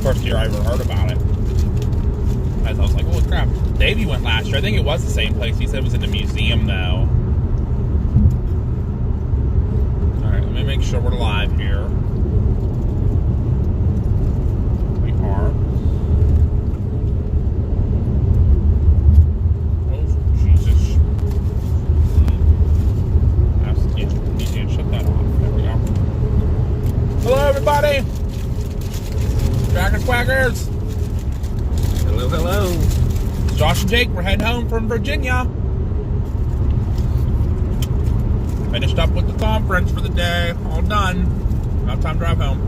First year I ever heard about it. I was like, holy crap. Davey went last year. I think it was the same place. He said it was in the museum, though. Alright, let me make sure we're live here. We are. Oh, Jesus. You need to shut that off. There we go. Hello, everybody! Dragon Swaggers! Hello, hello. It's Josh and Jake. We're heading home from Virginia. Finished up with the conference for the day. All done. About time to drive home.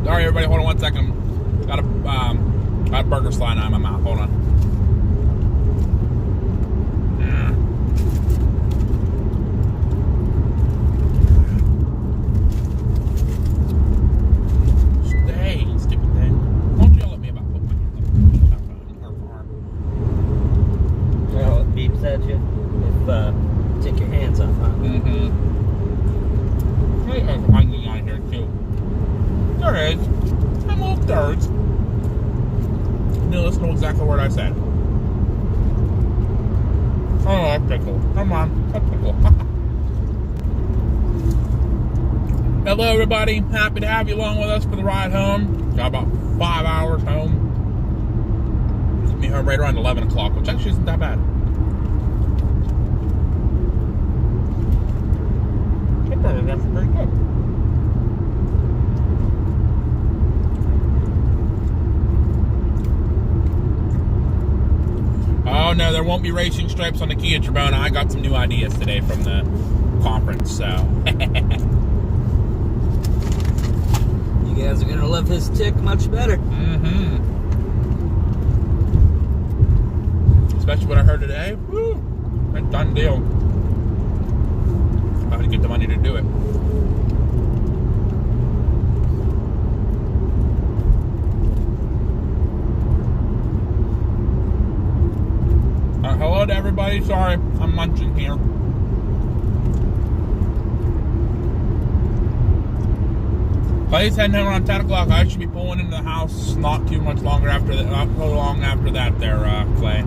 Sorry, everybody. Hold on 1 second. Got a burger sliding out of my mouth. Hold on. Stay, stupid thing. Won't you yell at me about putting my hands up on our Well, it beeps at you if take your hands off, huh? Mm-hmm. Hey, I'm on here too. There is. I'm off thirds. Now let's know exactly what I said. Oh, that pickle. Come on. That pickle. Hello, everybody. Happy to have you along with us for the ride home. Got about 5 hours home. Get me home right around 11 o'clock, which actually isn't that bad. That's actually pretty good. Oh no, there won't be racing stripes on the Kia Trebona. I got some new ideas today from the conference, so. You guys are gonna love his tick much better. Mm-hmm. Especially what I heard today. Woo! A done deal. How to get the money to do it. Hello to everybody. Sorry, I'm munching here. Clay's heading home around 10 o'clock. I should be pulling into the house not too much longer after that. Not so long after that there, Clay.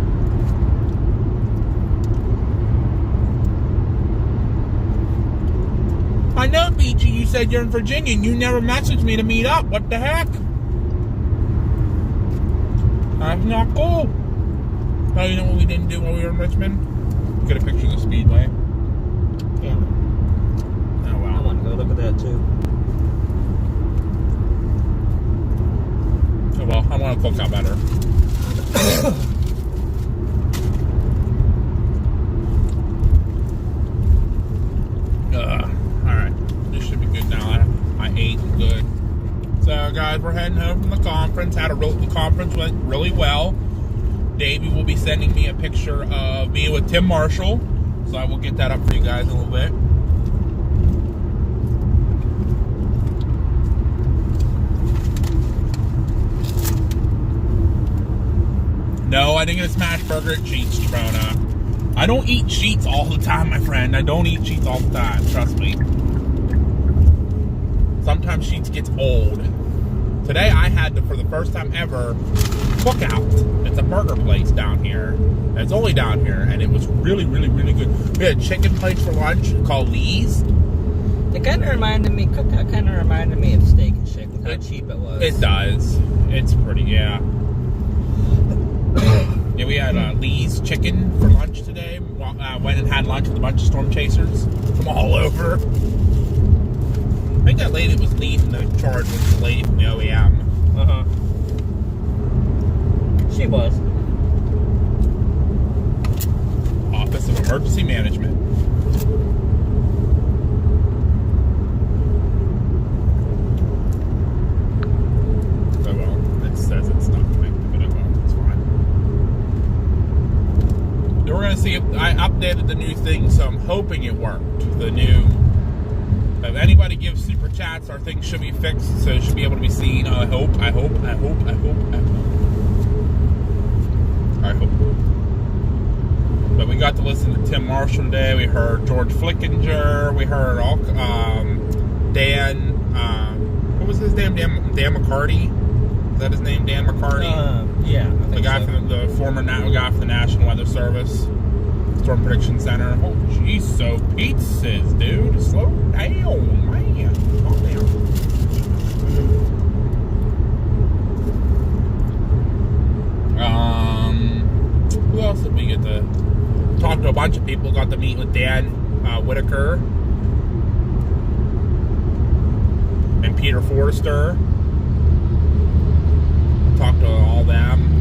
I know, Beachy, you said you're in Virginia and you never messaged me to meet up. What the heck? That's not cool. Oh, you know what we didn't do when we were in Richmond? Get a picture of the Speedway. Damn it. Oh, wow. I want to go look at that, too. Oh, well, I want to cook out better. Alright. This should be good now. I ate good. So, guys, we're heading home from the conference. The conference went really well. Davey will be sending me a picture of me with Tim Marshall. So I will get that up for you guys in a little bit. No, I didn't get a smash burger at Sheetz, Trebona. I don't eat Sheetz all the time, my friend. I don't eat Sheetz all the time, trust me. Sometimes Sheetz gets old. Today I had to, for the first time ever, Cookout. It's a burger place down here. It's only down here, and it was really, really, really good. We had a chicken place for lunch called Lee's. It kind of reminded me, Cookout kind of reminded me of Steak and Shake with how cheap it was. It does. It's pretty, yeah. Yeah, we had Lee's chicken for lunch today. Went and had lunch with a bunch of storm chasers from all over. I think that lady that was leading the charge was the lady from the OEM. Uh-huh. She was. Office of Emergency Management. Oh well, it says it's not connected, but it won't. It's fine. Then we're gonna see if I updated the new thing, so I'm hoping it worked. The new. If anybody gives super chats that, our thing should be fixed, so it should be able to be seen. I hope. But we got to listen to Tim Marshall today. We heard George Flickinger. We heard all Dan. What was his name? Dan McCarty. Is that his name? Dan McCarty. Yeah. The guy from the former guy from the National Weather Service, Storm Prediction Center. Oh, jeez, so pizzas, dude. Slow down, man. Calm down. Who else did we get to talk to? A bunch of people. Got to meet with Dan Whitaker and Peter Forrester. Talked to all them.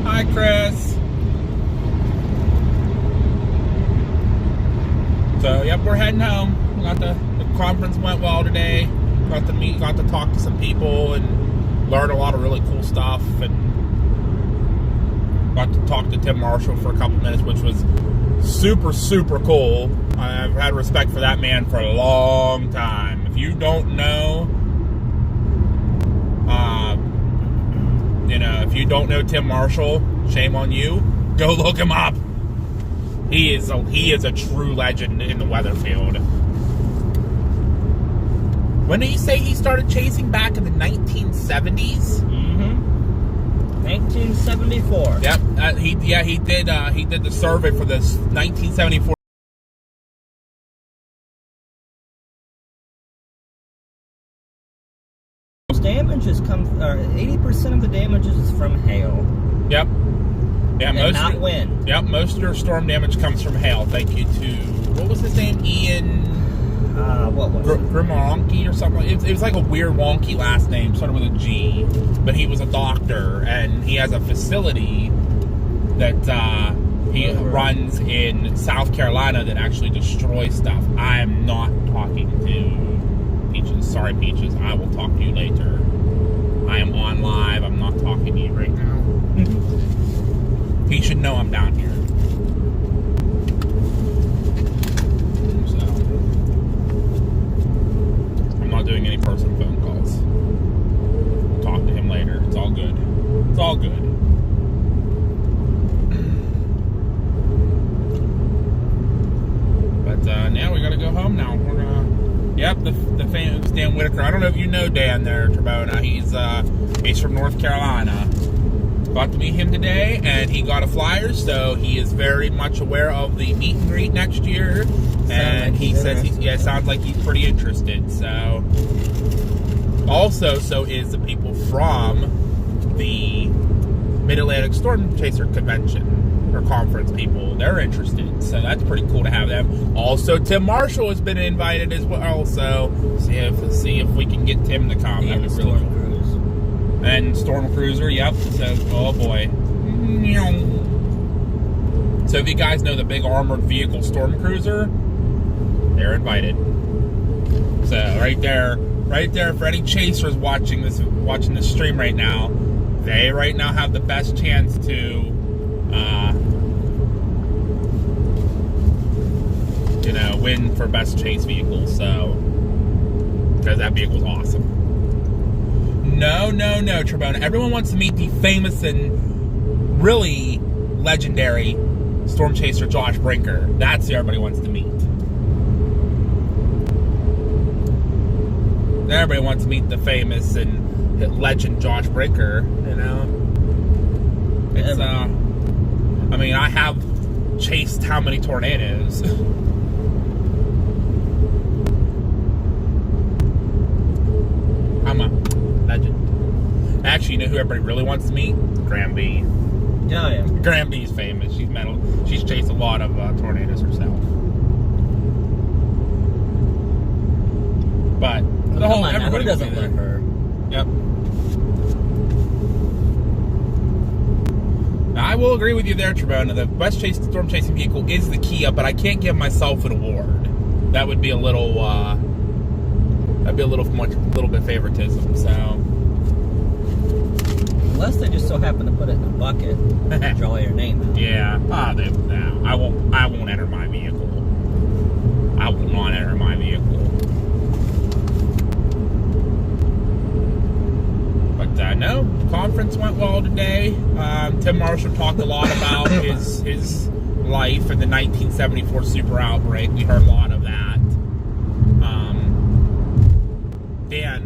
Hi, Chris. So, yep, we're heading home. The conference went well today. Got to talk to some people and learn a lot of really cool stuff. And got to talk to Tim Marshall for a couple minutes, which was super, super cool. I've had respect for that man for a long time. If you don't know, if you don't know Tim Marshall, shame on you. Go look him up. He is a true legend in the weather field. When did he say he started chasing back in the 1970s? 1974. Yep. He did the survey for this 1974. Damages 80% of the damages is from hail. Yep. Yeah, and not wind. Yep, most of your storm damage comes from hail. Thank you to, what was his name? Ian. What was it? Grimalonki or something. It was like a weird wonky last name, started with a G. But he was a doctor, and he has a facility that he runs in South Carolina that actually destroys stuff. I am not talking to Peaches. Sorry, Peaches. I will talk to you later. I am on live. I'm not talking to you right now. He should know I'm down here. So, I'm not doing any personal phone calls. I'll talk to him later. It's all good. It's all good. But now we gotta go home now. We're gonna. Yep, the famous Dan Whitaker. I don't know if you know Dan there, Trebona. He's from North Carolina. Got to meet him today, and he got a flyer, so he is very much aware of the meet and greet next year. And he says, sounds like he's pretty interested. So, also, so is the people from the Mid-Atlantic Storm Chaser Convention or conference people. They're interested, so that's pretty cool to have them. Also, Tim Marshall has been invited as well, so see if we can get Tim to come. And the Storm Cruise. And Storm Cruiser, yep. So, oh boy. So if you guys know the big armored vehicle Storm Cruiser, they're invited. So right there for any chasers watching this stream right now, they right now have the best chance to win for best chase vehicle. So because that vehicle's awesome. No, Trebona. Everyone wants to meet the famous and really legendary Storm Chaser Josh Brinker. That's who everybody wants to meet. Everybody wants to meet the famous and legend Josh Brinker, It's, I have chased how many tornadoes? I'm a legend. Actually, you know who everybody really wants to meet? Graham B. Yeah, yeah. Graham B is famous. She's chased a lot of tornadoes herself. But the whole everybody doesn't like her. Yep. Now, I will agree with you there, Trebona. The best storm chasing vehicle is the Kia, but I can't give myself an award. That would be a little. That'd be a little bit favoritism. So. Unless they just so happen to put it in a bucket and draw your name out. Yeah. I won't enter my vehicle. I will not enter my vehicle. But no, conference went well today. Tim Marshall talked a lot about his life in the 1974 super outbreak. We heard a lot of that. Dan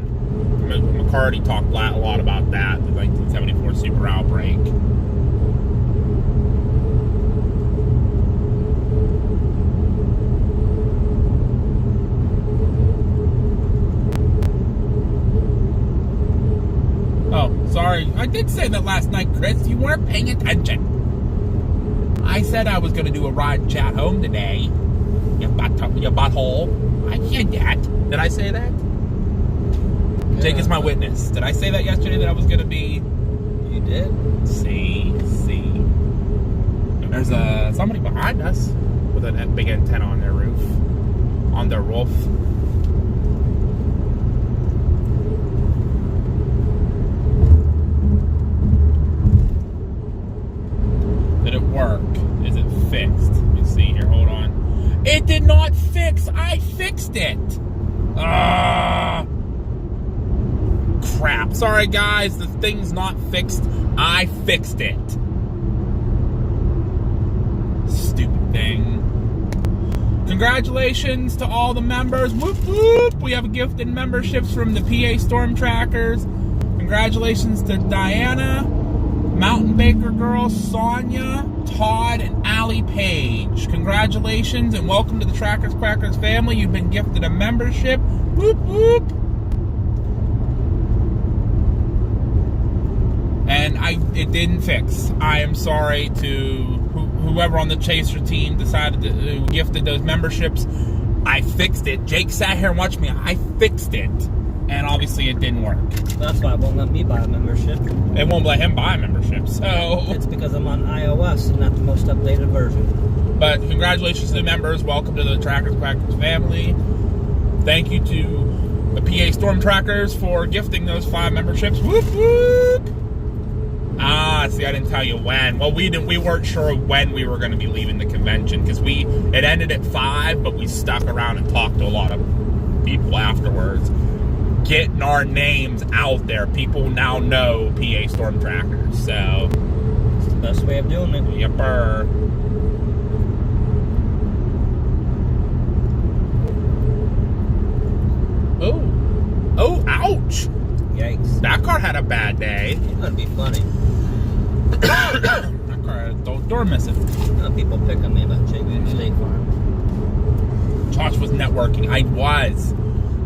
McCarty talked a lot about that, the 1974 super outbreak. Oh, sorry. I did say that last night, Chris. You weren't paying attention. I said I was going to do a ride chat home today. You butthole. I said that. Did I say that? Yeah. Jake is my witness. Did I say that yesterday that I was going to be... You did. See. There's somebody behind us with a big antenna on their roof. On their roof. Did it work? Is it fixed? Let me see here. Hold on. It did not fix. I fixed it. Crap. Sorry, guys. The thing's not fixed. I fixed it. Stupid thing. Congratulations to all the members. Whoop, whoop. We have gifted memberships from the PA Storm Trackers. Congratulations to Diana, Mountain Baker Girl, Sonia, Todd, and Allie Page. Congratulations and welcome to the Trackers Quackers family. You've been gifted a membership. Whoop, whoop. And it didn't fix. I am sorry to whoever on the Chaser team decided to gifted those memberships. I fixed it. Jake sat here and watched me. I fixed it. And obviously it didn't work. That's why it won't let me buy a membership. It won't let him buy a membership, so... It's because I'm on iOS and not the most updated version. But congratulations to the members. Welcome to the Trackers Quackers family. Thank you to the PA Storm Trackers for gifting those 5 memberships. Whoop, whoop! See, I didn't tell you when. Well, we weren't sure when we were going to be leaving the convention because it ended at 5, but we stuck around and talked to a lot of people afterwards. Getting our names out there. People now know PA Storm Trackers, so... It's the best way of doing it. Yepper. Oh, ouch! Yikes. That car had a bad day. It's gonna be funny. That car had a door missing. People pick on me about Chasing State Farm. Josh was networking. I was.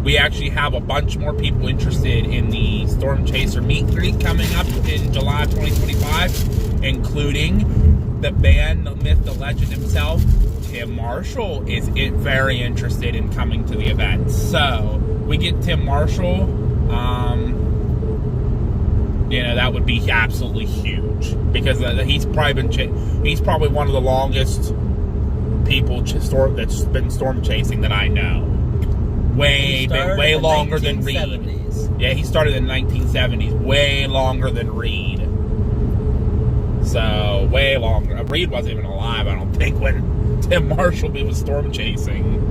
We actually have a bunch more people interested in the Storm Chaser meet and greet coming up in July 2025, including the band, the myth, the legend himself, Tim Marshall is very interested in coming to the event. So we get Tim Marshall, that would be absolutely huge because he's probably one of the longest people that's been storm chasing that I know. Way longer than Reed. Yeah, he started in the 1970s. Way longer than Reed. So, way longer. Reed wasn't even alive, I don't think, when Tim Marshall was storm chasing.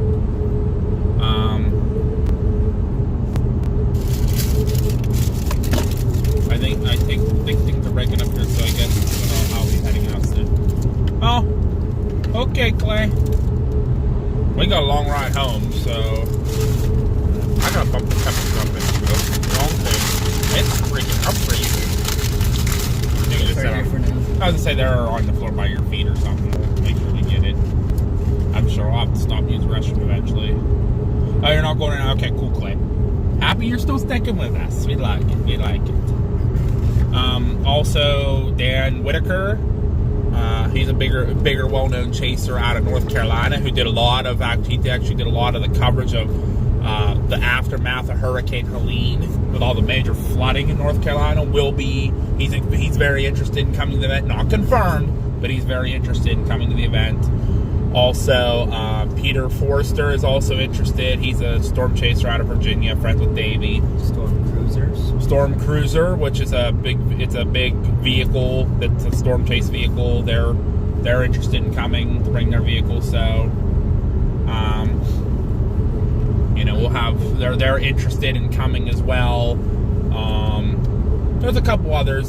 I think things are breaking up here, so I guess I'll be heading out soon. Oh, okay, Clay. We got a long ride home, so I gotta bump the temperature up into the wrong thing. It's freaking up freezing. I was gonna say they're on the floor by your feet or something. We'll make sure we get it. I'm sure I'll have to stop and use the restroom eventually. Oh, you're not going in? Okay, cool, Clay. Happy you're still sticking with us. We like it. We like it. Also, Dan Whitaker. He's a bigger, well-known chaser out of North Carolina who did a lot of the coverage of the aftermath of Hurricane Helene with all the major flooding in North Carolina. He's very interested in coming to the event. Not confirmed, but he's very interested in coming to the event. Also, Peter Forrester is also interested. He's a storm chaser out of Virginia, friends with Davey. Storm Cruiser, which is a big vehicle. That's a storm chase vehicle. They're interested in coming to bring their vehicle. So, they're interested in coming as well. There's a couple others.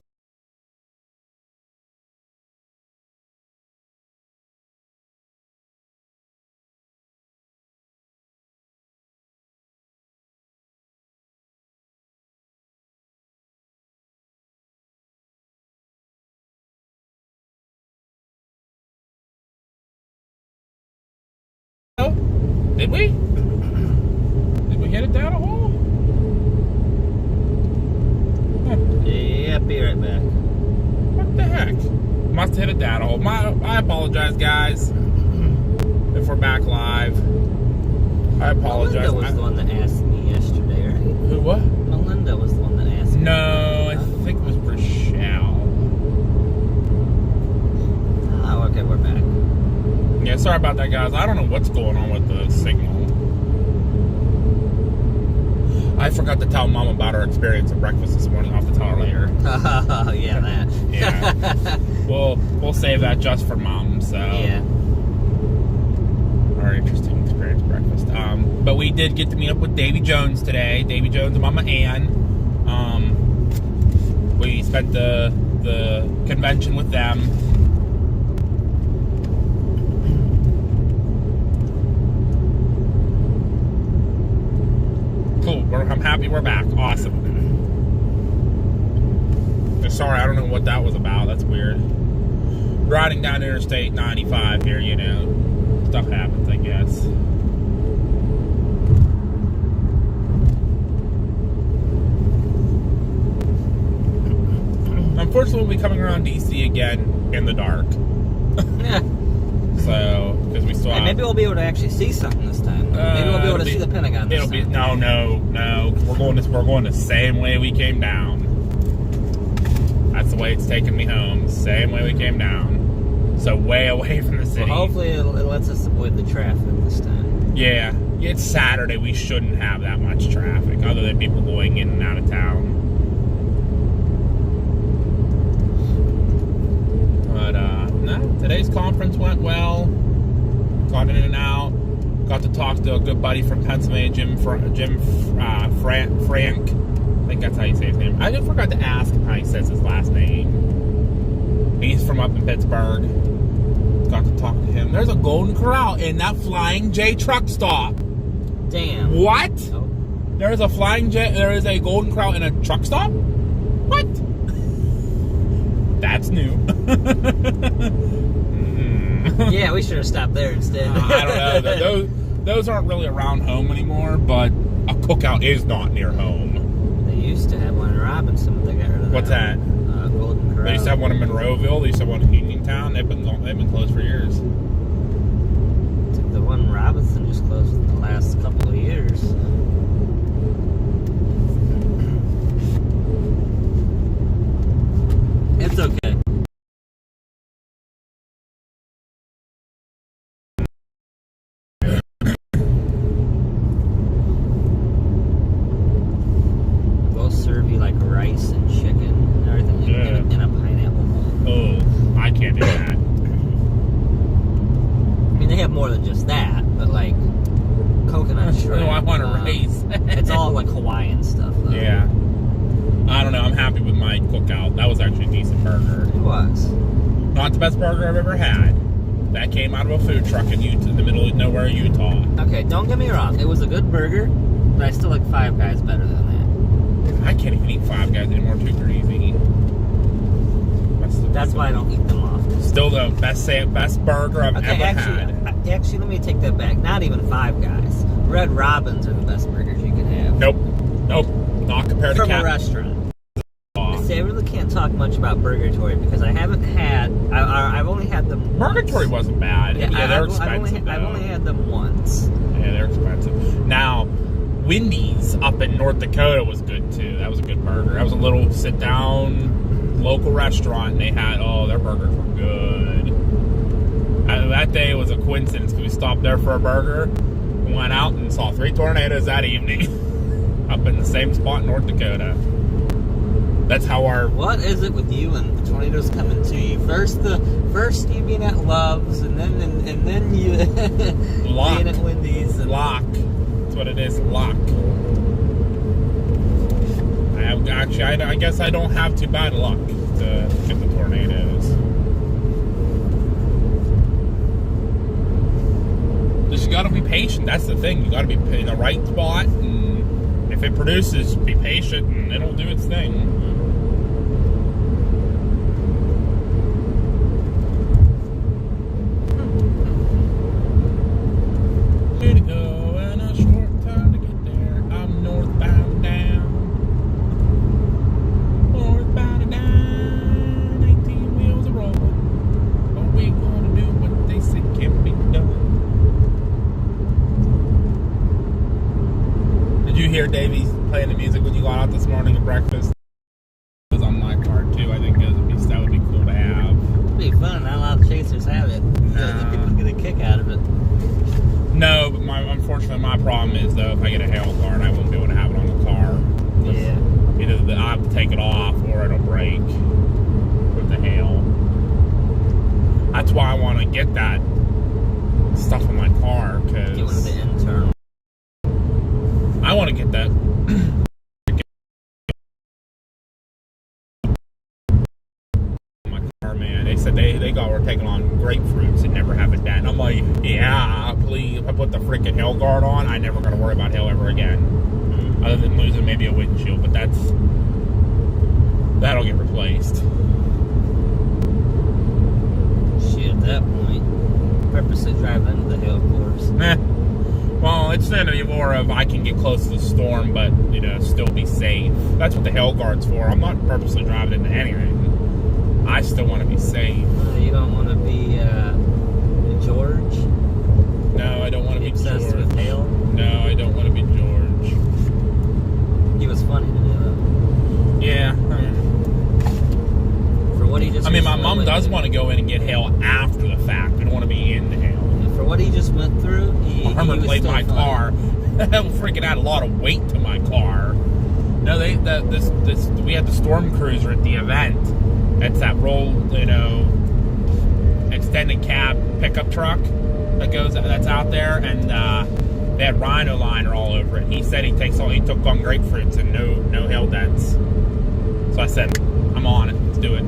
Did we? Did we hit it down a hole? Huh. Yeah, be right back. What the heck? Must have hit it down a hole. I apologize, guys. If we're back live. I apologize. Melinda was the one that asked me yesterday, right? Who, what? Melinda was the one that asked me. No, I think it was Rochelle. Oh, okay, we're back. Yeah, sorry about that, guys. I don't know what's going on with the signal. I forgot to tell Mom about our experience at breakfast this morning. I'll have to tell her later. Oh, yeah, that. Yeah. We'll save that just for Mom, so. Yeah. Our interesting experience at breakfast. But we did get to meet up with Davy Jones today. Davy Jones and Mama Ann. We spent the convention with them. Cool. I'm happy we're back. Awesome. Sorry, I don't know what that was about. That's weird. Riding down Interstate 95 here, you know. Stuff happens, I guess. Unfortunately, we'll be coming around DC again in the dark. Yeah. So, because we still have... maybe we'll be able to actually see something this time. Maybe we'll be able to see the Pentagon this time. No. We're going the same way we came down. That's the way it's taking me home. Same way we came down. So way away from the city. Well, hopefully it lets us avoid the traffic this time. Yeah. It's Saturday. We shouldn't have that much traffic other than people going in and out of town. But, no, today's conference went well. Got in and out. Got to talk to a good buddy from Pennsylvania, Jim Frank. I think that's how you say his name. I just forgot to ask him how he says his last name. He's from up in Pittsburgh. Got to talk to him. There's a Golden Corral in that Flying J truck stop. Damn. What? Oh. There is a Golden Corral in a truck stop? What? That's new. Yeah, we should have stopped there instead. I don't know. Those aren't really around home anymore, but a cookout is not near home. They used to have one in Robinson, but they got rid of that. What's that? Golden Corral. They used to have one in Monroeville. They used to have one in Uniontown. They've been closed for years. The one in Robinson just closed in the last couple of years. It's okay. They'll serve you like rice and chicken and everything in a pineapple bowl. Oh, I can't do that. I mean, they have more than just that, but like coconut shrimp. No, I want a rice. It's all like Hawaiian stuff, though. Yeah. I don't know. I'm happy with my cookout. That was actually a decent burger. It was. Not the best burger I've ever had. That came out of a food truck in Utah, in the middle of nowhere, Utah. Okay, don't get me wrong. It was a good burger, but I still like Five Guys better than I can't even eat Five Guys anymore. Too greasy. that. That's why I don't eat them often. Still the best burger I've ever had. Actually, let me take that back. Not even Five Guys. Red Robins are the best burgers you can have. Nope. Not compared to From a restaurant. See, I really can't talk much about Burgatory because I haven't had. I've only had them. Burgatory wasn't bad. Yeah, they're expensive. I've only had them once. Yeah, they're expensive. Now, Wendy's up in North Dakota was good too. That was a good burger. That was a little sit-down local restaurant, and they had their burgers were good. That day was a coincidence because we stopped there for a burger, went out and saw 3 tornadoes that evening, up in the same spot in North Dakota. That's how our... What is it with you and the tornadoes coming to you? First you being at Love's, and then you being at Wendy's. Lock. what it is, luck. I guess I don't have too bad luck to get the tornadoes. Just you gotta be patient. That's the thing. You gotta be in the right spot, and if it produces, be patient, and it'll do its thing. Way to go, and a short time to get there. I'm northbound down. Northbound and down. 18 wheels are rolling. But we gonna do what they say can be done. Did you hear Davey playing the music when you got out this morning at breakfast? It was on my car too. I think that would be cool to have. It'd be fun. Not a lot of chasers have it. I think people get a kick out of it. No, but unfortunately my problem is though, if I get a hail guard, I won't be able to have it on the car. Yeah. Either I have to take it off or it'll break with the hail. That's why I want to get that stuff in my car, because Get one of the internal. I want to get that. My car, man. They said they were taking on grapefruits and never have a dent. I'm like, yeah, please. If I put the freaking hail guard on, I never got to worry about hail ever again. Other than losing maybe a windshield, but that'll get replaced. Shit, at that point, purposely drive into the hail course. Well, it's going to be more of I can get close to the storm, but still be safe. That's what the hail guard's for. I'm not purposely driving into anything. I still want to be safe. You don't want to be George? No, I don't want to be Obsessed George. with hail? No, I don't want to be George. He was funny to do that. Yeah. For what he just. I mean, my mom does want to go in and get hail after the fact. We don't want to be in the hail. For what he just went through, he Herman played my funny. car. That freaking add a lot of weight to my car. No, we had the storm cruiser at the event. It's that rolled, extended cab pickup truck that's out there, and they had rhino liner all over it. He said he took on grapefruits and no hail dents. So I said, I'm on it. Let's do it.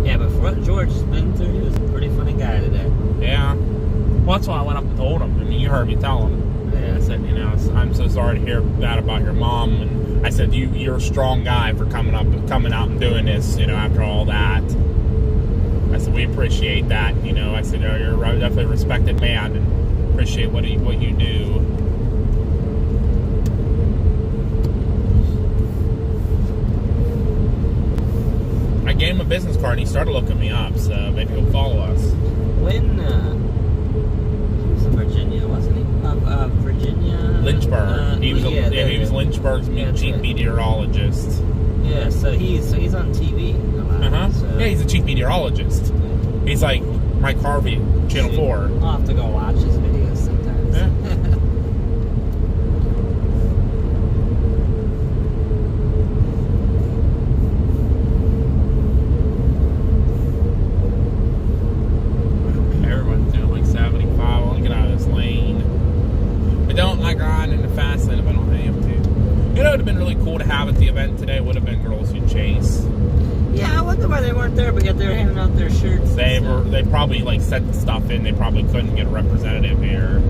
Yeah, but for what George's been through, he was a pretty funny guy today. Yeah. Well, that's why I went up and told him. I mean, you heard me tell him. Yeah. I said, I'm so sorry to hear that about your mom. And I said, you're a strong guy for coming out and doing this, after all that. I said, we appreciate that. I said, you're definitely a respected man and appreciate what you do. I gave him a business card and he started looking me up, so maybe he'll follow us. When he was in Virginia, wasn't he? Virginia. Lynchburg. He was Lynchburg's chief meteorologist. Yeah, so he's on TV. So. Yeah, he's a chief meteorologist. He's like Mike Harvey, Channel 4. I'll have to go watch his videos sometimes. Yeah. Everyone's doing like 75. I want to get out of this lane. I don't like riding in the fast lane if I don't have to. It would have been really cool to have at the event today. Would have been girls who chase. Yeah, I wonder why they weren't there, but yet they were handing out their shirts. They probably sent the stuff in. They probably couldn't get a representative here.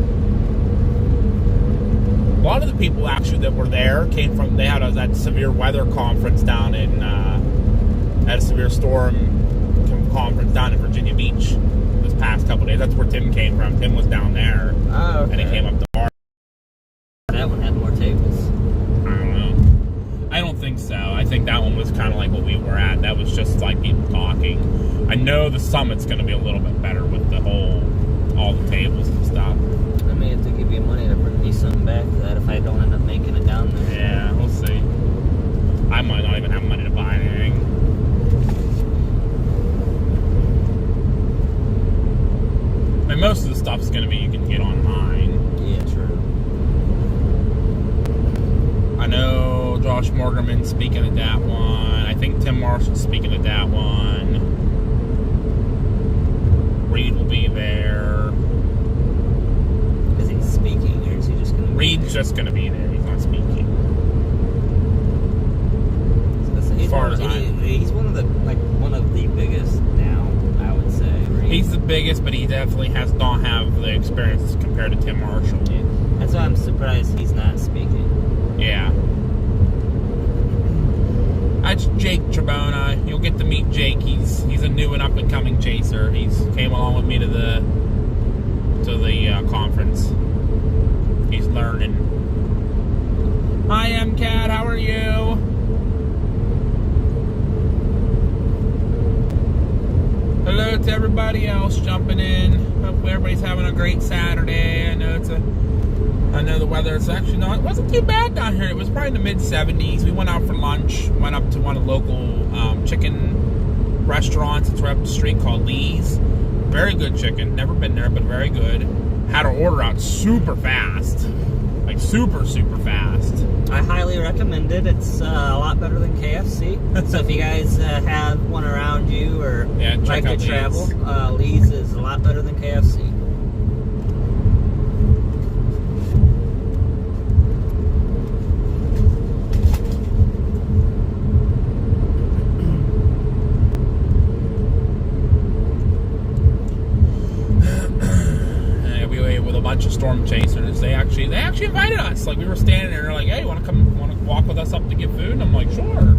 A lot of the people actually that were there came from. They had that severe weather conference down in. Had a severe storm conference down in Virginia Beach this past couple of days. That's where Tim came from. Tim was down there. Oh, okay. And he came up to our. That one had more tables. I don't know. I don't think so. I think that one was kind of like what we were at. That was just like people talking. I know the summit's going to be a little bit better with all the tables and stuff. I may have to give you money to bring me something back to that if I don't end up making it down there. Yeah, we'll see. I might not even have money to buy anything. I mean, most of the stuff's going to be you can get online. Yeah, true. I know Josh Morgerman's speaking at that one. I think Tim Marshall's speaking at that one. Reed will be there. just going to be there. He's not speaking. As far as he's one of the biggest now, I would say. Right? He's the biggest, but he definitely don't have the experience compared to Tim Marshall. Yeah. That's why I'm surprised he's not speaking. Yeah. That's Jake Trebona. You'll get to meet Jake. He's a new and up and coming chaser. He's came along with me to the conference. He's learning. Hi, MCAT. How are you? Hello to everybody else jumping in. Hopefully everybody's having a great Saturday. I know the weather is actually it wasn't too bad down here. It was probably in the mid-70s. We went out for lunch, went up to one of the local chicken restaurants. It's right up the street called Lee's. Very good chicken. Never been there, but very good. Had our order out super fast. Like super, super fast. I highly recommend it. It's a lot better than KFC. So if you guys have one around you or like to travel, Lee's is a lot better than KFC. Of storm chasers. They actually invited us. Like we were standing there, they're like, "Hey, want to walk with us up to get food?" And I'm like, "Sure."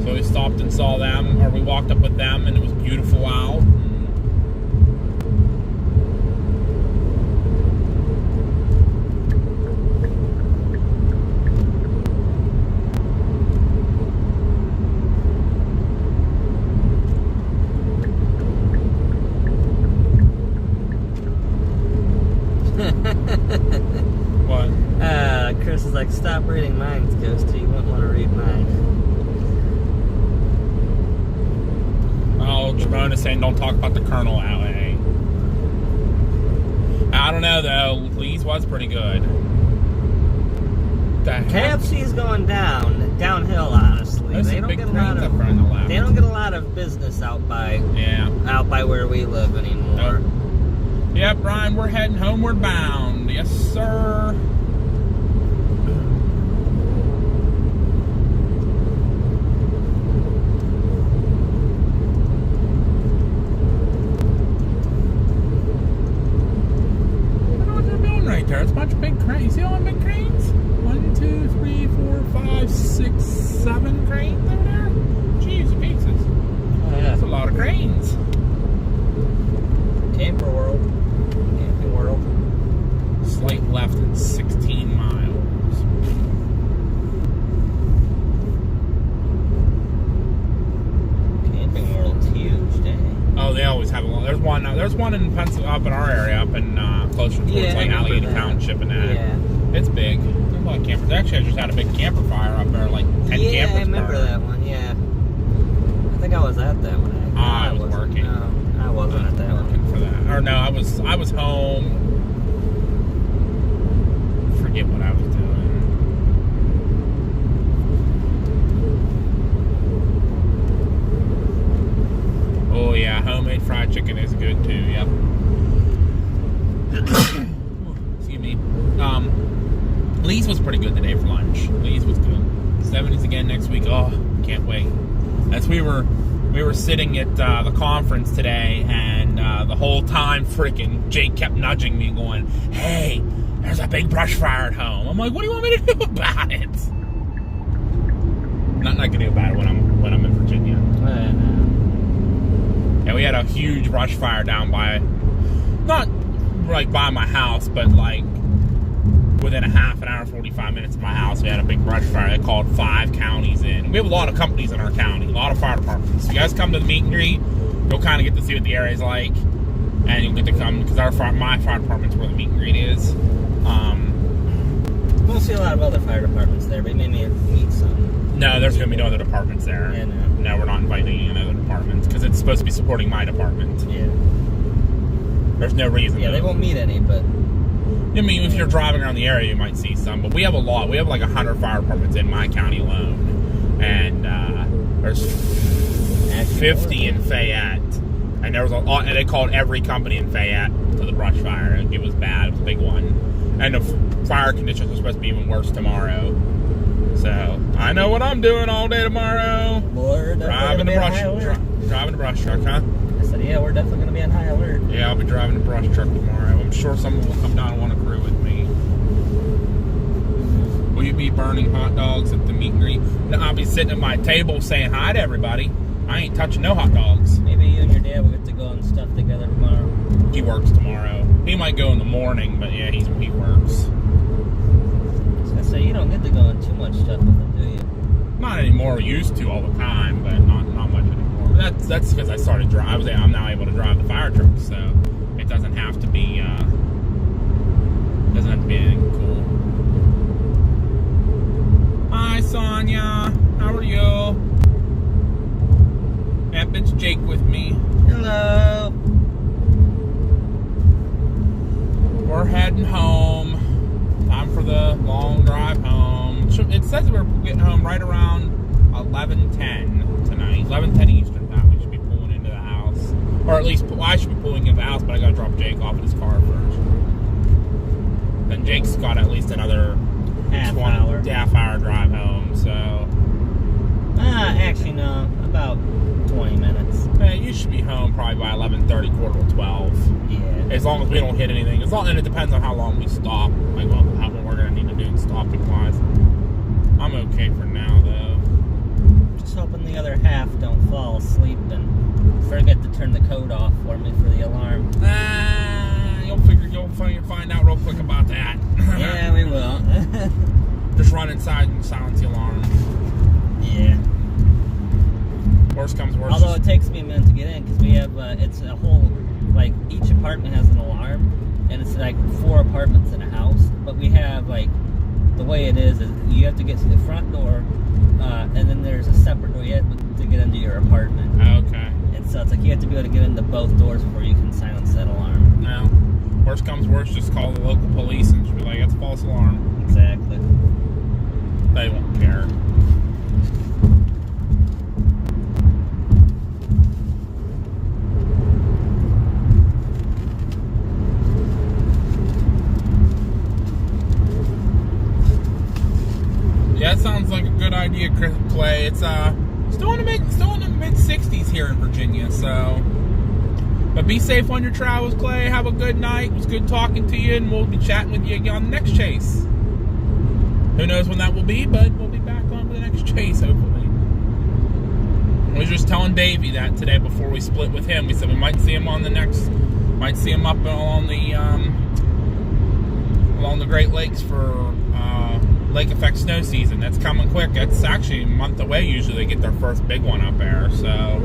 So we stopped and saw them, or we walked up with them, and it was beautiful out. What? Chris is like, stop reading minds, Ghosty. You wouldn't want to read mine. Oh, Jerome is saying don't talk about the Colonel LA. I don't know though. Lee's was pretty good. KFC is going downhill, honestly. They don't get a lot of business out by where we live anymore. Nope. Yep, Brian, we're heading homeward bound. Yes, sir. I don't know what they're doing right there. It's a bunch of big cranes. You see all the big cranes? 1, 2, 3, 4, 5, 6, 7 cranes over there? Jeez, pieces. Oh, yeah. That's a lot of cranes. Camping World. Slight left at 16 miles. Camping World's huge, dang. Oh, they always have a lot. There's one in Pennsylvania, up in our area, up in closer towards like Allegheny Township and that. Yeah. It's big. There's a lot of campers. Actually, I just had a big camper fire up there, like 10 campers. Yeah, I remember that one. Yeah. I think I was at that one. I was working. No, I wasn't at that one. For that. Or no, I was home. Forget what I was doing. Oh yeah, homemade fried chicken is good too. Yep. Excuse me. Lee's was pretty good today for lunch. Lee's was good. 70s again next week. Oh, can't wait. As we were sitting at the conference today, and the whole time, freaking Jake kept nudging me, going, "Hey, there's a big brush fire at home." I'm like, "What do you want me to do about it?" Nothing I can do about it when I'm in Virginia. Yeah, we had a huge brush fire down by, not like by my house, but like within a half an hour, 45 minutes of my house, we had a big brush fire. They called 5 counties in. We have a lot of companies in our county, a lot of fire departments. If you guys come to the meet and greet, you'll kind of get to see what the area's like, and you'll get to come, because my fire department's where the meet and greet is. We'll see a lot of other fire departments there, but maybe meet some. No, there's going to be no other departments there. Yeah, no, we're not inviting any other departments, because it's supposed to be supporting my department. Yeah. There's no reason. Yeah, they won't meet any, but... I mean, if you're driving around the area, you might see some, but we have a lot. We have like 100 fire departments in my county alone, and there's 50 in Fayette, and there was a lot, and they called every company in Fayette to the brush fire. It was bad. It was a big one, And the fire conditions are supposed to be even worse tomorrow. So, I know what I'm doing all day tomorrow. We're driving the brush truck, huh? I said, yeah, we're definitely going to be on high alert. Yeah, I'll be driving the brush truck tomorrow. I'm sure someone will come down and want to crew with me. Will you be burning hot dogs at the meet and greet? No, I'll be sitting at my table saying hi to everybody. I ain't touching no hot dogs. Maybe you and your dad will get to go and stuff together tomorrow. He works tomorrow. He might go in the morning, but yeah, he works. I was gonna say, you don't get to go in too much stuff with him, do you? Not anymore. We used to all the time, but not much anymore. But that's because I started driving. I'm now able to drive the fire truck, so it doesn't have to be anything cool. Hi, Sonia. How are you? Yep, it's Jake with me. Hello. We're heading home. Time for the long drive home. It says we're getting home right around 11:10 tonight. 11:10 Eastern time. We should be pulling into the house. Or at least, I should be pulling into the house, but I gotta drop Jake off in his car first. Then Jake's got at least another half hour drive home, so. Actually, no. About 20 minutes. You should be home probably by 11:30, quarter to 12. Yeah. As long as we don't hit anything. And it depends on how long we stop. Like, well, how what we're going to need to do stopping-wise. I'm okay for now, though. Just hoping the other half don't fall asleep and forget to turn the code off for me for the alarm. You'll find out real quick about that. Yeah, we will. Just run inside and silence the alarm. Yeah. Worst comes worst. Although it takes me a minute to get in because we have, it's a whole, like, each apartment has an alarm, and it's like 4 apartments in a house, but we have, like, the way it is you have to get to the front door, and then there's a separate door you have to get into your apartment. Okay. And so it's like you have to be able to get into both doors before you can silence that alarm. No. Worst comes worst, just call the local police and just be like, it's a false alarm. Exactly. They won't care. Yeah, that sounds like a good idea, Clay. It's still in the mid 60s here in Virginia, so. But be safe on your travels, Clay. Have a good night. It was good talking to you, and we'll be chatting with you again on the next chase. Who knows when that will be, but we'll be back on for the next chase, hopefully. I was just telling Davey that today before we split with him. We said we might see him on the next, might see him up along the Great Lakes for lake effect snow season. That's coming quick. It's actually a month away. Usually they get their first big one up there. So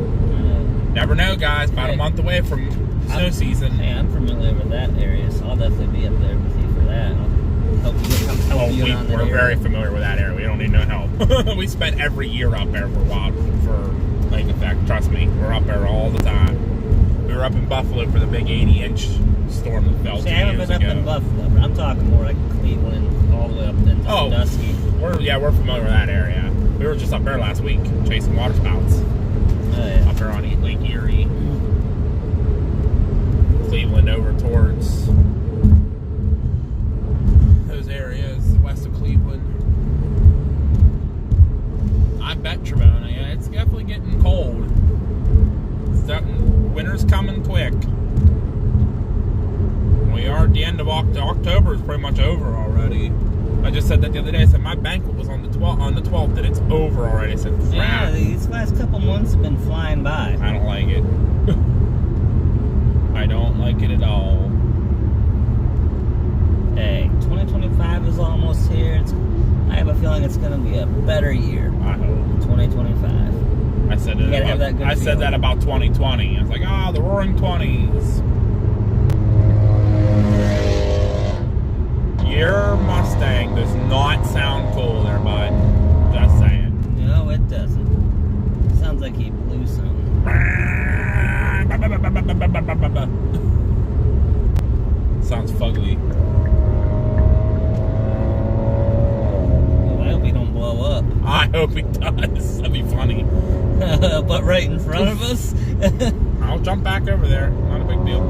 never know, guys. About a month away from snow season. Hey, I'm familiar with that area, so I'll definitely be up there with you for that. I'll help you on that we're area. very familiar with that area. We don't need no help. We spent every year up there for lake effect. Trust me, we're up there all the time. We were up in Buffalo for the big 80-inch storm that fell 2 years ago. I haven't been up in Buffalo, but I'm talking more like Cleveland, all the way up into Sandusky. We're familiar with that area. We were just up there last week chasing waterspouts. Oh, yeah. Up there on Lake Erie. Cleveland over towards those areas west of Cleveland. I bet Trevona, yeah, it's definitely getting cold. Winter's coming quick. We are at the end of October. Is pretty much over already. I just said that the other day. I said my banquet was on the 12th, and it's over already. I said, crap. Yeah, these last couple months have been flying by. I don't like it. I don't like it at all. Hey, 2025 is almost here. I have a feeling it's going to be a better year. I hope. 2025. I said it. I said that about 2020. I was like, the Roaring 20s. Your Mustang does not sound cool there, bud. Just saying. No, it doesn't. Sounds like he blew something. Sounds fugly. I hope he don't blow up. I hope he does. That'd be funny. But right in front of us? I'll jump back over there. Not a big deal.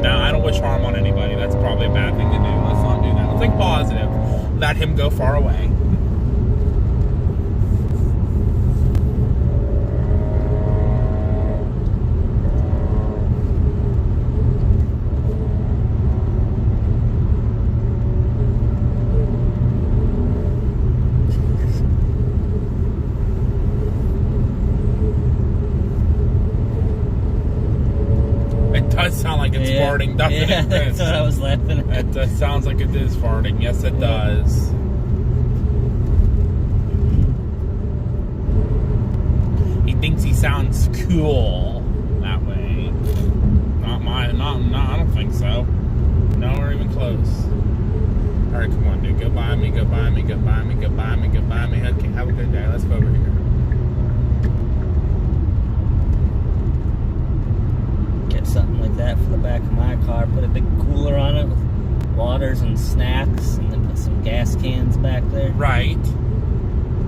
No, I don't wish harm on anybody. That's probably a bad thing to do. Let's not do that. Let's think positive. Let him go far away. It does sound like it's farting, doesn't it? Yeah, that's what I was laughing at. It sounds like it is farting. Yes, it does. He thinks he sounds cool that way. I don't think so. No, we're even close. All right, come on, dude. Go by me, go by me, go by me, go by me, go by me. Okay, have a good day. Let's go over here. Something like that for the back of my car. Put a big cooler on it with waters and snacks, and then put some gas cans back there. Right.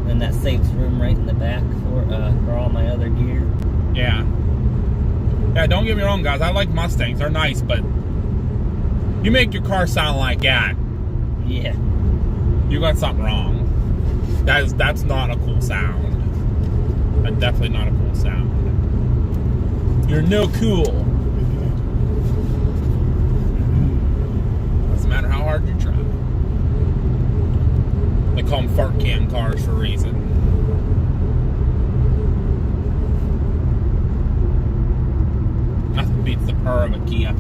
Then that saves room right in the back for all my other gear. Yeah. Yeah, don't get me wrong, guys. I like Mustangs. They're nice, but you make your car sound like that. Yeah. You got something wrong. That's not a cool sound. That's definitely not a cool sound. You're no cool. Doesn't matter how hard you try. They call them fart can cars for a reason. Nothing beats the purr of a Kia.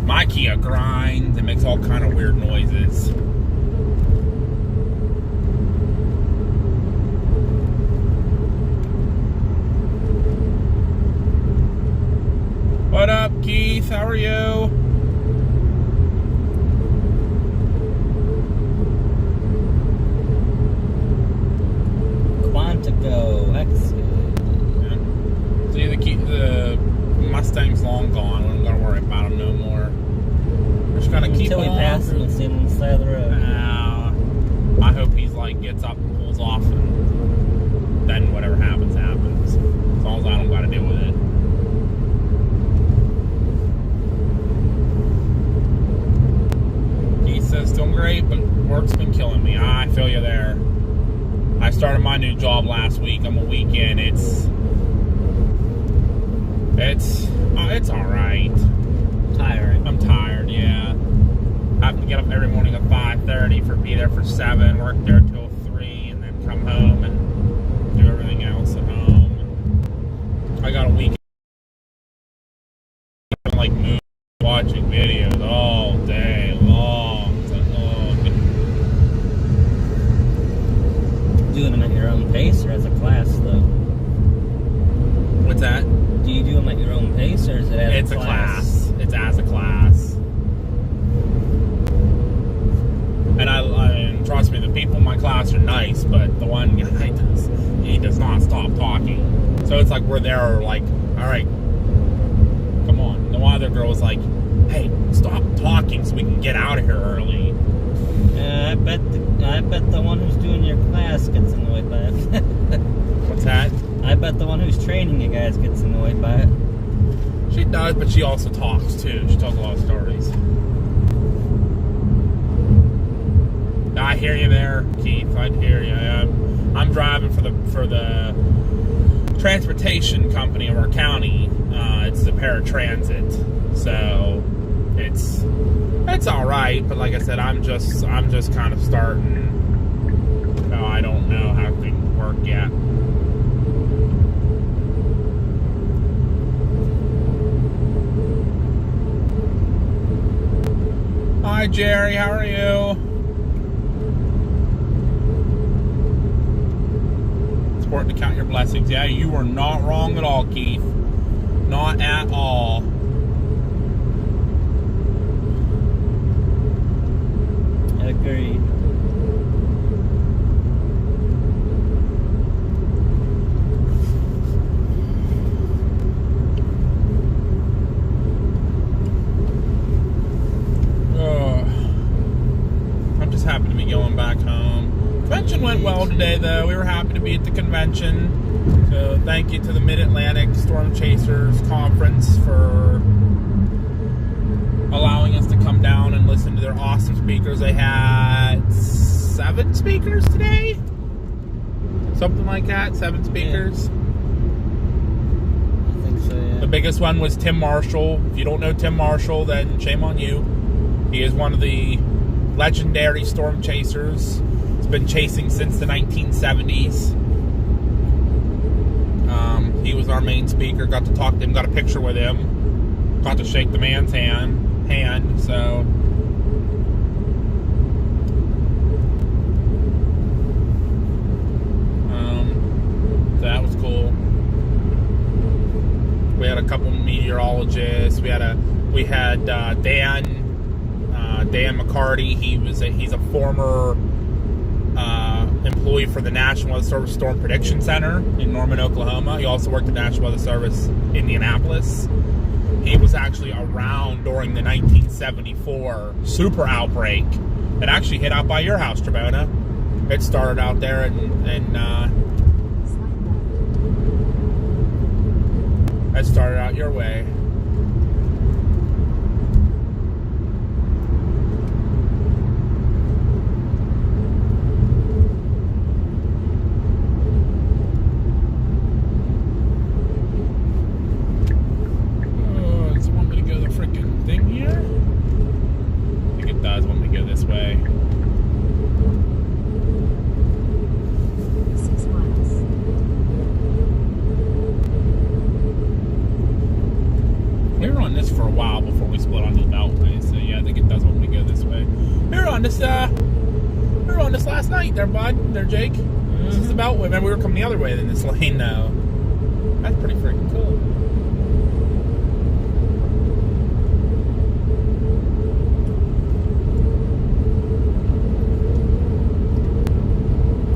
My Kia grinds and makes all kind of weird noises. What up, Keith? How are you? Quantico, excellent. Yeah. See, the Mustang's long gone. We don't gotta worry about him no more. We're just gonna keep until we pass him and see him on the side of the road. I hope he's like gets up and pulls off, and then whatever happens, happens. As long as I don't gotta deal with it. Says doing great, but work's been killing me. I feel you there. I started my new job last week. I'm a week in. It's all right. Tiring. I'm tired. Yeah. I have to get up every morning at 5:30 be there for 7, work there till 3, and then come home and do everything else at home. I got a week like movie, watching videos all day long. Doing them at your own pace or as a class, though? What's that? Do you do them at your own pace or is it as a class? It's as a class. And and trust me, the people in my class are nice, but the one guy he does not stop talking. So it's like we're there, like, all right, come on. The one other girl was like, hey, stop talking so we can get out of here early. I bet the one who's doing your class gets annoyed by it. What's that? I bet the one who's training you guys gets annoyed by it. She does, but she also talks too. She tells a lot of stories. I hear you there, Keith. I hear you. I'm driving for the transportation company of our county. It's the paratransit, so it's all right. But like I said, I'm just kind of starting. Oh, I don't know how things work yet. Hi, Jerry. How are you? It's important to count your blessings. Yeah, you were not wrong at all, Keith. Not at all. Agreed. I'm just happy to be going back home. Convention went well today, though. We were happy to be at the convention. So thank you to the Mid-Atlantic Storm Chasers Conference for us to come down and listen to their awesome speakers. They had 7 speakers today, something like that. 7 speakers. Yeah. I think so. Yeah. The biggest one was Tim Marshall. If you don't know Tim Marshall, then shame on you. He is one of the legendary storm chasers. He's been chasing since the 1970s. He was our main speaker. Got to talk to him. Got a picture with him. Got to shake the man's hand. So that was cool. We had a couple meteorologists. We had Dan McCarty. He's a former employee for the National Weather Service Storm Prediction Center in Norman, Oklahoma. He also worked at National Weather Service Indianapolis. He was actually around during the 1974 super outbreak that actually hit out by your house, Trebona. It started out there and it started out your way. We were on this last night there, bud. There, Jake. This is the Beltway. Remember, we were coming the other way than this lane now. That's pretty freaking cool.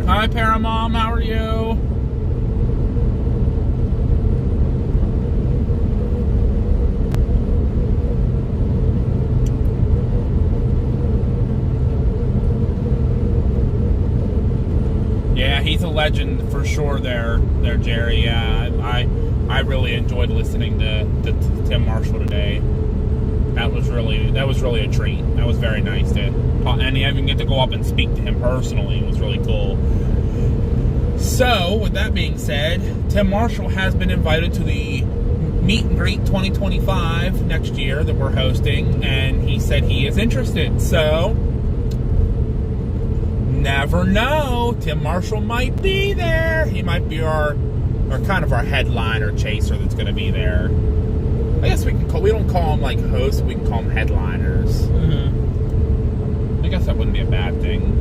Hi, Paramom. How are you? Yeah, he's a legend for sure there, Jerry. I really enjoyed listening to Tim Marshall today. That was really a treat. That was very nice to talk, and even get to go up and speak to him personally. It was really cool. So, with that being said, Tim Marshall has been invited to the Meet and Greet 2025 next year that we're hosting, and he said he is interested. So, never know. Tim Marshall might be there. He might be our kind of our headliner chaser that's going to be there. I guess we don't call them like hosts, we can call them headliners. I guess that wouldn't be a bad thing.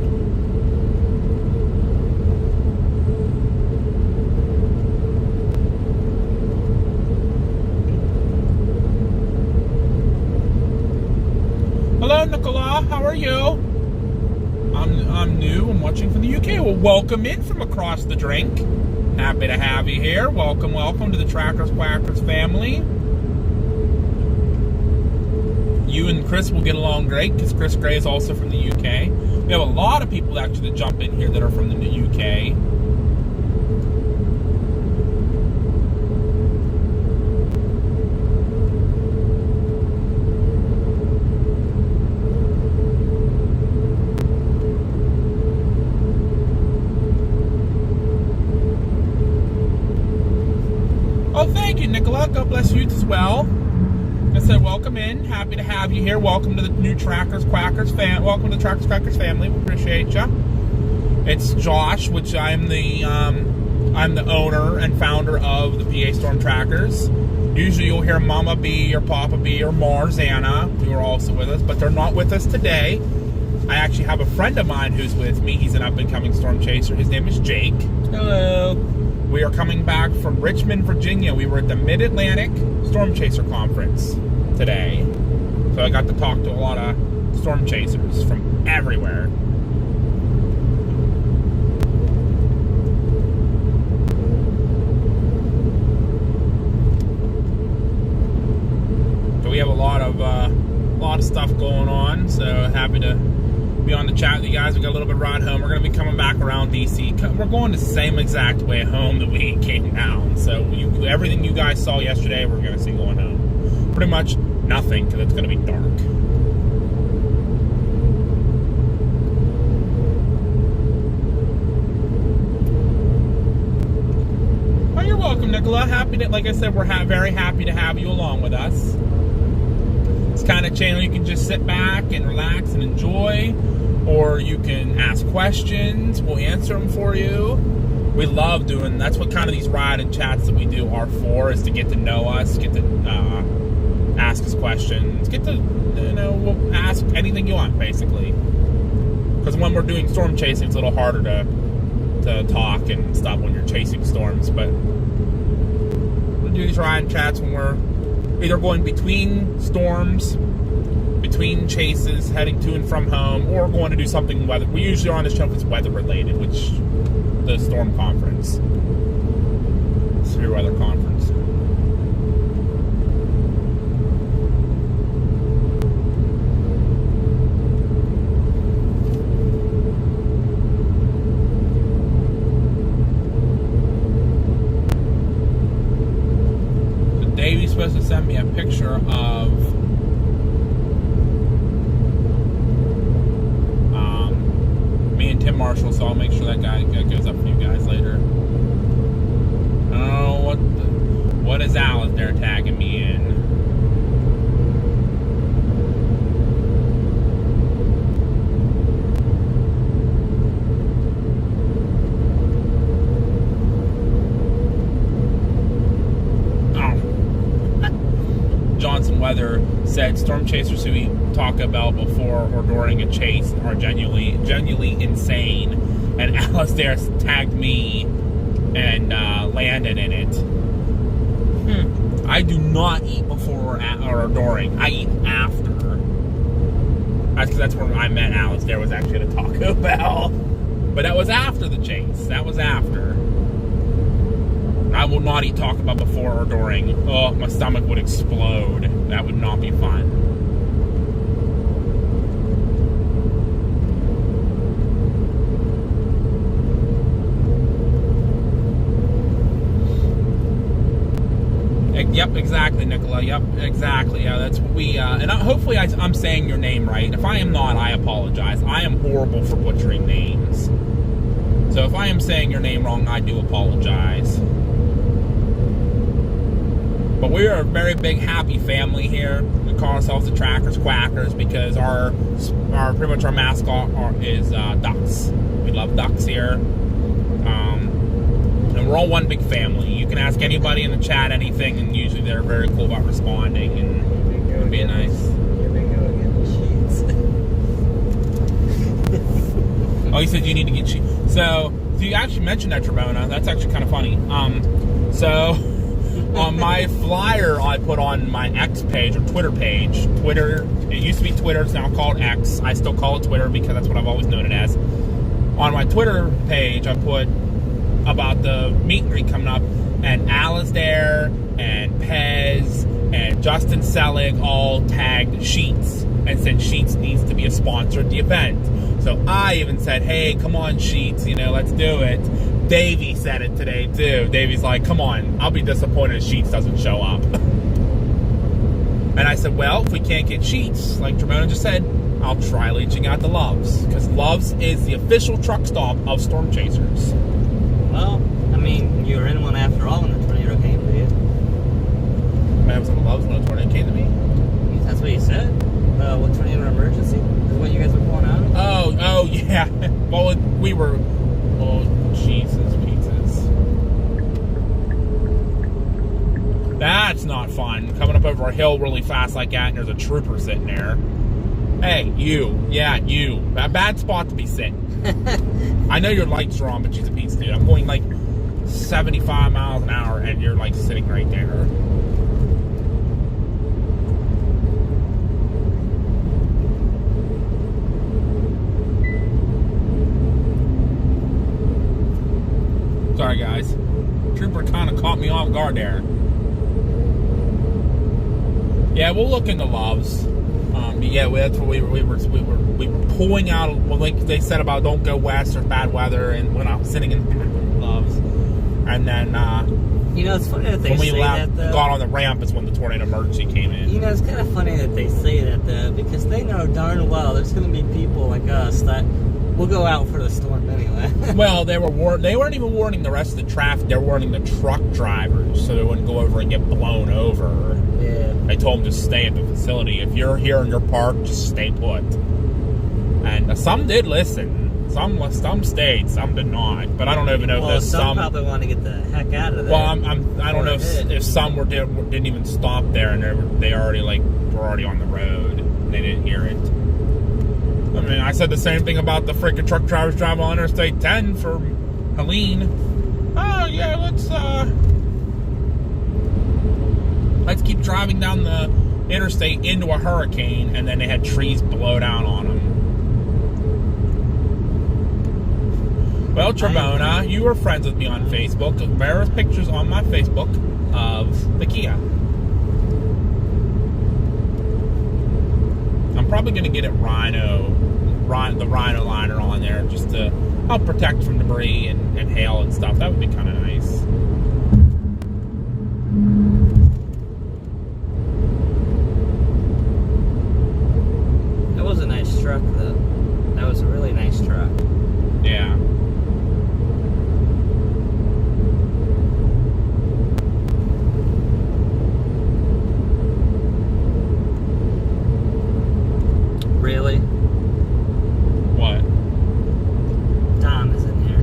Hello, Nicola. How are you? I'm new. I'm watching from the UK. Well, welcome in from across the drink. Happy to have you here. Welcome to the Trackers Quackers family. You and Chris will get along great because Chris Gray is also from the UK. We have a lot of people actually that jump in here that are from the UK. Oh, thank you, Nicola. God bless you as well. I said, welcome in. Happy to have you here. Welcome to the new Trackers Quackers welcome to the Trackers Quackers family. We appreciate you. It's Josh, which I'm the owner and founder of the PA Storm Trackers. Usually you'll hear Mama B or Papa B or Marzana, who are also with us, but they're not with us today. I actually have a friend of mine who's with me. He's an up-and-coming storm chaser. His name is Jake. Hello. We are coming back from Richmond, Virginia. We were at the Mid-Atlantic Storm Chaser Conference today. So I got to talk to a lot of storm chasers from everywhere. So we have a lot of stuff going on. So happy to be on the chat with you guys. We got a little bit of ride home. We're going to be coming back around DC. We're going the same exact way home that we came down. So everything you guys saw yesterday, we're going to see going home. Pretty much nothing, because it's going to be dark. Nicola, happy to, like I said, we're very happy to have you along with us. It's kind of channel you can just sit back and relax and enjoy, or you can ask questions. We'll answer them for you. We love doing. That's what kind of these ride and chats that we do are for, is to get to know us, get to ask us questions, get to we'll ask anything you want, basically. Because when we're doing storm chasing, it's a little harder to talk and stuff when you're chasing storms. But we'll do these ride and chats when we're either going between storms, between chases, heading to and from home, or going to do something weather. We usually are on the show if it's weather related, which the storm conference, severe weather conference. Davey's supposed to send me a picture of me and Tim Marshall, so I'll make sure that goes up for you guys later. I don't know what is Alice there tagging me in. Weather said storm chasers who we talk about before or during a chase are genuinely insane, and Alistair tagged me and landed in it. I do not eat before or during. I eat after. That's because that's where I met Alistair, was actually at a Taco Bell, but that was after the chase. That was after. I will not eat Taco Bell before or during. Oh, my stomach would explode. That would not be fun. Yep, exactly, Nicola. Yep, exactly. Yeah, that's what we. And hopefully, I'm saying your name right. If I am not, I apologize. I am horrible for butchering names. So if I am saying your name wrong, I do apologize. But we are a very big, happy family here. We call ourselves the Trackers Quackers because our pretty much our mascot is ducks. We love ducks here, and we're all one big family. You can ask anybody in the chat anything, and usually they're very cool about responding and being nice. Oh, you said you need to get sheets. So you actually mentioned that, Trevona. That's actually kind of funny. So. On my flyer I put on my X page or Twitter page. Twitter, it used to be Twitter, it's now called X. I still call it Twitter because that's what I've always known it as. On my Twitter page I put about the meet and greet coming up, and Alistair and Pez and Justin Selig all tagged Sheets and said Sheets needs to be a sponsor at the event. So I even said, hey, come on Sheets, let's do it. Davey said it today too. Davey's like, come on, I'll be disappointed if Sheets doesn't show up. And I said, well, if we can't get Sheets, like Tremona just said, I'll try reaching out to Loves, because Loves is the official truck stop of Storm Chasers. Well, I mean, you were in one after all when the tornado came to you. I was in Loves when the tornado came to me? That's what you said? What, tornado emergency? Is what you guys were pulling out of? Oh, yeah. Well, we were... Oh, Jesus, pizzas. That's not fun. Coming up over a hill really fast like that, and there's a trooper sitting there. Hey, you. Yeah, you. A bad spot to be sitting. I know your lights are on, but she's a pizza dude. I'm going like 75 miles an hour, and you're like sitting right there. Sorry, guys. Trooper kind of caught me off guard there. Yeah, we'll look into Loves. Yeah, that's what we were pulling out. Like they said about don't go west or bad weather, and when I was sitting in Loves, and then it's funny that they when we say that though. Got on the ramp is when the tornado emergency came in. It's kind of funny that they say that though, because they know darn well there's going to be people like us that We'll go out for the storm anyway. Well, they weren't even warning the rest of the traffic. They were warning the truck drivers so they wouldn't go over and get blown over. Yeah. They told them to stay at the facility. If you're here in your park, just stay put. And some did listen. Some stayed, some did not. But I don't even know if there's some probably want to get the heck out of there. Well, I don't know if some didn't even stop there and they already were already on the road and they didn't hear it. I mean, I said the same thing about the freaking truck drivers driving on Interstate 10 for Helene. Oh yeah, let's keep driving down the interstate into a hurricane, and then they had trees blow down on them. Well, Trebona, you were friends with me on Facebook. There are pictures on my Facebook of the Kia. I'm probably going to get it the Rhino liner on there just to help protect from debris and hail and stuff. That would be kind of nice. That was a nice truck, though. That was a really nice truck. Yeah. Really? What? Dom is in here.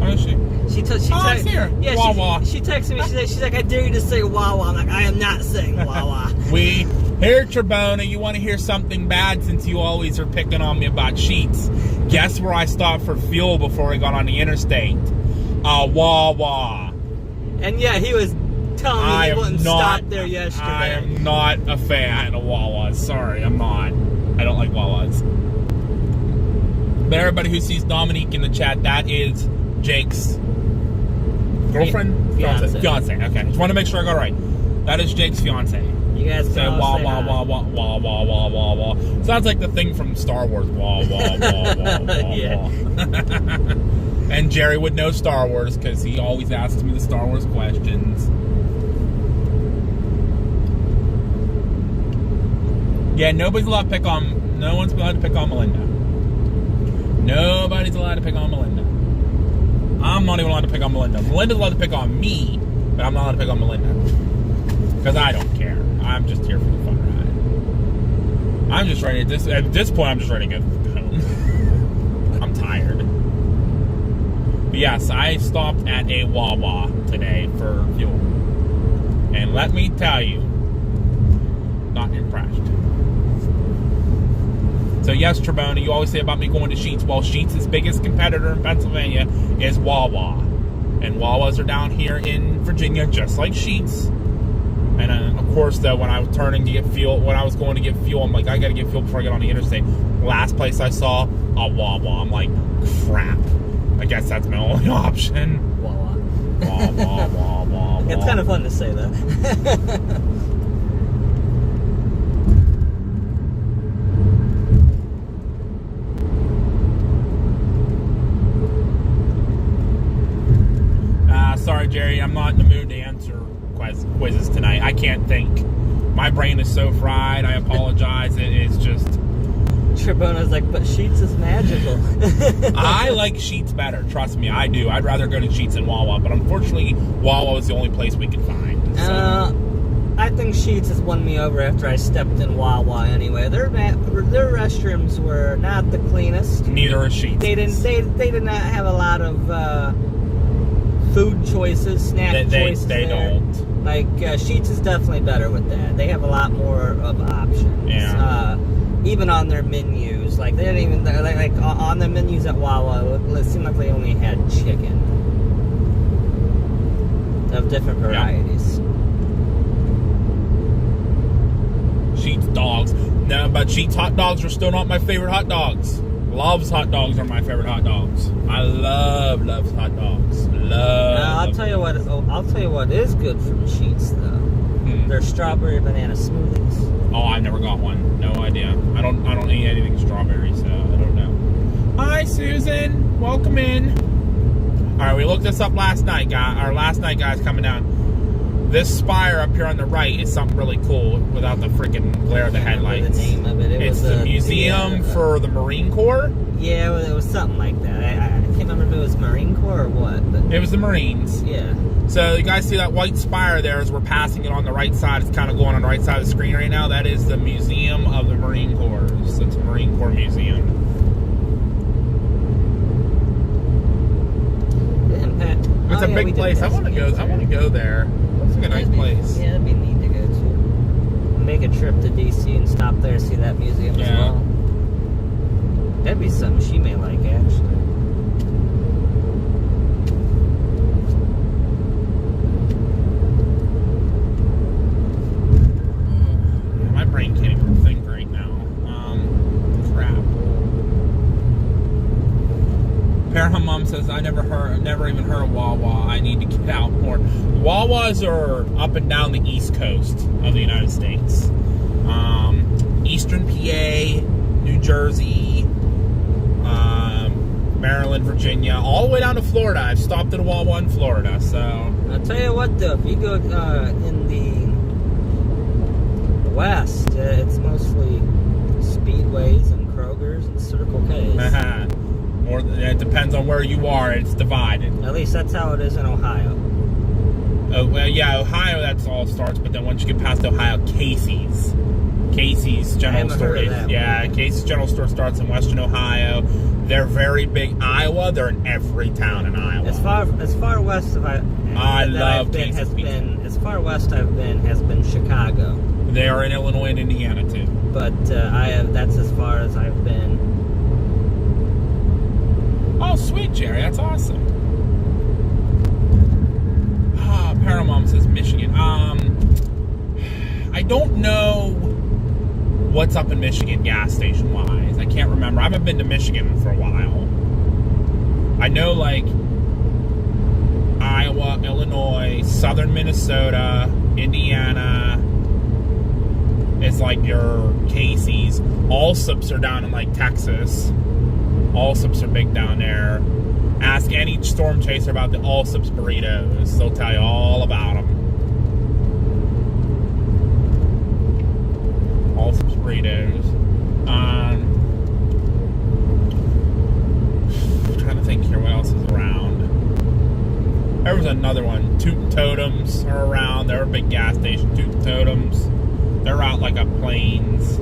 Oh, is she? She's here. Yeah, Wawa. she texted me. She's like, I dare you to say Wawa. I'm like, I am not saying Wawa. Here, Trebona, you want to hear something bad since you always are picking on me about sheets. Guess where I stopped for fuel before I got on the interstate? Wawa. And yeah, he was telling me he wouldn't stop there yesterday. I am not a fan of Wawas. Sorry, I'm not. I don't like Wawas. But everybody who sees Dominique in the chat, that is Jake's girlfriend? Fiance. Okay. Just want to make sure I got it right. That is Jake's fiance. You guys say wah wah wah wah wah wah wah wah wah. Sounds like the thing from Star Wars. Wah wah wah wah wah. Yeah. And Jerry would know Star Wars because he always asks me the Star Wars questions. Yeah, no one's allowed to pick on Melinda. Nobody's allowed to pick on Melinda. I'm not even allowed to pick on Melinda. Melinda's allowed to pick on me, but I'm not allowed to pick on Melinda. Because I don't care. I'm just here for the fun ride. I'm just ready at this point, I'm just ready to go home. I'm tired. But yes, I stopped at a Wawa today for fuel. And let me tell you, not impressed. So yes, Trebona, you always say about me going to Sheetz. Well, Sheetz' biggest competitor in Pennsylvania is Wawa. And Wawas are down here in Virginia, just like Sheetz. And of course, though, when I was turning to get fuel, when I was going to get fuel, I'm like, I gotta get fuel before I get on the interstate. Last place I saw, a Wawa. I'm like, crap. I guess that's my only option. Wawa. Wawa, Wawa. It's kind of fun to say that. Sorry, Jerry, I'm not in the mood to answer quizzes tonight. I can't think. My brain is so fried. I apologize. It's just... Trebona's like, but Sheetz is magical. I like Sheetz better. Trust me, I do. I'd rather go to Sheetz than Wawa, but unfortunately, Wawa is the only place we could find. So. I think Sheetz has won me over after I stepped in Wawa anyway. Their restrooms were not the cleanest. Neither is Sheetz. They did not have a lot of food choices, snack choices. They don't. Like, Sheetz is definitely better with that. They have a lot more of options. Yeah. Even on their menus. Like, they didn't even, like on their menus at Wawa, it seemed like they only had chicken. Of different varieties. Yep. Sheetz dogs. No, but Sheetz hot dogs are still not my favorite hot dogs. Love's hot dogs are my favorite hot dogs. I love Love's hot dogs. I'll tell you what is good from Sheetz though. Their strawberry banana smoothies. Oh, I've never got one. No idea. I don't eat anything strawberry, so I don't know. Hi, Susan. Welcome in. All right, we looked this up last night, guys. Our last night, guys, coming down. This spire up here on the right is something really cool without the freaking glare of the headlights. The name of it. It's the Museum for the Marine Corps. Yeah, it was something like that. I can't remember if it was Marine Corps or what. But it was the Marines. Yeah. So you guys see that white spire there as we're passing it on the right side. It's kind of going on the right side of the screen right now. That is the Museum of the Marine Corps. So it's a Marine Corps museum. It's a big place. I want to go. I want to go there. Looks like a nice place. Yeah, that'd be neat to go to. Make a trip to DC and stop there, see that museum as well. That'd be something she may like, actually. My brain can't even think right now. Crap. Parham Mom says, I've never even heard of Wawa. I need to get out more. Wawas are up and down the East Coast of the United States. Eastern PA, New Jersey, Maryland, Virginia, all the way down to Florida. I've stopped at a Wawa in Florida, so... I'll tell you what, though, if you go in the West, it's mostly Speedways and Kroger's and Circle K's. Or it depends on where you are. It's divided. At least that's how it is in Ohio. Oh, well, yeah, Ohio, that's all starts, but then once you get past Ohio, Casey's General Store. Casey's General Store starts in Western Ohio. They're very big. Iowa, they're in every town in Iowa. As far west as love Casey's has been Chicago. They are in Illinois and Indiana too. But that's as far as I've been. Oh, sweet, Jerry, that's awesome. Paramount says Michigan. I don't know what's up in Michigan gas station wise. I can't remember. I haven't been to Michigan for a while. I know like Iowa, Illinois, southern Minnesota, Indiana. It's like your Casey's. Allsups are down in like Texas. Allsups are big down there. Ask any storm chaser about the Allsups burritos. They'll tell you all about them. Allsups burritos. I'm trying to think here what else is around. There was another one. Toot Totems are around. They're a big gas station. Toot Totems. They're out like up Plains.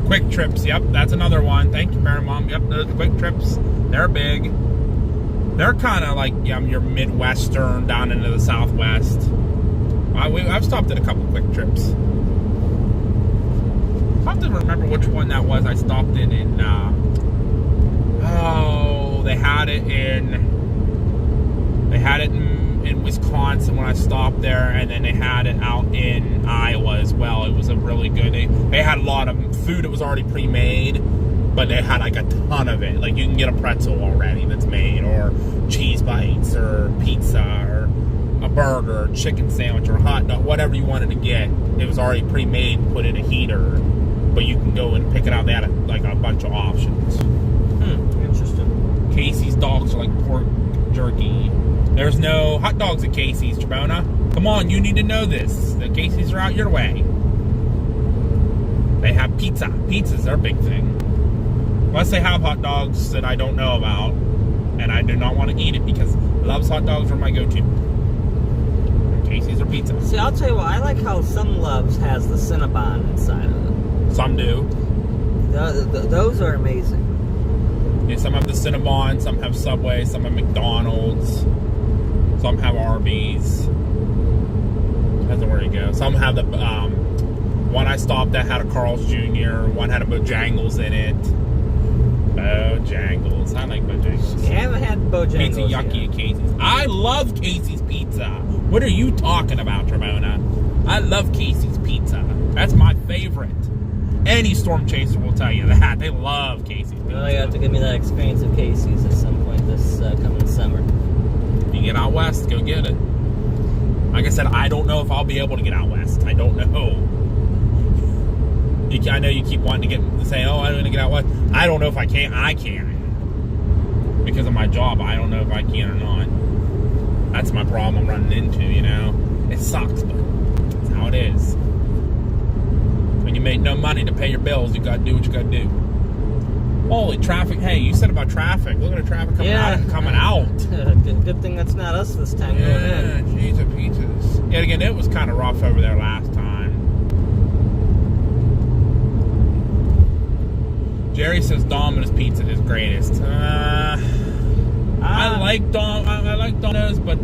Quick Trips, yep, that's another one. Thank you, Paramount. Yep, those Quick Trips, they're big. They're kind of like your Midwestern down into the Southwest. I've stopped at a couple Quick Trips. I have to remember which one that was. I stopped in they had it in Wisconsin when I stopped there, and then they had it out in Iowa as well. It was a really good. They had a lot of food. It was already pre-made, but they had like a ton of it. Like you can get a pretzel already that's made, or cheese bites, or pizza, or a burger, or chicken sandwich, or a hot dog, whatever you wanted to get. It was already pre-made, put in a heater, but you can go and pick it out. They had like a bunch of options. Interesting. Casey's dogs are like pork jerky. There's no hot dogs at Casey's, Trebona. Come on, you need to know this. The Casey's are out your way. They have pizza. Pizza's their big thing. Unless they have hot dogs that I don't know about, and I do not want to eat it because Love's hot dogs are my go-to. Casey's or pizza. See, I'll tell you what, I like how some Love's has the Cinnabon inside of it. Some do. Those are amazing. Yeah, some have the Cinnabon, some have Subway, some have McDonald's. Some have Arby's. Depends on where you go. Some have the one I stopped at had a Carl's Jr. One had a Bojangles in it. Bojangles. I like Bojangles. I haven't had Bojangles Pizza yucky at Casey's. I love Casey's pizza. What are you talking about, Tremona? I love Casey's pizza. That's my favorite. Any storm chaser will tell you that. They love Casey's pizza. Well, you have to give me that experience of Casey's at some point this coming summer. You get out west, go get it. Like I said, I don't know if I'll be able to get out west. I don't know. I know you keep wanting to say, oh, I'm going to get out west. I don't know if I can. I can. because of my job. I don't know if I can or not. That's my problem I'm running into, you know. It sucks, but that's how it is. When you make no money to pay your bills, you gotta do what you gotta do. Holy traffic! Hey, you said about traffic. Look at the traffic coming out. Good thing that's not us this time. Yeah, jeez, the pizzas. Yet again, it was kind of rough over there last time. Jerry says Domino's pizza is greatest. I like Domino's, but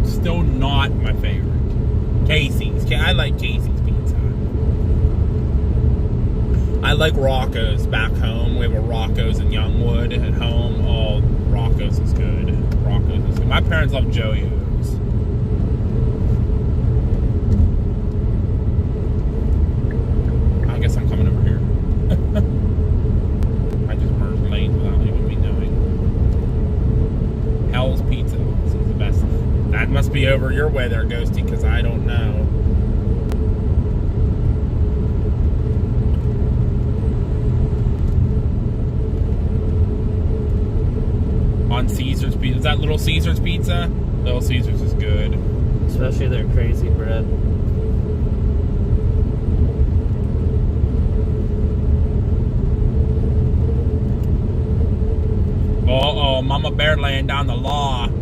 still not my favorite. Casey's. I like Casey's pizza. I like Rocco's back home. We have a Rocco's in Youngwood at home. Oh, Rocco's is good. Rocco's is good. My parents love Joyo's. I guess I'm coming over here. I just merged lanes without even me knowing. Hell's Pizza is the best. That must be over your way there, Ghosty, because I don't know. On Caesar's Pizza. Is that Little Caesar's Pizza? Little Caesar's is good. Especially their crazy bread. Uh-oh, Mama Bear laying down the law. Do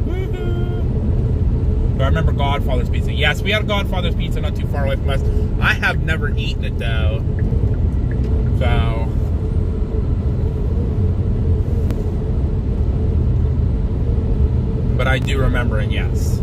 I remember Godfather's Pizza? Yes, we had a Godfather's Pizza not too far away from us. I have never eaten it, though. So... but I do remember it, yes.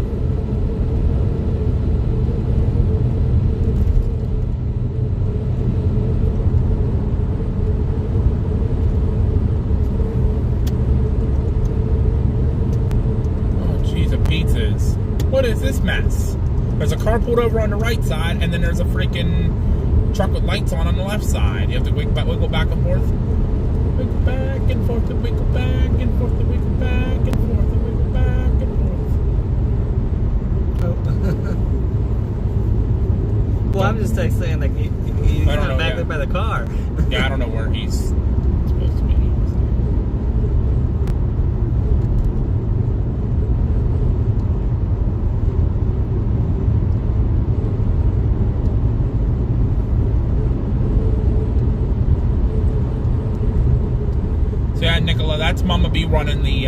Oh, geez, the pizzas. What is this mess? There's a car pulled over on the right side, and then there's a freaking truck with lights on the left side. You have to wiggle back and forth. Wiggle back and forth, and wiggle back and forth, and wiggle back and forth. Well, I'm just saying, like, he's not back there by the car. Yeah, I don't know where he's supposed to be. So yeah, Nicola, that's Mama B running the,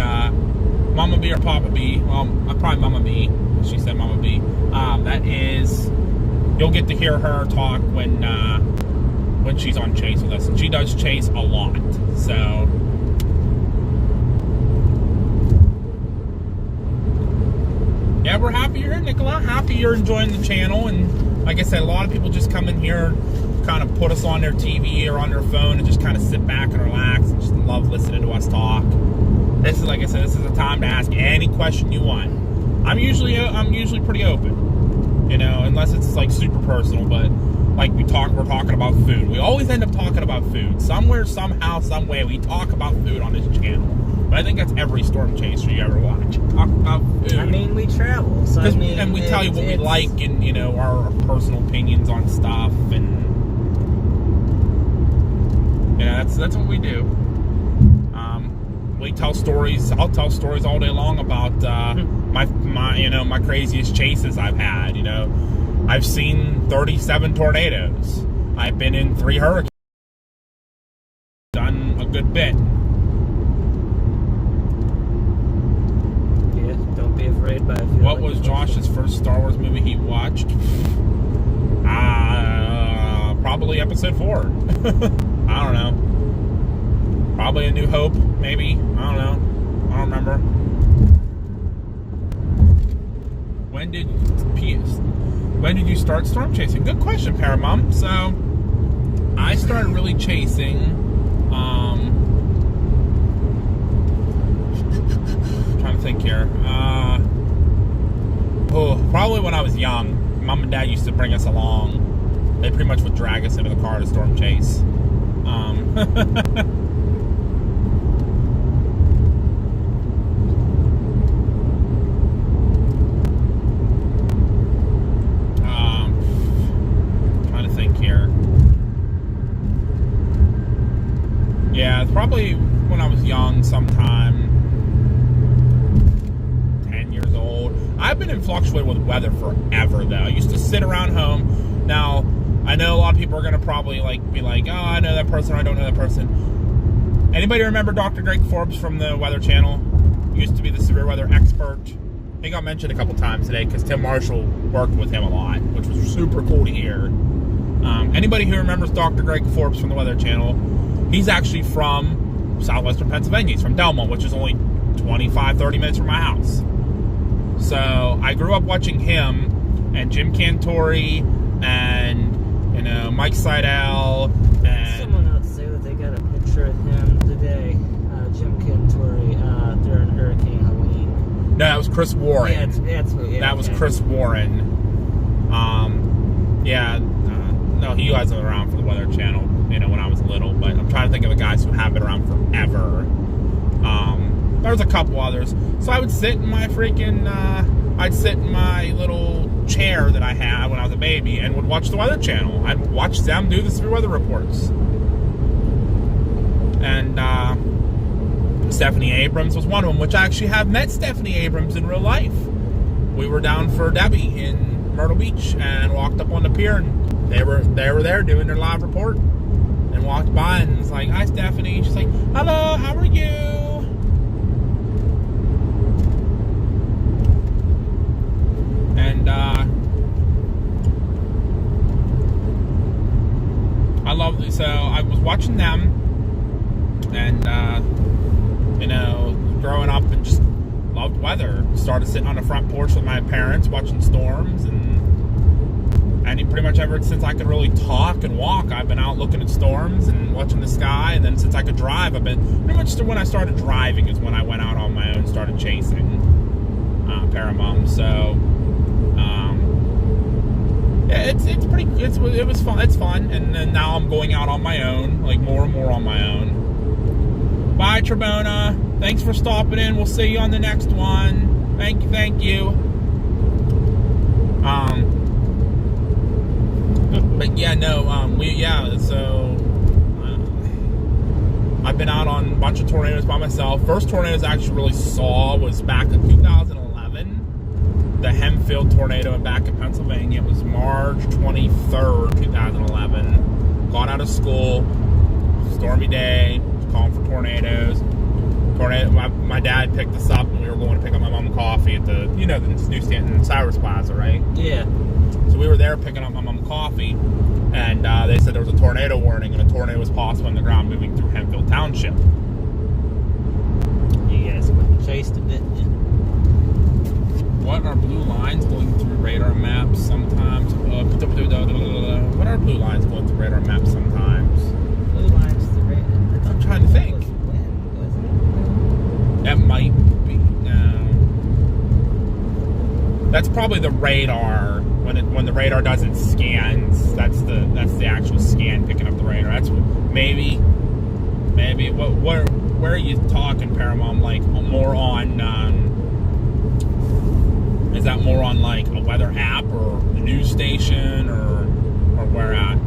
Mama B or Papa B. Well, probably Mama B. She said Mama B. That is... You'll get to hear her talk when she's on Chase with us. And she does Chase a lot. So... yeah, we're happy you're here, Nicola. Happy you're enjoying the channel. And like I said, a lot of people just come in here, kind of put us on their TV or on their phone and just kind of sit back and relax and just love listening to us talk. This is, like I said, this is a time to ask any question you want. I'm usually pretty open, you know, unless it's like super personal. But like we're talking about food. We always end up talking about food somewhere, somehow, some way. We talk about food on this channel. But I think that's every Storm Chaser you ever watch. Talk about food. I mean, we travel, so I mean, and we tell you what we like, and you know our personal opinions on stuff, and yeah, that's what we do. We tell stories. I'll tell stories all day long about my craziest chases I've had. You know, I've seen 37 tornadoes. I've been in 3 hurricanes. Done a good bit. Yeah, don't be afraid by it. What was Josh's first Star Wars movie he watched? Probably Episode 4. I don't know. Probably A New Hope, maybe. I don't know. I don't remember. When did you start storm chasing? Good question, Paramount. So, I started really chasing, trying to think here. Probably when I was young. Mom and Dad used to bring us along. They pretty much would drag us into the car to storm chase. Yeah, probably when I was young sometime. fluctuated with weather forever, though. I used to sit around home. Now, I know a lot of people are going to probably be like, oh, I know that person, or I don't know that person. Anybody remember Dr. Greg Forbes from the Weather Channel? Used to be the severe weather expert. He got mentioned a couple times today because Tim Marshall worked with him a lot, which was super cool to hear. Anybody who remembers Dr. Greg Forbes from the Weather Channel, he's actually from southwestern Pennsylvania. He's from Delmont, which is only 25, 30 minutes from my house. So I grew up watching him and Jim Cantori and, you know, Mike Seidel and... Someone else say that they got a picture of him today, Jim Cantori, during Hurricane Helene. No, that was Chris Warren. That was Chris Warren. No, he wasn't around for the Weather Channel, you know, when I was little, but I'm trying to think of the guys who have been around forever. There's a couple others. So I would sit in my little chair that I had when I was a baby and would watch the Weather Channel. I'd watch them do the severe weather reports. And Stephanie Abrams was one of them, which I actually have met Stephanie Abrams in real life. We were down for Debbie in Myrtle Beach and walked up on the pier, and they were there doing their live report, and walked by and was like, "Hi, Stephanie." She's like, "Hello, how are you?" And so I was watching them, and you know, growing up and just loved weather. Started sitting on the front porch with my parents watching storms, and pretty much ever since I could really talk and walk, I've been out looking at storms and watching the sky. And then since I could drive, I've been pretty much when I started driving is when I went out on my own and started chasing Paramount. So yeah, it was fun. It's fun, and then now I'm going out on my own, like more and more on my own. Bye, Trebona. Thanks for stopping in. We'll see you on the next one. Thank you. But yeah, no, so I've been out on a bunch of tornadoes by myself. First tornadoes I actually really saw was back in 2011. The Hempfield tornado back in Pennsylvania. It was March 23rd, 2011. Got out of school, stormy day, calling for tornadoes. My dad picked us up, and we were going to pick up my mom coffee at the newsstand in Cyrus Plaza, right? Yeah. So we were there picking up my mom coffee, and they said there was a tornado warning, and a tornado was possible on the ground moving through Hempfield Township. You guys went and chased it, didn't you? What are blue lines going through radar maps sometimes? What are blue lines going through radar maps sometimes? Blue lines through radar. I'm trying to think. That might be, no. That's probably the radar. When the radar does its scans, that's the actual scan picking up the radar. That's maybe. Where are you talking, Paramount? Like more on? Is that more on like a weather app or the news station or where at?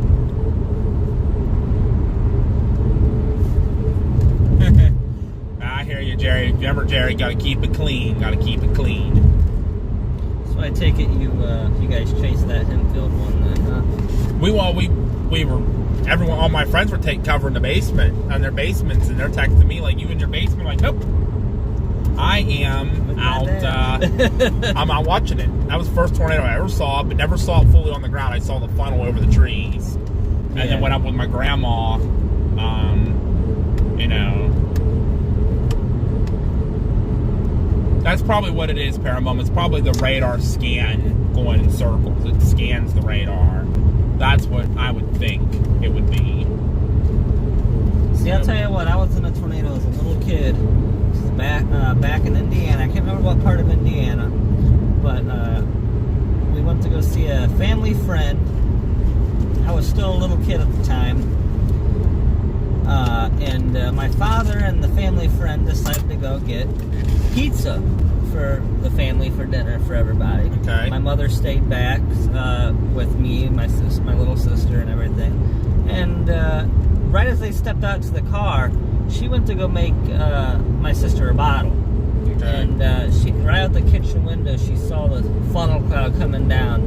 I hear you, Jerry. Remember, Jerry, gotta keep it clean. Gotta keep it clean. So I take it you guys chased that Hempfield one then, huh? We were. Everyone, all my friends were covering the basement on their basements, and they're texting me like, "You in your basement?" I'm like, nope. I am out. I'm out watching it. That was the first tornado I ever saw, but never saw it fully on the ground. I saw the funnel over the trees, and then went up with my grandma. That's probably what it is, Paramount. It's probably the radar scan going in circles. It scans the radar. That's what I would think it would be. See, I'll tell you what. I was in a tornado as a little kid. Back in Indiana. I can't remember what part of Indiana, but we went to go see a family friend. I was still a little kid at the time, and my father and the family friend decided to go get pizza for the family for dinner for everybody. Okay. My mother stayed back with me, my little sister, and everything. And right as they stepped out to the car, she went to go make my sister a bottle. Okay. And she, right out the kitchen window, she saw the funnel cloud coming down.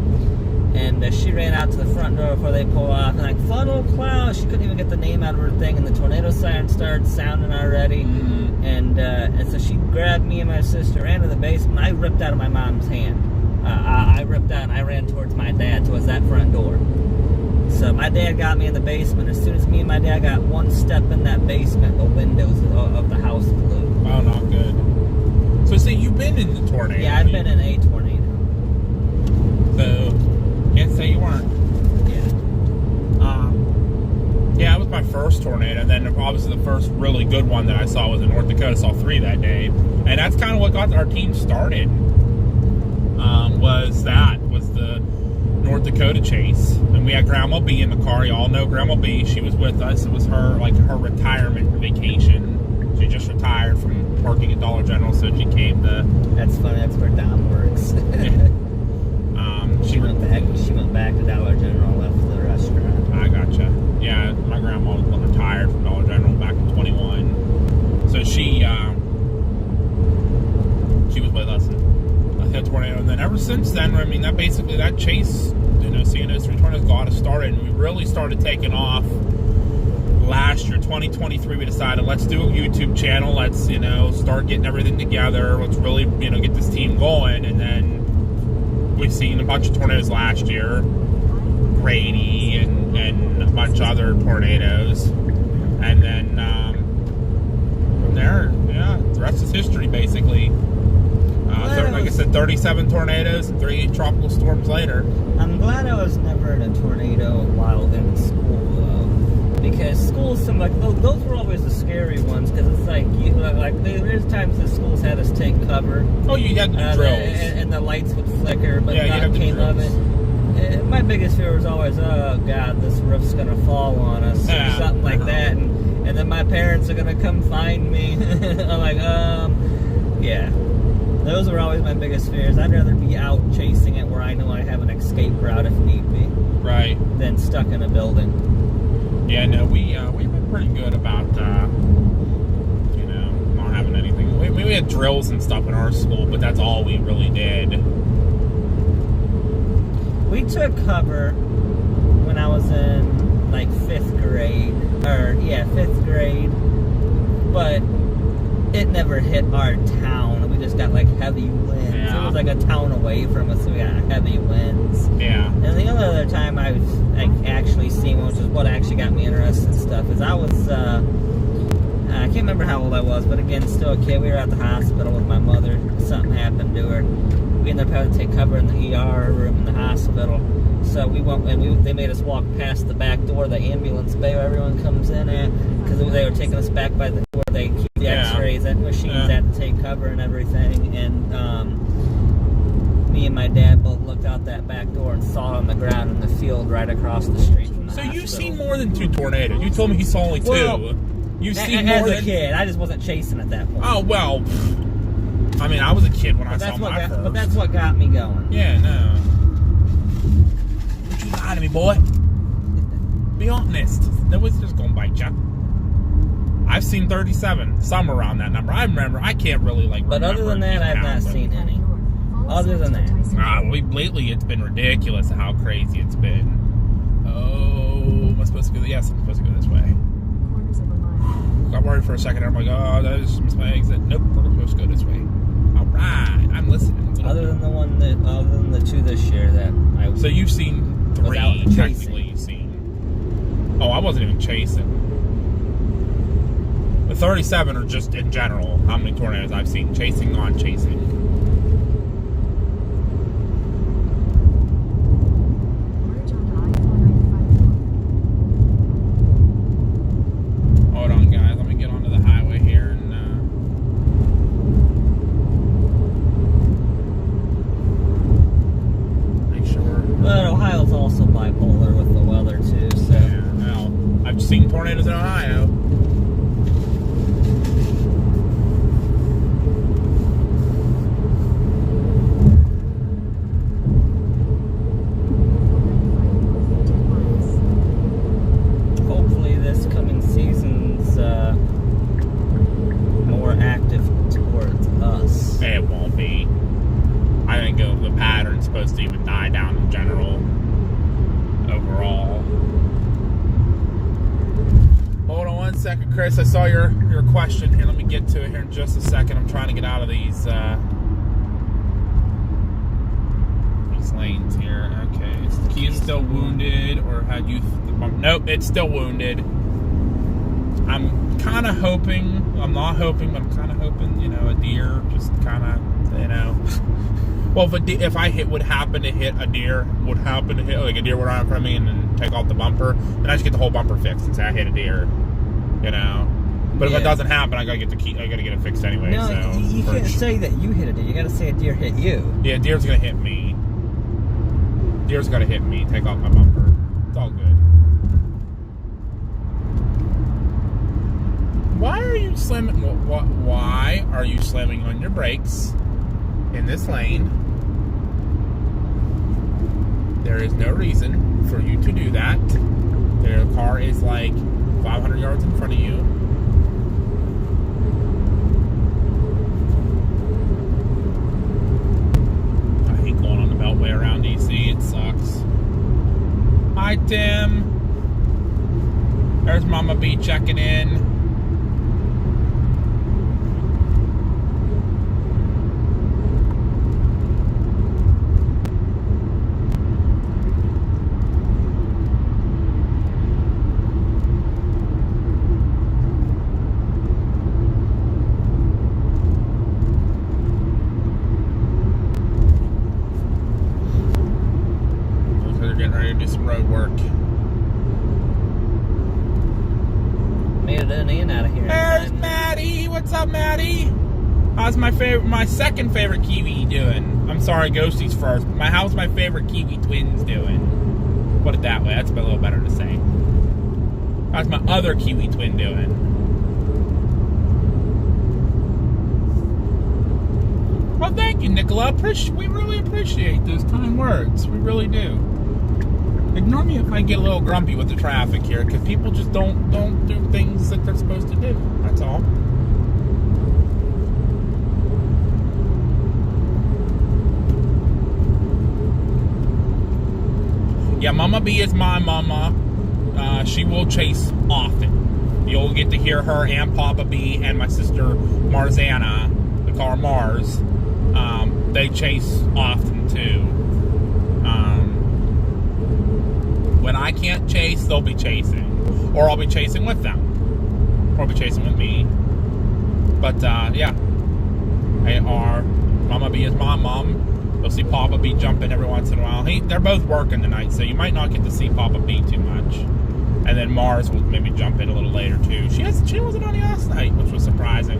And she ran out to the front door before they pulled off. And like, funnel cloud! She couldn't even get the name out of her thing. And the tornado siren started sounding already. Mm-hmm. And so she grabbed me and my sister, ran to the basement. I ripped out of my mom's hand. I ripped out and I ran towards my dad, towards that front door. So my dad got me in the basement. As soon as me and my dad got one step in that basement, the windows of the house flew. Oh, not good. So, see, you've been in the tornado. Yeah, I've been in a tornado. So, can't say you weren't. Yeah, it was my first tornado. And then, obviously, the first really good one that I saw was in North Dakota. I saw 3 that day. And that's kind of what got our team started. Was the North Dakota chase, and we had Grandma B in the car. Y'all know Grandma B. She was with us. It was her retirement vacation. She just retired from working at Dollar General, so she came to. That's funny. That's where Dom works. She went back to Dollar General, left the restaurant. I gotcha. Yeah, my grandma was retired from Dollar General back in 21. So she was with us. Hit tornado, and then ever since then, I mean, that chase, seeing those 3 tornadoes got us started, and we really started taking off last year, 2023. We decided, let's do a YouTube channel, let's, start getting everything together, let's really, get this team going, and then we've seen a bunch of tornadoes last year, Grady, and a bunch of other tornadoes, and then from there, yeah, the rest is history, basically. Like I said, 37 tornadoes and 3 tropical storms later. I'm glad I was never in a tornado while in school, though, because schools, those were always the scary ones. Because it's there's times that schools had us take cover. Oh, you had the drills, and the lights would flicker, but nothing came of it. My biggest fear was always, oh God, this roof's gonna fall on us, or something like that, and then my parents are gonna come find me. I'm like, yeah. Those were always my biggest fears. I'd rather be out chasing it where I know I have an escape route if need be. Right. Than stuck in a building. Yeah, no, we've been pretty good about, not having anything. We had drills and stuff in our school, but that's all we really did. We took cover when I was in, 5th grade. 5th grade. But it never hit our town. We just got heavy winds. Yeah. It was a town away from us, so we got heavy winds. Yeah. And the only other time I've actually seen, which is what actually got me interested in stuff, is I was, I can't remember how old I was, but again, still a kid. We were at the hospital with my mother. Something happened to her. We ended up having to take cover in the ER room in the hospital. So we went, and they made us walk past the back door, the ambulance bay where everyone comes in at, because they were taking us back by where they keep the x-rays and machines at to take cover and everything. And me and my dad both looked out that back door and saw it on the ground in the field right across the street from the hospital. You've seen more than 2 tornadoes. You told me you saw only 2. Well, You've seen more than... As a kid, I just wasn't chasing at that point. Oh, well... I mean, I was a kid when I saw my first. But that's what got me going. Yeah, no. Don't you lie to me, boy. Be honest. Nobody's just gonna bite you. I've seen 37, some around that number. I remember. I can't really remember. But other than that, I've not seen any. Other than that. Lately it's been ridiculous how crazy it's been. Oh, am I supposed to go? Yes, I'm supposed to go this way. Got worried for a second. I'm like, oh, that is my exit. Nope, we're supposed to go this way. All right, I'm listening. Other than the 2 this year that I. So you've seen 3 technically. You've seen. Oh, I wasn't even chasing. The 37 are just in general how many tornadoes I've seen chasing, non-chasing. Hold on, guys. Let me get onto the highway here and make sure. But Ohio's also bipolar with the weather too. So. Yeah, well, I've seen tornadoes in Ohio. More active towards us. just to even die down in general, overall. Hold on one second, Chris. I saw your question here. Let me get to it here in just a second. I'm trying to get out of these lanes here. Okay, is the key still wounded, or had you? Nope, it's still wounded. I'm kind of hoping. I'm not hoping, but I'm kind of hoping. A deer just kind of, Well, if I would happen to hit a deer, like a deer would run in front of me and then take off the bumper, then I just get the whole bumper fixed and say I hit a deer. But if it doesn't happen, I gotta get the key. I gotta get it fixed anyway. No, so you can't say that you hit a deer. You gotta say a deer hit you. Yeah, deer's gonna hit me. Deer's gotta hit me. Take off my bumper. It's all good. Why are you slamming? Why are you slamming on your brakes in this lane? There is no reason for you to do that. Their car is like 500 yards in front of you. I hate going on the beltway around DC. It sucks. Hi, Tim. There's Mama B checking in. My second favorite Kiwi doing? I'm sorry, Ghosties first. How's my favorite Kiwi twins doing? Put it that way. That's a little better to say. How's my other Kiwi twin doing? Well, thank you, Nicola. We really appreciate those kind words. We really do. Ignore me if I get a little grumpy with the traffic here, because people just don't do things that they're supposed to do. That's all. Yeah, Mama B is my mama. She will chase often. You'll get to hear her and Papa B and my sister Marzana, the car Mars. They chase often too. When I can't chase, they'll be chasing. Or I'll be chasing with them. Or I'll be chasing with me. But, yeah. Mama B is my mom. You'll see Papa B jumping every once in a while. They're both working tonight, so you might not get to see Papa B too much. And then Mars will maybe jump in a little later too. She wasn't on last night, which was surprising.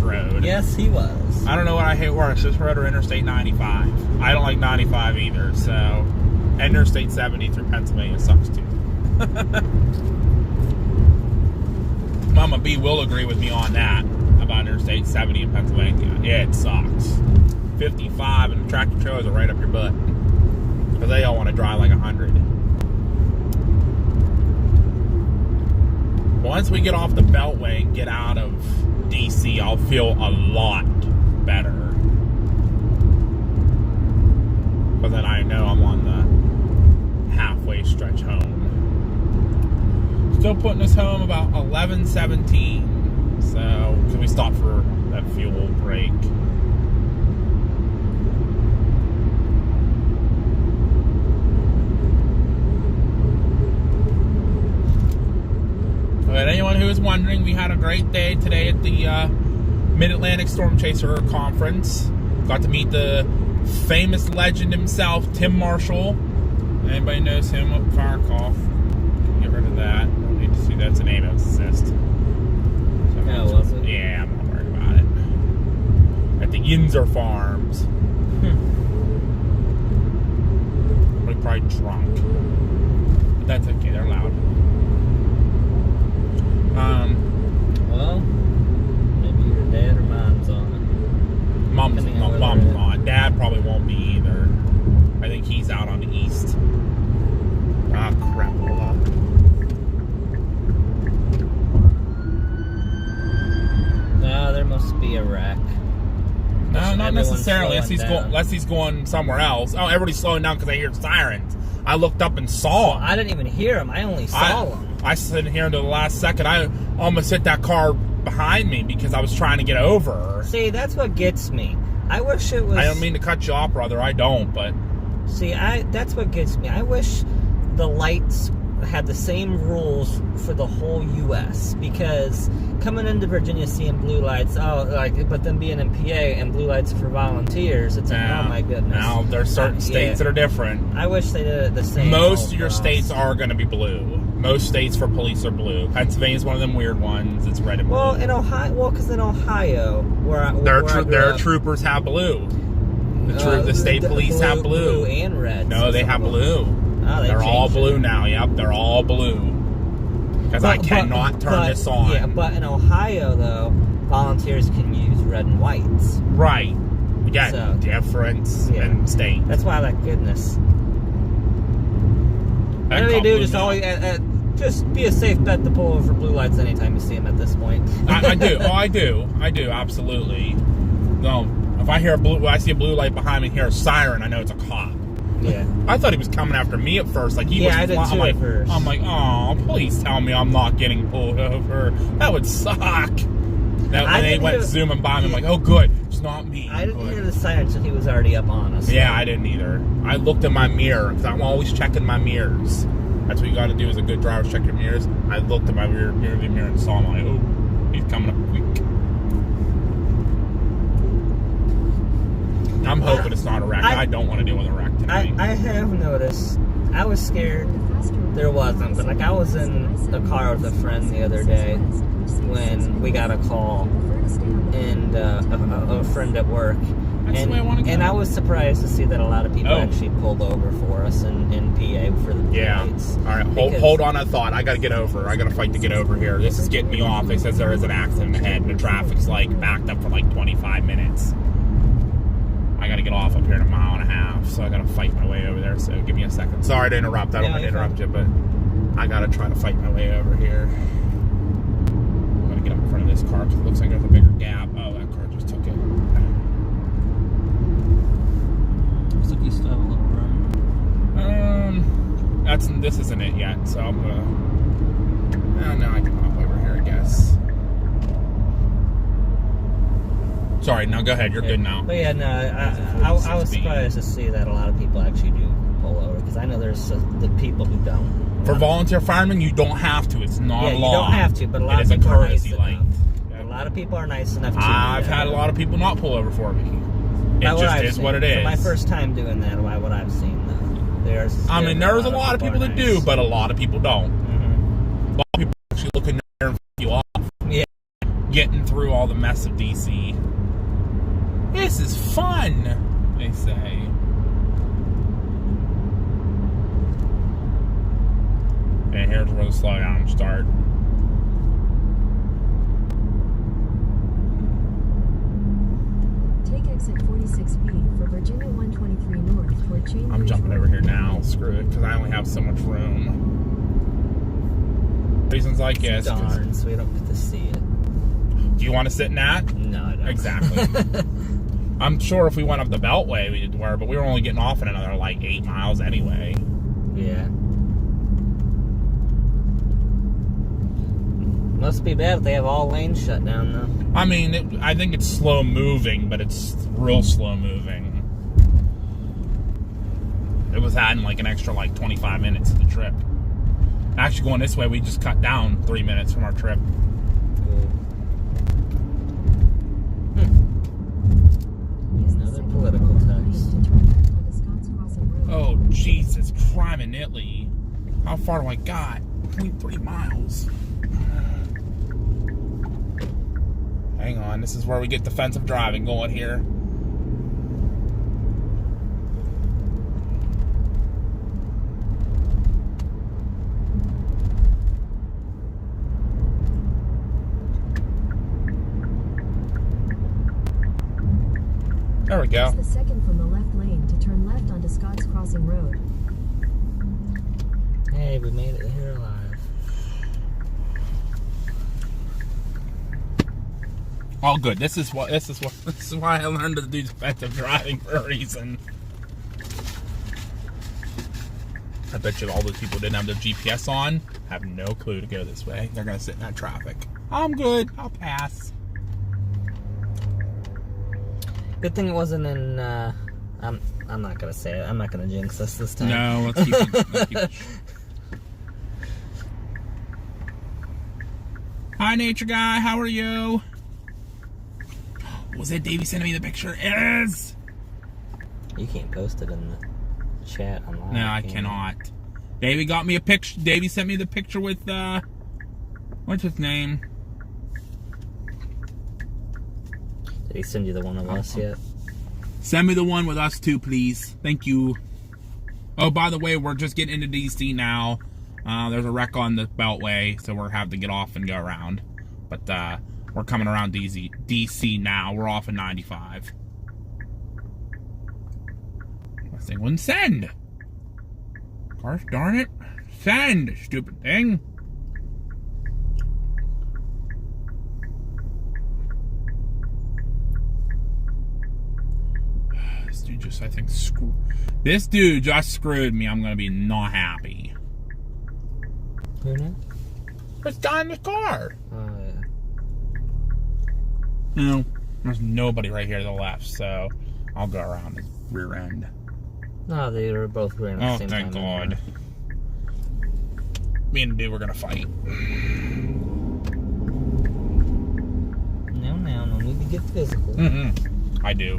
Road. Yes, he was. I don't know what I hate worse, this road or Interstate 95. I don't like 95 either, so Interstate 70 through Pennsylvania sucks too. Mama B will agree with me on that about Interstate 70 in Pennsylvania. Yeah, it sucks. 55 and tractor trailers are right up your butt because they all want to drive like 100. Once we get off the Beltway and get out of DC, I'll feel a lot better. But then I know I'm on the halfway stretch home. Still putting us home about 11:17. So, because we stopped for that fuel break. But anyone who is wondering, we had a great day today at the Mid-Atlantic Storm Chaser Conference. Got to meet the famous legend himself, Tim Marshall. Anybody knows him? Fire call. Get rid of that. Don't need to see that's an AMOS assist. Yeah, was it? Yeah, I'm not worried about it. At the Yinzer Farms. We're probably drunk. But that's okay, they're loud. Well, maybe your dad or mine's on Sam probably won't be either. I think he's out on the east. Ah, crap. Hold on. No, there must be a wreck. No, not necessarily. Slowing Unless he's going somewhere else. Oh, everybody's slowing down because I hear sirens. I looked up and saw him. I didn't even hear him. I only saw him. I stood here until the last second. I almost hit that car behind me because I was trying to get over. See, that's what gets me. I wish it was... I don't mean to cut you off, brother. I don't, but... See, that's what gets me. I wish the lights had the same rules for the whole U.S. because coming into Virginia seeing blue lights, but then being in PA and blue lights for volunteers, it's like, oh my goodness. Now, there's certain states that are different. I wish they did it the same. Most of your states are going to be blue. Most states for police are blue. Pennsylvania's one of them weird ones. It's red and blue. Well, in Ohio, because in Ohio, where their troopers have blue. The state police have blue. Blue and red. No, they have blue. Oh, they're all blue now. Yep, they're all blue. Because I cannot turn this on. Yeah, but in Ohio, though, volunteers can use red and whites. Right. Again, difference in state. That's why I like goodness. Whatever you do, just always just be a safe bet to pull over for blue lights anytime you see them at this point. I do. Oh, I do. Absolutely. No, if I see a blue light behind me, hear a siren, I know it's a cop. Yeah. I thought he was coming after me at first. Like he was. I did too at first. I'm like, oh, please tell me I'm not getting pulled over. That would suck. And they went zooming by me. I'm like, oh, good. It's not me. I didn't hear the siren until he was already up on us. Yeah, I didn't either. I looked in my mirror because I'm always checking my mirrors. That's what you got to do as a good driver, check your mirrors. I looked at my mirror and saw him. I'm like, oh, he's coming up quick. I'm hoping it's not a wreck. I don't want to deal with a wreck tonight. I have noticed. I was scared there wasn't, but like I was in a car with a friend the other day when we got a call and a friend at work. That's the way I want to go. And I was surprised to see that a lot of people actually pulled over for us in PA for the lights. All right, hold on a thought. I got to get over. I got to fight to get over here. This is getting me off. It says there is an accident ahead and the traffic's like backed up for like 25 minutes. I got to get off up here in a mile and a half, so I got to fight my way over there. So give me a second. Sorry to interrupt. I don't want to interrupt you, but I got to try to fight my way over here. I'm going to get up in front of this car because it looks like there's a bigger gap. Oh, that car just took it. Looks like you still have a little room. This isn't it yet, so I'm gonna. Now I can hop over here, I guess. Sorry, now go ahead. You're good now. But yeah, no, I was surprised to see that a lot of people actually do pull over because I know there's the people who don't. For volunteer firemen, you don't have to. It's not a law. You don't have to, but a lot of people are nice enough. A lot of people are nice enough to. I've had a lot of people not pull over for me. It just is what it is. For my first time doing that, what I've seen, though, there's a lot of people that do, but a lot of people don't. Mm-hmm. A lot of people actually look in there and you off. Yeah. Getting through all the mess of DC. This is fun, they say. And here's where the slow down start. Take exit 46B for Virginia 123 North toward Chain. I'm jumping over here now. Screw it, because I only have so much room. Reasons like this. Darn, so we don't get to see it. Do you want to sit in that? No, I don't. Exactly. I'm sure if we went up the Beltway, we were, but we were only getting off in another like 8 miles anyway. Yeah. Must be bad if they have all lanes shut down, though. I mean, I think it's slow moving, but it's real slow moving. It was adding like an extra like 25 minutes to the trip. Actually, going this way, we just cut down 3 minutes from our trip. Another political text. Oh, Jesus, crime Italy. How far do I got? 0.3 miles. Hang on, this is where we get defensive driving going here. There we go. Use the second from the left lane to turn left onto Scott's Crossing Road. Hey, we made it here alive. All good. This is why I learned to do defensive driving for a reason. I bet you all those people didn't have their GPS on, have no clue to go this way. They're gonna sit in that traffic. I'm good. I'll pass. Good thing it wasn't in. I'm not gonna say it. I'm not gonna jinx us this time. No, let's keep it. Hi, nature guy. How are you? Was it Davey sending me the picture? It is. You can't post it in the chat online. No, I cannot. Davey got me a picture. Davey sent me the picture with what's his name? Did he send you the one of us yet? Send me the one with us too, please. Thank you. Oh, by the way, we're just getting into DC now. There's a wreck on the Beltway, so we're having to get off and go around. But we're coming around DC now. We're off in 95. This thing wouldn't send. Gosh darn it. Send, stupid thing. This dude just, I think, this dude just screwed me. I'm going to be not happy. Who now? This guy in the car. Oh, yeah. No, there's nobody right here to the left, so I'll go around his rear end. No, they were both running at the same time. Oh, thank God. Me and the dude were gonna fight. No need to get physical. I do.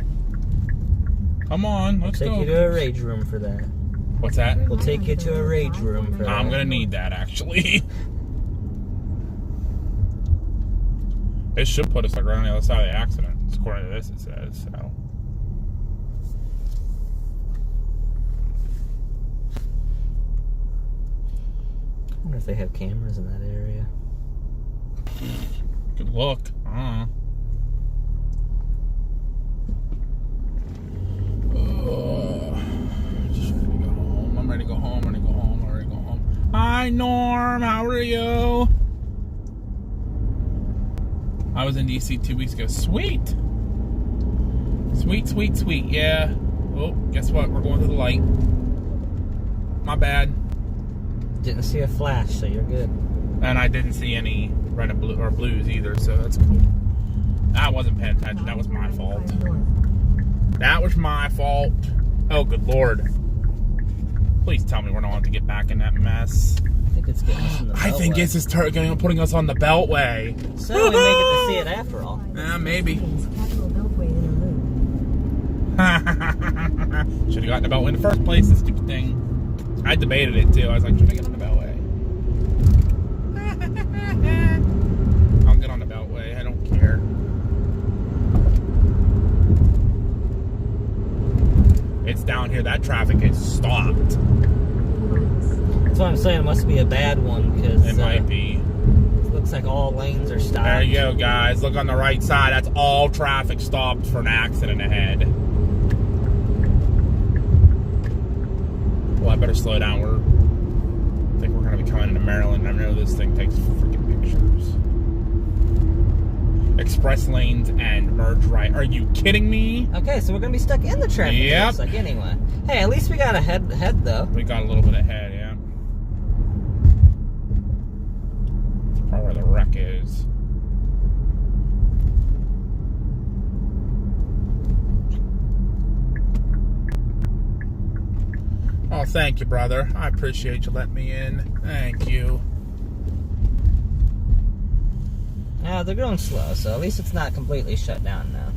Come on, let's go. We'll take you to a rage room for that. What's that? We'll take you to a rage room for that. I'm gonna need that, actually. It should put us like right on the other side of the accident. According to this, it says, so. I wonder if they have cameras in that area. Good look. Just ready to go home. I'm ready to go home. I'm ready to go home. I'm ready to go home. Hi, Norm. How are you? I was in DC 2 weeks ago. Sweet. Sweet, sweet, sweet. Yeah. Oh, guess what? We're going to the light. My bad. Didn't see a flash, so you're good. And I didn't see any red and blue or blues either, so that's cool. I wasn't paying attention. That was my fault. That was my fault. Oh, good Lord. Please tell me we're not going to get back in that mess. I think it's getting us in the Beltway. I think this is putting us on the Beltway. So we may get to see it after all. Yeah, maybe. Capital Beltway inner loop. Should have gotten the Beltway in the first place, this stupid thing. I debated it too. I was like, should I get on the Beltway? I'll get on the Beltway. I don't care. It's down here. That traffic is stopped. That's what I'm saying. It must be a bad one because It might be. It looks like all lanes are stopped. There you go, guys. Look on the right side. That's all traffic stopped for an accident ahead. Well, I better slow down. I think we're going to be coming into Maryland. I know this thing takes freaking pictures. Express lanes and merge right. Are you kidding me? Okay, so we're gonna be stuck in the traffic. Yep. It looks like anyway. Hey, at least we got ahead though. We got a little bit ahead, yeah. That's probably where the wreck is. Oh, thank you, brother. I appreciate you letting me in. Thank you. Yeah, they're going slow, so at least it's not completely shut down now.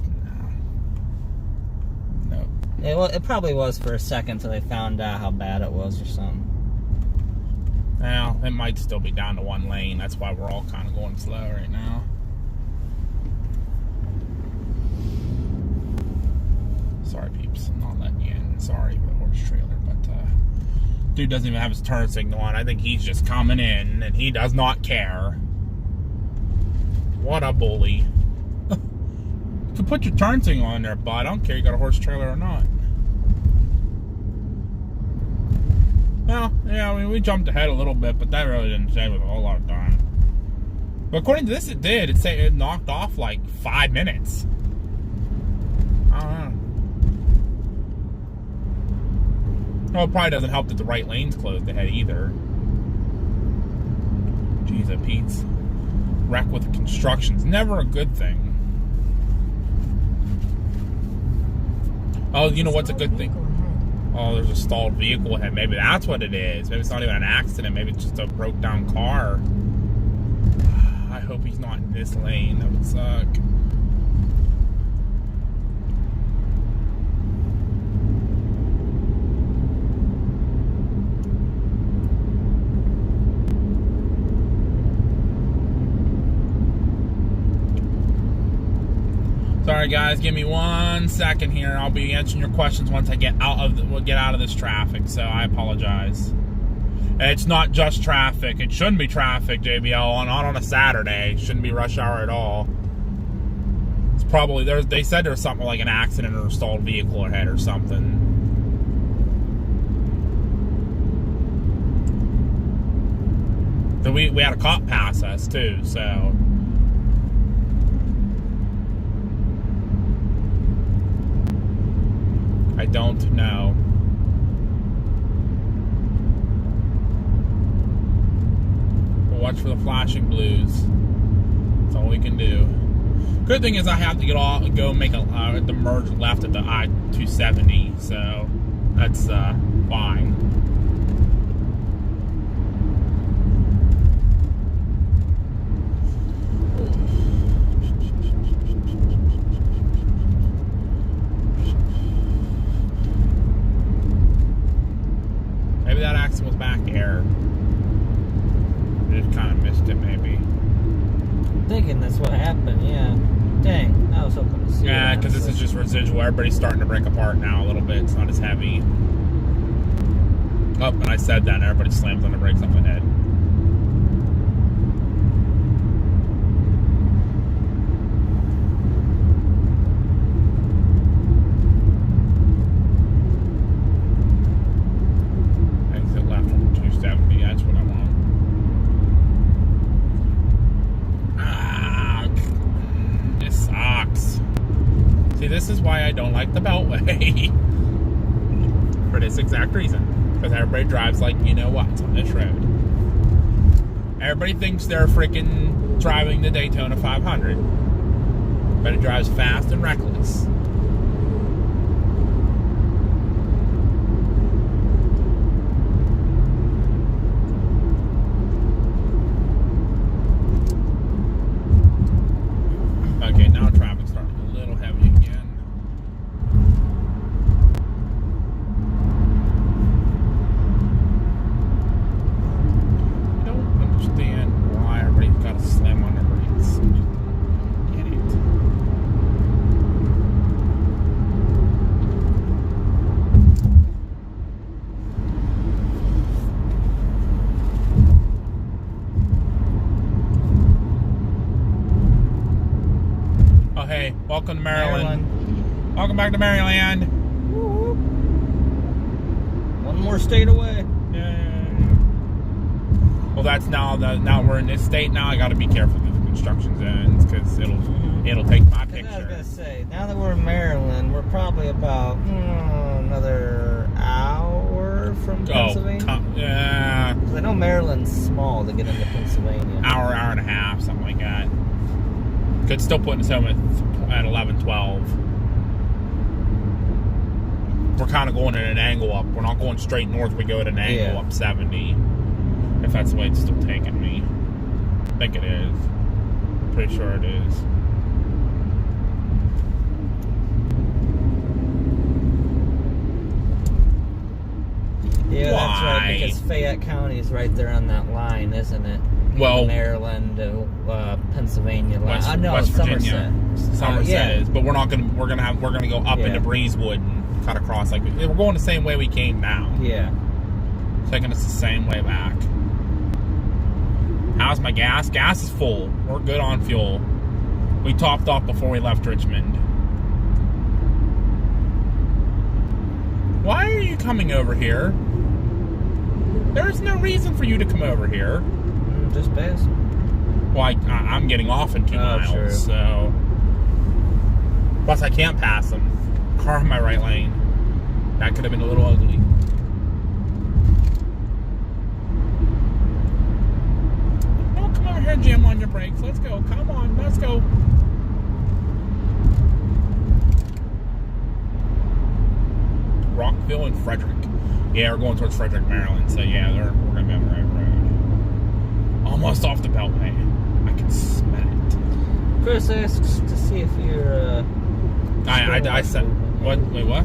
No. It probably was for a second until they found out how bad it was or something. Well, it might still be down to one lane. That's why we're all kind of going slow right now. Sorry, peeps. I'm not letting you in. Sorry, the horse trailer. But, dude doesn't even have his turn signal on. I think he's just coming in, and he does not care. What a bully. could put your turn signal on there, but I don't care you got a horse trailer or not. Well, yeah, I mean, we jumped ahead a little bit, but that really didn't save us a whole lot of time. But according to this, it did. It knocked off like 5 minutes. I don't know. Well, it probably doesn't help that the right lane's closed ahead either. Jeez, Pete's wreck with construction's never a good thing. Oh, you know what's a good thing? Oh, there's a stalled vehicle ahead. Maybe that's what it is. Maybe it's not even an accident. Maybe it's just a broke down car. I hope he's not in this lane. That would suck. Sorry guys, give me 1 second here. I'll be answering your questions once I get out of this traffic. So I apologize. It's not just traffic. It shouldn't be traffic, JBL. Not on a Saturday. It shouldn't be rush hour at all. It's probably they said there's something like an accident or a stalled vehicle ahead or something. So we had a cop pass us too. So. I don't know. We'll watch for the flashing blues. That's all we can do. Good thing is I have to go make the merge left at the I-270, so that's fine. Maybe that accident was back air. I just kind of missed it, maybe. I'm thinking that's what happened, yeah. Dang, I was hoping to see it. Yeah, because this is just residual. Everybody's starting to break apart now a little bit. It's not as heavy. Oh, and I said that, and everybody slams on the brakes up ahead. This is why I don't like the Beltway. For this exact reason. Because everybody drives like, you know what, on this road. Everybody thinks they're freaking driving the Daytona 500. But it drives fast and reckless. Okay, now traffic's starting a little heavy again. I don't understand why everybody's got to slam on their brakes. Get it. Oh, hey, welcome to Maryland. Welcome back to Maryland. Woo-hoo. One more state away. Well, that's now we're in this state now. I got to be careful with the construction zones because it'll take my picture. I was gonna say, now that we're in Maryland, we're probably about another hour from Pennsylvania. Yeah. Because I know Maryland's small to get into Pennsylvania. Hour and a half, something like that. Could still put us home at 11:12. We're kind of going at an angle up. We're not going straight north. We go at an angle up 70. If that's the way it's still taking me. I think it is. Pretty sure it is. Yeah, that's right, because Fayette County is right there on that line, isn't it? Well, Maryland to Pennsylvania line. West Virginia. Somerset is, but we're gonna go up into Breezewood and cut across. Like we're going the same way we came now. Yeah. Taking us the same way back. How's my gas? Gas is full. We're good on fuel. We topped off before we left Richmond. coming over here. There's no reason for you to come over here. Just pass. Well, I'm getting off in 2 miles, true. so... Plus, I can't pass them. Car in my right lane. That could have been a little ugly. No, come over here and jam on your brakes. Let's go. Come on, let's go. Rockville and Frederick. Yeah, we're going towards Frederick, Maryland. So, yeah, we're going to be on the right road. Almost off the beltway. I can smell it. Chris asks to see if you're, I said... What? Wait, what?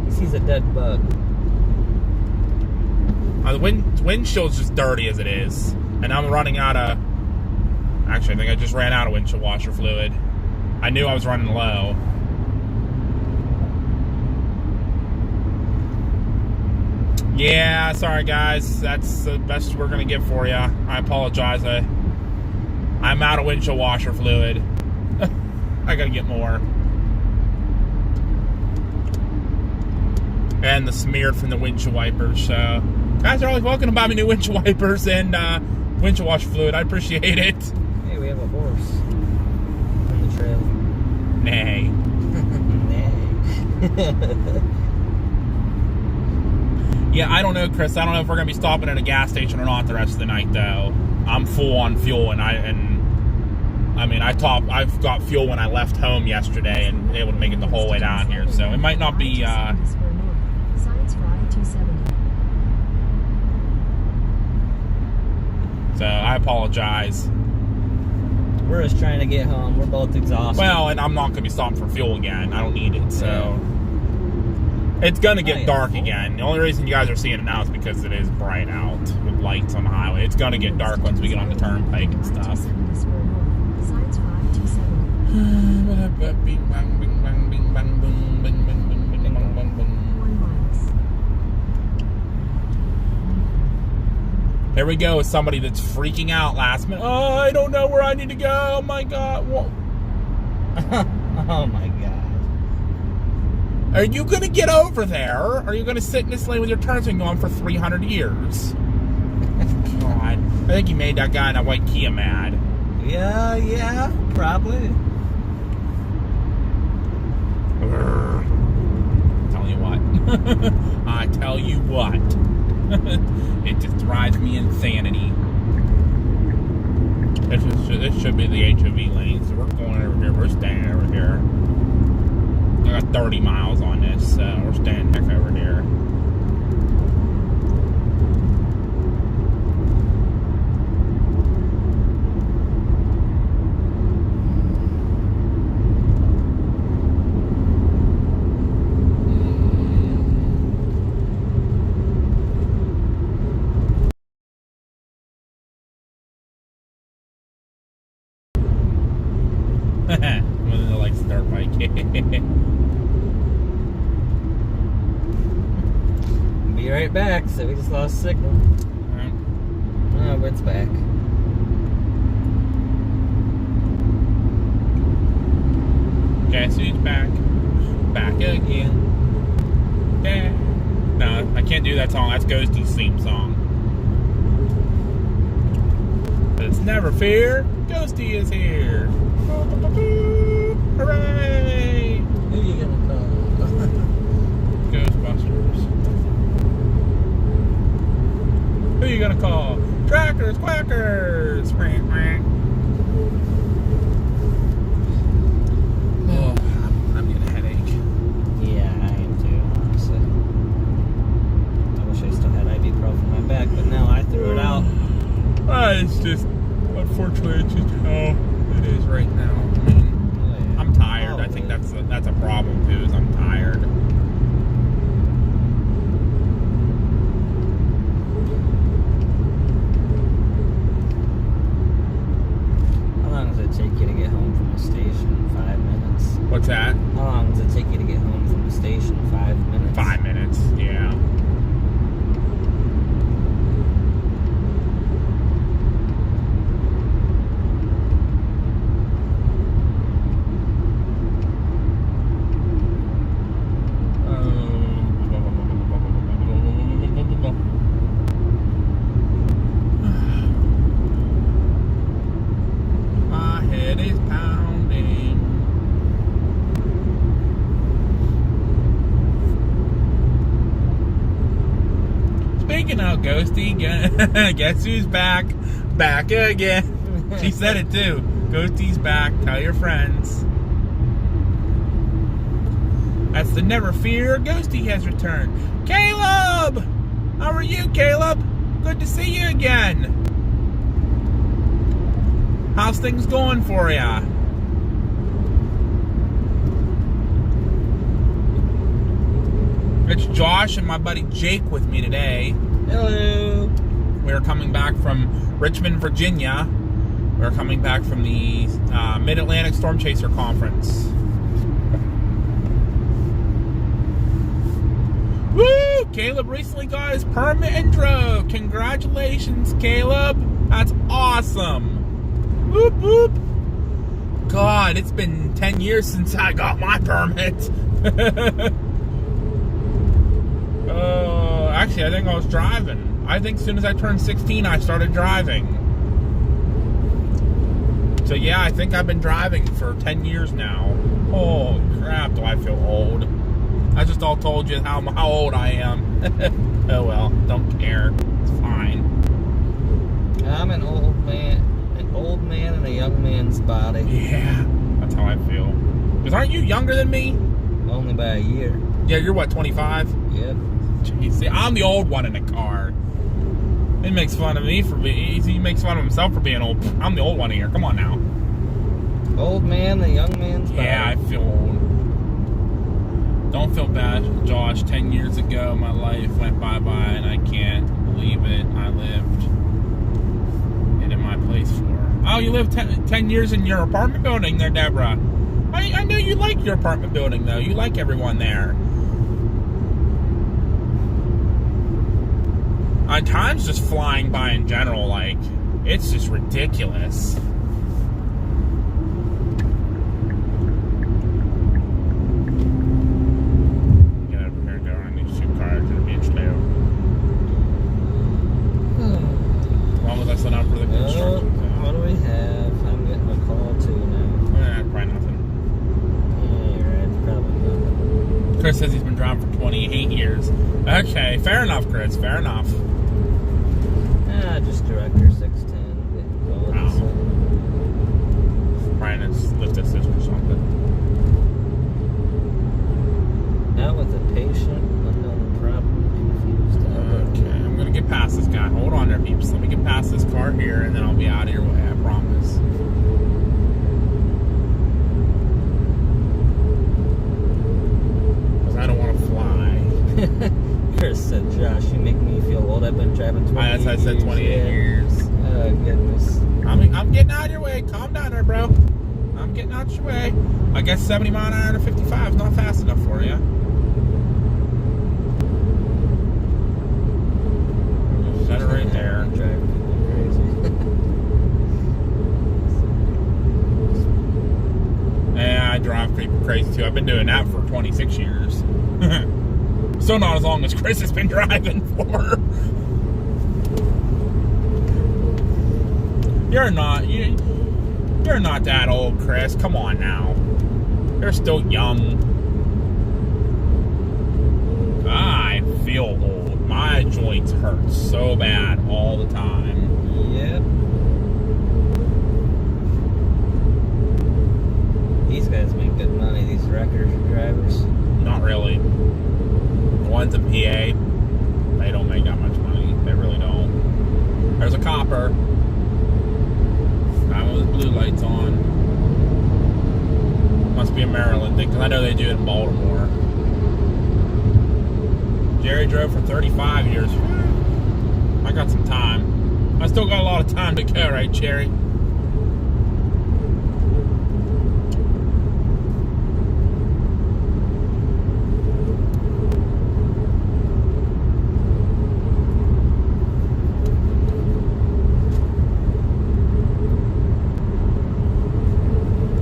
He sees a dead bug. The windshield's just dirty as it is. And I'm running out of... Actually, I think I just ran out of windshield washer fluid. I knew I was running low. Yeah, sorry guys. That's the best we're going to get for you. I apologize. I'm out of windshield washer fluid. I got to get more. And the smeared from the windshield wipers. So, guys are always welcome to buy me new windshield wipers and windshield washer fluid. I appreciate it. Hey, we have a horse on the trail. Nay. Nay. Yeah, I don't know, Chris. I don't know if we're gonna be stopping at a gas station or not the rest of the night, though. I'm full on fuel, and I've got fuel when I left home yesterday, and able to make it the whole way down here. So it might not be. Science Fry 270. So I apologize. We're just trying to get home. We're both exhausted. Well, and I'm not gonna be stopping for fuel again. I don't need it, so. It's gonna get dark again. The only reason you guys are seeing it now is because it is bright out with lights on the highway. It's gonna get dark once we get on the turnpike and stuff. Science Fry 270. 1 miles. Here we go with somebody that's freaking out last minute. Oh, I don't know where I need to go. Oh my God. Oh my God. Are you going to get over there? Or are you going to sit in this lane with your turns been going for 300 years? God. I think you made that guy in that white Kia mad. Yeah, probably. Tell you what. I tell you what. It just drives me insanity. This should be the HOV lane, so we're going over here. We're staying over here. I got 30 miles on this, so we're staying back over here. One of the likes dirt bike. Be right back. So we just lost signal. Oh, but it's back. Okay, so it's back. Back again. Yeah. No, I can't do that song. That's Ghosty's theme song. But it's never fear. Ghosty is here. Hooray! Who are you gonna call? Ghostbusters. Who you gonna call? Trackers, quackers! Oh, I'm getting a headache. Yeah, I am too, honestly. I wish I still had ibuprofen in my bag, but now I threw it out. It's just, unfortunately, it's just how it is right now. I mean, I'm tired. I think that's a problem too. Is I'm tired. How long does it take you to get home from the station? 5 minutes. What's that? How long does it take you to get home from the station? 5 minutes. 5 minutes. Yeah. Speaking of Ghosty, guess who's back? Back again. She said it too. Ghosty's back. Tell your friends. That's the never fear. Ghosty has returned. Caleb! How are you, Caleb? Good to see you again. How's things going for ya? It's Josh and my buddy Jake with me today. Hello. We're coming back from Richmond, Virginia. We're coming back from the Mid-Atlantic Storm Chaser Conference. Woo! Caleb recently got his permit and drove. Congratulations, Caleb. That's awesome. Whoop, whoop. God, it's been 10 years since I got my permit. Actually, I think I was driving. I think as soon as I turned 16, I started driving. So yeah, I think I've been driving for 10 years now. Oh crap, do I feel old. I just all told you how old I am. Oh well, don't care. It's fine. I'm an old man in a young man's body. Yeah, that's how I feel. Because aren't you younger than me? Only by a year. Yeah, you're what, 25? Yep. Jeez, see, I'm the old one in the car. He makes fun of me for being, he makes fun of himself for being old. I'm the old one here. Come on now. Old man, the young man's body. Yeah, I feel old. Don't feel bad, Josh. 10 years ago, my life went bye-bye, and I can't believe it. I lived it in my place for. Oh, you lived 10 years in your apartment building there, Deborah. I know you like your apartment building, though. You like everyone there. Time's just flying by in general, like, it's just ridiculous. Get over here and go around these two cars to the beach now. As long as I sit up for the construction. What do we have? I'm getting a call too now. Probably nothing. Yeah, you're right. It's probably nothing. Chris says he's been driving for 28 years. Okay, fair enough, Chris. Fair enough. Just director 610. Wow. Brian has lived assist or something. Now with a patient, unknown problem, confused. Okay, I'm gonna get past this guy. Hold on there, peeps. Let me get past this car here, and then I'll be out of your way. I promise. Because I don't want to fly. Chris said, Josh, you make me feel old. I've been driving 28 years. I said 28 years. Oh, goodness. I'm getting out of your way. Calm down there, bro. I'm getting out your way. I guess 70 mile an hour to 55 is not fast enough for you. Just set it right there. Driving crazy. Yeah, I drive people crazy too. I've been doing that for 26 years. Still not as long as Chris has been driving for. You're not that old, Chris. Come on now. You're still young. I feel old. My joints hurt so bad all the time. Yep. These guys make good money, these wrecker drivers. Not really. The ones in PA, they don't make that much money. They really don't. There's a copper. Guy with blue lights on. Must be a Maryland thing, because I know they do it in Baltimore. Jerry drove for 35 years. I got some time. I still got a lot of time to go, right, Jerry?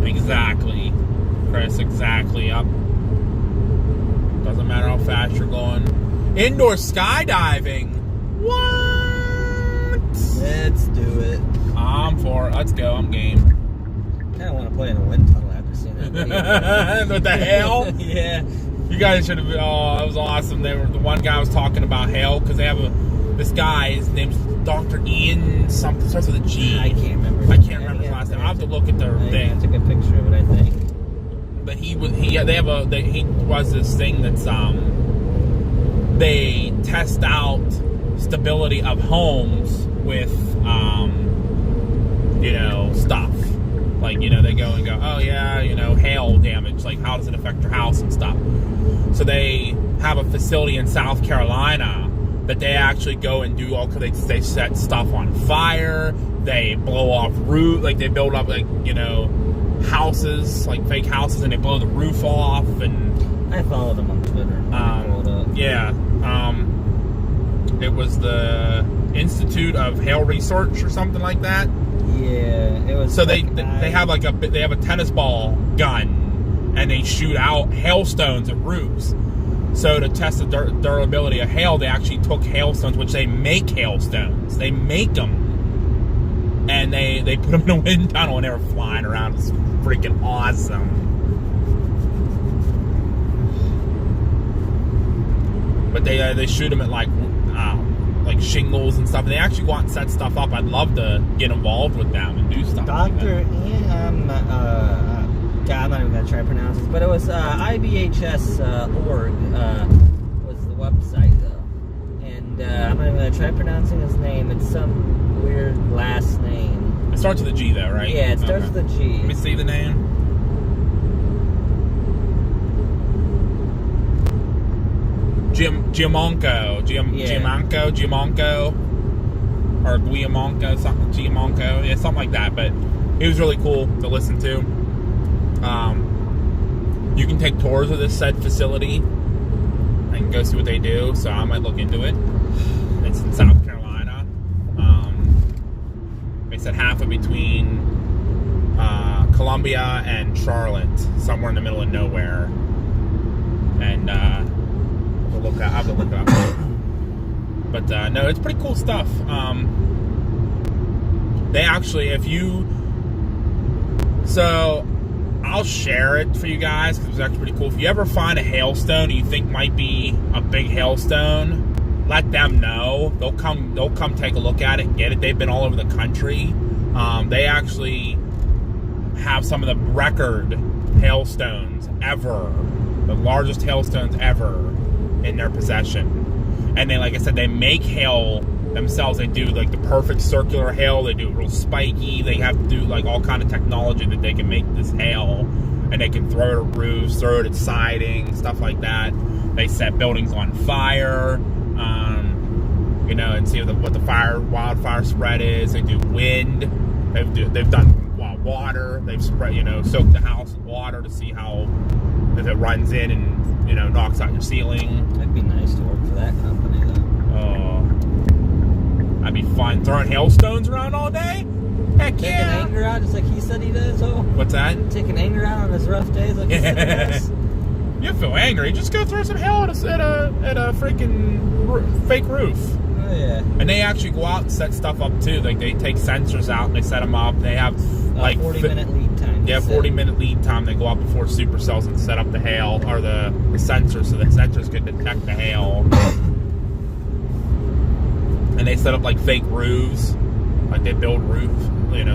Exactly, Chris, exactly. Up. Doesn't matter how fast you're going. Indoor skydiving. What? Let's do it. I'm for it. Let's go. I'm game. I kind of want to play in a wind tunnel after seeing that video. With the hail? Yeah. You guys should have. Oh, that was awesome. The one guy was talking about hail because they have this guy, his name's Dr. Ian something, starts with a G. I can't remember. I can't remember his last name. I'll have to look at their thing. I took a picture of it, I think. But he was this thing that's they test out stability of homes with stuff. Like, they go and go, oh yeah, hail damage, like how does it affect your house and stuff. So they have a facility in South Carolina that they actually go and do all, because they set stuff on fire, they blow off roof, like they build up houses, like fake houses, and they blow the roof off. And I followed them on Twitter. Yeah. It was the Institute of Hail Research or something like that. Yeah, it was. So they have a tennis ball gun, and they shoot out hailstones at roofs. So to test the durability of hail, they actually took hailstones, which they make hailstones. They make them. And they put them in a wind tunnel, and they were flying around. It's freaking awesome. But they shoot them at like shingles and stuff. And they actually go out and set stuff up. I'd love to get involved with them and do stuff. Dr. Ian, God, I'm not even gonna try to pronounce this, but it was IBHS.org was the website though, and I'm not even gonna try pronouncing his name. It's some weird last name. It starts with a G though, right? Yeah, it starts with a G. Let me see the name. Giamonco, or Guiamonco, something, Giamonco, yeah, something like that. But it was really cool to listen to. You can take tours of this said facility and go see what they do. So I might look into it. It's in South Carolina. They said half of between Columbia and Charlotte, somewhere in the middle of nowhere. And I'll have to look it up. But no, it's pretty cool stuff. They actually, so I'll share it for you guys because it's actually pretty cool. If you ever find a hailstone you think might be a big hailstone, let them know. They'll come take a look at it and get it. They've been all over the country. They actually have some of the record hailstones ever, the largest hailstones ever in their possession. And they, like I said, they make hail themselves. They do like the perfect circular hail. They do it real spiky. They have to do like all kind of technology that they can make this hail, and they can throw it at roofs, throw it at siding, stuff like that. They set buildings on fire, and see what the wildfire spread is. They do wind. They've done water. They've spread, soaked the house with water to see how if it runs in and knocks out your ceiling. It'd be nice to work for that company though. Oh, that'd be fun. Throwing hailstones around all day? Heck Taking yeah. anger out just like he said he does. Oh, What's that? taking anger out on his rough days like he said he does. You feel angry, just go throw some hail at a freaking fake roof. Oh yeah. And they actually go out and set stuff up too. Like they take sensors out and they set them up. They have like 40-minute lead time. Yeah, 40-minute lead time. They go out before supercells and set up the hail or the sensors, so the sensors can detect the hail. And they set up like fake roofs, like they build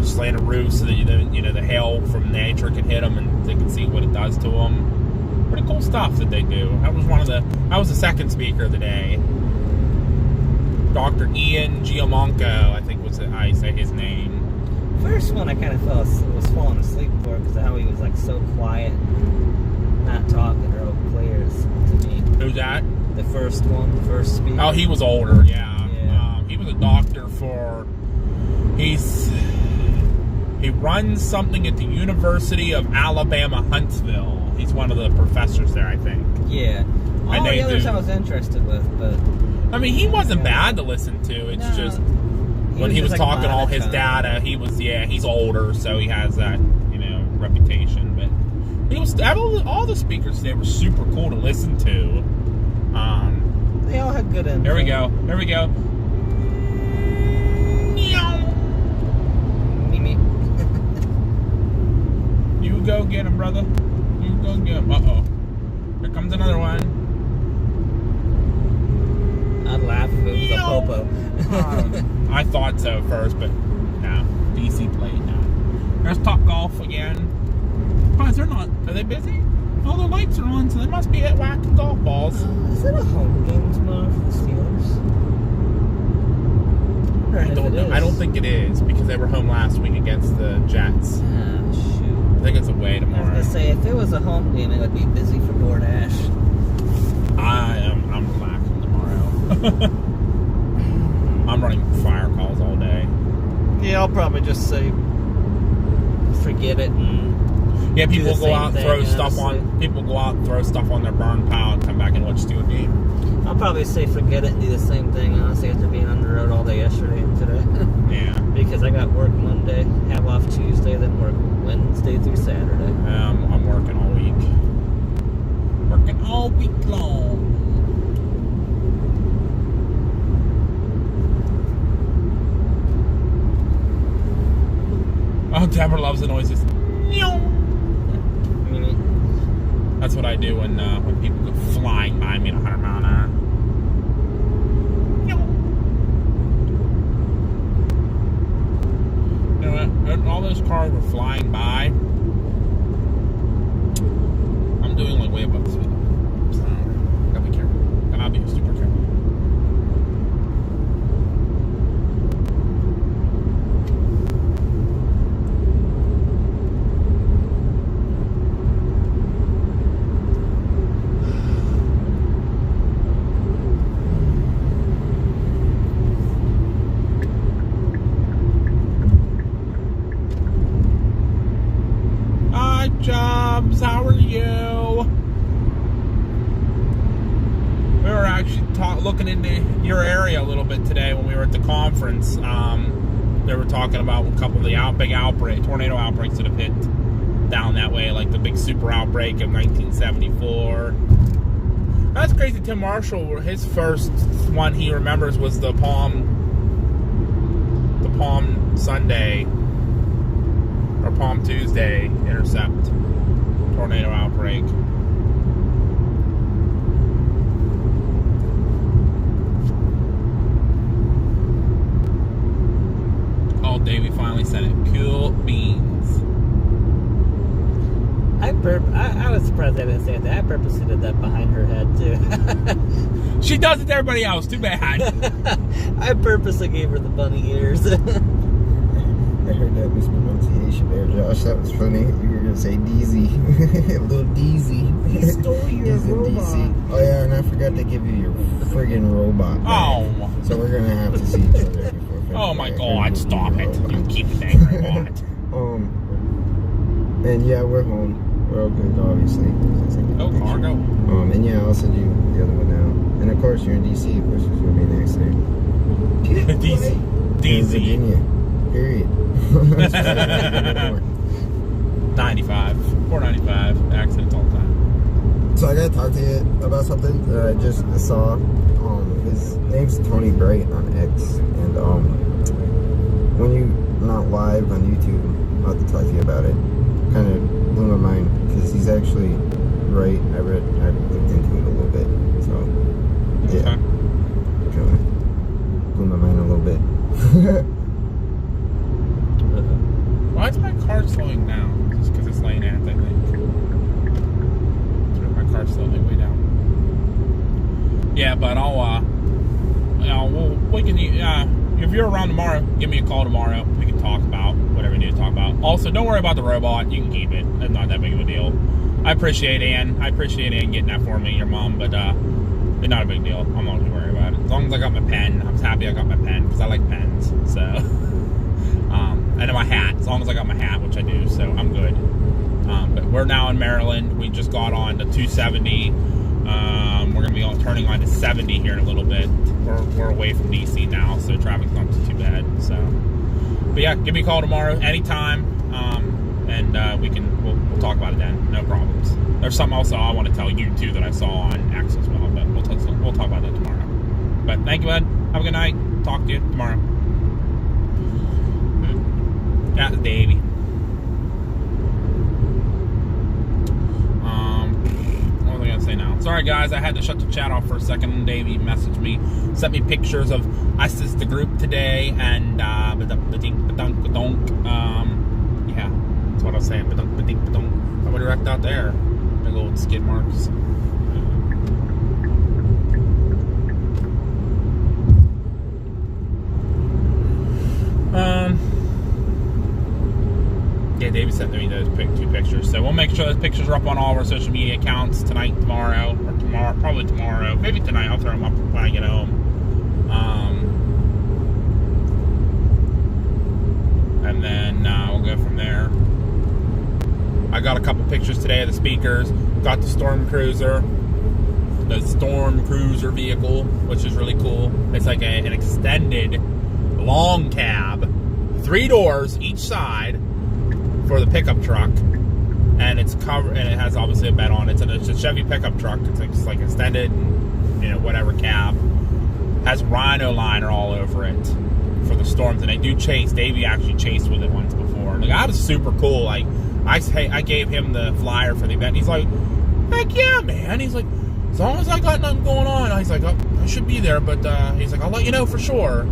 slanted roofs so that the hail from nature can hit them and they can see what it does to them. Pretty cool stuff that they do. I was the second speaker of the day. Dr. Ian Giamonco, I think I say his name. First one I kind of was falling asleep for because of how he was like so quiet and not talking real clear to me. Who's that? The first speaker. Oh, he was older, yeah. He was a doctor he runs something at the University of Alabama, Huntsville. He's one of the professors there, I think. Yeah. All the others I was interested with, but... I mean, he wasn't bad to listen to. It's just... When he was like talking all his data, he's older, so he has that, reputation. But all the speakers today were super cool to listen to. They all had good info. There we go. Me. You go get him, brother. You go get him. Uh-oh. Here comes another one. I'd laugh if it was a popo turbo. I thought so first, but no. DC plate, no. There's Top Golf again. Guys, they're not. Are they busy? Oh, the lights are on, so they must be at whacking golf balls. Is it a home game tomorrow for the Steelers? I don't think it is because they were home last week against the Jets. Ah, shoot. I think it's away I tomorrow. was gonna say, if it was a home game, it would be busy for DoorDash. I'm relaxing tomorrow. I'm running fire calls all day. Yeah, I'll probably just say, forget it. And yeah, people do the go out and same throw thing, stuff honestly. on. People go out and throw stuff on their burn pile and come back and watch Steelers game. I'll probably say forget it and do the same thing, honestly, after being on the road all day yesterday and today. Yeah. Because I got work Monday, have off Tuesday, then work Wednesday through Saturday. I'm working all week. Working all week long. Oh, Deborah loves the noises. That's what I do when people go flying by me at 100 mile an hour. You know what? All those cars were flying by. I'm doing like way above the speed limit. So, gotta be careful. Gotta be super careful. Jobs, how are you? We were actually looking into your area a little bit today when we were at the conference. They were talking about a couple of the tornado outbreaks that have hit down that way, like the big super outbreak of 1974. That's crazy. Tim Marshall, his first one he remembers was the Palm Sunday or Palm Tuesday intercept tornado outbreak. All day we finally sent it. Cool beans. I was surprised I didn't say that. I purposely did that behind her head, too. She does it to everybody else. Too bad. I purposely gave her the bunny ears. I heard that mispronunciation there, Josh. That was funny. You were going to say DZ. A little DZ. He stole your robot. Oh, yeah, and I forgot to give you your friggin' robot back. Oh. So we're going to have to see each other before February. Oh my God! Stop it! You keep the dang robot. And yeah, we're home. We're all good, obviously. Oh, cargo. And yeah, I'll send you the other one now. And of course, you're in DC, which is going to be next thing. DC. In Virginia. Period. 95. 495. Accidents all the time. So I gotta talk to you about something that I just saw. His name's Tony Bright on X, and when you're not live on YouTube, I'll have to talk to you about it. Kind of blew my mind because he's actually right. I looked into it a little bit, so yeah, Okay. kind of blew my mind a little bit. Why is my car slowing down? Just because it's lane ends, I think. My car's slowing way down. Yeah, but if you're around tomorrow, give me a call tomorrow. We can talk about whatever we need to talk about. Also, don't worry about the robot. You can keep it. It's not that big of a deal. I appreciate Ann getting that for me, your mom, but it's not a big deal. I'm not going to worry about it. As long as I got my pen, I'm happy I got my pen because I like pens. So, and my hat. As long as I got my hat, which I do, so I'm good. But we're now in Maryland. We just got on to 270. We're going to be turning on to 70 here in a little bit. We're away from DC now, so traffic's not too bad. So, but yeah, give me a call tomorrow, anytime, and we'll talk about it then. No problems. There's something else I want to tell you too that I saw on X as well, but we'll talk about that tomorrow. But thank you, bud. Have a good night. Talk to you tomorrow. Got the baby. What was I gonna say now? Sorry guys, I had to shut the chat off for a second. Davey messaged me, sent me pictures of us as the group today, and yeah, that's what I was saying. Somebody wrecked out there. Big old skid marks. Yeah, David sent me those two pictures. So we'll make sure those pictures are up on all of our social media accounts tonight, tomorrow, probably tomorrow. Maybe tonight. I'll throw them up when I get home. And then we'll go from there. I got a couple pictures today of the speakers. Got the Storm Cruiser vehicle, which is really cool. It's like an extended long cab, 3 doors each side for the pickup truck, and it's covered, and it has obviously a bed on it. It's a Chevy pickup truck. It's like extended, whatever cab. Has rhino liner all over it for the storms, and they do chase. Davey actually chased with it once before. Like, that was super cool. Like, I gave him the flyer for the event. He's like, heck yeah, man. He's like, as long as I got nothing going on, he's like, I should be there, but he's like, I'll let you know for sure.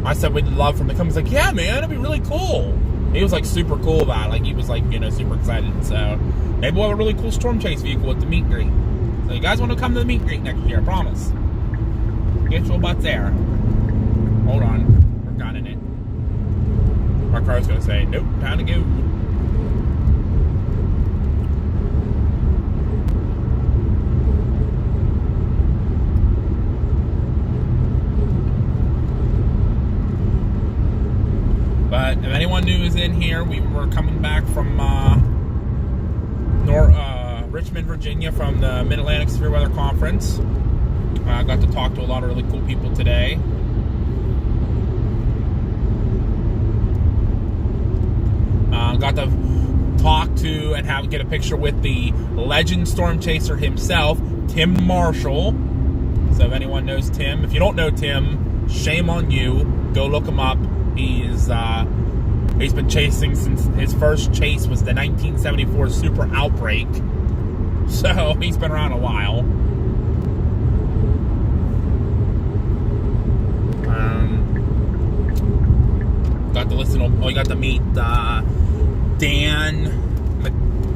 I said we'd love for him to come. He's like, yeah, man, it'd be really cool. He was like super cool about it. Like, he was like, super excited. So maybe we'll have a really cool storm chase vehicle at the meet and greet. So you guys want to come to the meet and greet next year, I promise. Get your butts there. Hold on, we're gunning it. Our car's gonna say, nope, time to go. But if anyone new is in here, we were coming back from Richmond, Virginia, from the Mid-Atlantic Severe Weather Conference. I got to talk to a lot of really cool people today. Got to talk to and get a picture with the legend storm chaser himself, Tim Marshall. So if anyone knows Tim, if you don't know Tim, shame on you. Go look him up. He's been chasing since his first chase was the 1974 Super Outbreak. So he's been around a while. Got to listen. We got to meet Dan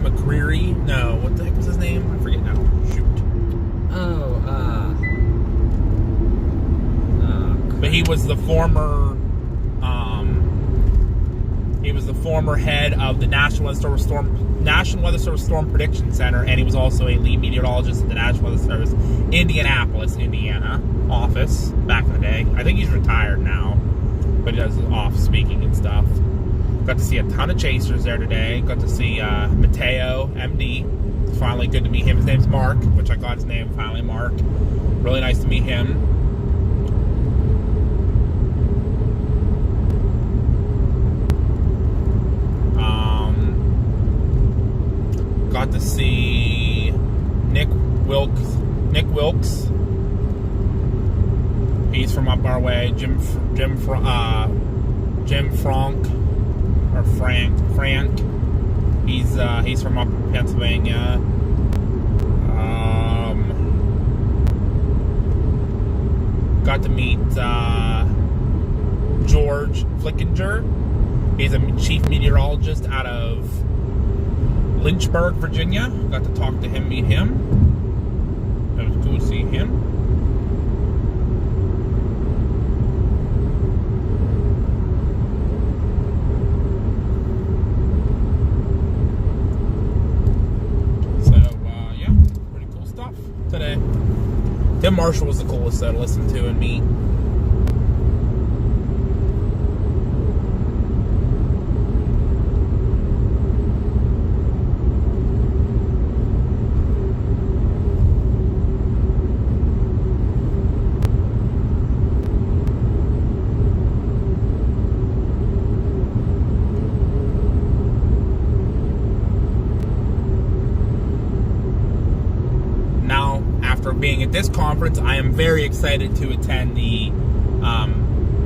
McCreary. No, what the heck was his name? I forget now. Shoot. But he was the former. He was the former head of the National Weather Service Storm Prediction Center, and he was also a lead meteorologist at the National Weather Service Indianapolis, Indiana office back in the day. I think he's retired now, but he does off speaking and stuff. Got to see a ton of chasers there today. Got to see Mateo, MD. It's finally good to meet him. His name's Mark, which I got his name finally, Mark. Really nice to meet him. Got to see Nick Wilkes. He's from up our way. Jim Frank. He's from up in Pennsylvania. Got to meet George Flickinger. He's a chief meteorologist out of Lynchburg, Virginia. Got to talk to him, meet him. It was cool to see him. So, yeah, pretty cool stuff today. Tim Marshall was the coolest though to listen to and meet. Being at this conference, I am very excited to attend the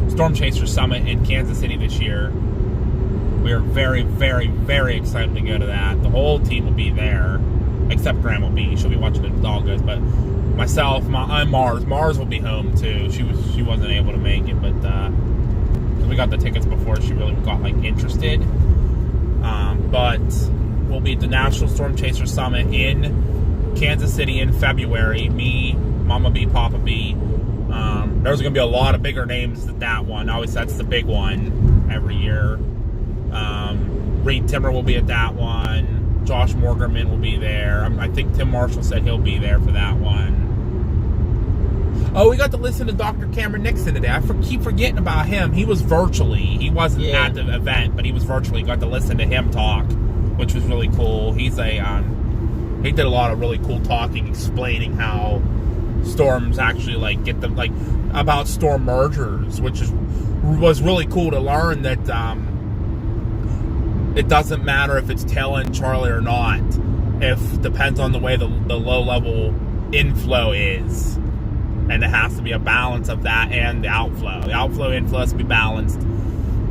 Storm Chaser Summit in Kansas City this year. We are very, very, very excited to go to that. The whole team will be there. except Grandma B. She'll be watching the dog goes, but myself, Mars will be home too. She wasn't able to make it, but we got the tickets before she really got like interested. But we'll be at the National Storm Chaser Summit in Kansas City in February. Me, Mama B, Papa B. There's going to be a lot of bigger names than that one. Always that's the big one every year. Reed Timmer will be at that one. Josh Morgerman will be there. I think Tim Marshall said he'll be there for that one. Oh, we got to listen to Dr. Cameron Nixon today. I keep forgetting about him. He was virtually. He wasn't at the event, but he was virtually. Got to listen to him talk, which was really cool. He did a lot of really cool talking, explaining how storms actually like get them like about storm mergers, which was really cool to learn that it doesn't matter if it's tail end Charlie or not. If depends on the way the low level inflow is. And it has to be a balance of that and the outflow. The outflow inflow has to be balanced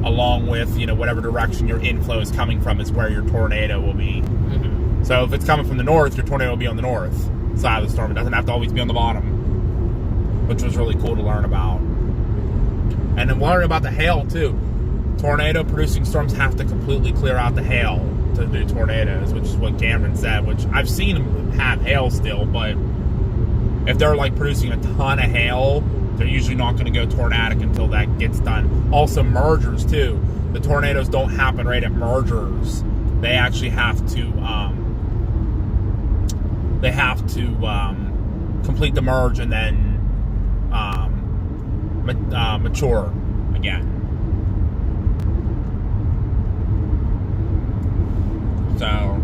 along with, whatever direction your inflow is coming from is where your tornado will be. Mm-hmm. So if it's coming from the north, your tornado will be on the north side of the storm. It doesn't have to always be on the bottom, which was really cool to learn about. And then learning about the hail too. Tornado producing storms have to completely clear out the hail to do tornadoes, which is what Cameron said, which I've seen them have hail still, but if they're like producing a ton of hail, they're usually not going to go tornadic until that gets done. Also mergers too. The tornadoes don't happen right at mergers. They actually have to complete the merge and then mature again. So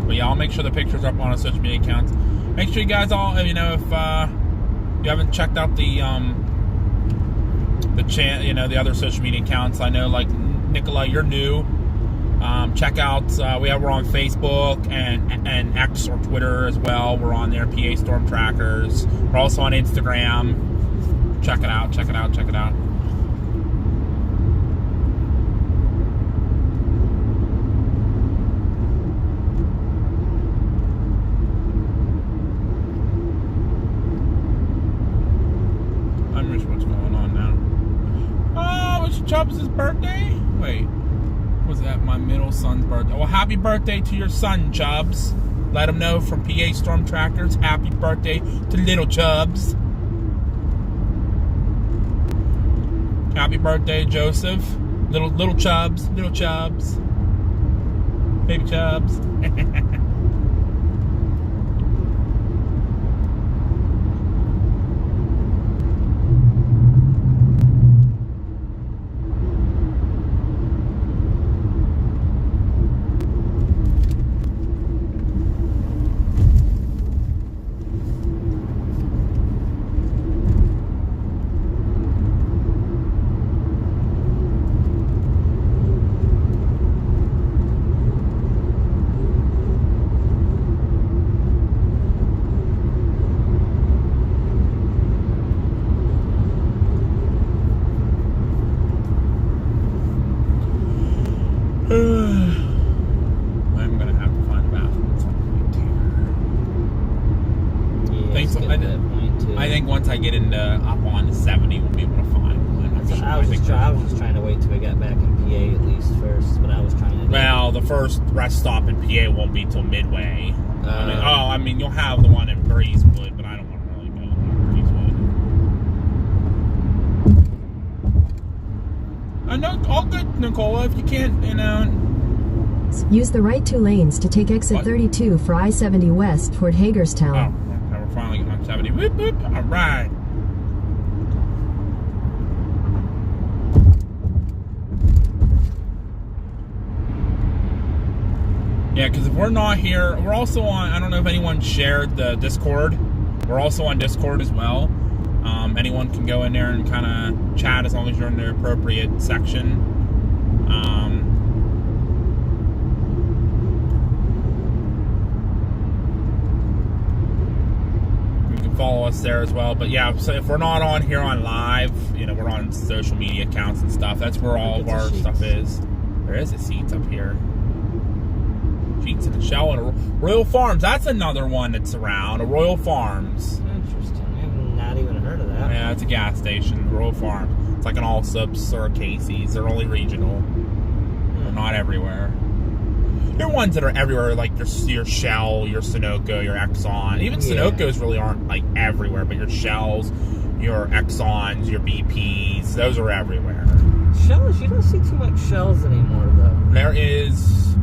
but yeah, I'll make sure the pictures are up on our social media accounts. Make sure you guys all, if you haven't checked out the other social media accounts. I know, like Nicola, you're new. Check out. We're on Facebook and X or Twitter as well. We're on there. PA Storm Trackers. We're also on Instagram. Check it out. Check it out. Check it out. Chubbs' birthday? Wait, was that my middle son's birthday? Well, happy birthday to your son, Chubbs. Let him know from PA Storm Trackers. Happy birthday to little Chubbs. Happy birthday, Joseph. Little Chubbs. Baby Chubbs. I'm gonna have to find a bathroom at some point here. I think once I get into up on to 70, we'll be able to find one. I was just trying to wait till we got back in PA at least first, but I was trying to. Well, the first rest stop in PA won't be till Midway. I mean, you'll have the one in Breezewood, but I don't want to really go to Breezewood. No, all good, Nicola. If you can't, Use the right 2 lanes to take exit 32 for I-70 west toward Hagerstown. Oh, okay, we're finally getting on 70. Whoop, whoop. All right. Yeah, because if we're not here, we're also on, I don't know if anyone shared the Discord. We're also on Discord as well. Anyone can go in there and kind of chat as long as you're in the appropriate section. Follow us there as well. But yeah, so if we're not on here on live, we're on social media accounts and stuff. That's where all of our stuff is. There is a Seats up here. Sheets in the Shell and Royal Farms. That's another one that's around. A Royal Farms. Interesting. I have not even heard of that. Yeah, it's a gas station. Royal Farms. It's like an all subs or Casey's. They're only regional. They're not everywhere. There are ones that are everywhere, like your Shell, your Sunoco, your Exxon. Even Sunoco's really aren't like everywhere, but your Shells, your Exxons, your BPs, those are everywhere. Shells? You don't see too much Shells anymore, though. There is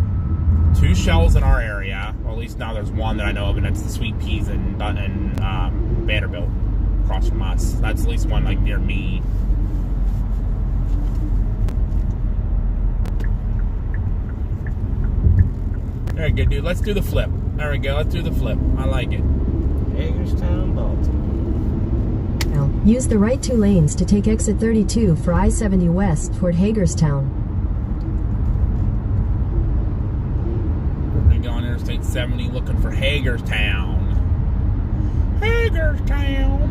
2 Shells in our area. Well, at least now there's one that I know of, and it's the Sweet Peas in Vanderbilt, across from us. That's at least one like near me. Very good, dude. Let's do the flip. There we go. Let's do the flip. I like it. Hagerstown, Baltimore. Now, use the right 2 lanes to take exit 32 for I-70 West toward Hagerstown. We're going Interstate 70 looking for Hagerstown. Hagerstown.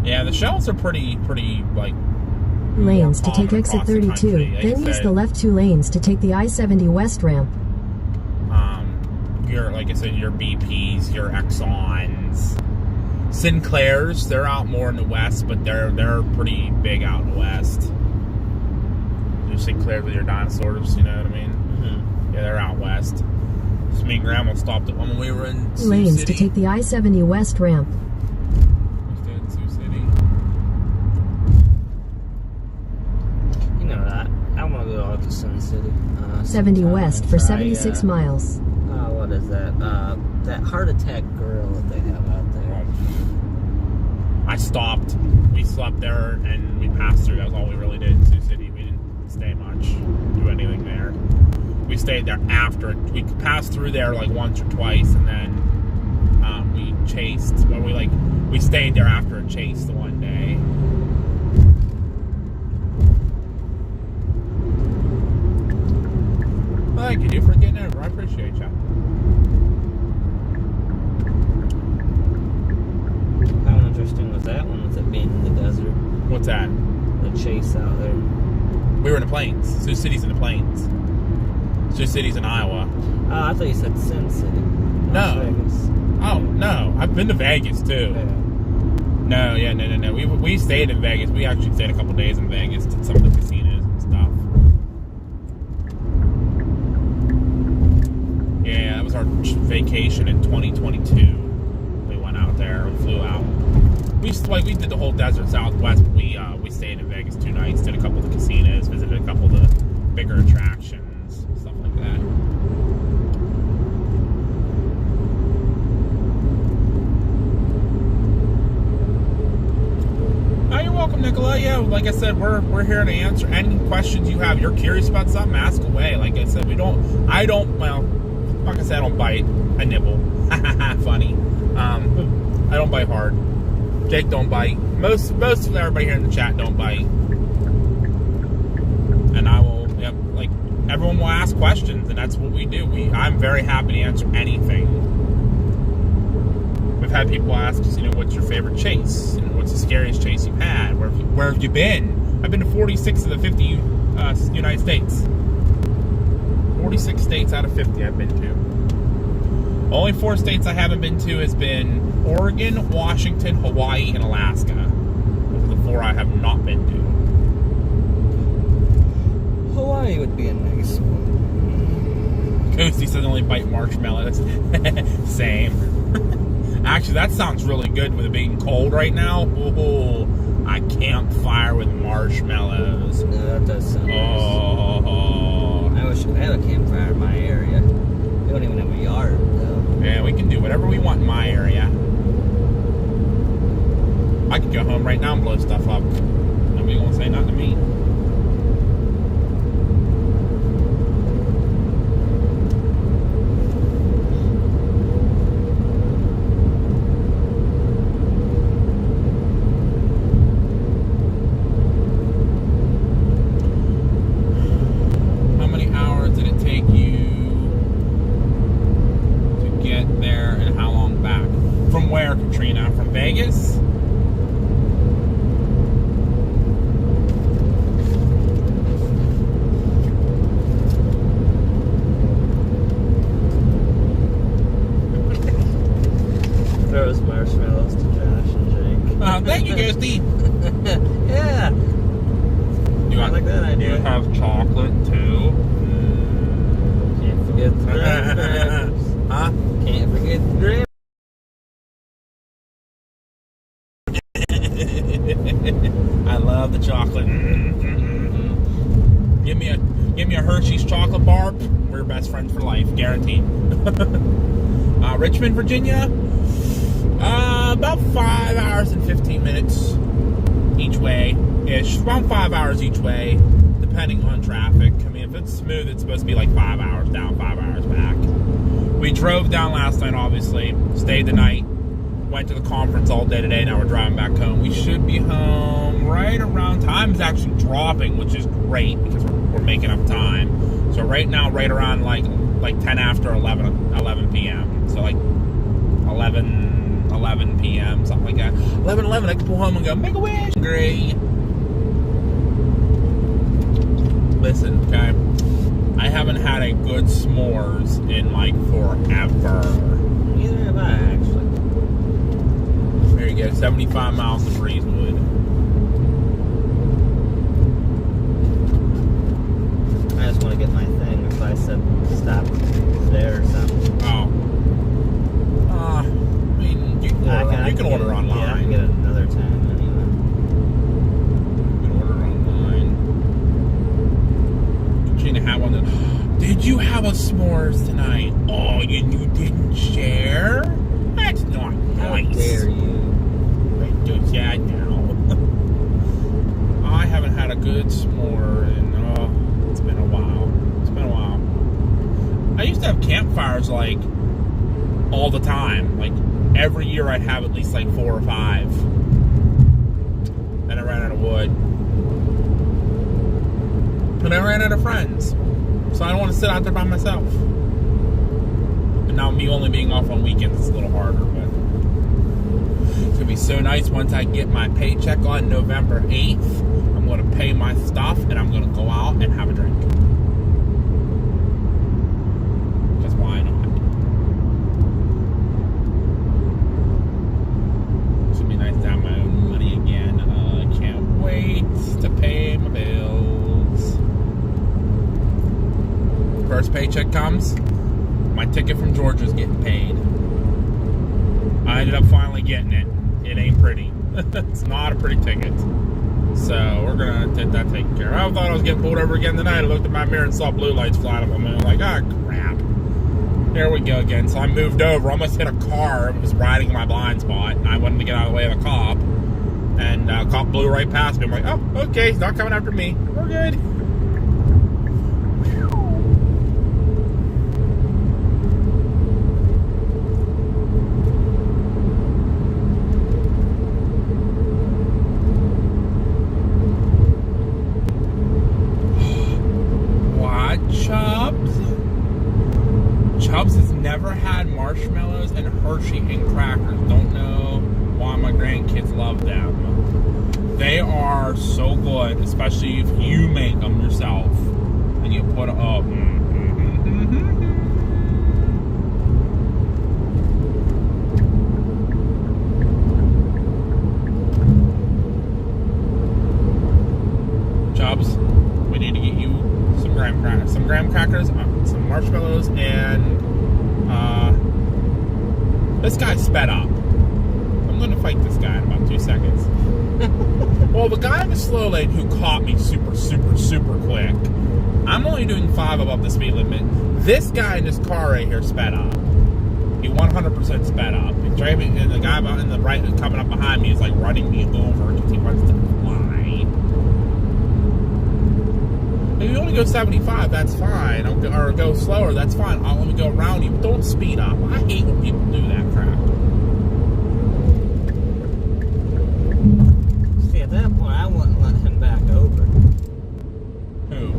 Yeah, the Shells are pretty like Lanes to take exit 32. Like then use the left 2 lanes to take the I-70 West ramp. Like I said, your BPs, your Exxons, Sinclairs. They're out more in the west, but they're pretty big out in the west. Your Sinclairs with your dinosaurs, you know what I mean? Mm-hmm. Yeah, they're out west. So me and Grandma stopped at one when we were in Sioux Lanes City. to take the I-70 West ramp. We stayed in Sioux City. You know that. I want to go out to Sun City. 70 West for 76 miles. What is that? That Heart Attack Grill that they have out there. I stopped. We slept there and we passed through. That was all we really did in Sioux City. We didn't stay much, do anything there. We stayed there after. We passed through there like once or twice, and then we chased. Well, we stayed there after a chase the one day. Thank you, dude, for getting over. I appreciate you. How interesting was that one with it being in the desert? What's that? The chase out there. We were in the plains. Sioux City's in the plains. Sioux City's in Iowa. Oh, I thought you said Sin City. Las No. Vegas. Oh, no. I've been to Vegas, too. Yeah. No. We stayed in Vegas. We actually stayed a couple days in Vegas. Did some of the casinos and stuff. Yeah, that was our vacation in 2022. We went out there. We flew out. We did the whole desert Southwest. But we stayed in Vegas 2 nights. Did a couple of the casinos. Visited a couple of the bigger attractions. Stuff like that. Oh, you're welcome, Nicola. Yeah, like I said, we're here to answer any questions you have. You're curious about something, ask away. Like I said, I don't bite. I nibble. Funny. I don't bite hard. Jake don't bite. Most of everybody here in the chat don't bite. And I will, like, everyone will ask questions, and that's what we do. I'm very happy to answer anything. We've had people ask us, what's your favorite chase? What's the scariest chase you've had? Where have you been? I've been to 46 of the 50 United States. 46 states out of 50 I've been to. Only 4 states I haven't been to has been Oregon, Washington, Hawaii, and Alaska. Those are the 4 I have not been to. Hawaii would be a nice one. Coasty says only bite marshmallows. Same. Actually, that sounds really good with it being cold right now. Ooh, I campfire with marshmallows. No, that does sound nice. Oh. I wish I had a campfire in my area. We don't even have a yard, though. Yeah, we can do whatever we want in my area. I could go home right now and blow stuff up. Nobody gonna say nothing to me. Vegas? Thank you, Ghosty. Yeah. Do I like that idea. You have chocolate too? Can't forget the graham crackers. Huh? Can't forget the graham. I love the chocolate. Give me a Hershey's chocolate bar. We're best friends for life, guaranteed. Richmond, Virginia. About 5 hours and 15 minutes each way ish. Around 5 hours each way, depending on traffic. I mean, if it's smooth, it's supposed to be like 5 hours down, 5 hours back. We drove down last night, obviously. Stayed the night. Went to the conference all day today. Now we're driving back home. We should be home right around. Time's actually dropping, which is great because we're making up time. So right now, right around like 10 after 11 p.m. So like 11 p.m. something like that. 11, I can pull home and go make a wish. Great. Listen, okay. I haven't had a good s'mores in like forever. Neither have I, actually. There you go, 75 miles to Breezewood. I just want to get my thing. If I said stop there or something. Oh. I mean, you can order online. Yeah, I can get it another time anyway. You can order online. Katrina had one that. Did you have a s'mores tonight? Oh, you didn't share? That's not How nice. dare you? Do that now. I haven't had a good s'more in, it's been a while. I used to have campfires like all the time. Like every year I'd have at least like 4 or 5. Then I ran out of wood. And I ran out of friends. So I don't want to sit out there by myself. And now me only being off on weekends is a little harder, but it's going to be so nice once I get my paycheck on November 8th. I'm going to pay my stuff and I'm going to go out and have a drink. Because why not? It's going to be nice to have my own money again. I can't wait to pay my bills. First paycheck comes, my ticket from Georgia's getting paid. I ended up finally getting it. It ain't pretty. It's not a pretty ticket. So we're gonna get that taken care of. I thought I was getting pulled over again tonight. I looked at my mirror and saw blue lights flying up on me. I'm like, ah, crap. There we go again. So I moved over, almost hit a car. It was riding in my blind spot, and I wanted to get out of the way of a cop. And a cop blew right past me. I'm like, oh, okay, he's not coming after me. We're good. Chubbs has never had marshmallows and Hershey and crackers. Don't know why my grandkids love them. They are so good, especially if you make them yourself and you put it up. Chubbs, we need to get you some graham crackers, some marshmallows, and this guy sped up. I'm going to fight this guy in about 2 seconds. Well, the guy in the slow lane who caught me super quick, I'm only doing 5 above the speed limit. This guy in this car right here sped up. He 100% sped up. He's driving, and the guy in the right coming up behind me is like running me over because he wants to fly. If you only go 75, that's fine. Or go slower, that's fine. I'll let me go around you. But don't speed up. I hate when people do that crap. See, at that point, I wouldn't let him back over. Who?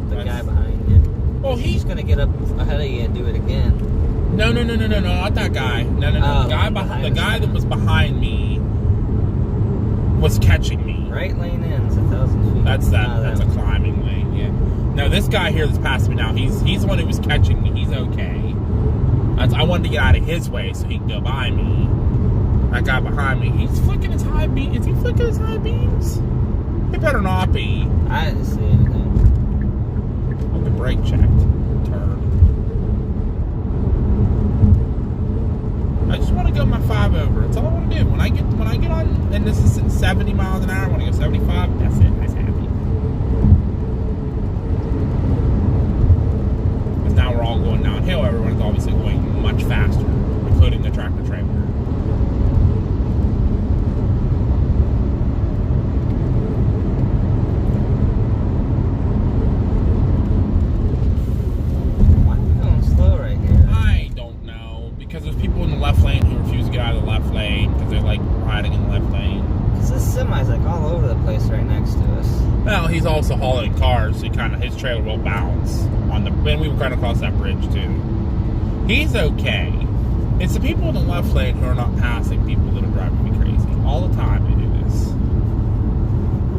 The guy behind you. Well, He's going to get up ahead of you and do it again. No, not that guy. No. Oh, The guy that was behind me was catching me. Right lane ends 1,000 feet. That's a climbing lane, yeah. No, this guy here that's passing me now, he's the one who was catching me. He's okay. I wanted to get out of his way so he can go by me. That guy behind me, he's flicking his high beams. Is he flicking his high beams? It better not be. I didn't see anything. Oh, the brake checked. Turn. I just want to go my 5 over. That's all I want to do. When I get on, and this is 70 miles an hour, I want to go 75. That's it. That's happy. Because now we're all going downhill. Everyone's obviously going much faster, including the tractor trailer. Why are we going slow right here? I don't know. Because there's people in the left lane who refuse to get out of the left lane because they're like riding in the left lane. Because this semi's like all over the place right next to us. Well, he's also hauling cars, so his trailer will bounce on the. And we were trying to cross that bridge too. He's okay. It's the people in the left lane who are not passing people that are driving me crazy. All the time they do this.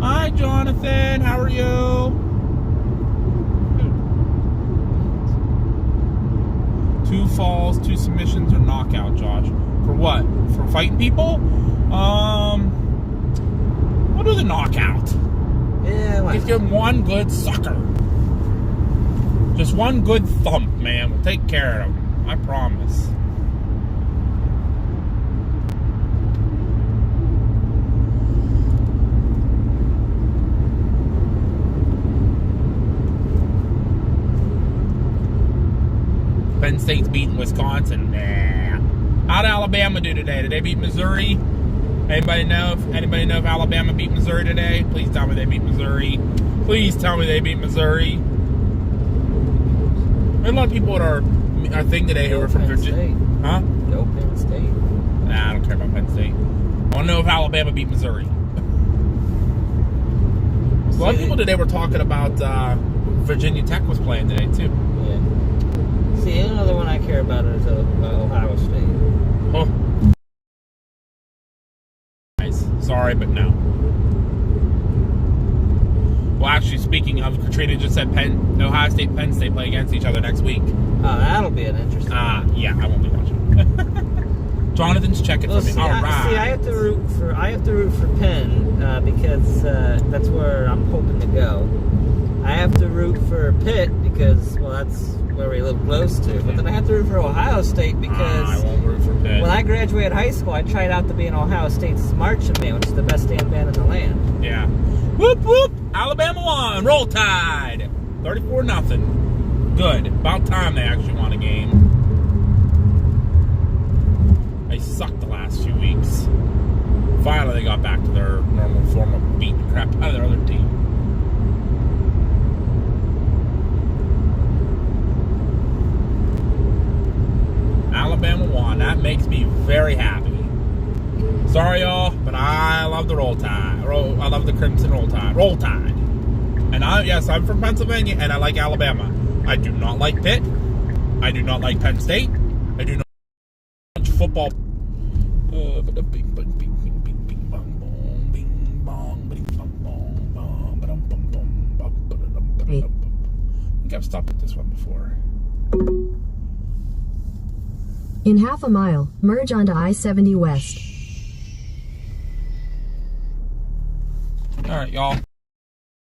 Hi, Jonathan. How are you? 2 falls, 2 submissions, or knockout, Josh. For what? For fighting people? We'll do the knockout. Yeah, why Just not? give him one good sucker. Just one good thump, man. We'll take care of him. I promise. Penn State's beating Wisconsin. Nah. How'd Alabama do today? Did they beat Missouri? Anybody know if Alabama beat Missouri today? Please tell me they beat Missouri. Please tell me they beat Missouri. There's a lot of people at our thing today who are from Penn Virginia. State. Huh? Go Penn State. Nah, I don't care about Penn State. I want to know if Alabama beat Missouri. A lot of people today were talking about Virginia Tech was playing today too. Yeah. See, another one I care about is Ohio State. Oh. Nice. Sorry, but no. Well, actually, speaking of, Katrina just said Ohio State, Penn State play against each other next week. Oh, that'll be an interesting one. Yeah, I won't be watching. Jonathan's checking for me. See, All right. I have to root for Penn because that's where I'm hoping to go. I have to root for Pitt because, well, that's where we live close to. But then I have to root for Ohio State because I won't root for Pitt. when I graduated high school, I tried out to be in Ohio State's marching band, which is the best damn band in the land. Yeah. Whoop, whoop. Alabama won. Roll Tide. 34-0. Good. About time they actually won a game. They sucked the last few weeks. Finally, they got back to their normal form of beating the crap out of their other team. Alabama won. That makes me very happy. Sorry, y'all, but I love the Roll Tide. I love the Crimson Roll Tide. Roll Tide. And I'm from Pennsylvania, and I like Alabama. I do not like Pitt. I do not like Penn State. I do not like football. I think I've stopped at this one before. In half a mile, merge onto I-70 West. All right, y'all.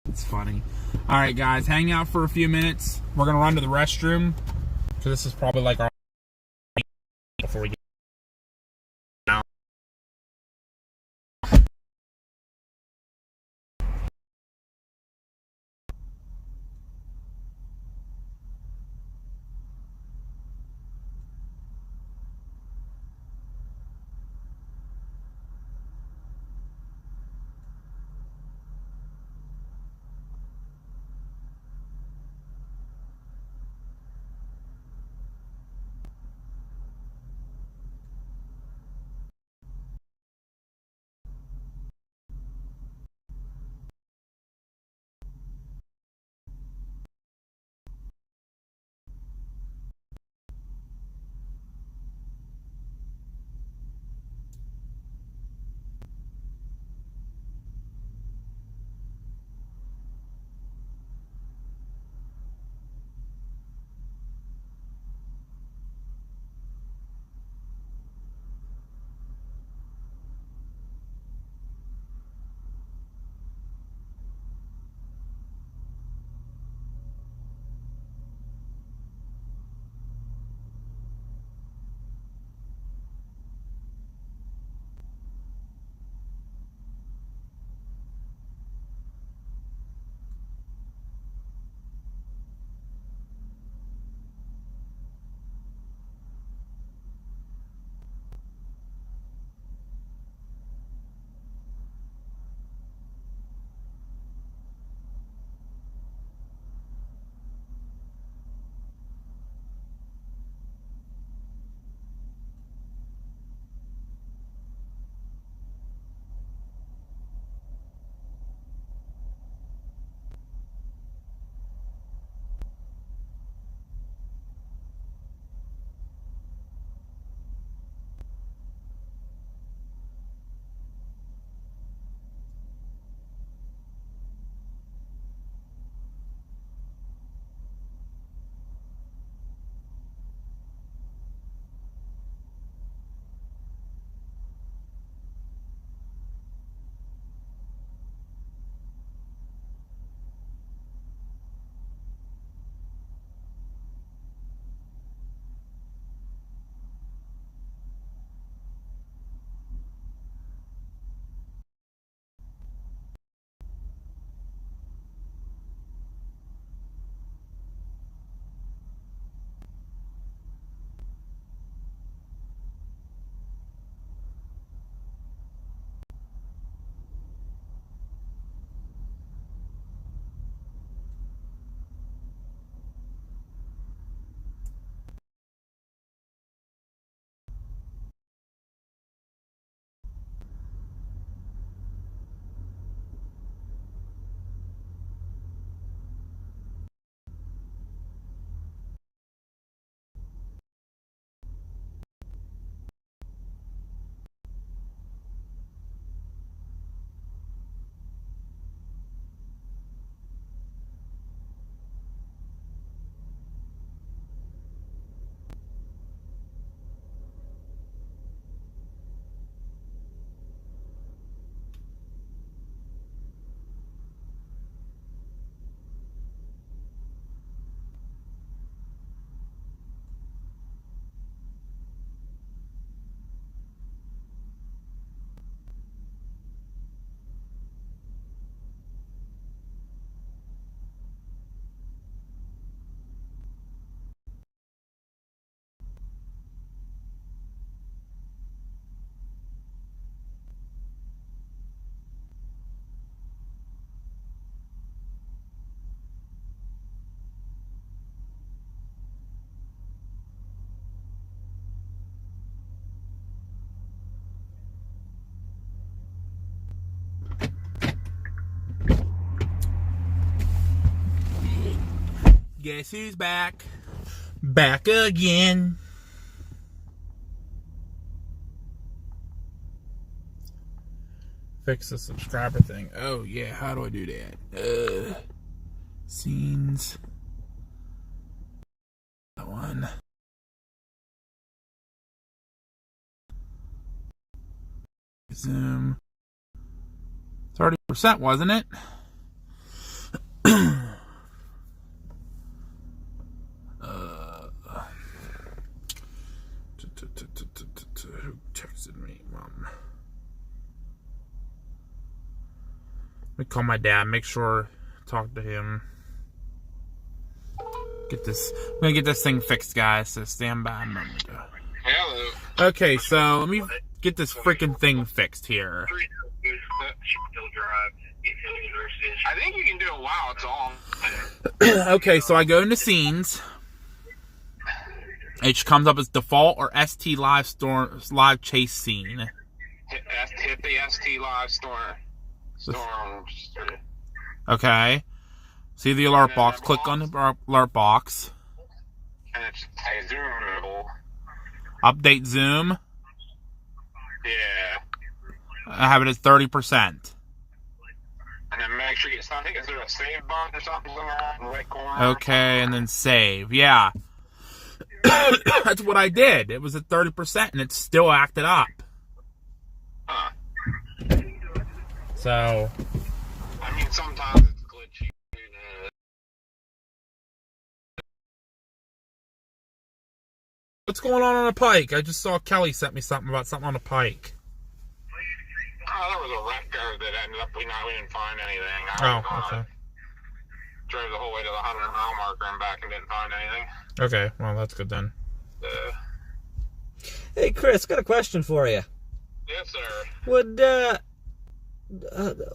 It's funny. All right, guys, hang out for a few minutes. We're going to run to the restroom because this is probably like our before we get out. Guess who's back? Back again. Fix the subscriber thing. Oh, yeah. How do I do that? Scenes. That one. Zoom. 30%, wasn't it? Who texted me, Mom? Let me call my dad. Make sure talk to him. Get this. I'm gonna get this thing fixed, guys. So stand by a moment. Hello. Okay, so let me get this freaking thing fixed here. I think you can do it while it's on. Okay, so I go into scenes. It comes up as default or ST live chase scene. Hit the ST live storm. Okay. See the alert box. Click on the alert box. And it's zoomable. Update zoom. Yeah. I have it at 30%. And then make sure you get something. Is there a save button or something in the right corner? Okay, and then save. Yeah. That's what I did. It was at 30% and it still acted up. Huh. So. I mean, sometimes it's glitchy. What's going on a pike? I just saw Kelly sent me something about something on a pike. Oh, there was a wreck there that ended up we didn't find anything. Okay. Drove the whole way to the 100-mile marker and back and didn't find anything. Okay, well that's good then. Hey Chris, got a question for you. Yes, sir.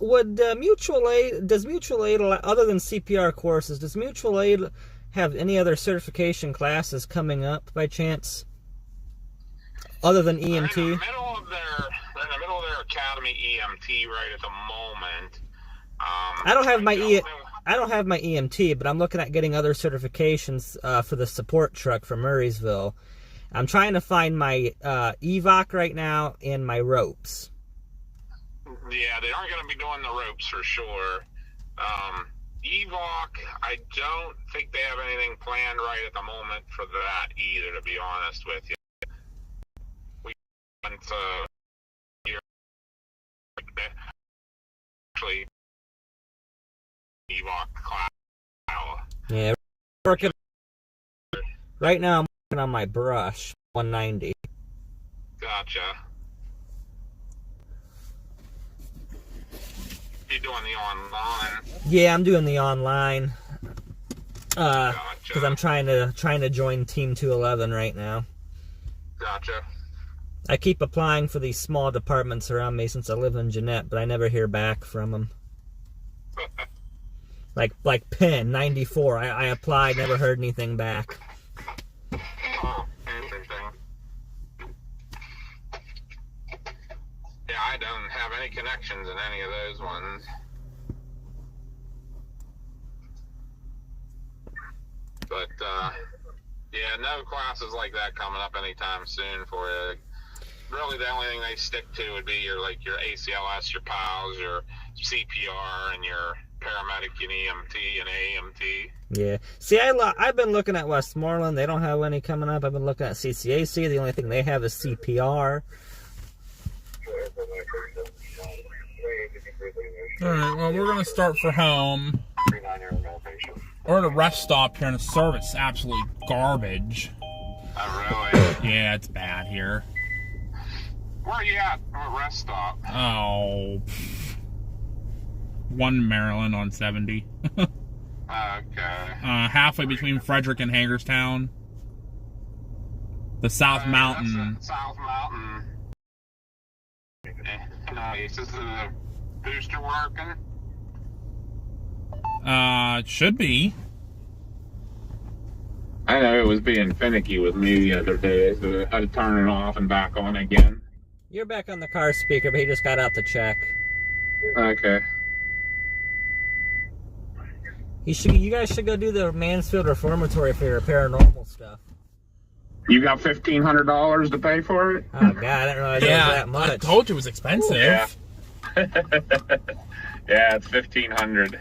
Would mutual aid, does mutual aid, other than CPR courses, does mutual aid have any other certification classes coming up by chance? Other than EMT? In the middle of their academy EMT right at the moment. I don't have my EMT, but I'm looking at getting other certifications for the support truck for Murraysville. I'm trying to find my EVOC right now and my ropes. Yeah, they aren't going to be doing the ropes for sure. EVOC, I don't think they have anything planned right at the moment for that either, to be honest with you. We went to actually EVOC class. Yeah, working right now. I'm working on my brush 190. Gotcha. You doing the online? Yeah, I'm doing the online. Because Gotcha. I'm trying to join Team 211 right now. Gotcha. I keep applying for these small departments around me since I live in Jeanette, but I never hear back from them. Like Penn 94, I applied, never heard anything back. Oh, interesting. Yeah, I don't have any connections in any of those ones. But, yeah, no classes like that coming up anytime soon for you. Really, the only thing they stick to would be your ACLS, your PALS, your CPR, and your paramedic and EMT and AMT. Yeah. See, I've been looking at Westmoreland. They don't have any coming up. I've been looking at CCAC. The only thing they have is CPR. Alright, well we're gonna start for home. We're at a rest stop here and the service is absolutely garbage. Oh, really? Yeah, it's bad here. Where are you at? What rest stop? Oh, one Maryland on 70. Okay. Halfway between Frederick and Hagerstown. The South Mountain. That's South Mountain. Nice. Is the booster working? It should be. I know it was being finicky with me the other day, so I had to turn it off and back on again. You're back on the car speaker, but he just got out to check. Okay. You guys should go do the Mansfield Reformatory for your paranormal stuff. You got $1,500 to pay for it? Oh God, I didn't realize it was that much. I told you it was expensive. Yeah. Yeah, it's $1,500.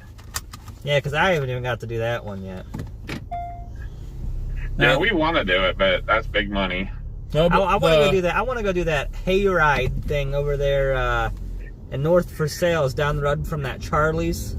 Yeah, because I haven't even got to do that one yet. Yeah, we want to do it, but that's big money. No, but I want to go do that. I want to go do that hayride thing over there in North for Sales down the road from that Charlie's.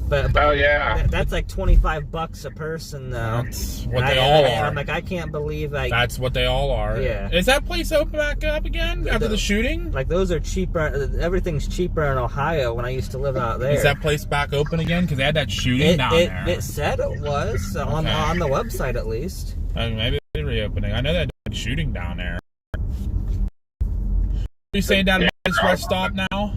But Oh yeah, that's like $25 a person though. That's what they all are. I'm like, I can't believe That's what they all are. Yeah. Is that place open back up again after the shooting? like those are cheaper. Everything's cheaper in Ohio when I used to live out there. Is that place back open again? Because they had that shooting down there. It said it was on the website at least. Maybe they're reopening. I know that shooting down there. You saying down at this rest stop now?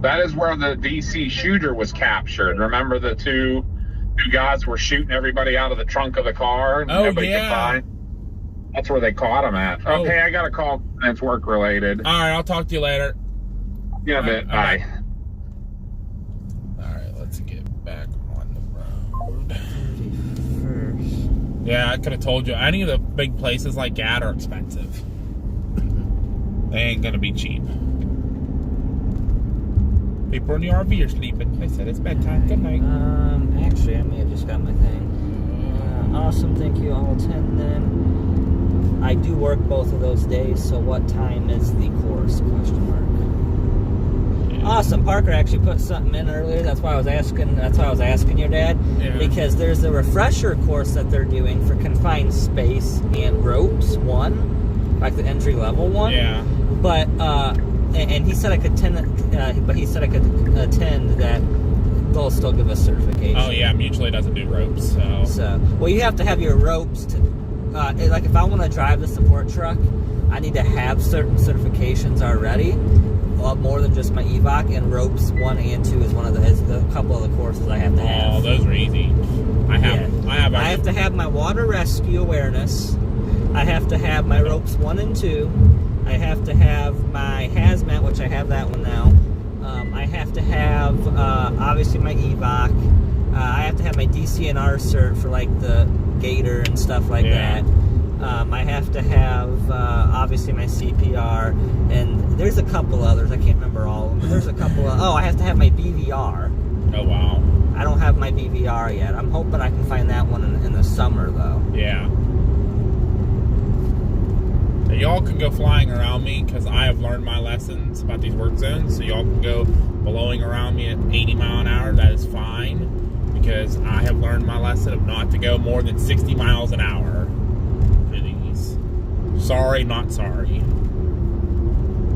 that is where the DC shooter was captured. Remember the two guys were shooting everybody out of the trunk of the car? And nobody could find? That's where they caught him at. Oh. Okay, I got a call. It's work related. All right, I'll talk to you later. Yeah, All right, bye. All right, let's get back on the road. Yeah, I could have told you. Any of the big places like that are expensive. They ain't gonna be cheap. People in the RV are sleeping. They said it's bedtime. Good night. Actually, I may have just got my thing. Awesome, thank you. I'll attend then. I do work both of those days, so what time is the course? Question mark. Yeah. Awesome. Parker actually put something in earlier. That's why I was asking your dad. Yeah. Because there's a refresher course that they're doing for confined space and ropes 1, like the entry level one. Yeah. But and he said I could attend. But he said I could attend that. They'll still give us certification. Oh yeah, Mutually doesn't do ropes, So, well, you have to have your ropes to, like if I want to drive the support truck, I need to have certain certifications already, a lot more than just my EVOC, and ropes 1 and 2 is a couple of the courses I have to have. Oh, those are easy. I have to have my water rescue awareness. I have to have my ropes 1 and 2. I have to have my hazmat, which I have that one now. I have to have, obviously, my EVOC. I have to have my DCNR cert for, like, the Gator and stuff like that. I have to have, obviously, my CPR. And there's a couple others. I can't remember all of them. But there's a couple of... Oh, I have to have my BVR. Oh, wow. I don't have my BVR yet. I'm hoping I can find that one in the summer, though. Yeah. Y'all can go flying around me because I have learned my lessons about these work zones. So y'all can go blowing around me at 80 mile an hour. That is fine because I have learned my lesson of not to go more than 60 miles an hour for these. Sorry, not sorry.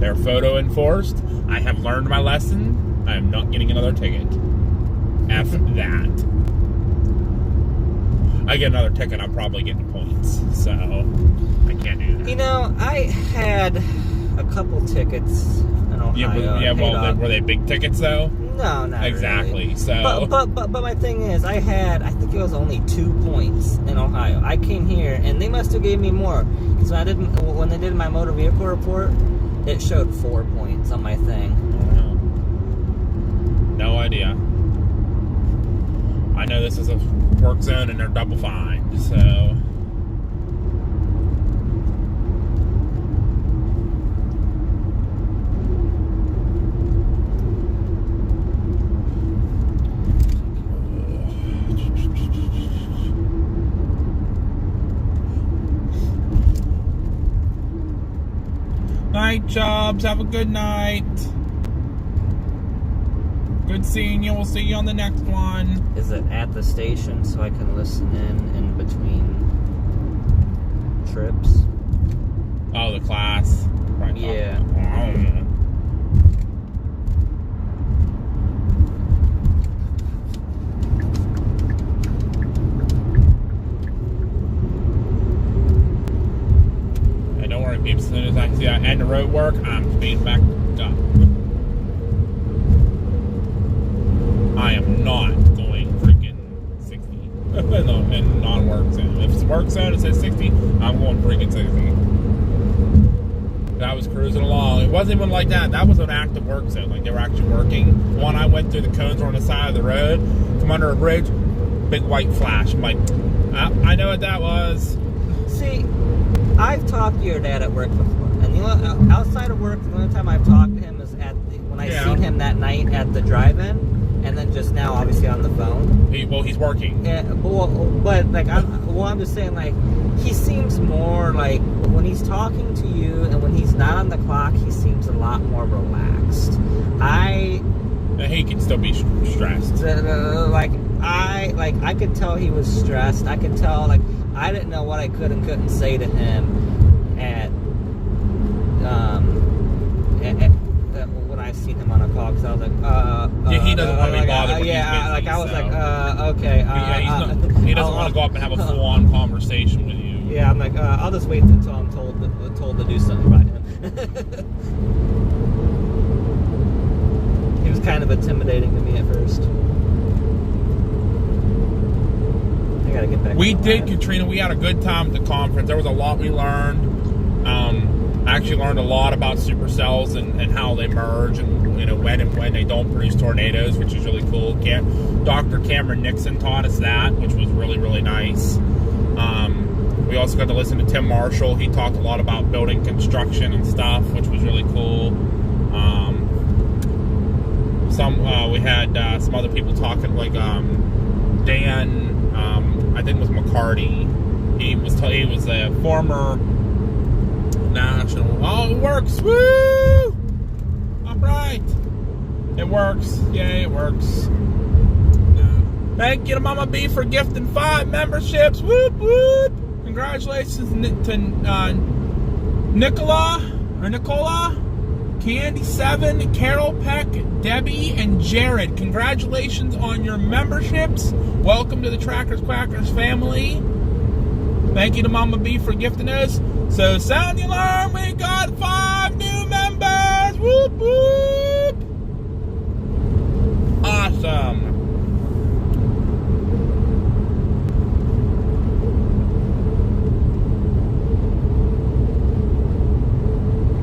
They're photo enforced. I have learned my lesson. I am not getting another ticket. F that. I get another ticket, I'm probably getting points. So I can't do that. You know, I had a couple tickets in Ohio. Were they big tickets though? No, not exactly. Really. So, but my thing is, I think it was only 2 points in Ohio. I came here, and they must have gave me more because when they did my motor vehicle report, it showed 4 points on my thing. No idea. I know this is a work zone, and they're double fined. So. Night, Chubbs. Have a good night. Good seeing you. We'll see you on the next one. Is it at the station so I can listen in between trips? Oh, the class. Right. Yeah. Hey, don't worry, peeps. As soon as I see that end of road work, I'm speeding back up. I am not going freaking 60 in non-work zone. If it's work zone, it says 60, I'm going freaking 60. I was cruising along. It wasn't even like that. That was an active work zone. Like, they were actually working. One I went through, the cones were on the side of the road. Come under a bridge, big white flash. I'm like, I know what that was. See, I've talked to your dad at work before. And you know, outside of work, the only time I've talked to him is when I seen him that night at the drive-in. And then just now, obviously, on the phone. He's working. Yeah, but like, I'm just saying, like, he seems more like, when he's talking to you and when he's not on the clock, he seems a lot more relaxed. He can still be stressed. I could tell he was stressed. I could tell, like, I didn't know what I could and couldn't say to him when I seen him on a call, because I was like, he doesn't want to be bothered. I was like, okay. He doesn't want to go up and have a full-on conversation with you. Yeah, I'm like, I'll just wait until I'm told to do something about him. He was kind of intimidating to me at first. I gotta get back. We did, Katrina. We had a good time at the conference. There was a lot we learned. I actually learned a lot about supercells and how they merge, and when they don't produce tornadoes, which is really cool. Dr. Cameron Nixon taught us that, which was really, really nice. We also got to listen to Tim Marshall. He talked a lot about building construction and stuff, which was really cool. We had some other people talking, like Dan, I think it was McCarty. He was a former national. Oh, it works! Woo! All right, it works. Yay, it works. Thank you to Mama B for gifting 5 memberships. Whoop whoop! Congratulations to Nicola, Candy 7, Carol Peck, Debbie, and Jared. Congratulations on your memberships. Welcome to the Trackers Quackers family. Thank you to Mama B for gifting us. So sound the alarm, we got 5 new members. Whoop whoop! Awesome.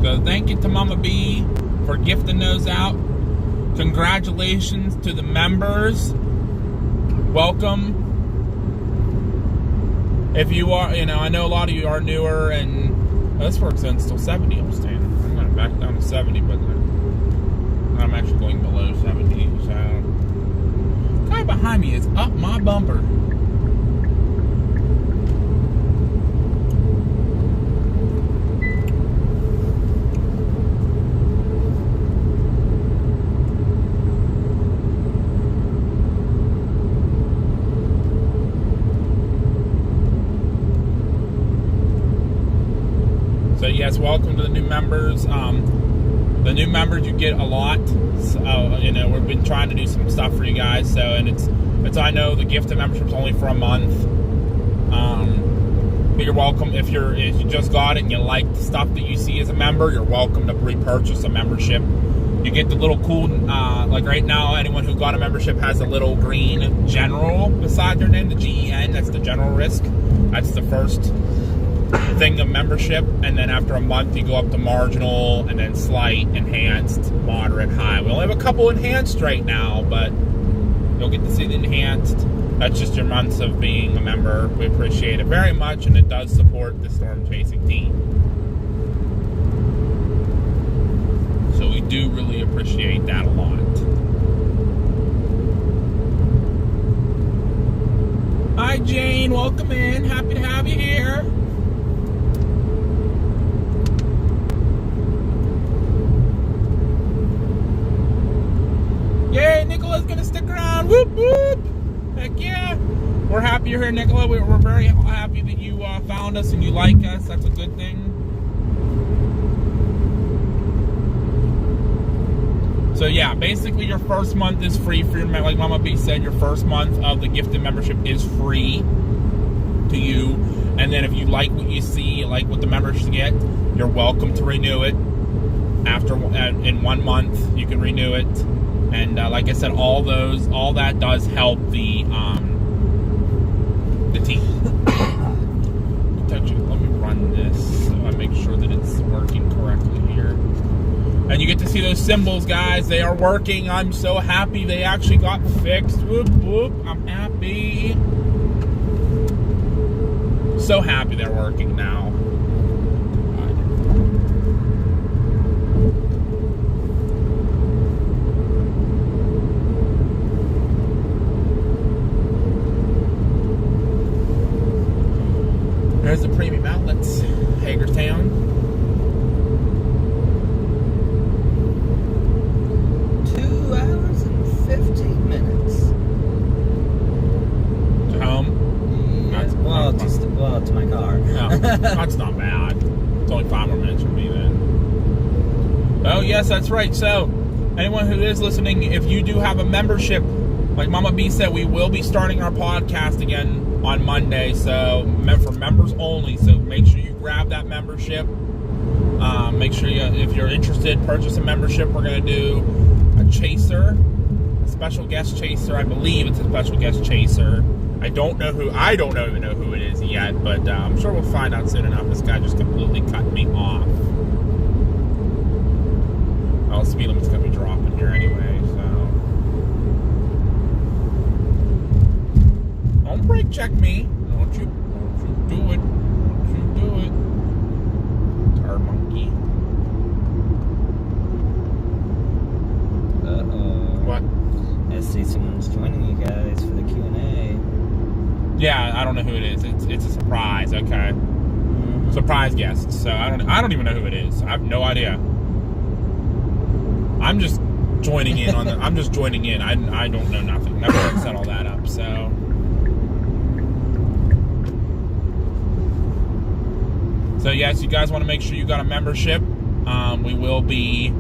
So thank you to Mama B for gifting those out. Congratulations to the members. Welcome. If you are, I know a lot of you are newer, and this works on still 70. I'm staying. I'm going to back down to 70, but I'm actually going below 70. So, the guy behind me is up my bumper. So yes, welcome to the new members. The new members, you get a lot. So, we've been trying to do some stuff for you guys. So, and it's I know the gift of membership's only for a month. But you're welcome if you just got it and you like the stuff that you see as a member. You're welcome to repurchase a membership. You get the little cool, like right now, anyone who got a membership has a little green general beside their name, the GEN. That's the general risk. That's the first thing of membership, and then after a month you go up to marginal, and then slight, enhanced, moderate, high. We only have a couple enhanced right now, but you'll get to see the enhanced. That's just your months of being a member. We appreciate it very much, and it does support the storm chasing team. So we do really appreciate that a lot. Hi Jane, welcome in. Happy to have you here. Yay, Nicola's gonna stick around. Whoop whoop! Heck yeah! We're happy you're here, Nicola. We're very happy that you found us and you like us. That's a good thing. So yeah, basically your first month is free for your, like Mama B said, your first month of the gifted membership is free to you. And then if you like what you see, you like what the members get, you're welcome to renew it. After in 1 month, you can renew it. And like I said, all that does help the team. Let me run this so I make sure that it's working correctly. see those symbols, guys. They are working. I'm so happy they actually got fixed. Whoop, whoop. I'm happy. So happy they're working now. There's the premium outlets, Hagerstown. 2 hours and 15 minutes. To home? Yeah, to my car. No, that's not bad. It's only 5 more minutes for me then. Oh, yes, that's right. So, anyone who is listening, if you do have a membership, like Mama B said, we will be starting our podcast again on Monday, so for members only. So make sure you grab that membership. Make sure you, if you're interested, purchase a membership. We're going to do a chaser, a special guest chaser. I believe it's a special guest chaser. I don't even know who it is yet, but I'm sure we'll find out soon enough. This guy just completely cut me off. Well, speed limit's going to be dropping here anyway, so. Don't brake check me. Don't you do it. Don't you do it. Tar monkey. Uh-oh. What? I see someone's joining you guys for the Q&A. Yeah, I don't know who it is. It's a surprise. Okay. Surprise guest. So I don't even know who it is. I have no idea. I'm just joining in on the. I'm just joining in. I don't know nothing. Never set all that up. So. So yes, you guys want to make sure you got a membership. We will be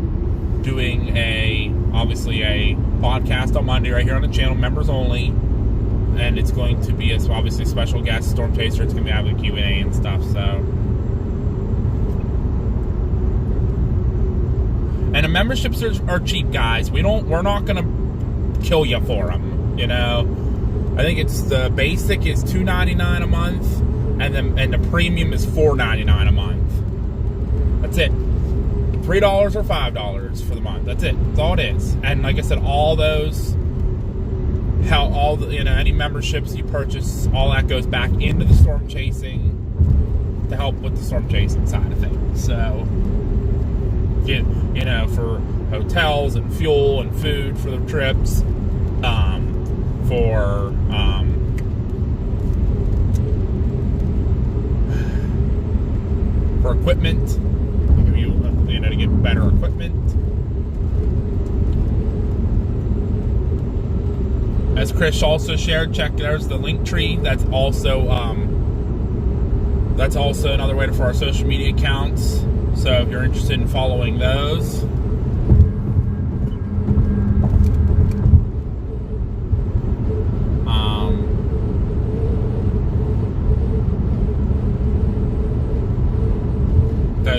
doing obviously a podcast on Monday right here on the channel, members only, and it's going to be obviously special guest Storm Chaser. It's going to be having Q&A and stuff. So, and the memberships are cheap, guys. We're not going to kill you for them. You know, I think it's the basic is $2.99 a month. And the premium is $4.99 a month. That's it. $3 or $5 for the month. That's it. That's all it is. And like I said, all those, any memberships you purchase, all that goes back into the storm chasing to help with the storm chasing side of things. So, for hotels and fuel and food for the trips, for equipment, to get better equipment. As Chris also shared, there's the link tree. That's also another way for our social media accounts. So if you're interested in following those.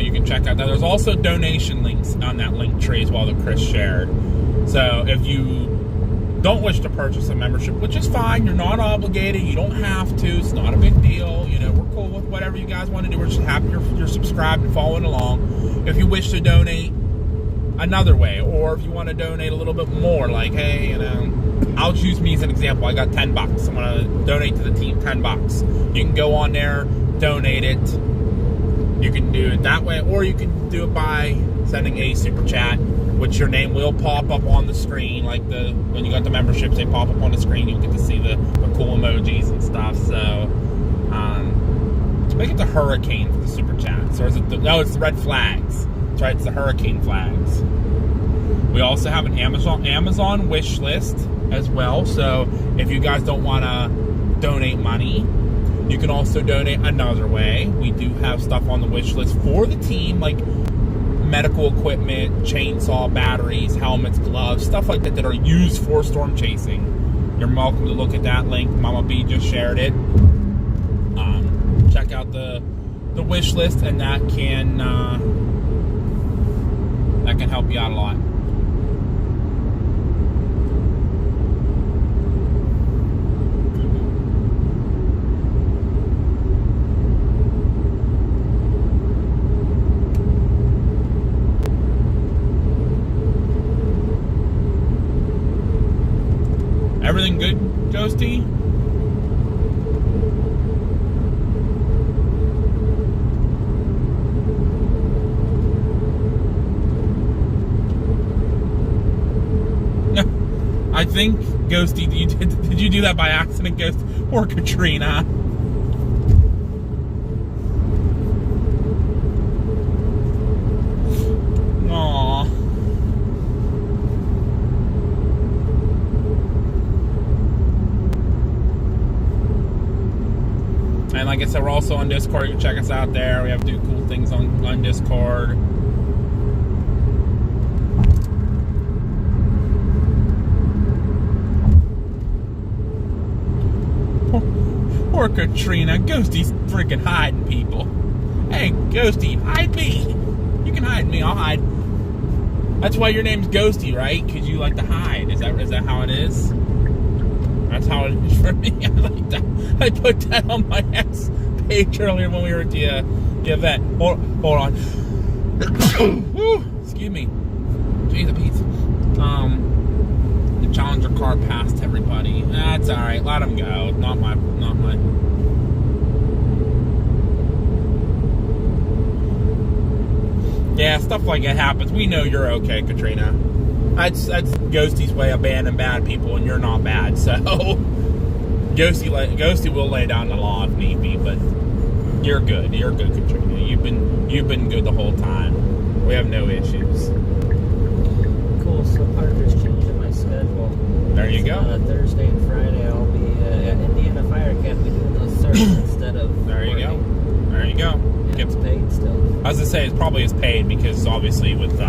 You can check out that. There's also donation links on that link tree as well that Chris shared. So if you don't wish to purchase a membership, which is fine, you're not obligated, you don't have to, it's not a big deal, we're cool with whatever you guys want to do. We're just happy you're subscribed and following along. If you wish to donate another way, or if you want to donate a little bit more, like, hey, I'll choose me as an example. I got $10. I'm going to donate to the team $10. You can go on there, donate it. You can do it that way, or you can do it by sending a super chat, which your name will pop up on the screen. Like when you got the memberships, they pop up on the screen. You'll get to see the cool emojis and stuff. So, make it the hurricane for the super chats, or is it it's the red flags. That's right, it's the hurricane flags. We also have an Amazon wish list as well. So if you guys don't want to donate money, you can also donate another way. We do have stuff on the wish list for the team, like medical equipment, chainsaw, batteries, helmets, gloves, stuff like that are used for storm chasing. You're welcome to look at that link. Mama B just shared it. Check out the wish list, and that can help you out a lot. think, Ghosty, did you do that by accident, Ghost? Or Katrina? Aww. And like I said, we're also on Discord. You can check us out there. We have do cool things on Discord. Poor Katrina. Ghosty's freaking hiding people. Hey, Ghosty, hide me. You can hide me. I'll hide. That's why your name's Ghosty, right? Because you like to hide. Is that how it is? That's how it is for me. I like that. I put that on my ex page earlier when we were at the event. Hold on. Excuse me. Jeez, Pete. The Challenger car passed everybody. That's all right. Let them go. Not my. Yeah, stuff like it happens. We know you're okay, Katrina. That's Ghosty's way of banning bad people, and you're not bad. So Ghosty will lay down the law if need be, but you're good. You're good, Katrina. You've been good the whole time. We have no issues. Cool. So Parker's changing my schedule. There you go. Thursday and Friday I'll be at Indiana Fire Academy doing those certs instead of. There you go. There you go. Yeah, it's paid still. As I say, it probably is paid because obviously with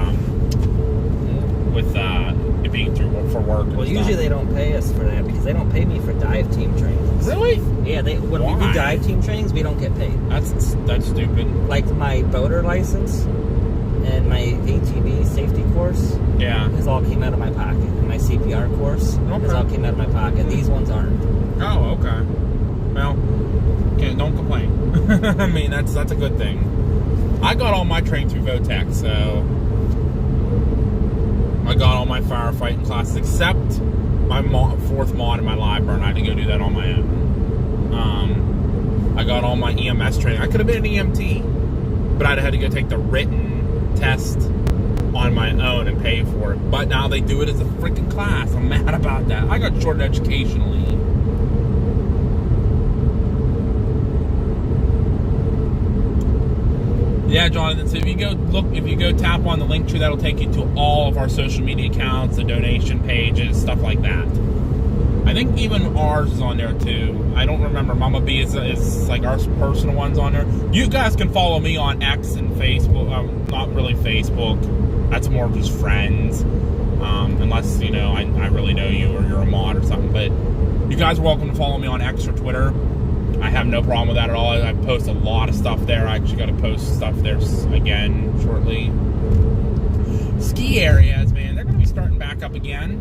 it being through for work. Well, usually they don't pay us for that because they don't pay me for dive team trainings. Really? Yeah, when we do dive team trainings, we don't get paid. That's stupid. Like my boater license and my ATV safety course. Yeah. This all came out of my pocket. And my CPR course. Okay. This all came out of my pocket. These ones aren't. Oh, okay. Well, okay, don't complain. I mean, that's a good thing. I got all my training through Votech, so I got all my firefighting classes except my fourth mod in my live burn. I had to go do that on my own. I got all my EMS training. I could have been an EMT, but I'd had to go take the written test on my own and pay for it. But now they do it as a freaking class. I'm mad about that. I got shorted educationally. Yeah, Jonathan, so if you go tap on the link tree, that'll take you to all of our social media accounts, the donation pages, stuff like that. I think even ours is on there too. I don't remember. Mama B is like our personal ones on there. You guys can follow me on X and Facebook. Not really Facebook. That's more just friends. Unless, I really know you or you're a mod or something. But you guys are welcome to follow me on X or Twitter. I have no problem with that at all. I post a lot of stuff there. I actually got to post stuff there again shortly. Ski areas, man, they're going to be starting back up again.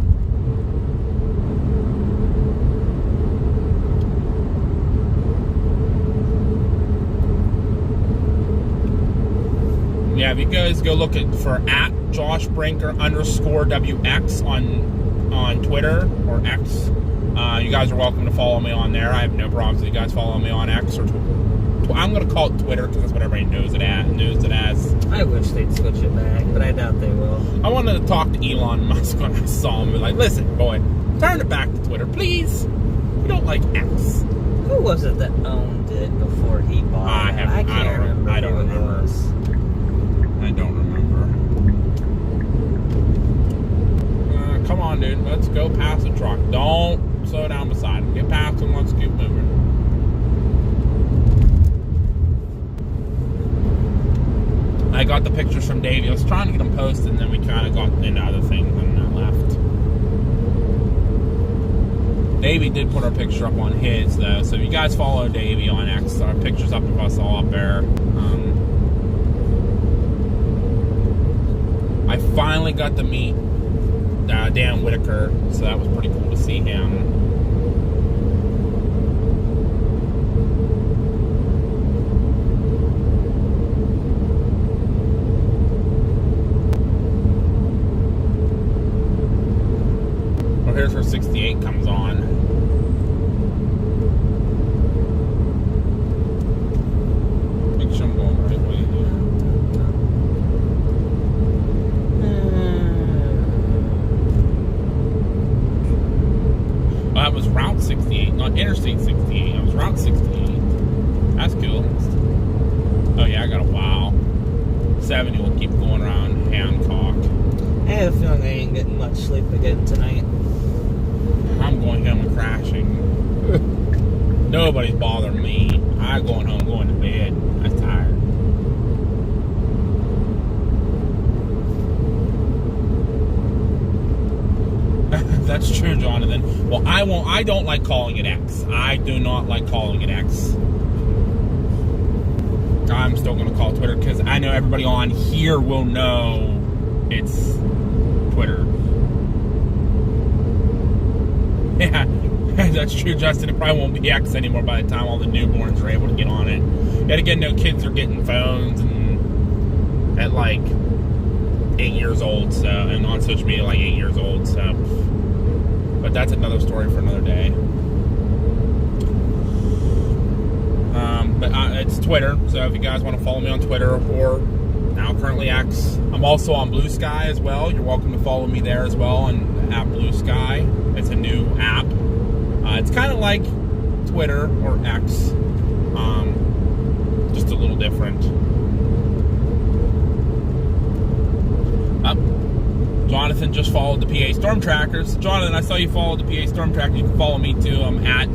Yeah, if you guys go look for at @JoshBrinker_WX on Twitter or X. You guys are welcome to follow me on there. I have no problems if you guys follow me on X or I'm going to call it Twitter because that's what everybody knows it as. I wish they'd switch it back, but I doubt they will. I wanted to talk to Elon Musk when I saw him. Like, listen, boy, turn it back to Twitter, please. We don't like X. Who was it that owned it before he bought it? I can't remember. I don't remember. Come on, dude. Let's go past the truck. Don't slow down beside him. Get past him. Let's keep moving. I got the pictures from Davey. I was trying to get them posted, and then we kind of got into other things and left. Davey did put our picture up on his, though. So if you guys follow Davey on X, our picture's up of us all up there. I finally got to meet Dan Whitaker, so that was pretty cool to see him. Well, here's where 68 comes on. Make sure I'm going the right way here. yeah, I got a while. 70 will keep going around Hancock. I have a feeling I ain't getting much sleep again tonight. I'm going home and crashing. Nobody's bothering me. I'm going home, going to bed. I'm tired. That's true, Jonathan. Well, I don't like calling it X. I do not like calling it X. I'm still going to call it Twitter because I know everybody on here will know it's Twitter. Yeah, that's true, Justin. It probably won't be X anymore by the time all the newborns are able to get on it. Yet again, no kids are getting phones and at like 8 years old, so, and on social media like 8 years old, so. But that's another story for another day. But it's Twitter, so if you guys want to follow me on Twitter or now currently X, I'm also on Blue Sky as well. You're welcome to follow me there as well on app Blue Sky. It's a new app. It's kind of like Twitter or X, just a little different. Jonathan just followed the PA Storm Trackers. Jonathan, I saw you followed the PA Storm Trackers. You can follow me too. I'm at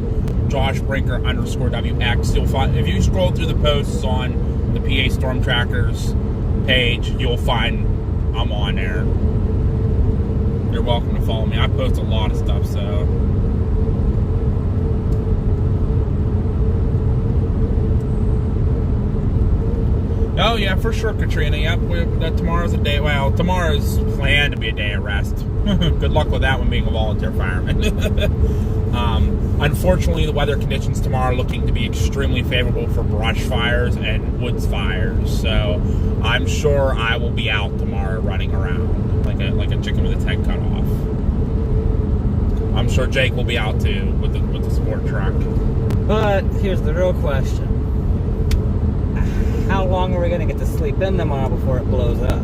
JoshBrinker_WX. You'll find, if you scroll through the posts on the PA Storm Trackers page, you'll find I'm on there. You're welcome to follow me. I post a lot of stuff, so. Oh yeah, for sure, Katrina. Yep, tomorrow's a day. Well, tomorrow's planned to be a day of rest. Good luck with that one, being a volunteer fireman. Unfortunately, the weather conditions tomorrow are looking to be extremely favorable for brush fires and woods fires. So I'm sure I will be out tomorrow running around like a chicken with its head cut off. I'm sure Jake will be out too with the sport truck. But here's the real question. How long are we going to get to sleep in tomorrow before it blows up?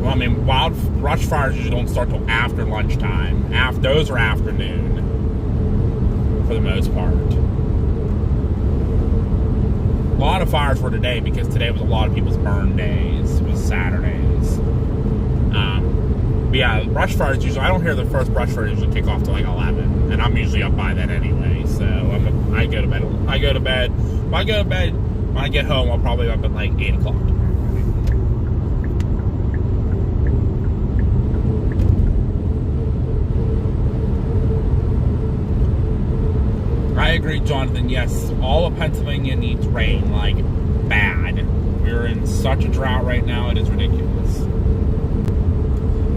Well, I mean, brush fires usually don't start till after lunchtime. Those are afternoon, for the most part. A lot of fires were today because today was a lot of people's burn days. It was Saturdays. But yeah, brush fires usually, I don't hear the first brush fire usually kick off till like 11, and I'm usually up by then anyway. So I go to bed. When I get home, I'll probably be up at like 8 o'clock. I agree, Jonathan. Yes, all of Pennsylvania needs rain, like, bad. We're in such a drought right now, it is ridiculous.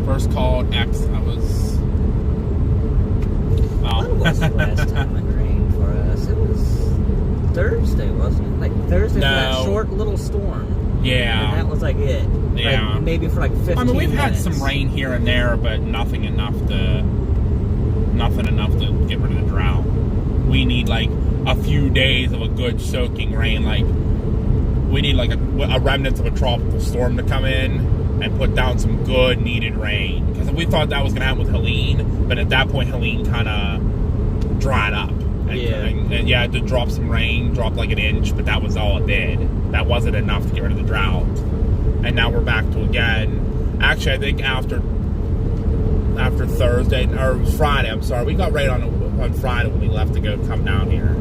First call X, that was... When was the last time it rained for us? It was Thursday, wasn't it? Like Thursday for that short little storm. Yeah. And that was like it. Yeah. Like maybe for like 15 minutes. We've had some rain here and there, but nothing enough to get rid of the drought. We need like a few days of a good soaking rain. Like we need like a remnant of a tropical storm to come in and put down some good needed rain. Because we thought that was going to happen with Helene, but at that point Helene kind of dried up. And yeah, it did drop some rain, dropped like an inch, but that was all it did. That wasn't enough to get rid of the drought. And now we're back to again. Actually, I think after Thursday, or Friday, I'm sorry, we got rain on Friday when we left to come down here.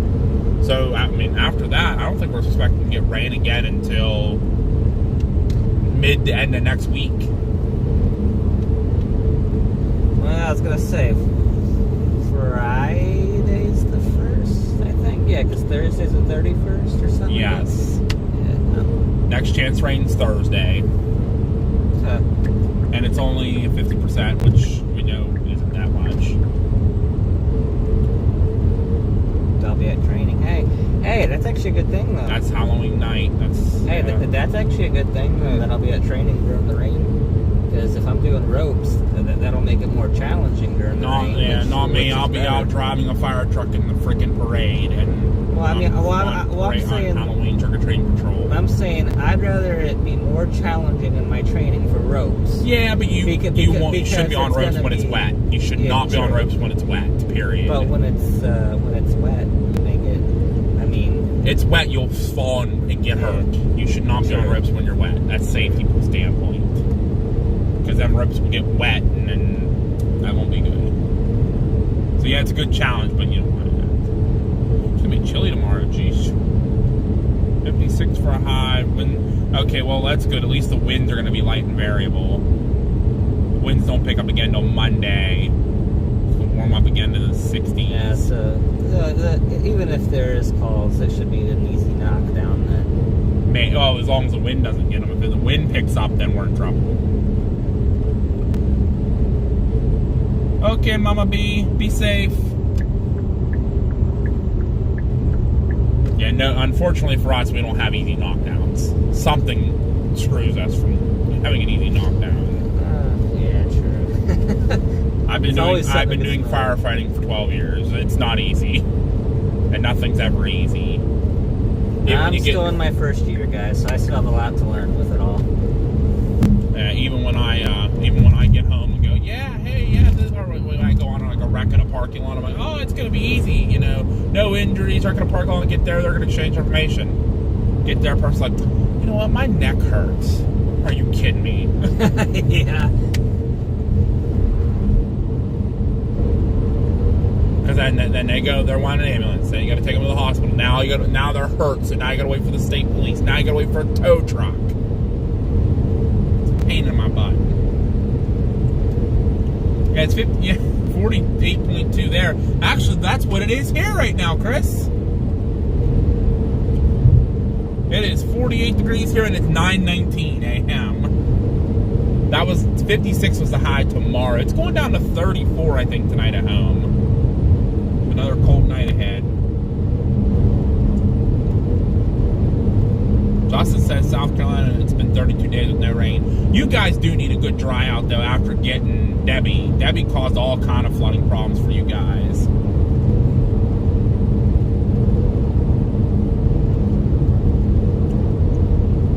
So, I mean, after that, I don't think we're expecting to get rain again until mid to end of next week. Well, I was going to say, Friday's the 1st, I think. Yeah, because Thursday's the 31st or something. Yes. Yeah. Next chance rain's Thursday. And it's only 50%, which we know isn't that much. I'll be at training. Hey, that's actually a good thing, though. That's Halloween night. That's actually a good thing, though, that I'll be at training during the rain. Because if I'm doing ropes, that'll make it more challenging during the rain. Yeah, not me. I'll be out driving a fire truck in the freaking parade. And I'm saying Halloween trick-or-treating patrol. I'm saying I'd rather it be more challenging in my training for ropes. Yeah, but you shouldn't be on ropes when it's wet. You should not be on ropes when it's wet. Period. But when it's wet, you make it. I mean, It's wet, you'll fall and get hurt. You should not be on ropes when you're wet. That's safety standpoint. Because them ropes will get wet and then that won't be good. So yeah, it's a good challenge, but you don't want that. It's going to be chilly tomorrow, geez. 56 for a high. Wind. Okay, well, that's good. At least the winds are going to be light and variable. Winds don't pick up again until Monday. We'll warm up again to the 60s. Yeah, so even if there is calls, it should be an easy knockdown then. As long as the wind doesn't get them. If the wind picks up, then we're in trouble. Okay, Mama B, be safe. Yeah, no, unfortunately for us, we don't have easy knockdowns. Something screws us from having an easy knockdown. Yeah, true. I've been doing firefighting for 12 years. It's not easy. And nothing's ever easy. I'm still in my first year, guys, so I still have a lot to learn with it all. Even when I get home and go, when I go on like a wreck in a parking lot, I'm like, oh, it's gonna be easy, you know, no injuries. They're gonna park lot and get there. They're gonna exchange information. Get there, person's like, you know what, my neck hurts. Are you kidding me? Yeah. Because then they go, they're wanting an ambulance. Then you got to take them to the hospital. Now they're hurt, so now you got to wait for the state police. Now you got to wait for a tow truck. It's a pain in my butt. Yeah, it's 48.2 there. Actually, that's what it is here right now, Chris. It is 48 degrees here, and it's 9:19 a.m. That was 56 was the high tomorrow. It's going down to 34, I think, tonight at home. Another cold night ahead. Justin says South Carolina, it's been 32 days with no rain. You guys do need a good dry out, though, after getting Debbie. Debbie caused all kind of flooding problems for you guys.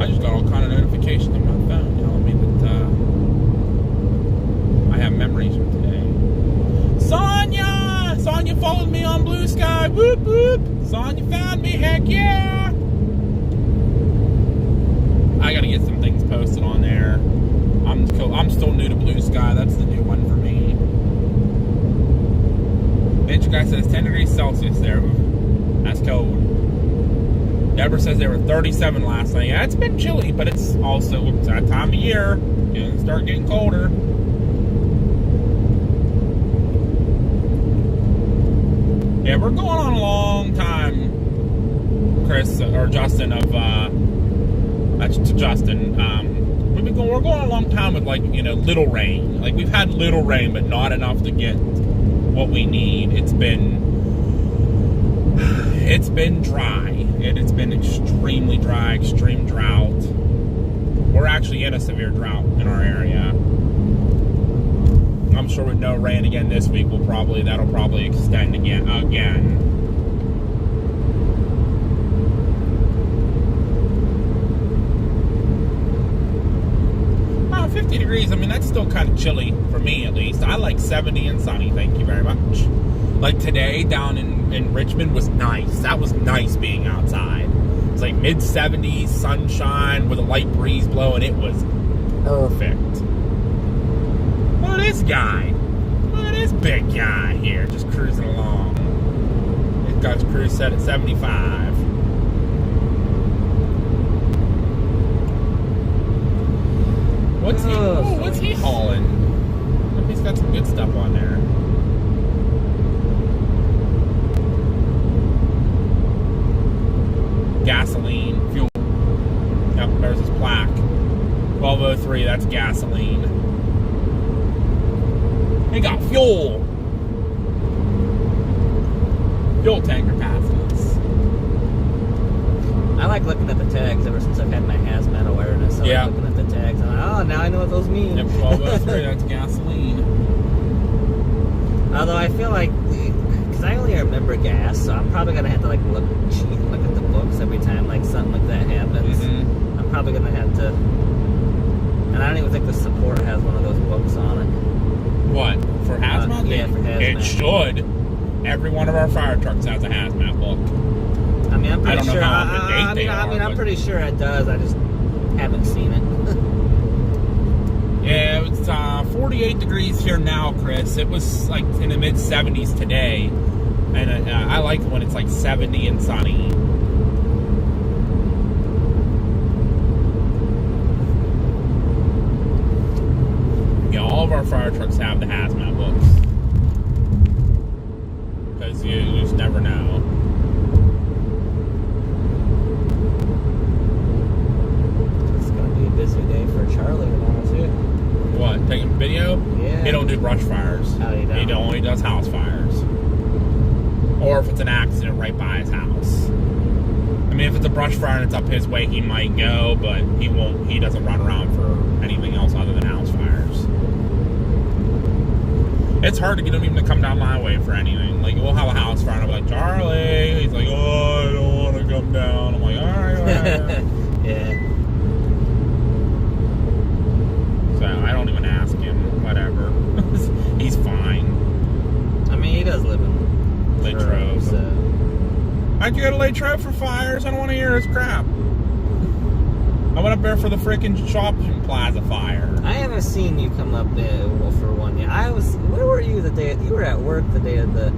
I just got all kind of notifications on my phone telling me that I have memories from today. Sonya followed me on Blue Sky. Whoop, whoop. Sonya found me. Heck yeah. I got to get some things posted on there. I'm still new to Blue Sky. That's the new one for me. Nature Guy says 10 degrees Celsius there. That's cold. Deborah says they were 37 last night. Yeah, it's been chilly, but it's also that time of year. It'll start getting colder. Yeah, we're going on a long time, Chris, or Justin, that's to Justin. We're going a long time with, like, you know, little rain. Like, we've had little rain, but not enough to get what we need. It's been dry. It's been extremely dry, extreme drought. We're actually in a severe drought in our area. I'm sure with no rain again this week, that'll probably extend again. 50 degrees, I mean, that's still kind of chilly for me, at least. I like 70 and sunny, thank you very much. Like today down in Richmond was nice. That was nice being outside. It's like mid-70s, sunshine with a light breeze blowing. It was perfect. Look at this guy. Look at this big guy here, just cruising along. This guy's cruise set at 75. What's he hauling? Hope he's got some good stuff on there. Gasoline, fuel. Yep, there's his plaque. 1203, that's gasoline. He got fuel. Fuel tank capacitance. I like looking at the tags ever since I've had my hazmat awareness. I like looking at the tags. I'm like, oh, now I know what those mean. Yep, 1203, that's gasoline. Although I feel like, because I only remember gas, so I'm probably going to have to look at the books every time something like that happens. Mm-hmm. I'm probably going to have to, and I don't even think the support has one of those books on it. What? For hazmat? Yeah, for hazmat. It should. Every one of our fire trucks has a hazmat book. I mean, I'm pretty don't know sure. how up to date they are, I'm but- pretty sure it does. I just haven't seen it. Yeah, it's 48 degrees here now, Chris. It was like in the mid 70s today, and I like when it's like 70 and sunny. Yeah, all of our fire trucks have the hazmat books because you just never know. It's gonna be a busy day for Charlie tomorrow too. What, taking video? Yeah. He don't do brush fires. Oh, you don't? He only does house fires. Or if it's an accident right by his house. I mean, if it's a brush fire and it's up his way, he might go, but he won't. He doesn't run around for anything else other than house fires. It's hard to get him even to come down my way for anything. Like, we'll have a house fire, and I'll be like, Charlie. He's like, oh, I don't want to come down. I'm like, all right, all right. Yeah. So I don't even ask him. Whatever. He's fine. I mean, he does live in Latrobe. so. How'd you go to Latrobe for fires? I don't want to hear his crap. I went up there for the freaking shopping plaza fire. I haven't seen you come up there for one yet. Where were you the day? You were at work the day of the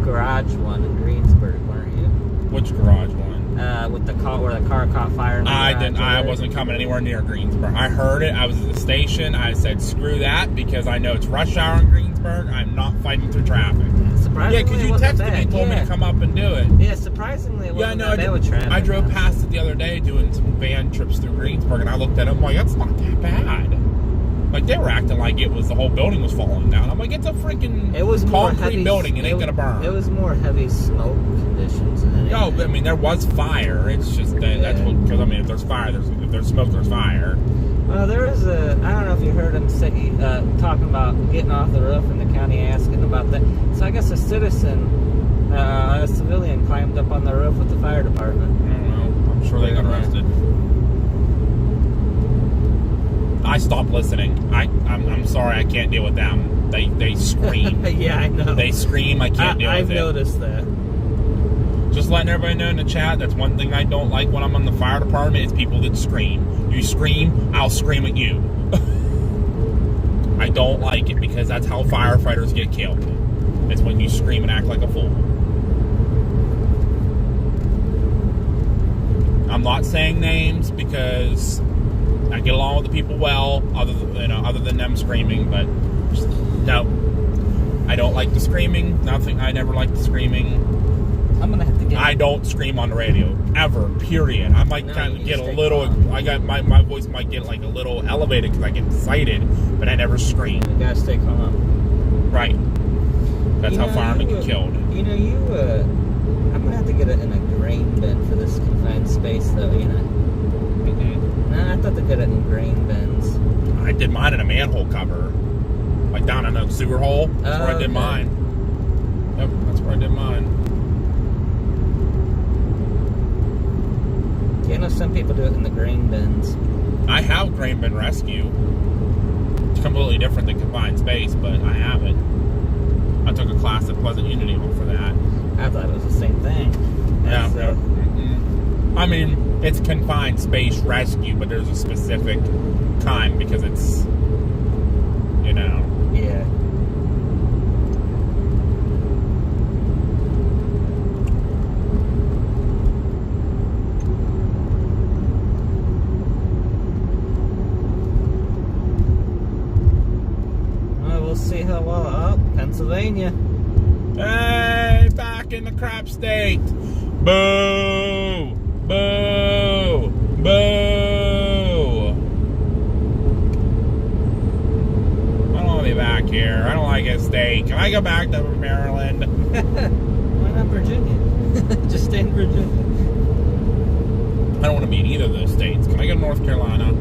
garage one in Greensburg, weren't you? Which garage one? With the car where the car caught fire. In the I garage didn't. I over. wasn't coming anywhere near Greensburg. I heard it. I was at the station. I said, "Screw that," because I know it's rush hour in Greensburg. I'm not fighting through traffic. Surprisingly, Yeah, because it you wasn't texted me, bad. and told me Yeah. to come up and do it. Yeah, surprisingly, it Yeah, wasn't no, that bad with traffic. I drove past it the other day doing some van trips through Greensburg, and I looked at it. I'm like, that's not that bad. Like, they were acting like it was the whole building was falling down. I'm like, it's a freaking It was more concrete heavy, building. It ain't gonna burn. It was more heavy smoke conditions than anything. No, I mean, there was fire. It's just that that's what, because I mean, if there's fire, if there's smoke, there's fire. Well, there was I don't know if you heard him say, talking about getting off the roof and the county asking about that. So I guess a civilian climbed up on the roof with the fire department. I don't know. I'm sure they got arrested. I stopped listening. I'm sorry, I can't deal with them. They scream. Yeah, I know. They scream. I can't deal I've with it. noticed that. Just letting everybody know in the chat, that's one thing I don't like when I'm in the fire department is people that scream. You scream, I'll scream at you. I don't like it because that's how firefighters get killed. It's when you scream and act like a fool. I'm not saying names because I get along with the people well, other than them screaming, but just, no. I don't like the screaming. I never liked the screaming. I'm gonna have to get. I don't scream on the radio ever. Period. I might kind of get a little. I got my voice might get like a little elevated because I get excited, but I never scream. You gotta stay calm. Right. That's how firemen get killed. You know, I'm gonna have to get it in a grain bin for this confined space, though. You know. Nah, I thought they did it in grain bins. I did mine in a manhole cover, like down in a sewer hole. That's where I did mine. Yep, that's where I did mine. You know, some people do it in the grain bins. I have grain bin rescue. It's completely different than confined space, but I have it. I took a class at Pleasant Unity Hall for that. I thought it was the same thing. Yeah. So, I mean, it's confined space rescue, but there's a specific kind because it's, yeah. Well, we'll see how well. Oh, Pennsylvania. Hey, back in the crap state. Boo! Boo! Boo! I don't want to be back here. I don't like it state. Can I go back to Maryland? Why not Virginia? Just stay in Virginia. I don't want to be in either of those states. Can I go to North Carolina?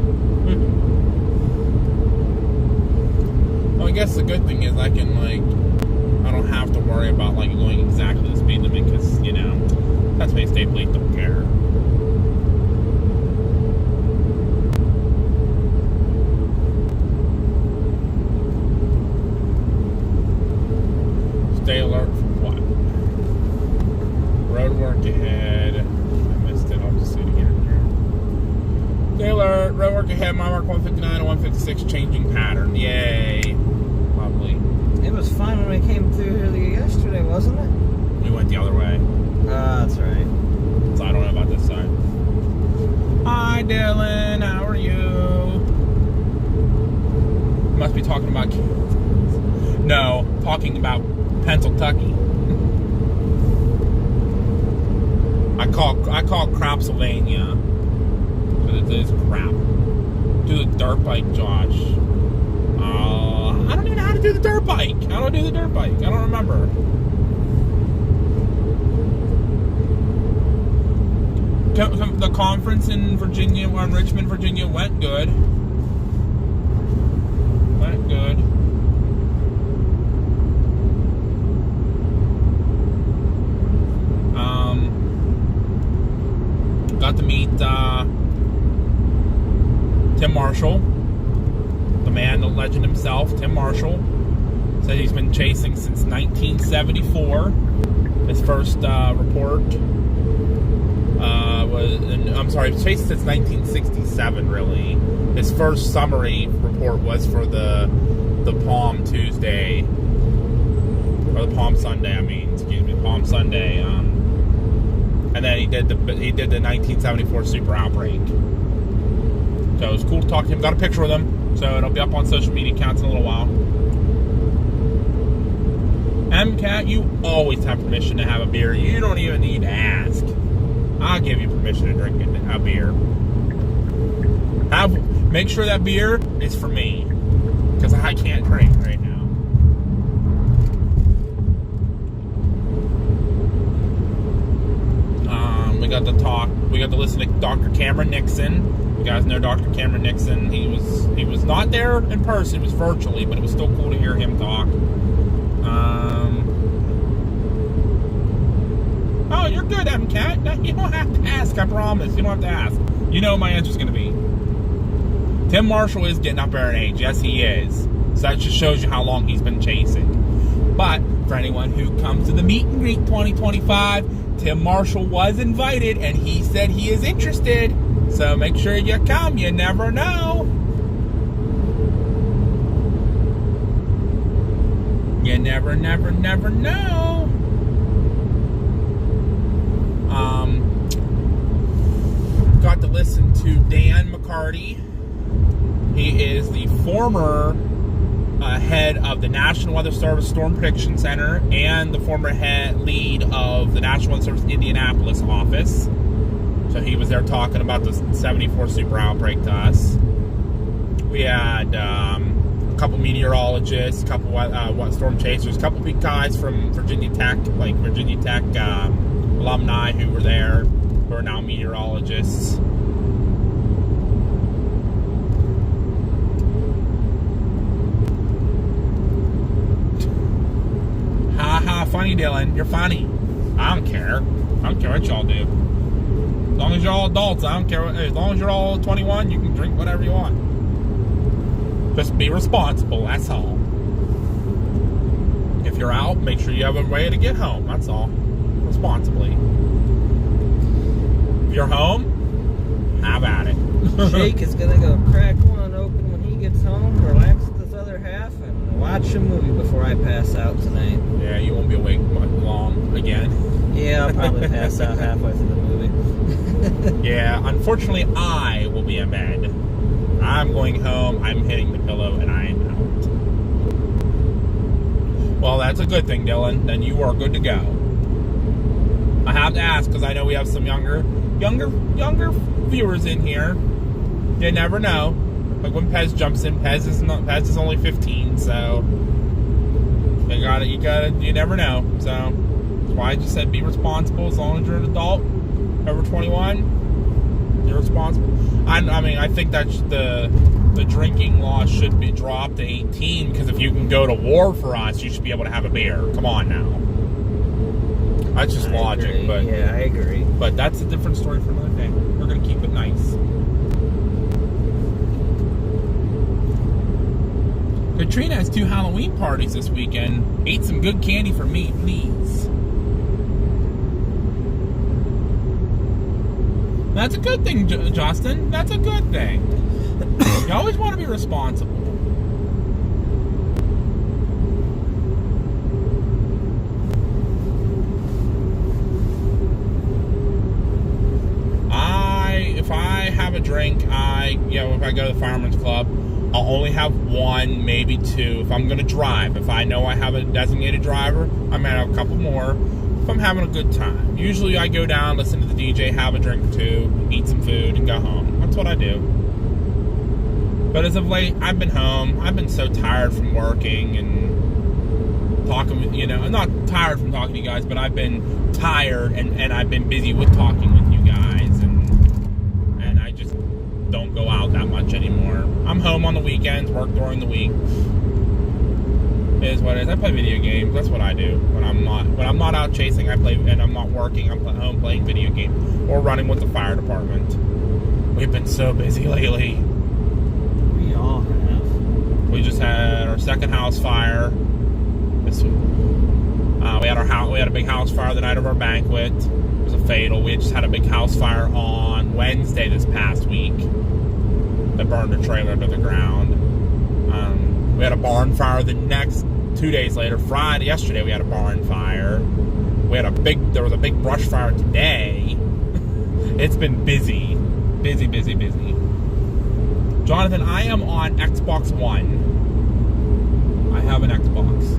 Well, I guess the good thing is I can, I don't have to worry about, going exactly the speed limit because, that's why state police don't care. Stay alert for what? Road work ahead. road work ahead, my mark 159 and 156, changing pattern. Yay. Lovely. It was fun when we came through here yesterday, wasn't it? We went the other way. That's right. So I don't know about this side. Hi, Dylan. How are you? Must be talking about Kansas. No, talking about Pennsylvania. I call Crapsylvania, but it is crap. Do the dirt bike, Josh. I don't even know how to do the dirt bike. How do I do the dirt bike? I don't remember. The conference in Virginia, or in Richmond, Virginia, went good. Went good. Got to meet Tim Marshall, the man, the legend himself. Tim Marshall said he's been chasing since 1974. His first report chasing since 1967. Really, his first summary report was for the Palm Tuesday or the Palm Sunday. Palm Sunday. And then he did the 1974 super outbreak. So it was cool to talk to him. Got a picture with him. So it'll be up on social media accounts in a little while. MCAT, you always have permission to have a beer. You don't even need to ask. I'll give you permission to drink a beer. Make sure that beer is for me. Because I can't drink right now. We got to listen to Dr. Cameron Nixon. You guys know Dr. Cameron Nixon. He was not there in person. It was virtually, but it was still cool to hear him talk. Oh, you're good, MCAT. No, you don't have to ask. I promise. You don't have to ask. You know what my answer's going to be. Tim Marshall is getting up there in age. Yes, he is. So that just shows you how long he's been chasing. But for anyone who comes to the meet and greet 2025, Tim Marshall was invited, and he said he is interested. So make sure you come. You never know. You never know. Got to listen to Dan McCarty. He is the former head of the National Weather Service Storm Prediction Center and the former lead of the National Weather Service Indianapolis office. So he was there talking about the 74 super outbreak to us. We had a couple meteorologists, a couple storm chasers, a couple big guys from Virginia Tech, alumni who were there, who are now meteorologists. Funny, Dylan. You're funny. I don't care. I don't care what y'all do. As long as you're all adults, I don't care. As long as you're all 21, you can drink whatever you want. Just be responsible, that's all. If you're out, make sure you have a way to get home. That's all. Responsibly. If you're home, have at it. Jake is going to go crack one open when he gets home, relax with his other half, and watch a movie before I pass out tonight. Yeah, you won't be awake long again. Yeah, I'll probably pass out halfway through the movie. Yeah, unfortunately, I will be in bed. I'm going home, I'm hitting the pillow, and I am out. Well, that's a good thing, Dylan. Then you are good to go. I have to ask, because I know we have some younger viewers in here. You never know. Like when Pez jumps in, Pez is only 15, so you never know. So that's why I just said be responsible. As long as you're an adult, over 21, you're responsible. I mean, I think that's the drinking law should be dropped to 18, because if you can go to war for us, you should be able to have a beer. Come on now. That's just logic, agree. But yeah, I agree. But that's a different story for another day. We're gonna keep it nice. Katrina has 2 Halloween parties this weekend. Ate some good candy for me, please. That's a good thing, Justin. That's a good thing. You always want to be responsible. If I have a drink, if I go to the Fireman's Club, I'll only have one, maybe two. If I'm going to drive, if I know I have a designated driver, I might have a couple more. If I'm having a good time, usually I go down, listen to the DJ, have a drink or two, eat some food, and go home. That's what I do. But as of late, I've been home. I've been so tired from working and talking with, I'm not tired from talking to you guys, but I've been tired and I've been busy with talking with you guys, and I just don't go out that much anymore. I'm home on the weekends, work during the week. It is what it is. I play video games. That's what I do when I'm not out chasing. I play, and I'm not working. I'm at home playing video games or running with the fire department. We've been so busy lately. We all have. We just had our second house fire. We had a big house fire the night of our banquet. It was a fatal. We just had a big house fire on Wednesday this past week that burned a trailer to the ground. We had a barn fire the next 2 days later. Yesterday we had a barn fire. There was a big brush fire today. It's been busy. Busy. Jonathan, I am on Xbox One. I have an Xbox.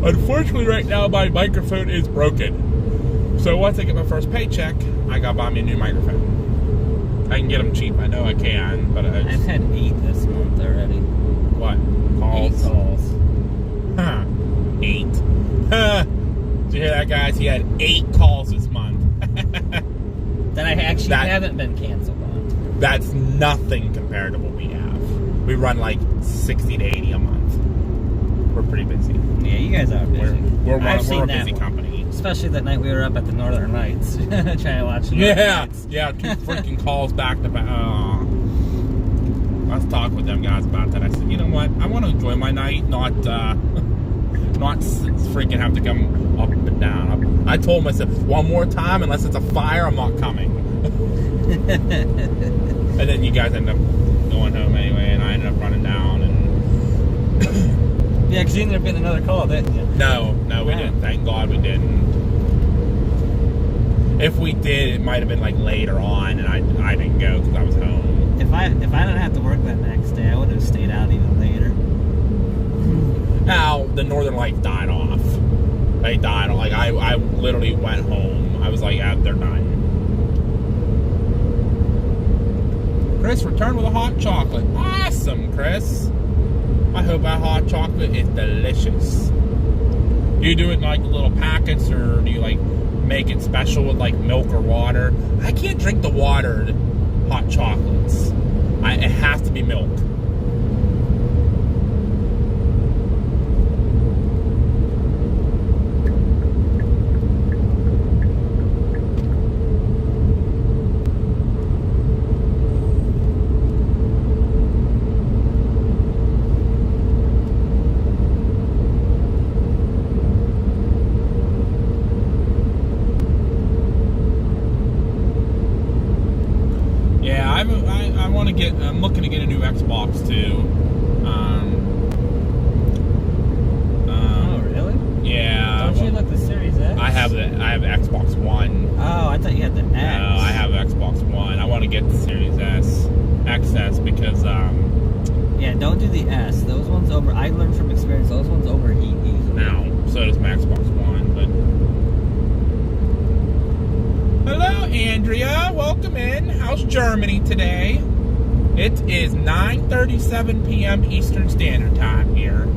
Unfortunately, right now, my microphone is broken. So once I get my first paycheck, I gotta buy me a new microphone. I can get them cheap. I know I can, but I've had 8 this month already. What? Calls? 8 calls. Huh. 8. Huh. Did you hear that, guys? He had 8 calls this month. That I actually haven't been canceled on. That's nothing compared to what we have. We run like 60 to 80 a month. We're pretty busy. Yeah, you guys are busy. We're a busy company. Especially that night we were up at the Northern Lights trying to watch the Northern Lights. Yeah, 2 freaking calls back to back. Let's talk with them guys about that. I said, you know what? I want to enjoy my night, not freaking have to come up and down. I told him, I said, one more time, unless it's a fire, I'm not coming. And then you guys end up going home anyway, and I ended up running down. And yeah, because you ended up getting another call, didn't you? No, we didn't. Thank God we didn't. If we did, it might have been like later on, and I didn't go because I was home. If I didn't have to work that next day, I would have stayed out even later. Now, the Northern Lights died off. They died. Like, I literally went home. I was like, they're done. Chris returned with a hot chocolate. Awesome, Chris. I hope that hot chocolate is delicious. Do you do it in like little packets, or do you like make it special with like milk or water? I can't drink the watered hot chocolates. It has to be milk. I'm looking to get a new Xbox too. Oh, really? Yeah. Don't you look the Series X? I have Xbox One. Oh, I thought you had the X. No, I have Xbox One. I want to get the Series XS because yeah, don't do the S. Those ones I learned from experience, those ones overheat easily. Now, so does my Xbox One, but hello, Andrea. Welcome in. How's Germany today? It is 9:37 p.m. Eastern Standard Time here.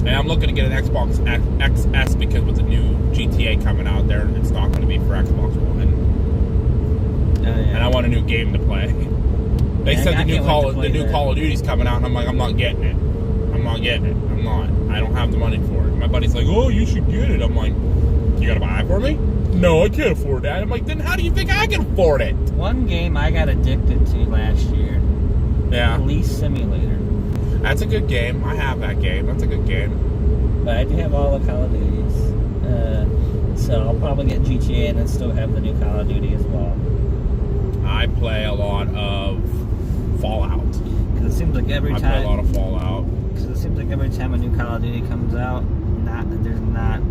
And I'm looking to get an Xbox XS because with the new GTA coming out there, it's not going to be for Xbox One. Oh, yeah. And I want a new game to play. They said the new Call of Duty's coming out, and I'm like, I'm not getting it. I'm not. I don't have the money for it. My buddy's like, oh, you should get it. I'm like, you got to buy it for me? No, I can't afford that. I'm like, then how do you think I can afford it? One game I got addicted to last year. Yeah. Police Simulator. That's a good game. I have that game. That's a good game. But I do have all the Call of Duty So I'll probably get GTA and then still have the new Call of Duty as well. I play a lot of Fallout. Because it seems like every I time. play a lot of Fallout. Because it seems like every time a new Call of Duty comes out, there's not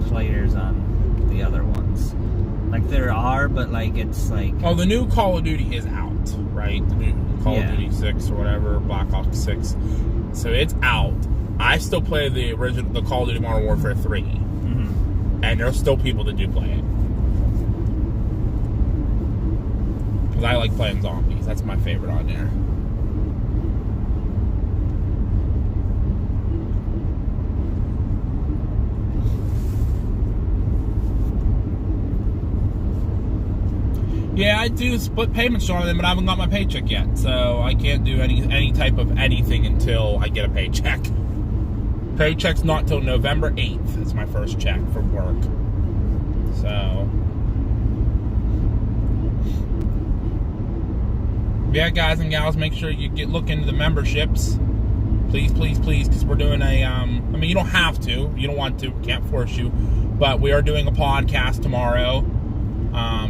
players on the other ones. Like there are, but like it's like. Oh, the new Call of Duty is out, right? The new Call of Duty 6 or whatever, Black Ops 6. So it's out. I still play the Call of Duty Modern Warfare 3. Mm-hmm. And there's still people that do play it. Because I like playing zombies. That's my favorite on there. Yeah, I do split payments on them, but I haven't got my paycheck yet. So I can't do any type of anything until I get a paycheck. Paycheck's not till November 8th. It's my first check from work. So, yeah, guys and gals, make sure you look into the memberships. Please, please, please, because we're doing a, I mean, you don't have to. You don't want to. Can't force you. But we are doing a podcast tomorrow.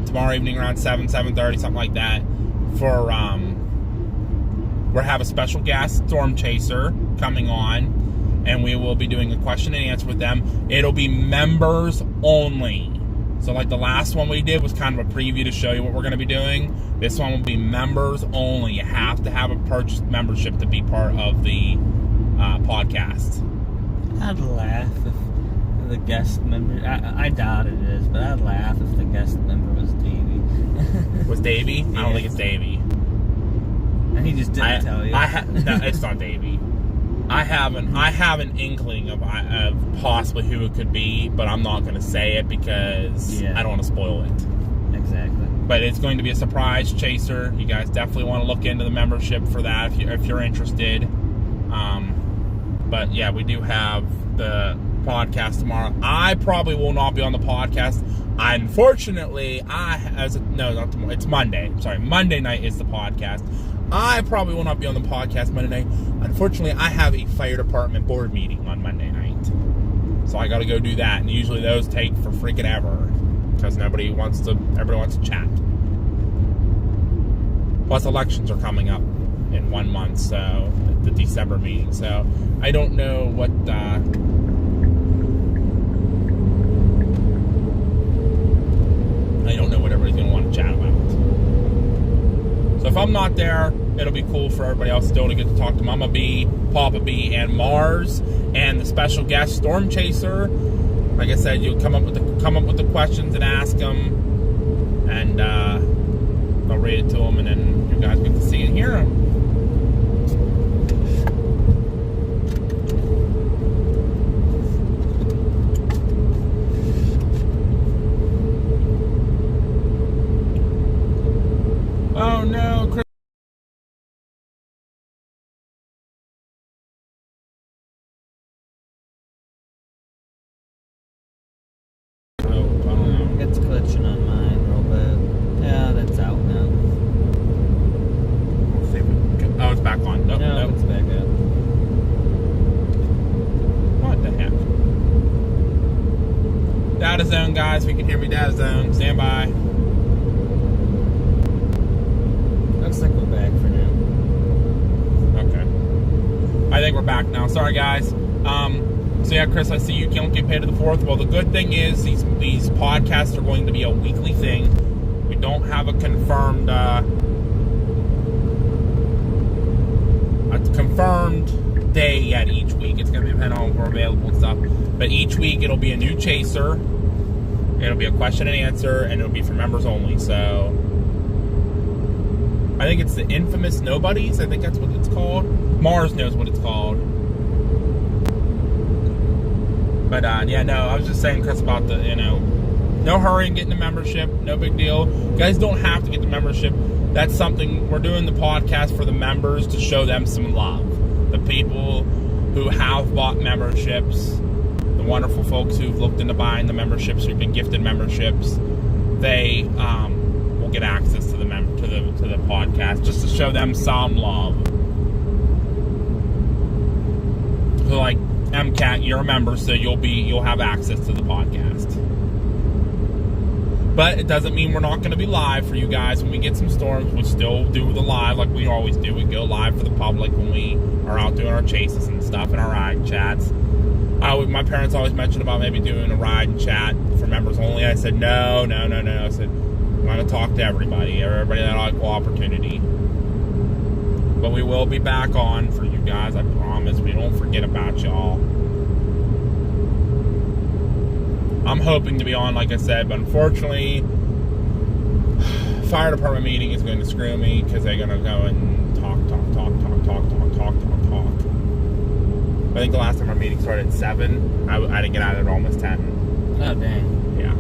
Tomorrow evening around 7:30, something like that. For, we'll have a special guest, Storm Chaser, coming on. And we will be doing a question and answer with them. It'll be members only. So like the last one we did was kind of a preview to show you what we're going to be doing. This one will be members only. You have to have a purchased membership to be part of the podcast. I'd laugh if the guest member... I doubt it is, but I'd laugh if the guest member was Davey. Was Davey? Yeah. I don't think it's Davey. And he just didn't tell you. No, it's not Davey. I have an inkling of possibly who it could be, but I'm not going to say it because I don't want to spoil it. Exactly. But it's going to be a surprise chaser. You guys definitely want to look into the membership for that if you're interested. But yeah, we do have the podcast tomorrow. I probably will not be on the podcast. Unfortunately, it's Monday. Sorry, Monday night is the podcast. I probably will not be on the podcast Monday night. Unfortunately, I have a fire department board meeting on Monday night. So I got to go do that. And usually those take for freaking ever. Because everybody wants to chat. Plus elections are coming up in 1 month. So, the December meeting. So, I don't know what... I don't know what everybody's going to want to chat about. So if I'm not there, it'll be cool for everybody else still to get to talk to Mama B, Papa B, and Mars, and the special guest Storm Chaser. Like I said, you'll come up with the questions and ask them, and I'll read it to them, and then you guys get to see and hear them. Oh no, Chris. Oh, I don't know. It's glitching on mine real bad. Yeah, that's out now. Let's see if we can... Oh, it's back on. Nope, No, nope. it's back up. What the heck? Data zone, guys. If you can hear me, data zone. Stand by. Looks like we're back for now. Okay. I think we're back now. Sorry, guys. So yeah, Chris, I see you don't get paid to the 4th. Well, the good thing is these podcasts are going to be a weekly thing. We don't have a confirmed day yet each week. It's going to depend on if we're available and stuff. But each week it'll be a new chaser. It'll be a question and answer, and it'll be for members only. So I think it's the infamous Nobodies. I think that's what it's called. Mars knows what it's called. But, yeah, no, I was just saying, Chris, about the, no hurry in getting the membership. No big deal. You guys don't have to get the membership. That's something, we're doing the podcast for the members to show them some love. The people who have bought memberships, the wonderful folks who've looked into buying the memberships, who've been gifted memberships, they will get access to the to the podcast, just to show them some love. So, like, MCAT, you're a member, so you'll have access to the podcast. But it doesn't mean we're not going to be live for you guys when we get some storms. We still do the live like we always do. We go live for the public when we are out doing our chases and stuff and our ride chats. My parents always mentioned about maybe doing a ride and chat for members only. I said, no. I said, I'm going to talk to everybody that equal opportunity. But we will be back on for you guys, I promise. We don't forget about y'all. I'm hoping to be on, like I said, but unfortunately, fire department meeting is going to screw me because they're going to go and talk. I think the last time our meeting started at 7. I didn't get out of it almost 10. Oh, dang. Yeah.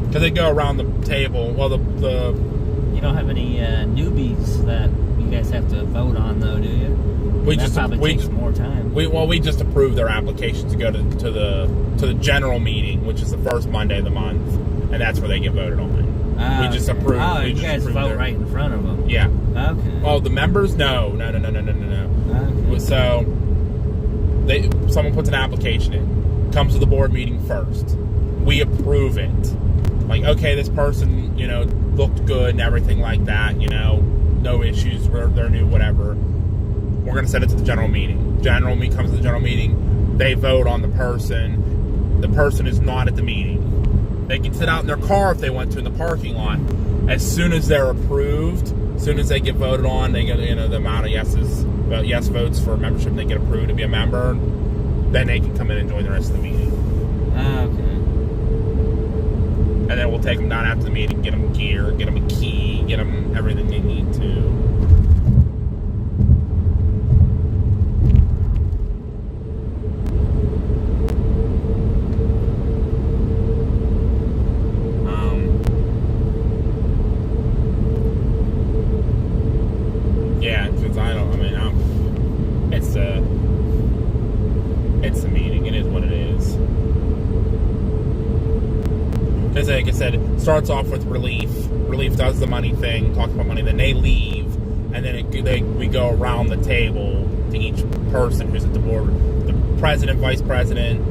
Because they go around the table. Well, the You don't have any newbies that you guys have to vote on, though, do you? That probably takes more time. We just approved their applications to go to the general meeting, which is the first Monday of the month, and that's where they get voted on. Oh, we just okay. approved. Oh, you guys vote right in front of them. Yeah. Okay. Oh, the members? No. Okay. So someone puts an application in, comes to the board meeting first. We approve it. Like, okay, this person, looked good and everything like that. No issues. They're new, whatever. We're going to send it to the general meeting. Comes to the general meeting. They vote on the person. The person is not at the meeting. They can sit out in their car if they want to in the parking lot. As soon as they're approved, as soon as they get voted on, they get the amount of yes votes for membership, they get approved to be a member. Then they can come in and join the rest of the meeting. Okay. And then we'll take them down after the meeting, get them gear, get them a key, get them everything they need to. It's a meeting. It is what it is. Because like I said, it starts off with relief. Relief does the money thing, talks about money, then they leave, and then we go around the table to each person who's at the board. The president, vice president,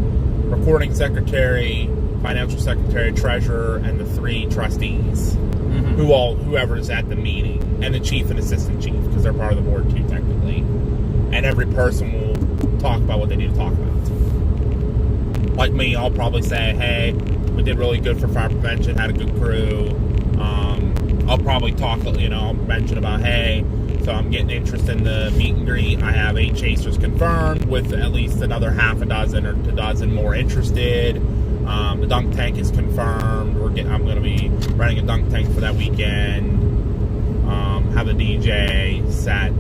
recording secretary, financial secretary, treasurer, and the 3 trustees. Mm-hmm. Whoever's at the meeting, and the chief and assistant chief, because they're part of the board too, technically. And every person will talk about what they need to talk about. Like me, I'll probably say, hey, we did really good for fire prevention, had a good crew. I'll probably talk, I'll mention about, hey, so I'm getting interest in the meet and greet. I have 8 chasers confirmed with at least another half a dozen or 2 dozen more interested. The dunk tank is confirmed. I'm going to be running a dunk tank for that weekend. Have a DJ set.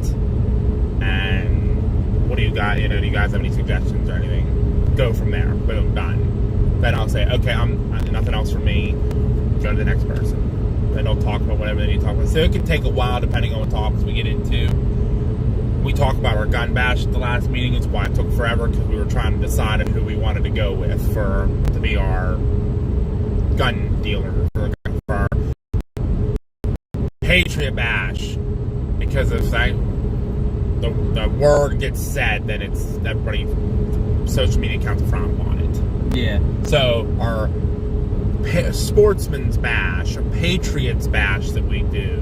And what do you got? Do you guys have any suggestions or anything? Go from there. Boom, done. Then I'll say, okay, nothing else from me. Go to the next person. Then they'll talk about whatever they need to talk about. So it can take a while depending on what topics we get into. We talked about our gun bash at the last meeting. It's why it took forever, because we were trying to decide on who we wanted to go with to be our gun dealer for our Patriot Bash. Because if the word gets said, then everybody, social media accounts frown upon it. Yeah. So our Sportsman's Bash, a Patriots Bash that we do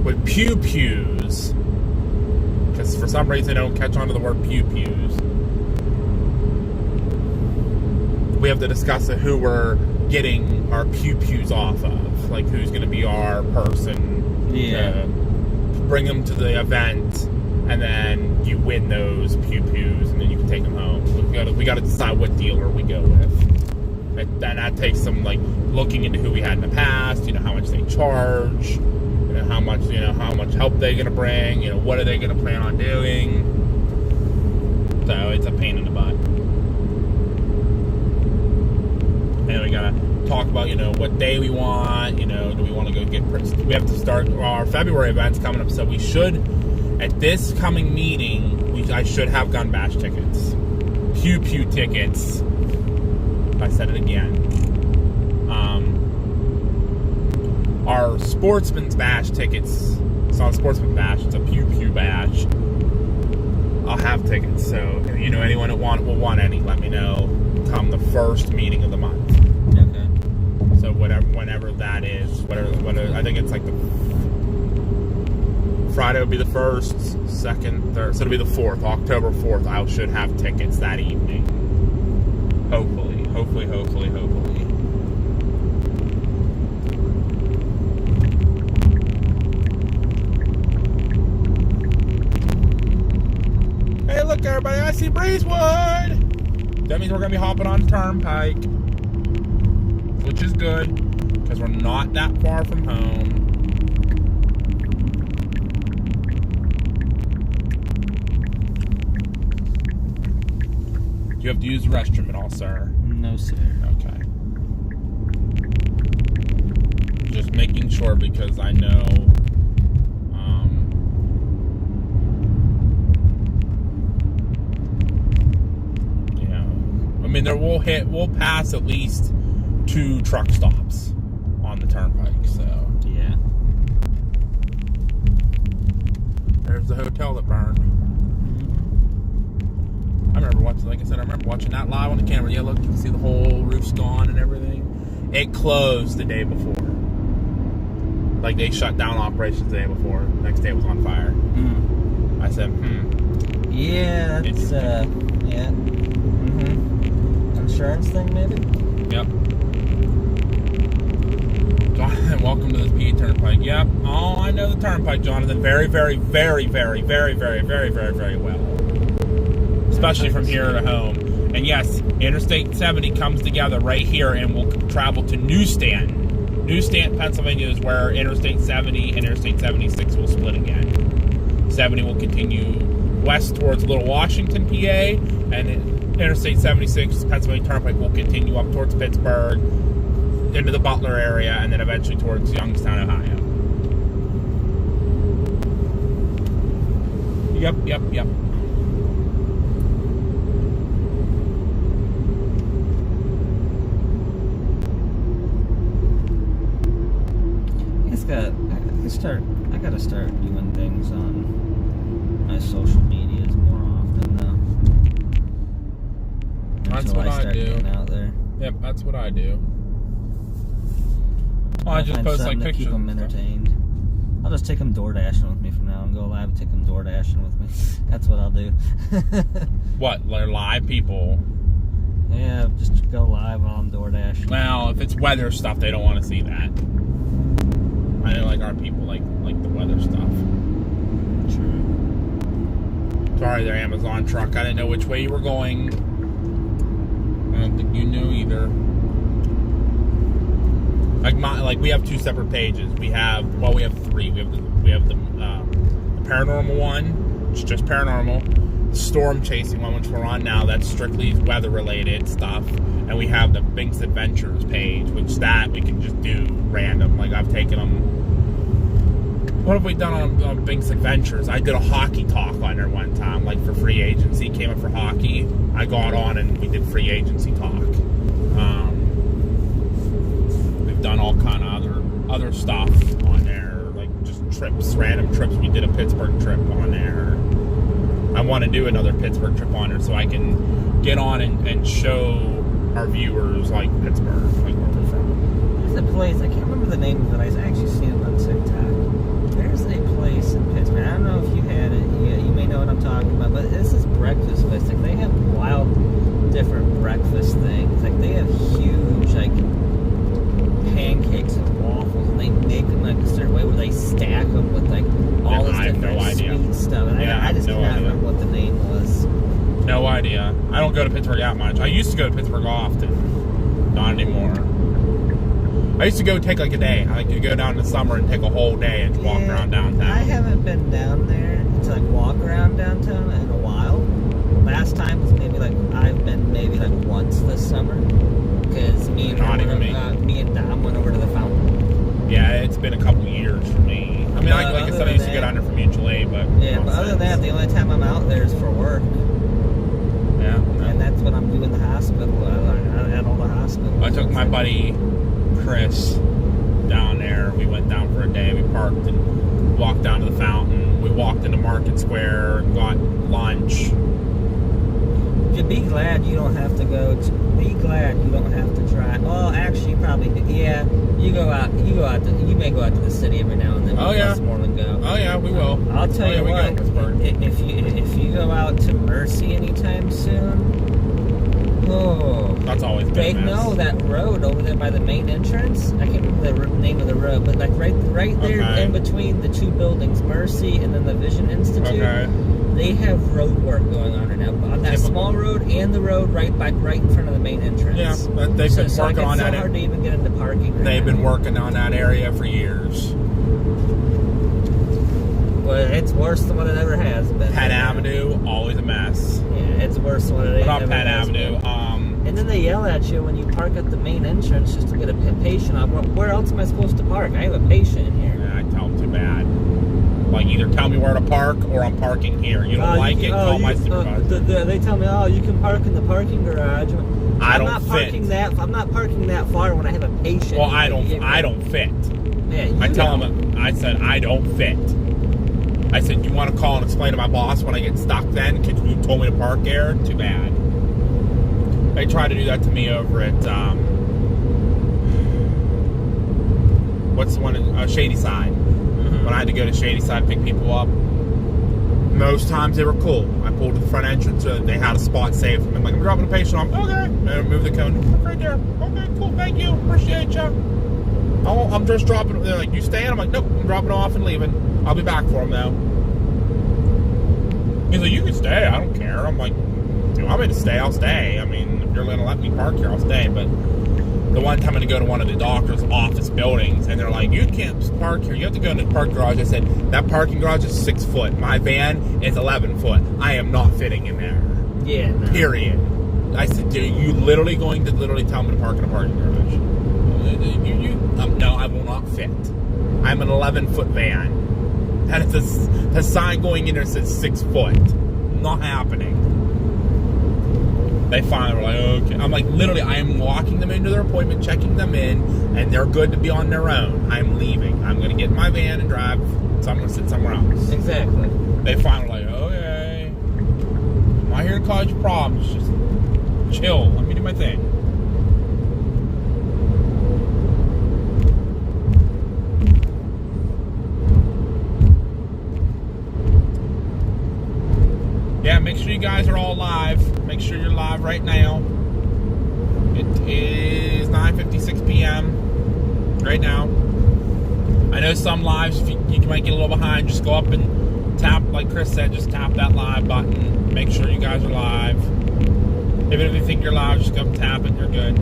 with pew-pews, because for some reason they don't catch on to the word pew-pews. We have to discuss who we're getting our pew-pews off of, like who's going to be our person to bring them to the event, and then you win those pew-pews, and then you can take them home. We got to decide what dealer we go with. And that takes some looking into who we had in the past, how much they charge, how much help they're gonna bring, what are they gonna plan on doing. So it's a pain in the butt. And we gotta talk about what day we want. Do we want to go get? We have to start our February events coming up, so we should at this coming meeting I should have gun bash tickets, pew tickets. I said it again. Our Sportsman's Bash tickets. It's not a Sportsman's Bash. It's a pew bash. I'll have tickets. So anyone that will want any, let me know. Come the first meeting of the month. Okay. So whenever I think it's like the Friday would be the 1st, 2nd, 3rd. So it'll be the 4th, October 4th. I should have tickets that evening. Hopefully. Hey, look, everybody! I see Breezewood. That means we're gonna be hopping on the turnpike, which is good because we're not that far from home. Do you have to use the restroom at all, sir? No, sir. Okay. Just making sure because I know. I mean, we'll pass at least 2 truck stops on the turnpike. So Yeah. there's the hotel that burned. I remember watching, like I said, I remember watching that live on the camera. Yeah, look, you can see the whole roof's gone and everything. It closed the day before. Like, they shut down operations the day before. Next day it was on fire. I said, Yeah, that's, yeah. Insurance thing, maybe? Yep. Jonathan, welcome to this PA Turnpike. Yep. Oh, I know the Turnpike, Jonathan. Very, very, very, very, very, very, very, very, very well. Especially from here to home. And yes, Interstate 70 comes together right here and will travel to Newstand. Newstand, Pennsylvania is where Interstate 70 and Interstate 76 will split again. 70 will continue west towards Little Washington, PA, and Interstate 76, Pennsylvania Turnpike, will continue up towards Pittsburgh, into the Butler area, and then eventually towards Youngstown, Ohio. Yep. I gotta start doing things on my social medias more often, though. That's what I do. Getting out there. Yep, that's what I do. Well, I just find post like something to pictures. keep them entertained. I'll just take them door dashing with me from now on. Go live and take them door dashing with me. That's what I'll do. What? They're live people? Yeah, just go live while I'm door dashing. Well, if it's weather stuff, they don't want to see that. I know, like, our people like the weather stuff. True. Sorry, there, Amazon truck. I didn't know which way you were going. I don't think you knew either. Like we have 2 separate pages. We have 3. We have the paranormal one, which is just paranormal. The storm chasing one, which we're on now, that's strictly weather related stuff. And we have the Binks Adventures page, which that we can just do random. Like, I've taken them. What have we done on Binks Adventures? I did a hockey talk on there one time, like for free agency. Came up for hockey. I got on and we did free agency talk. We've done all kind of other stuff on there, like just trips, random trips. We did a Pittsburgh trip on there. I want to do another Pittsburgh trip on there so I can get on and show our viewers like Pittsburgh, like where we're from. There's a place, I can't remember the name of it. I've actually seen it on TikTok. There's a place in Pittsburgh. I don't know if you had it. You may know what I'm talking about, but this is breakfast place. Like, they have wild, different breakfast things. Like, they have huge, like, pancakes and waffles, and they make them like a certain way where they stack them with like all this different sweet stuff. And I just cannot remember what the name was. No idea. I don't go to Pittsburgh that much. I used to go to Pittsburgh often. Not anymore. I used to go take like a day. I like to go down in the summer and take a whole day and walk around downtown. I haven't been down there to like walk around downtown in a while. Last time was I've been maybe once this summer. Because me and Dom went over to the fountain. Yeah, it's been a couple years for me. I mean, like I said, I used to go down there for mutual aid, but... Yeah, but other than that, the only time I'm out there is for work. Yeah. And that's when I'm doing the hospital, at all the hospitals. I took my buddy Chris down there. We went down for a day. We parked and walked down to the fountain. We walked into Market Square and got lunch. Be glad you don't have to drive. Well, actually, you probably do. Yeah, you you may go out to the city every now and then. Oh, yeah. Westmoreland go. Oh yeah, we will. I'll tell you we what. go to Pittsburgh. If you go out to Mercy anytime soon, That's always good. know that road over there by the main entrance. I can't remember the name of the road, but like right there Okay. in between the two buildings, Mercy and then the Vision Institute. Okay. They have road work going on right now on that small road and the road right in front of the main entrance. Yeah, but they've been working on that. It's so hard to even get into parking. They've been working on that area for years. Well, it's worse than what it ever has been. Penn Avenue, always a mess. Yeah, it's worse than what it But on ever Penn has Avenue, been. And then they yell at you when you park at the main entrance just to get a patient. Where else am I supposed to park? I have a patient in here. I tell them too bad. Like, either tell me where to park or I'm parking here. You don't like it, call my supervisor. They tell me, you can park in the parking garage. I'm not parking that far when I have a patient. Well, I don't fit. Yeah, I tell them, I said, I don't fit. I said, you want to call and explain to my boss when I get stuck then? Because you told me to park there? Too bad. They tried to do that to me over at, what's the one, Shady Side. When I had to go to Shady Side and pick people up, most times they were cool. I pulled to the front entrance, they had a spot saved for me. I'm like, I'm dropping a patient off. Okay. And I move the cone. Right there. Okay, cool. Thank you. Appreciate you. I'm just dropping it. They're like, you staying? I'm like, nope. I'm dropping off and leaving. I'll be back for them, though. He's like, you can stay. I don't care. I'm like, if you want me to stay, I'll stay. I mean, if you're going to let me park here, I'll stay. But the one time I'm going to go to one of the doctor's office buildings, and they're like, you can't park here. You have to go in the parking garage. I said, that parking garage is 6 foot. My van is 11 foot. I am not fitting in there. Yeah. No. Period. I said, are you literally going to tell me to park in a parking garage? No, I will not fit. I'm an 11-foot van. That is a sign going in there that says 6 foot. Not happening. They finally were like, okay. I'm like, literally, I am walking them into their appointment, checking them in, and they're good to be on their own. I'm leaving. I'm going to get in my van and drive. So I'm going to sit somewhere else. Exactly. They finally were like, okay. I'm not here to cause you problems. Just chill. Let me do my thing. Yeah, make sure you guys are all live. Make sure you're live right now. It is 9:56 p.m. right now. I know some lives, if you might get a little behind, just go up and tap, like Chris said, just tap that live button. Make sure you guys are live. Even if you think you're live, just go up and tap it. You're good.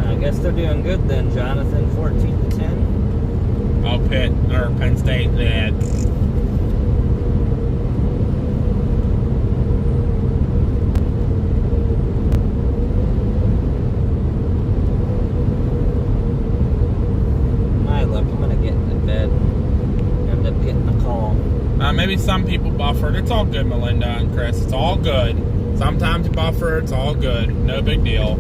I guess they're doing good then, Jonathan. 14-10. Oh, Penn State, they had. My luck, I'm gonna get into bed and end up getting a call. Maybe some people buffered. It's all good, Melinda and Chris. It's all good. Sometimes you buffer. It's all good. No big deal.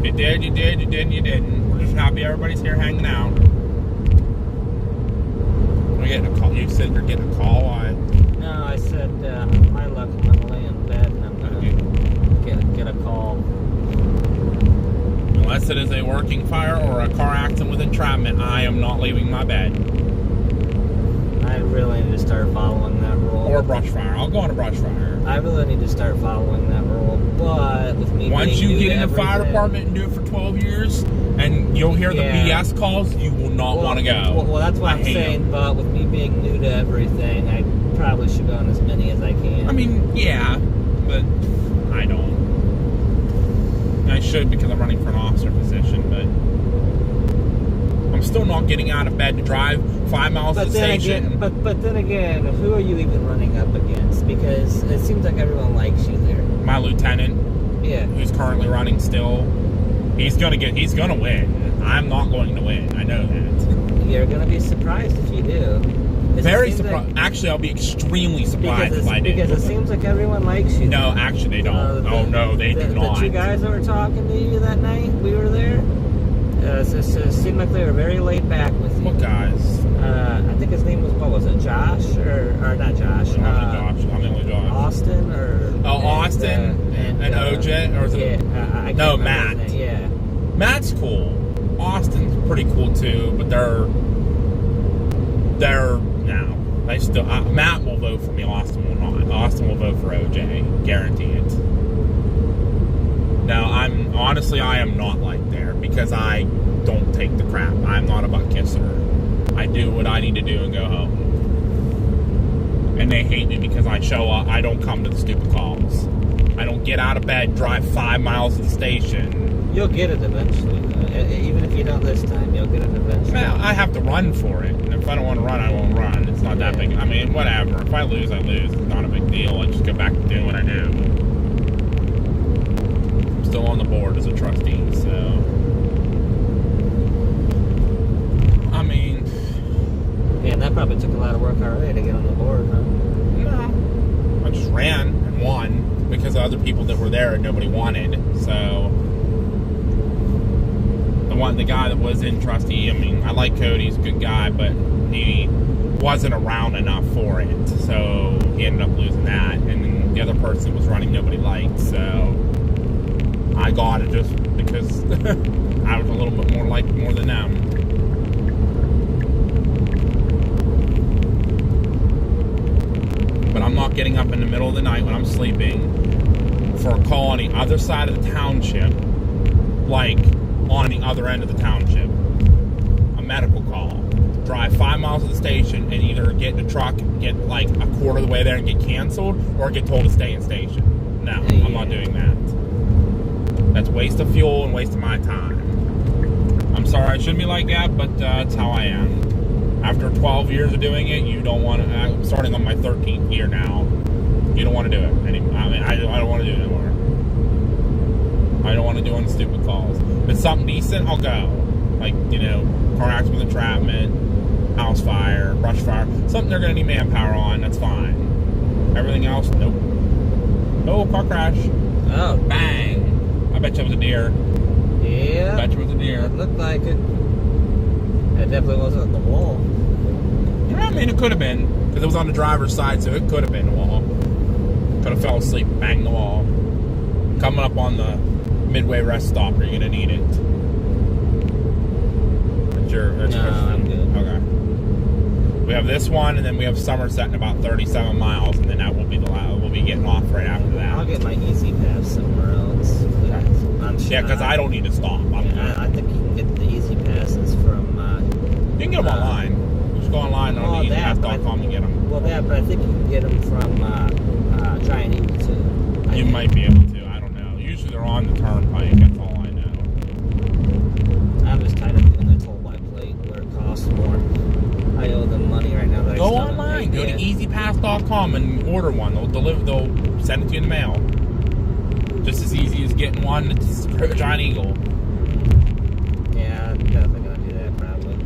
You did, you did, you didn't, you didn't. We're just happy everybody's here hanging out. We're getting a call. You said you're getting a call. Why? No, I said, my luck, I'm gonna lay in bed and I'm gonna get a call. Unless it is a working fire or a car accident with entrapment, I am not leaving my bed. I really need to start following that rule. Or a brush fire. I'll go on a brush fire. I really need to start following that rule, but with me Once being you new get in to the fire everything- department and do it for 12 years, and you'll hear the Yeah. BS calls, you will not want to go. Well, that's what I I'm hate saying, them. but with me being new to everything, I probably should go on as many as I can. I mean, yeah, but I don't. I should because I'm running for an officer position, but I'm still not getting out of bed to drive 5 miles to the station. Again, but then again, who are you even running up against? Because it seems like everyone likes you there. My lieutenant, Yeah. who's currently running still, he's gonna win. I'm not going to win. I know that. You're gonna be surprised if you do. Very surprised. Actually, I'll be extremely surprised if I do. Because it seems like everyone likes you. No, actually, they don't. No, they do not. The two guys that were talking to you that night, we were there. It seemed like they were very laid back with you. What guys? I think his name was, what was it, Josh? Or not Josh? I'm the only Josh. Austin or OJ? Or is it? Yeah, I can't No, remember Matt. his name. Yeah. Matt's cool. Austin's pretty cool too, but they're no. They still Matt will vote for me. Austin will not. Austin will vote for OJ. Guarantee it. No, I am not like there because I don't take the crap. I'm not a butt kisser. I do what I need to do and go home. And they hate me because I show up. I don't come to the stupid calls. I don't get out of bed, drive 5 miles to the station. You'll get it eventually, though. Even if you don't this time, you'll get it eventually. Well, I have to run for it. And if I don't want to run, I won't run. It's not that big. I mean, whatever. If I lose, I lose. It's not a big deal. I just go back to doing what I do. I'm still on the board as a trustee, so. I mean. Yeah, and that probably took a lot of work already to get on the board, huh? No. I just ran and won because of other people that were there and nobody wanted. So. The guy that was in trustee, I mean, I like Cody, he's a good guy, but he wasn't around enough for it, so he ended up losing that. And then the other person was running nobody liked, so I got it just because I was a little bit more liked more than them. But I'm not getting up in the middle of the night when I'm sleeping for a call on the other side of the township, like on the other end of the township, a medical call, drive 5 miles to the station and either get in a truck, get like a quarter of the way there and get canceled, or get told to stay in station. No, I'm not doing that. That's waste of fuel and waste of my time. I'm sorry, I shouldn't be like that, but that's how I am. After 12 years of doing it, you don't want to, I'm starting on my 13th year now, you don't want to do it anymore. I mean, I don't want to do it anymore. I don't want to do any stupid calls. If it's something decent, I'll go. Like, you know, car accident, entrapment, house fire, brush fire. Something they're going to need manpower on, that's fine. Everything else, nope. Oh, car crash. Oh. Bang. I bet you it was a deer. Yeah. I bet you it was a deer. It looked like it. It definitely wasn't the wall. Yeah, I mean, it could have been. Because it was on the driver's side, so it could have been the wall. Could have fell asleep, banged the wall. Coming up on the Midway rest stop, are you gonna need it? That's your I'm good. Okay. We have this one, and then we have Somerset in about 37 miles, and then that will be we'll be getting off right after that. I'll get my easy pass somewhere else. Yeah, because I don't need to stop. I think you can get the easy passes from. You can get them online. Just go online on easypass.com and get them. Well, but I think you can get them from Giant Eagle too. You might be able to. Usually they're on the turnpike, that's all I know. I'm just tired of doing the toll by plate where it costs more. I owe them money right now. Go online, go to easypass.com and order one. They'll send it to you in the mail. Just as easy as getting one at Giant Eagle. Yeah, I'm definitely gonna do that probably.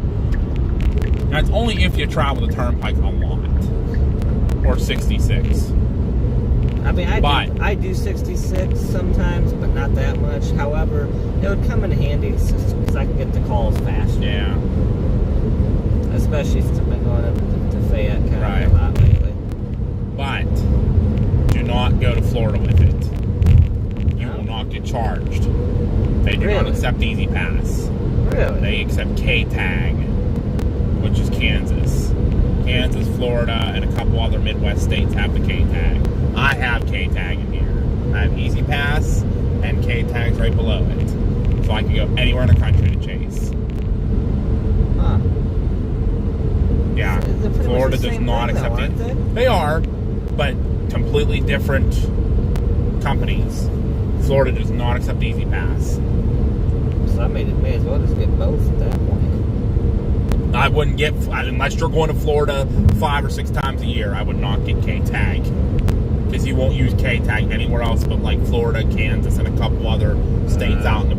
Now it's only if you travel the turnpike a lot. Or 66. I mean, I do 66 sometimes, but not that much. However, it would come in handy because I can get the calls faster. Yeah. Especially since I've been going up to Fayette County a lot lately. But do not go to Florida with it. You will not get charged. They do not accept Easy Pass. Really? They accept K-Tag, which is Kansas. Kansas, Florida, and a couple other Midwest states have the K-Tag. I have K-Tag in here. I have Easy Pass and K-Tag's right below it. So I can go anywhere in the country to chase. Huh. Yeah. Florida does not accept it. They are, but completely different companies. Florida does not accept Easy Pass. So I may as well just get both at that point. I wouldn't get, unless you're going to Florida 5 or 6 times a year, I would not get K-Tag. Because you won't use K-Tag anywhere else but like Florida, Kansas, and a couple other states out in the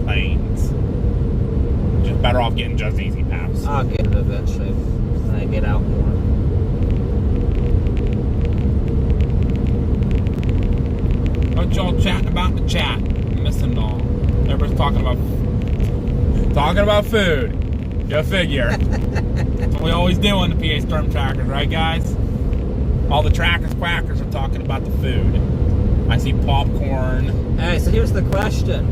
plains. Just better off getting just Easy Pass. I'll get it eventually when I get out more. What y'all chatting about in the chat? I'm missing all. Everybody's talking about food. Go figure. That's what we always do on the PA Storm Trackers, right guys? All the trackers, quackers are talking about the food. I see popcorn. Alright, so here's the question.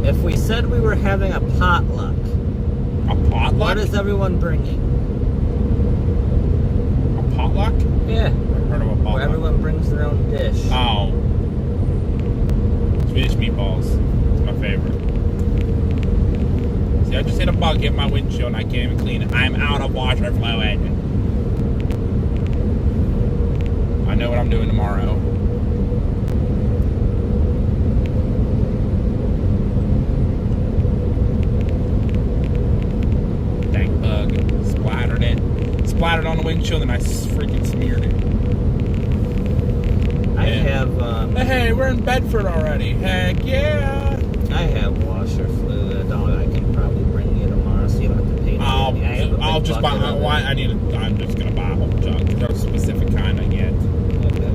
If we said we were having a potluck, A potluck? what is everyone bringing? A potluck? Yeah. I've heard of a potluck. Where everyone brings their own dish. Oh. Swedish meatballs. It's my favorite. See, I just hit a bug in my windshield and I can't even clean it. I'm out of washer fluid. I know what I'm doing tomorrow. Dang bug. Splattered it. Splattered on the windshield and I freaking smeared it. I have, Hey, we're in Bedford already. Heck yeah. I have washer fluid. I can probably bring you tomorrow so you don't have to pay. I'll just buy. I'm just gonna buy a whole jug. There's no specific kind I get. Okay.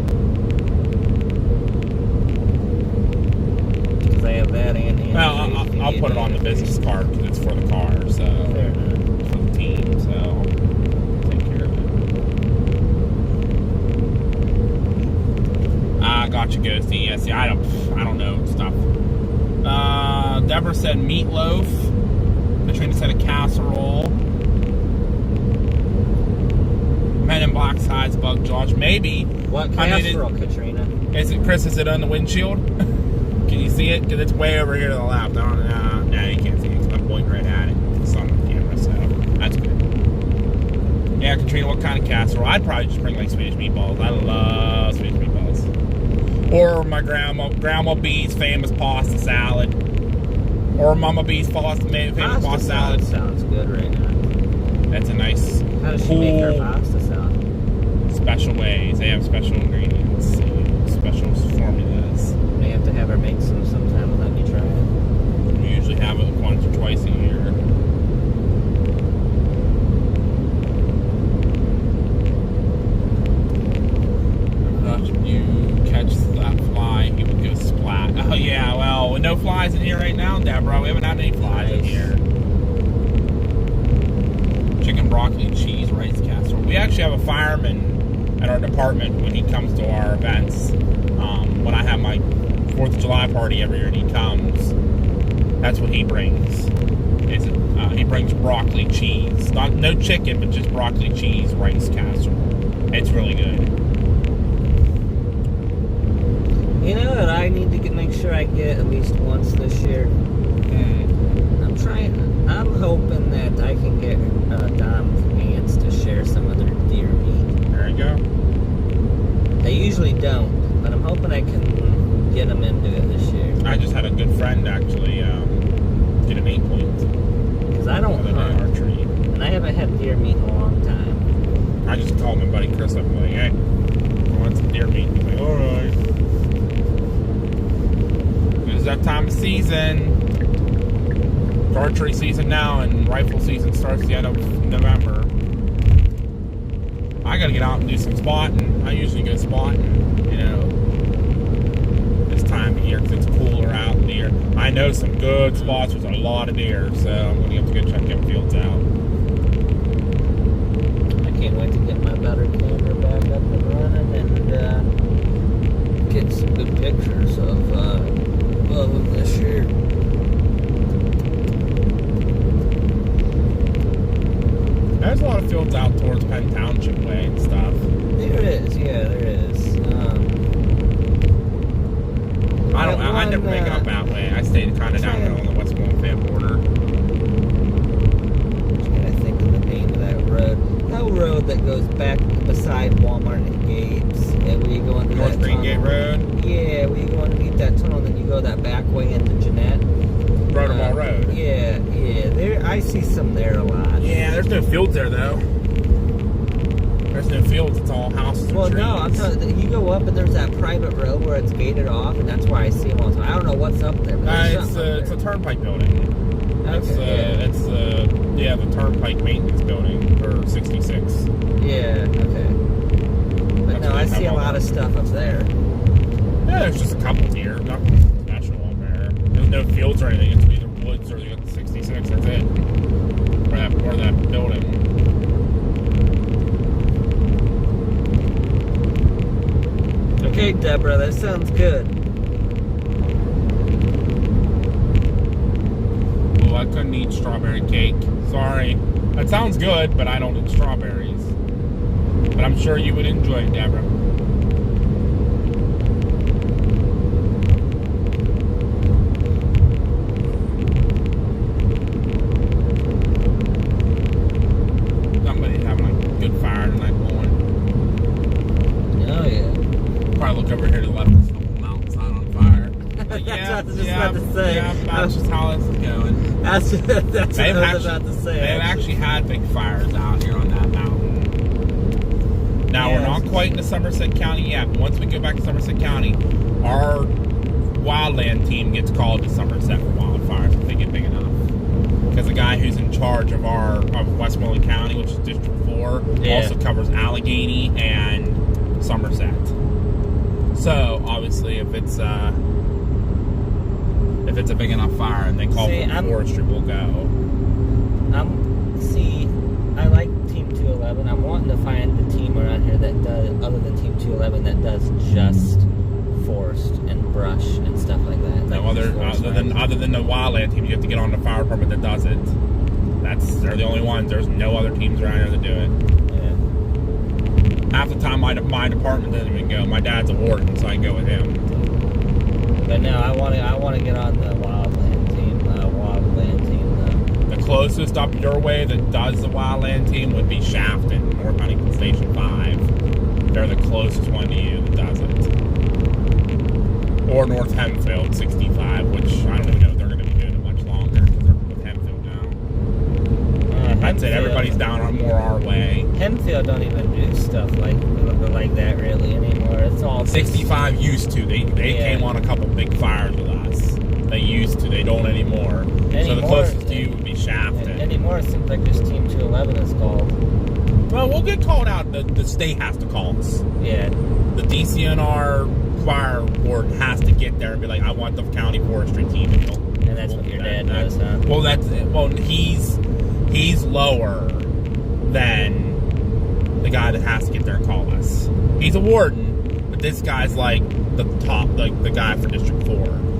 Because I have that and Well, I'll put it on the business card because it's for the car, so Fair enough. for the team. So take care of it. I got you, Ghosty. Yeah, see, I don't know stuff. Deborah said meatloaf. Katrina said a casserole. Men in Black sides, bug Josh. Maybe. What casserole, Katrina? Is it, Chris, is it on the windshield? Can you see it? Because it's way over here to the left. I don't know. No, you can't see it because I'm pointing right at it. It's on the camera, so that's good. Yeah, Katrina, what kind of casserole? I'd probably just bring like Swedish meatballs. I love Swedish meatballs. Or my Grandma B's famous pasta salad. Or Mama B's famous pasta salad. Sounds good right now. That's a nice, How does she cool, make her pasta salad? special ways. They have special ingredients, special formulas. May have to have her make some sometime and let me try it. We usually have it once or twice a year. If you catch that fly, he would go splat. Oh yeah, well, with no flies in here right now, Deborah, we haven't had any flies in here. Chicken, broccoli, cheese, rice casserole. We actually have a fireman at our department when he comes to our events. When I have my 4th of July party every year and he comes, that's what he brings. He brings broccoli cheese. No chicken, but just broccoli cheese, rice casserole. It's really good. You know what I need to make sure I get at least once this year? I'm hoping that I can get Dom's aunts to share some of their deer meat. There you go. They usually don't, but I'm hoping I can get them into it this year. I just had a good friend actually get an 8-point. Because I don't hunt, archery. and I haven't had deer meat in a long time. I just called my buddy Chris up and like, hey, I want some deer meat. He's like, alright. It's that time of season. It's archery season now, and rifle season starts the end of November. I gotta get out and do some spotting. I usually go spotting, this time of year because it's cooler out in deer. I know some good spots with a lot of deer, so I'm gonna have to go check them fields out. I can't wait to get my better camera back up and running and get some good pictures of them this year. There's a lot of fields out towards Penn Township way and stuff. There is, yeah, there is. I never make it up that way. I stayed kind of down on the Westmoreland Fan border. I think of the name of that road. That road that goes back beside Walmart and Gabe's. Yeah, where you go into North that Green tunnel. Gate Road? Yeah, where you go underneath that tunnel, then you go that back way into Jeanette. Roadball Road. Yeah. There, I see some there a lot. Yeah, there's no fields there though. There's no fields, it's all houses and Well, trees. no, I'm telling you, you go up and there's that private road where it's gated off, and that's where I see them all the time. I don't know what's up there, but there's It's something up a there. turnpike building. The turnpike maintenance building for 66. Yeah, okay. But That's no, what I they see a have lot on of stuff up there. Yeah, there's just a couple deer, nothing special on there. There's no fields or anything, it's either woods or you got the 66, that's it. Or that building. Okay, Deborah, that sounds good. Well, I couldn't eat strawberry cake. Sorry. That sounds good, but I don't eat strawberries. But I'm sure you would enjoy it, Deborah. Somebody's having a good fire tonight going. Oh, yeah. Probably look over here to the left. There's a whole mountainside on fire. But That's what I was just about to say. Yeah, that's just how this is going. That's what I was about to say. They've actually had big fires out here on that mountain. Now, we're not quite into Somerset County yet, but once we go back to Somerset County, our wildland team gets called to Somerset for wildfires if they get big enough. Because the guy who's in charge of Westmoreland County, which is District 4, also covers Allegheny and Somerset. So, obviously, if it's a big enough fire and they call for forestry, we'll go. I like Team 211. I'm wanting to find the team around here that does, other than Team 211, that does just forest and brush and stuff like that. No, other than the wildland team, you have to get on the fire department that does it. They're the only ones. There's no other teams around here that do it. Yeah. Half the time, my department doesn't even go. My dad's a warden, so I go with him. But no, I want to get on the wildland team. The closest up your way that does the wildland team would be Shafton, North Huntington Station 5. They're the closest one to you that does it. Or North Hempfield 65, which I don't even know if they're going to be doing it much longer because they're with Hempfield now. That's it. Everybody's down on more our way. Hempfield don't even do stuff like that really anymore. It's all 65 used to. They came on a couple big fires with us. They used to. They don't anymore. So the closest to you would be Shafton. Anymore, it seems like just Team 211 is called. Well, we'll get called out. The state has to call us. Yeah. The DCNR fire board has to get there and be like, I want the county forestry team. And that's what your dad does, huh? Well, he's lower than the guy that has to get there and call us. He's a warden, but this guy's like the top, like the guy for District 4.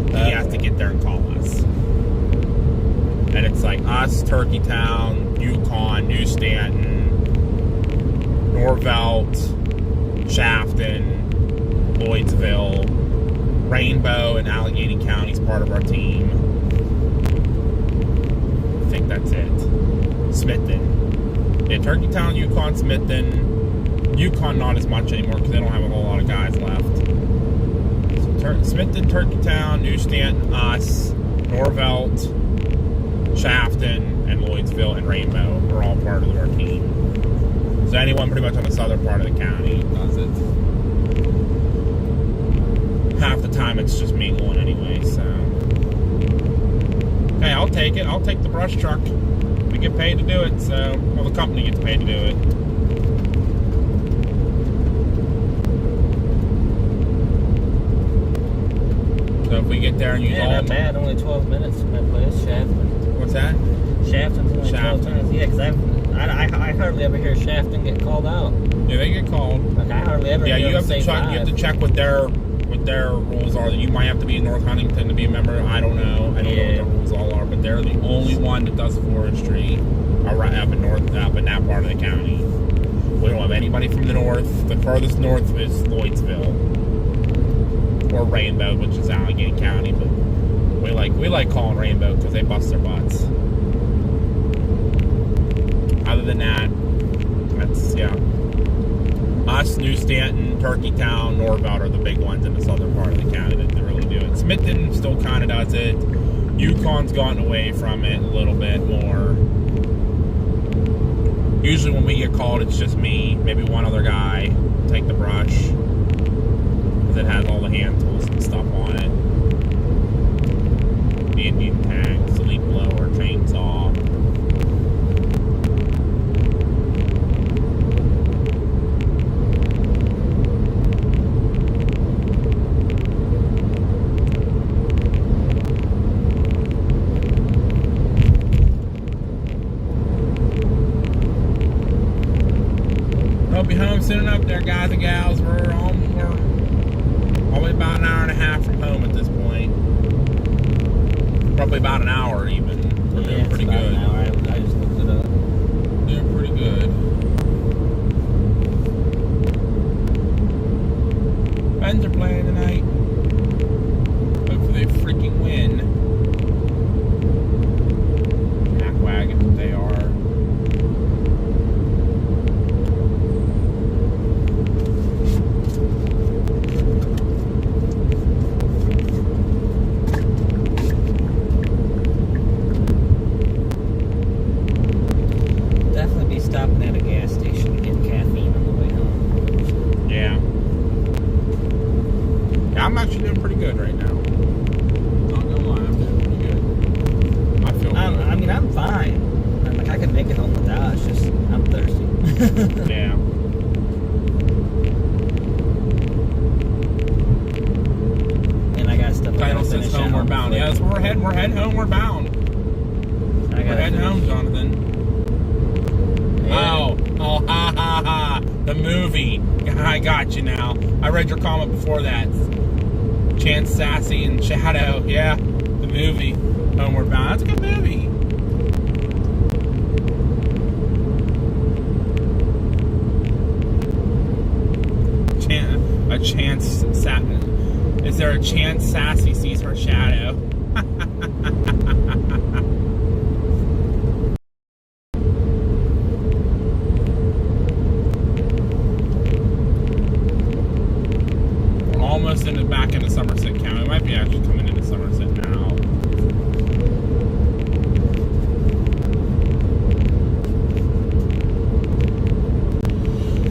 He has to get there and call us. And it's like us, Turkeytown, Yukon, New Stanton, Norvelt, Shafton, Lloydsville, Rainbow, and Allegheny County's part of our team. I think that's it. Smithton. Yeah, Turkeytown, Yukon, Smithton. Yukon not as much anymore because they don't have a whole lot of guys left. So Smithton, Turkeytown, New Stanton, us, Norvelt, Shafton, and Lloydsville, and Rainbow are all part of our team. So anyone pretty much on the southern part of the county does it. Half the time it's just me going anyway, so. Hey, I'll take it. I'll take the brush truck. We get paid to do it, so. Well, the company gets paid to do it. So if we get there and use all... not bad. Only 12 minutes from that place, Shafton. What's that? Shafton's only 12 minutes. Yeah, because I hardly ever hear Shafton get called out. Yeah, they get called. Like, I hardly ever hear you have to check. You have to check what their rules are. You might have to be in North Huntington to be a member. I don't know. I don't know what the rules all are, but they're the only one that does forestry up in that part of the county. We don't have anybody from the north. The furthest north is Lloydsville or Rainbow, which is Allegheny County, but we like calling Rainbow because they bust their butts. Other than that, that's us, New Stanton, Turkeytown, Norvelt are the big ones in the southern part of the county that really do it. Smithton still kind of does it. Yukon's gotten away from it a little bit more. Usually when we get called, it's just me, maybe one other guy, take the brush, because it has all the hand tools and stuff on it. The Indian tag, sleep blower, chainsaw. I'll be home soon enough there, guys and gals. We're about an hour and a half from home at this point. Probably about an hour even. We're doing it's pretty about good. an hour. I just looked it up. Doing pretty good. Pens are playing tonight. Hopefully they freaking win. Jackwagons that they are. Definitely be stopping at a gas station to get caffeine on the way home. Yeah. Yeah, I'm actually doing pretty good right now. Not gonna lie, I'm doing pretty good. I feel good. I mean, I'm fine. Like, I can make it home without. It's just, I'm thirsty. Yeah. And I got stuff I Title gotta says finish at homeward home bound. before- Yeah, that's where we're heading. We're heading homeward bound. I We're gotta heading finish- home, Jonathan. Yeah. Oh, ha, ha, ha. The movie. I got you now. I read your comment before that. Chance, Sassy, and Shadow. Yeah, the movie. Homeward Bound. That's a good movie. A chance, is there a chance Sassy sees her shadow? Almost back into Somerset County. We might be actually coming into Somerset now.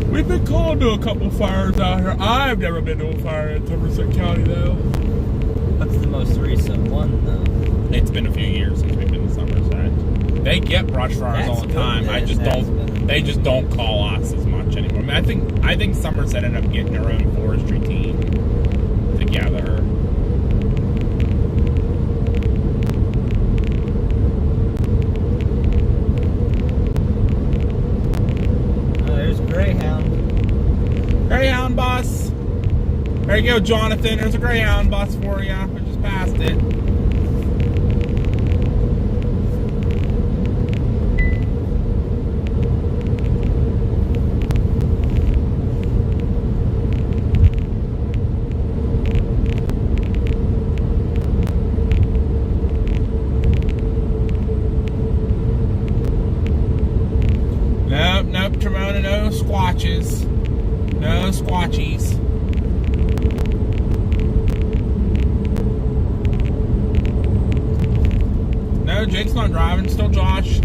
We've been called to a couple fires out here. I've never been to a fire in Somerset County though. What's the most recent one, though? It's been a few years since we've been to Somerset. They get brush fires That's all the good, time. man. I just That's don't. good. They just don't call us as much anymore. I mean, I think Somerset ended up getting their own forestry team together. Oh, there's Greyhound. Greyhound bus. There you go, Jonathan. There's a Greyhound bus for you. We just passed it. Nope, Tremona, no squatches. No squatchies. No, Jake's not driving, still Josh.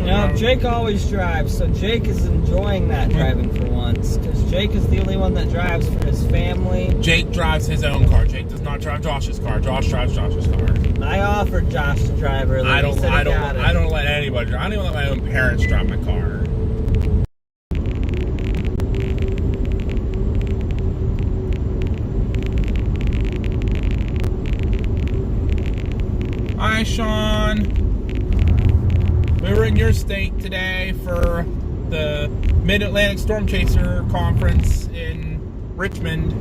Now, Jake always drives, so Jake is enjoying that driving for once, because Jake is the only one that drives for his family. Jake drives his own car. Jake does not drive Josh's car. Josh drives Josh's car. I offered Josh to drive earlier. I don't He said he got it. I don't let anybody drive. I don't even let my own parents drive my car. Hi, Sean. We were in your state today for the Mid-Atlantic Storm Chaser Conference in Richmond.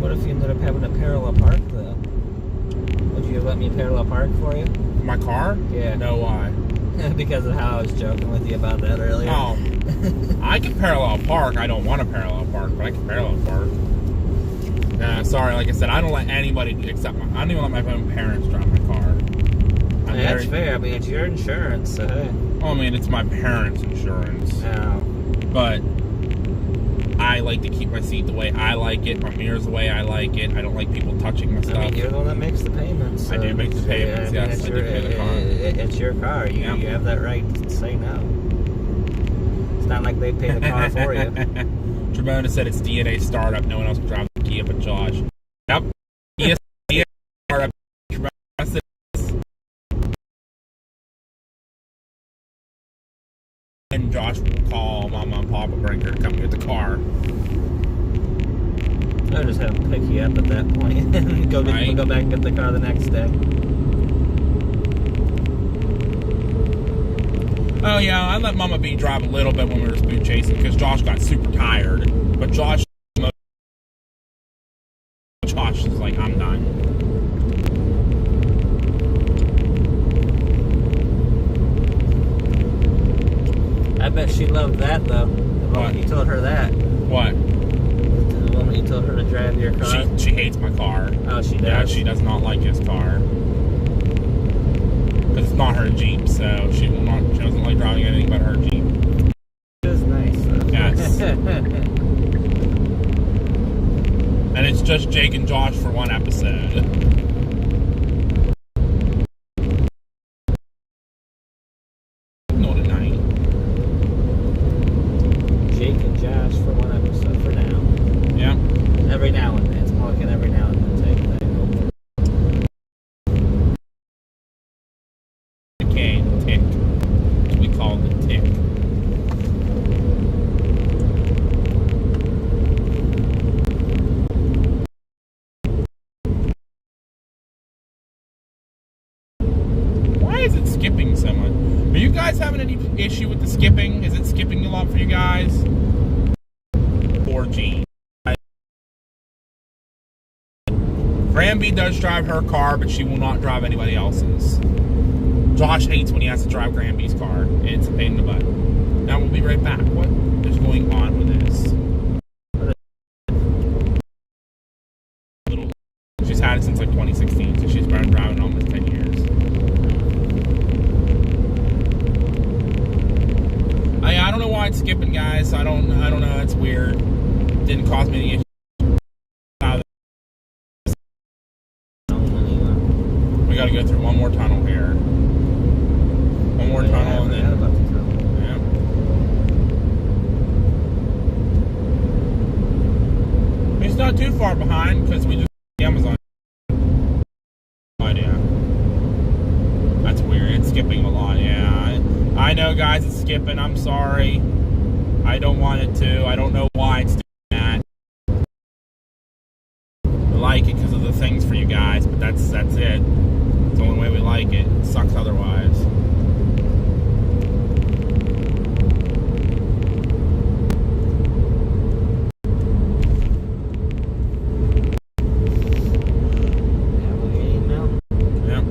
What if you ended up having a parallel park, though? Would you let me parallel park for you? My car? Yeah. No, why? Because of how I was joking with you about that earlier. Oh, I can parallel park. I don't want to parallel park, but I can parallel park. Sorry, like I said, I don't let anybody except I don't even let my own parents drive my car. That's fair. I mean, it's your insurance, so hey. Well, I mean, it's my parents' insurance. Oh. But I like to keep my seat the way I like it, my mirrors the way I like it. I don't like people touching my stuff. I mean, you're the one that makes the payments. So I do make the payments, I mean, yes. I do pay the car. It's your car. You have that right to say no. It's not like they pay the car for you. Tremona said it's DNA startup. No one else can drive the Kia but Josh. Yep. DNA startup. Tremona said and Josh will call Mama and Papa Brinker to come get the car. I'll just have them pick you up at that point and go back and get the car the next day. Oh yeah, I let Mama B drive a little bit when we were speed chasing because Josh got super tired. But Josh is like, I'm done. I bet she loved that though. The moment you told her that. What? The moment you told her to drive your car. She hates my car. Oh, she does. Yeah, she does not like his car. Because it's not her Jeep, so she doesn't like driving anything but her Jeep. It was nice though. Yes. And it's just Jake and Josh for one episode. No tonight. Jake and Josh for one episode for now. Yeah. Every now and then. It's more like an every now and then type thing. Okay, tick. We call it the tick. Why is it skipping so much? Are you guys having any issue with the skipping? Is it skipping a lot for you guys? 4G. Granby does drive her car, but she will not drive anybody else's. Josh hates when he has to drive Granby's car. It's a pain in the butt. Now we'll be right back. What is going on with this? She's had it since like 2016, so she's been driving almost 10 years. I don't know why it's skipping, guys. I don't know. It's weird. Didn't cause me any issues. We got to go through one more tunnel here. One more tunnel and then. Yeah. He's not too far behind because we just Amazon. Idea. That's weird. It's skipping a lot. Yeah. I know, guys. It's skipping. I'm sorry. I don't want it to. I don't know why it's doing that. I like it because of the things for you guys, but that's it. It's the only way we like it. It sucks otherwise. Yep.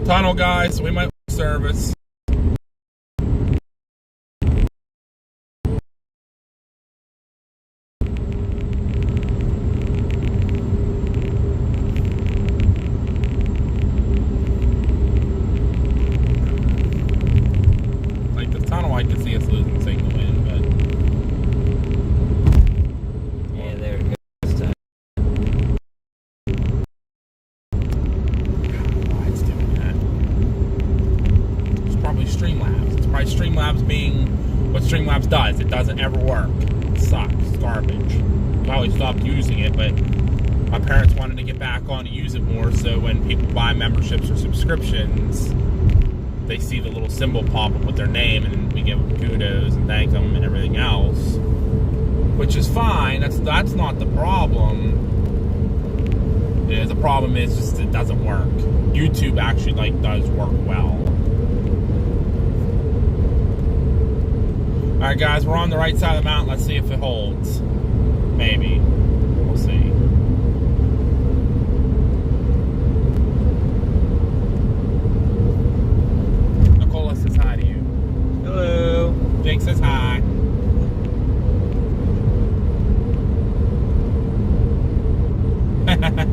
Tunnel, guys. We might lose service. I can see us losing signal in, but yeah, there it goes. Why it's doing that? It's probably Streamlabs. It's probably Streamlabs being what Streamlabs does. It doesn't ever work. It sucks. It's garbage. I always stopped using it, but my parents wanted to get back on to use it more, so when people buy memberships or subscriptions, they see the little symbol pop up with their name, and we give them kudos and thank them and everything else, which is fine. That's not the problem. Yeah, the problem is just it doesn't work. YouTube actually does work well. All right, guys, we're on the right side of the mountain. Let's see if it holds. Maybe. We'll see. Says hi to you. Hello. Jake says hi.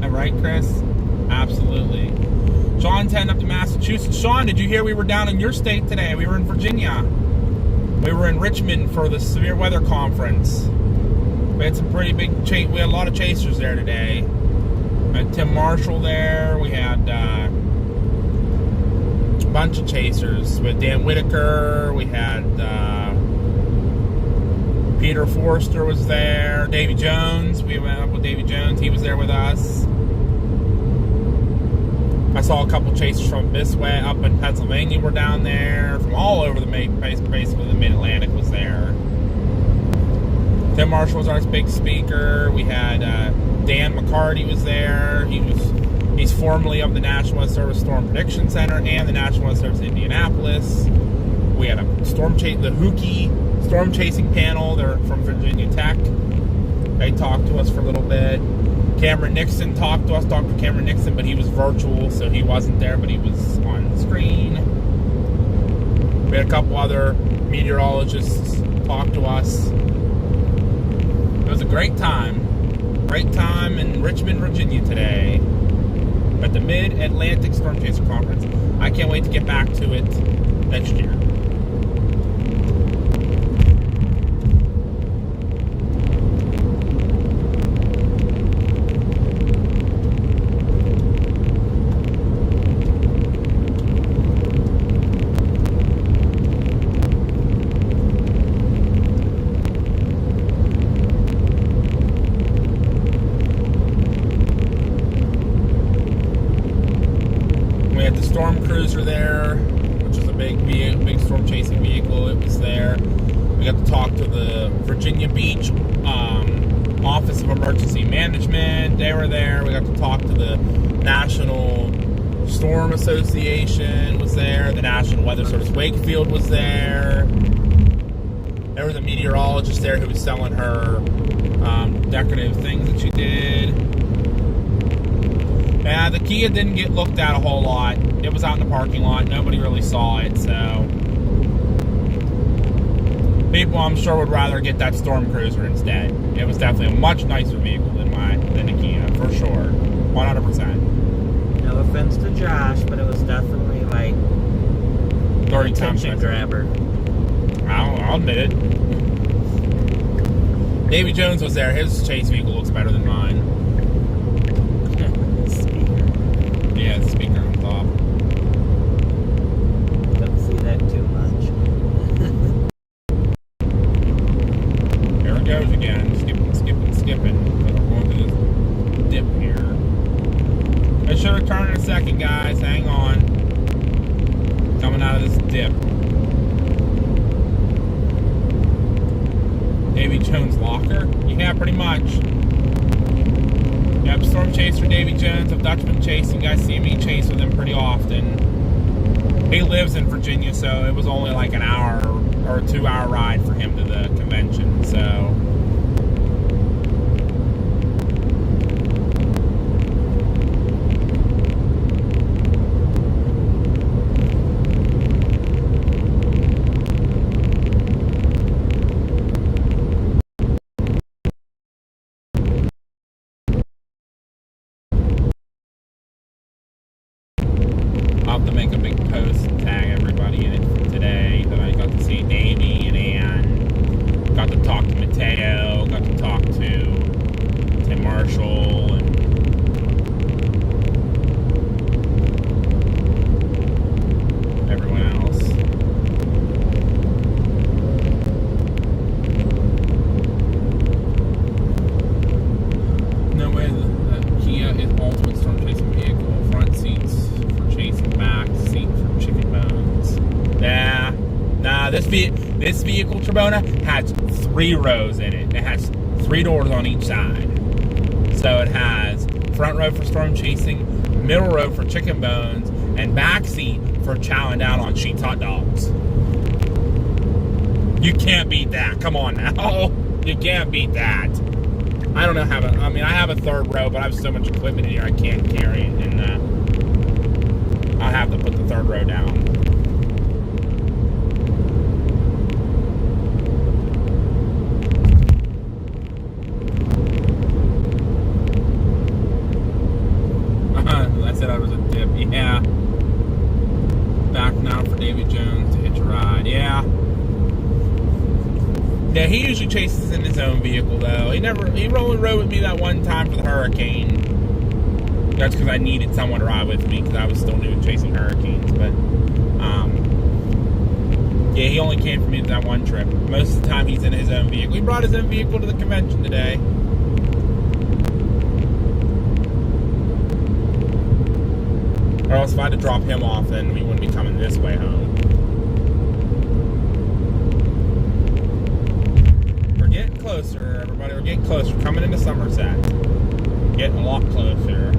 Right, Chris? Absolutely. Sean's heading up to Massachusetts. Sean, did you hear we were down in your state today? We were in Virginia. We were in Richmond for the severe weather conference. We had some pretty big we had a lot of chasers there today. We had Tim Marshall there. We had bunch of chasers with Dan Whitaker. We had Peter Forster was there. Davy Jones. We went up with Davy Jones. He was there with us. I saw a couple chasers from this way up in Pennsylvania were down there. From all over the basically the Mid-Atlantic was there. Tim Marshall was our big speaker. We had Dan McCarty was there. He was He's formerly of the National Weather Service Storm Prediction Center and the National Weather Service Indianapolis. We had a the Hookie storm chasing panel. They're from Virginia Tech. They talked to us for a little bit. Cameron Nixon talked to us, Dr. Cameron Nixon, but he was virtual, so he wasn't there, but he was on the screen. We had a couple other meteorologists talk to us. It was a great time. Great time in Richmond, Virginia today at the Mid-Atlantic Storm Chaser Conference. I can't wait to get back to it next year. Storm Cruiser there, which is a big storm chasing vehicle. It was there. We got to talk to the Virginia Beach Office of Emergency Management. They were there. We got to talk to the National Storm Association was there. The National Weather Service Wakefield was there. There was a meteorologist there who was selling her decorative things that she did. Yeah, the Kia didn't get looked at a whole lot. It was out in the parking lot. Nobody really saw it, so people, I'm sure, would rather get that Storm Cruiser instead. It was definitely a much nicer vehicle than the Kia, for sure, 100%. No offense to Josh, but it was definitely like an attention grabber. I'll admit it. Davy Jones was there. His chase vehicle looks better than mine. Yeah, the speaker on top. Don't see that too much. Here it goes again. Skipping. But we're going through this dip here. I should return in a second, guys. Hang on. Coming out of this dip. Davy Jones locker? Yeah, pretty much. Yep, Storm Chaser Davy Jones of Dutchman Chasing. You guys see me chase with him pretty often. He lives in Virginia, so it was only like an hour or a 2-hour ride for him to the convention, so. I'll have to make a big post and tag everybody in it from today. That I got to see Davey and Ann. Got to talk to Mateo. Got to talk to Tim Marshall and everyone else. No way that Kia is ultimate storm chasing vehicle. Front seats for chasing, back seat for chicken bones. Nah, this vehicle, Trebona, has 3 rows in it. It has 3 doors on each side. So it has front row for storm chasing, middle row for chicken bones, and back seat for chowing down on Sheetz hot dogs. You can't beat that. Come on now. You can't beat that. I don't know how to, I have a 3rd row, but I have so much equipment in here I can't carry it, and I'll have to put the 3rd row down. I said I was a dip. Yeah. Back now for Davy Jones to hitch a ride. Yeah. Yeah, he usually chases in his own vehicle, though. He only rode with me that one time for the hurricane. That's because I needed someone to ride with me because I was still new to chasing hurricanes. But, yeah, he only came for me that one trip. Most of the time, he's in his own vehicle. He brought his own vehicle to the convention today. Or else if I had to drop him off, then we wouldn't be coming this way home. We're getting closer, everybody. We're getting closer. Coming into Somerset. Getting a lot closer.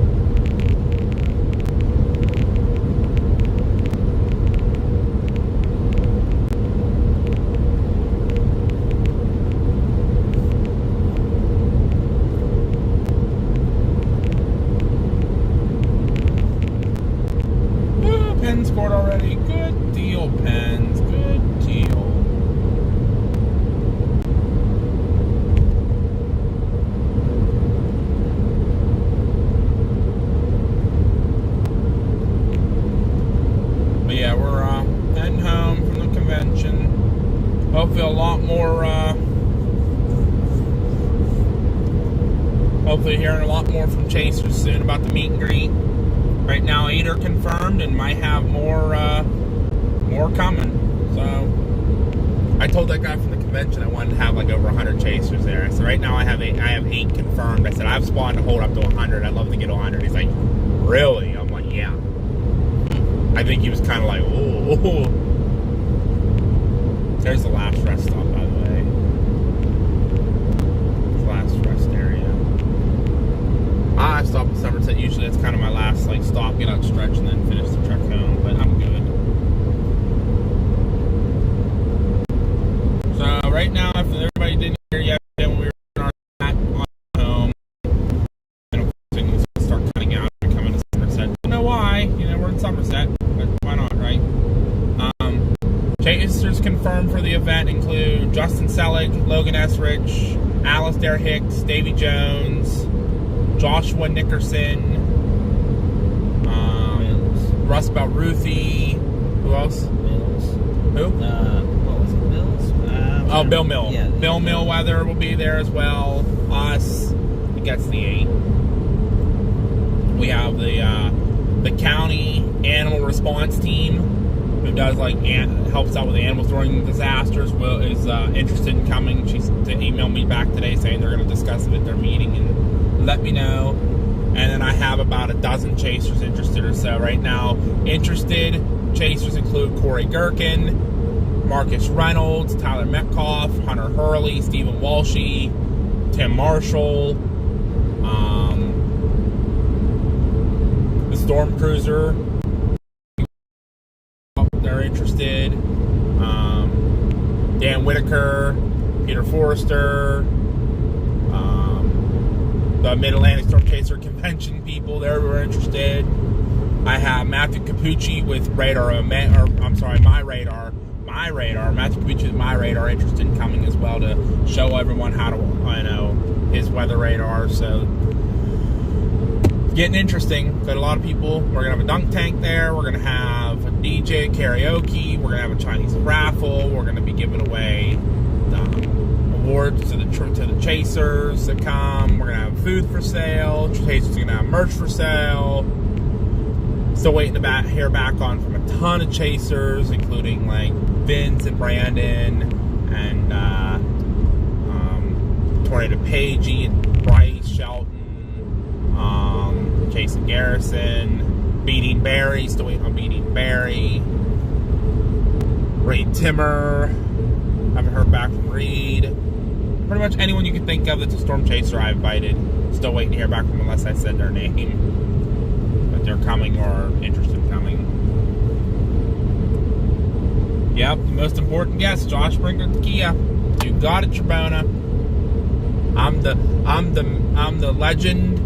hopefully hearing a lot more from Chasers soon about the meet and greet. Right now, 8 are confirmed and might have more coming. So I told that guy from the convention I wanted to have like over 100 Chasers there. So right now I have 8 confirmed. I said I have spawned to hold up to 100. I'd love to get 100. He's like, really? I'm like, yeah. I think he was kind of like, oh. There's the last rest stop, by the way. Last rest area. I stop at Somerset. Usually that's kind of my last like stop, get out, stretch, and then finish the trek home. But I'm good. So right now, if everybody didn't hear yet, when we were in our on home, and things start cutting out and coming to Somerset. I don't know why. We're in Somerset, but why not, right? Chasers confirmed for the event include Justin Selig, Logan Esrich, Alistair Hicks, Davy Jones, Joshua Nickerson, Russ Balruthi, who else? Mills. Who? What was it, Mills? Bill Mill. Yeah, Bill Millweather will be there as well. Us. He gets the 8. We have the county animal response team, who does helps out with animals during disasters. Is interested in coming. She's emailed me back today saying they're going to discuss it at their meeting and let me know. And then I have about a dozen Chasers interested or so right now. Interested Chasers include Corey Gherkin, Marcus Reynolds, Tyler Metcalf, Hunter Hurley, Stephen Walshy, Tim Marshall, the Storm Cruiser. They're interested. Dan Whitaker, Peter Forrester, the Mid-Atlantic Storm Chaser Convention people, they were interested. I have Matthew Capucci with My Radar. Matthew Capucci with My Radar interested in coming as well to show everyone how to, his weather radar. So it's getting interesting. Got a lot of people. We're gonna have a dunk tank there. We're gonna have a DJ karaoke. We're gonna have a Chinese raffle. We're gonna be giving away awards to the Chasers that come. We're gonna have food for sale. Chasers are gonna have merch for sale. Still waiting to hear back on from a ton of Chasers, including like Vince and Brandon and Tornado Pagey and Bryce Shelton, Jason Garrison, Beating Barry. Still waiting on Beating Barry. Reed Timmer. Haven't heard back from Reed. Pretty much anyone you can think of that's a Storm Chaser I invited. Still waiting to hear back from unless I said their name. But they're coming or interested in coming. Yep, the most important guest, Josh Brinker at the Kia. You got it, Trebona. I'm the legend,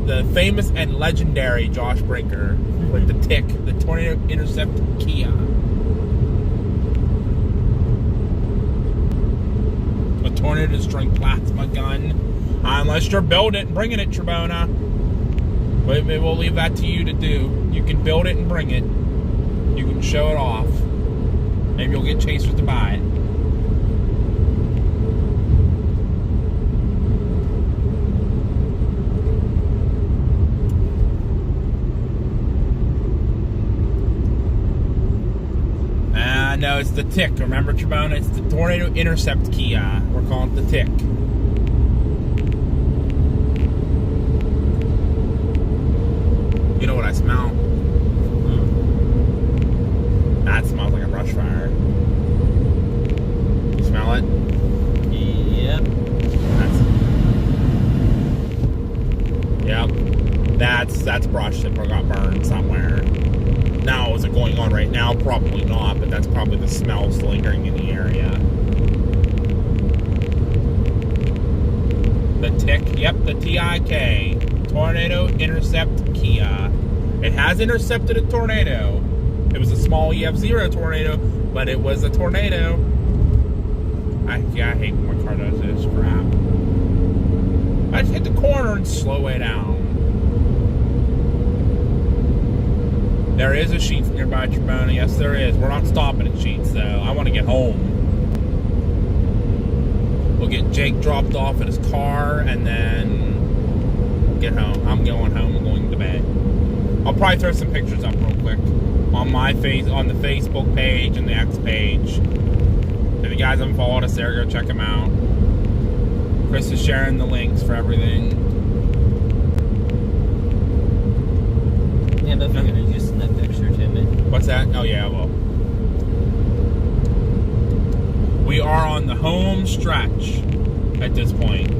the famous and legendary Josh Brinker with the TIC, the Tornado Intercept Kia. A Tornado string plasma gun. Unless you're building it and bringing it, Trebona. But we'll leave that to you to do. You can build it and bring it. You can show it off. Maybe you'll get Chasers to buy it. No, it's the TIC. Remember, Trebona? It's the Tornado Intercept Kia. We're calling it the TIC. You know what I smell? That smells like a brush fire. You smell it? Yep. That's brush that got burned somewhere. Now, is it going on right now? Probably not, but that's probably the smell lingering in the area. The TIC, yep, the TIK, Tornado Intercept Kia. It has intercepted a tornado. It was a small EF0 tornado, but it was a tornado. I hate when my car does this crap. I just hit the corner and slow it down. There is a Sheetz nearby, Trebona. Yes, there is. We're not stopping at Sheetz, though. I want to get home. We'll get Jake dropped off at his car, and then get home. I'm going home and going to bed. I'll probably throw some pictures up real quick on my face, on the Facebook page and the X page. If you guys haven't followed us there, go check them out. Chris is sharing the links for everything. Yeah, but if you're going to use that picture, Timmy. What's that? Oh, yeah, I will. We are on the home stretch at this point.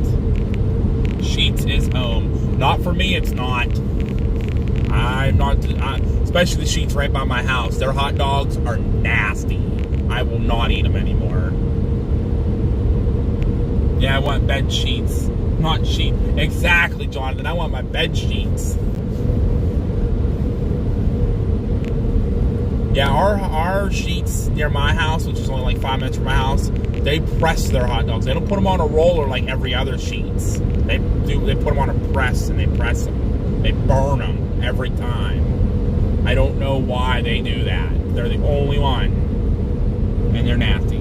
Sheetz is home. Not for me, it's not. I'm not, especially the Sheetz right by my house. Their hot dogs are nasty. I will not eat them anymore. Yeah, I want bed sheets. Not sheet. Exactly, Jonathan. I want my bed sheets. Yeah, our Sheetz near my house, which is only like 5 minutes from my house, they press their hot dogs. They don't put them on a roller like every other Sheetz. They put them on a press and they press them. They burn them every time. I don't know why they do that. They're the only one. And they're nasty.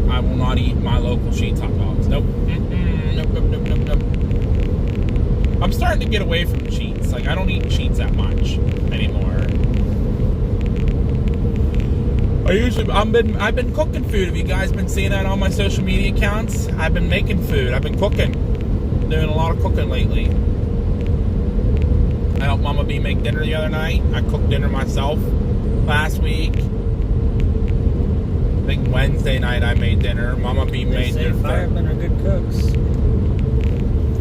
I will not eat my local Sheetz hot dogs. Nope. Nope. I'm starting to get away from Sheetz. Like, I don't eat Sheetz that much anymore. I've been cooking food. Have you guys been seeing that on my social media accounts? I've been making food. I've been cooking. Doing a lot of cooking lately. I helped Mama B make dinner the other night. I cooked dinner myself last week. I think Wednesday night I made dinner. Mama B made dinner. They say firemen are good cooks.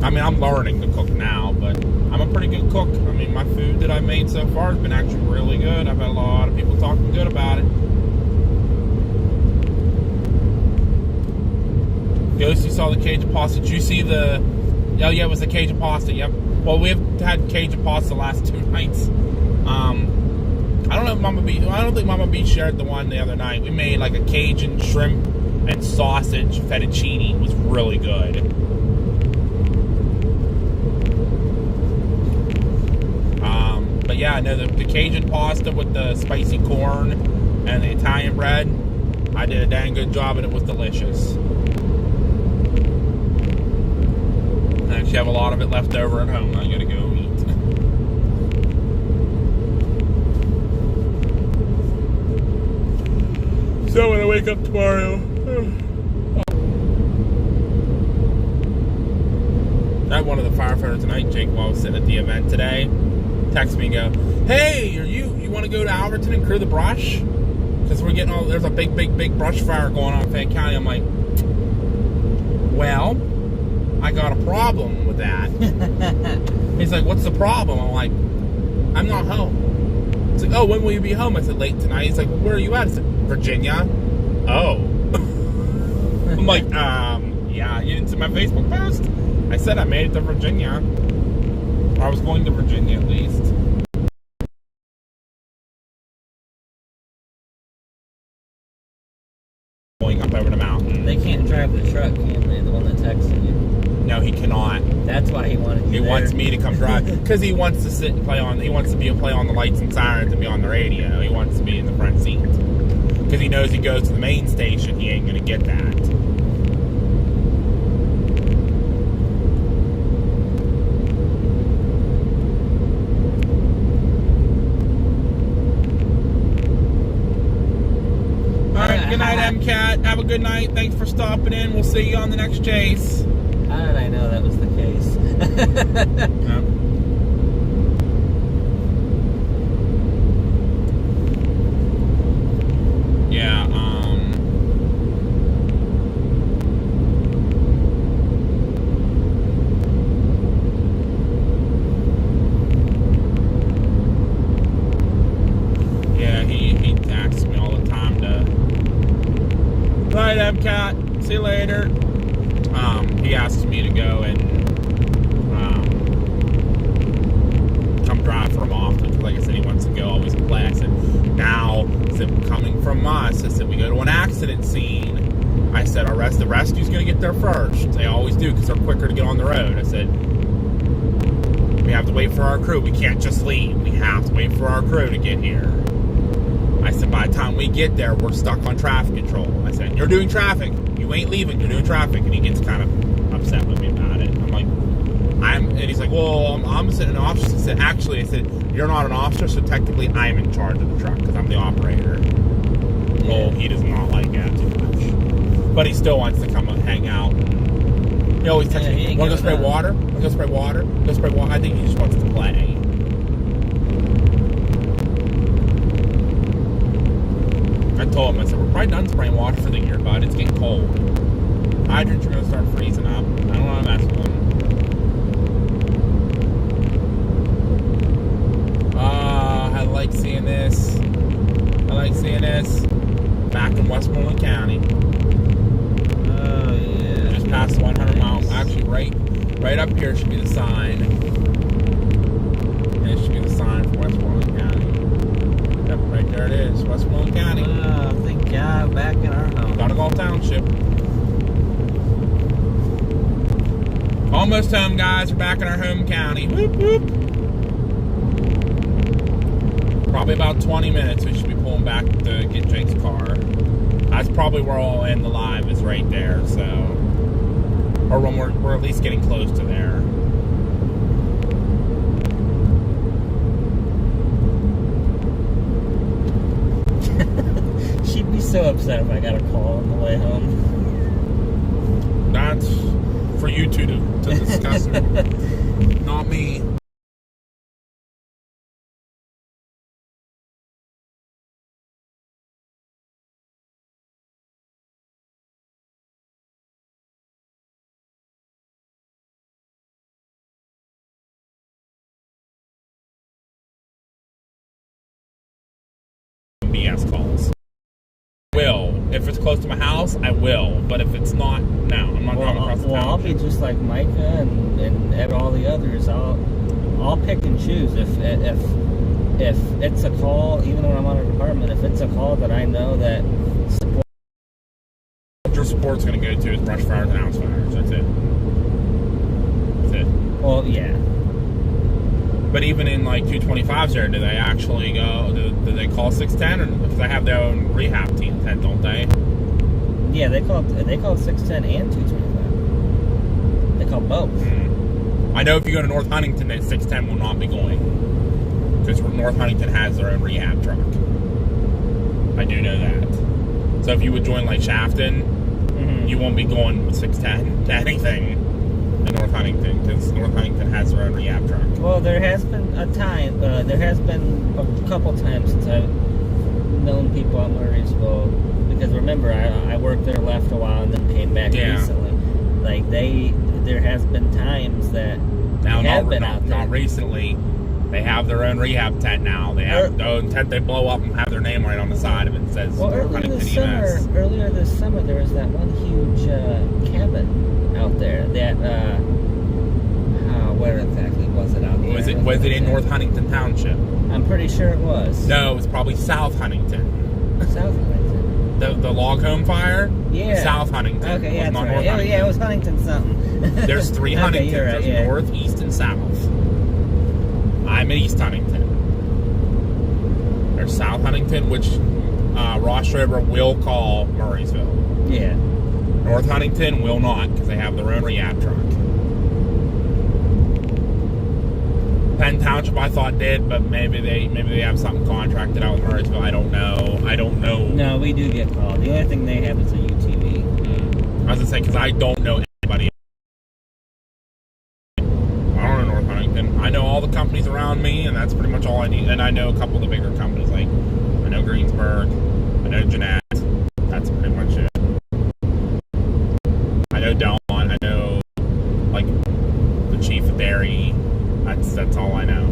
I mean, I'm learning to cook now, but I'm a pretty good cook. I mean, my food that I've made so far has been actually really good. I've had a lot of people talking good about it. Ghost, you saw the Cajun pasta. Did you see the... Oh, yeah, it was the Cajun pasta. Yep. Well, we've had Cajun pasta the last 2 nights. I don't know if Mama B... I don't think Mama B shared the one the other night. We made like a Cajun shrimp and sausage fettuccine. It was really good. But yeah, no, the Cajun pasta with the spicy corn and the Italian bread, I did a dang good job and it was delicious. I actually have a lot of it left over at home. I gotta go eat. So when I wake up tomorrow, I had one of the firefighters tonight, Jake, while I was sitting at the event today, text me and go, hey, you want to go to Alberton and clear the brush? Because we're getting there's a big brush fire going on in Fayette County. I'm like, well, I got a problem with that. He's like, what's the problem? I'm like, I'm not home. He's like, oh, when will you be home? I said, late tonight. He's like, well, where are you at? I said, Virginia. Oh. I'm like, yeah, you didn't see my Facebook post? I said I made it to Virginia. Or I was going to Virginia at least. Going up over the mountain. They can't drive the truck, can they? The one that texted you. No, he cannot. That's why he wanted you He there. wants me to come drive because he wants to sit and play on. He wants to play on the lights and sirens and be on the radio. He wants to be in the front seat because he knows he goes to the main station. He ain't gonna get that. All right. Good night, MCAT. Have a good night. Thanks for stopping in. We'll see you on the next chase. How did I know that was the case? Yep. Yeah, yeah, he texts me all the time to, right, MCAT, see you later. He asks me to go and come drive for him often because, like I said, he wants to go always play. I said, now, coming from us, I said, we go to an accident scene. I said, the rescue's going to get there first. They always do because they're quicker to get on the road. I said, we have to wait for our crew. We can't just leave. We have to wait for our crew to get here. I said, by the time we get there, we're stuck on traffic control. I said, you're doing traffic. You ain't leaving. You're doing traffic. And he gets kind of upset with me about it. I'm like, and he's like, well, I'm an officer. I said, actually, I said, you're not an officer, so technically I'm in charge of the truck because I'm the operator. Yeah. Well, he does not like that too much. But he still wants to come and hang out. He always texts me, want to go spray water? Want to go spray water? Go spray water? I think he just wants to play. I told him, I said, we're probably done spraying water for the year, bud. It's getting cold. Hydrants are going to start freezing up. I don't want to mess with them. I like seeing this. I like seeing this. Back in Westmoreland County. Oh, yeah. Just past 100 miles. Actually, right up here should be the sign. It should be the sign for Westmoreland County. Yep, right there it is. Westmoreland County. Oh, thank God, back in our home. Donegal Township. Almost home, guys. We're back in our home county. Whoop, whoop. Probably about 20 minutes we should be pulling back to get Jake's car. That's probably where I'll end the live, is right there, so. Or when we're at least getting close to there. She'd be so upset if I got a call on the way home. That's for you two to discuss. Not me. BS calls. Will. If it's close to my house, I will. But if it's not, no. I'm not going across the town. I'll be just like Micah and all the others. I'll pick and choose. If it's a call, even when I'm on a department, if it's a call that I know that support. Your support's going to go to is brush fires and house fires. That's it. That's it. Well, yeah. But even in like 225s there, do they actually go, do they call 610? Or, because they have their own rehab team, don't they? Yeah, they called 610 and 225. They called both. I know if you go to North Huntington, that 610 will not be going. Because North Huntington has their own rehab truck. I do know that. So if you would join like Shafton, you won't be going with 610 to anything in North Huntington, because North Huntington has their own rehab truck. Well, there has been a time, there has been a couple times since I've known people at Murraysville, because remember, I worked there, left a while, and then came back recently. Like, there has been times that have been out there. Not recently. They have their own rehab tent now. They have their own tent they blow up and have their name right on the side of it. It says North Huntington EMS. Earlier this summer, there was that one huge cabin out there that, where exactly was it out there? Was it in North Huntington Township? I'm pretty sure it was. No, it was probably South Huntington. South Huntington? The log home fire? Yeah. South Huntington. Okay, yeah, that's right. Yeah, it was Huntington something. There's three Huntingtons. Okay, right, There's North, East, and South. I'm in East Huntington. There's South Huntington, which Ross River will call Murraysville. Yeah. North Huntington will not, because they have their own rehab truck. Penn Township, I thought did, but maybe they have something contracted out with Murraysville. I don't know. No, we do get called. The only thing they have is a UTV. I was gonna say, because I don't know anybody. I don't know North Huntington. I know all the companies around me, and that's pretty much all I need. And I know a couple of the bigger companies, like I know Greensburg, I know Jeanette. That's pretty much it. I know Dawn. I know like the chief of dairy. That's all I know.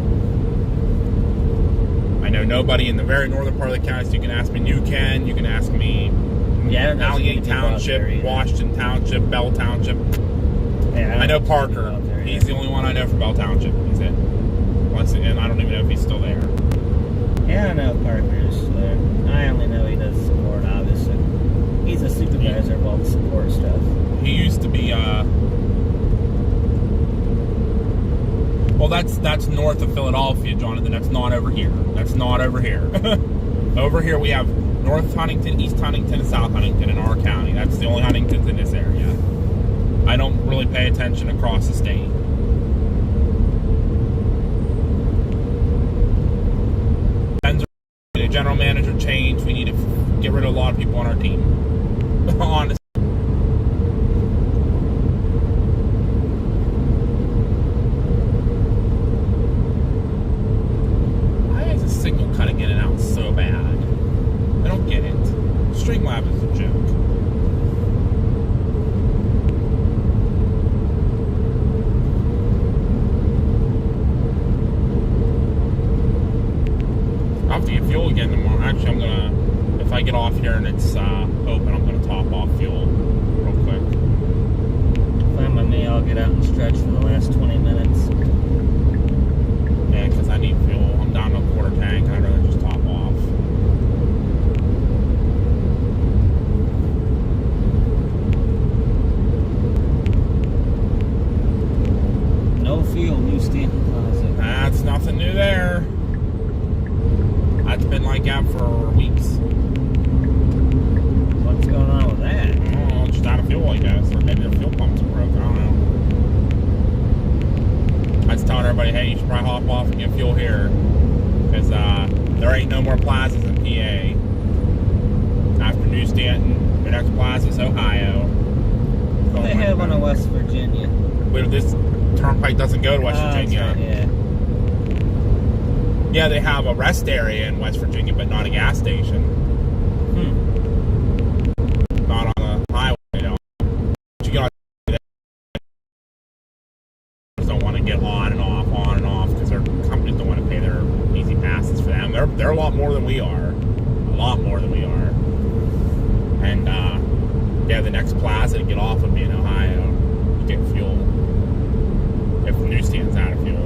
I know nobody in the very northern part of the county. So you can ask me New Ken. You can ask me Allegheny Township, Washington Township, Bell Township. Yeah, I know Parker. He's the only one I know from Bell Township. He's it. And I don't even know if he's still there. Yeah, I know Parker's there. I only know he does support, obviously. He's a supervisor of all the support stuff. He used to be, Well, that's north of Philadelphia, Jonathan. That's not over here. That's not over here. Over here we have North Huntington, East Huntington, and South Huntington in our county. That's the only Huntingtons in this area. I don't really pay attention across the state. The general manager change. We need to get rid of a lot of people on our team. Honestly. Why is the signal cutting in and out so bad? I don't get it. Streamlabs is a joke. I'll have to get fuel again tomorrow. Actually, I'm gonna, if I get off here and it's open, I'm gonna top off fuel real quick. Fine by me, I'll get out and stretch for the last 20 minutes. Yeah, because I need fuel. I'm down to a quarter tank. I'd rather just top off. No fuel, new Stanton Plaza. That's nothing new there. That's been like that for weeks. What's going on with that? I don't know, just out of fuel, I guess. Or maybe the fuel pumps are broke. I don't know. I was telling everybody, hey, you should probably hop off and get fuel here. Because there ain't no more plazas in PA. After New Stanton, the next plaza is Ohio. They have one in West Virginia. Wait, this turnpike doesn't go to West Virginia. That's right, yeah. Yeah, they have a rest area in West Virginia, but not a gas station. Not on the highway, though. But you get on, don't want to get on and off, because their companies don't want to pay their easy passes for them. They're a lot more than we are. A lot more than we are. And, yeah, the next plaza to get off would be in Ohio to get fuel. If the newsstand's out of fuel.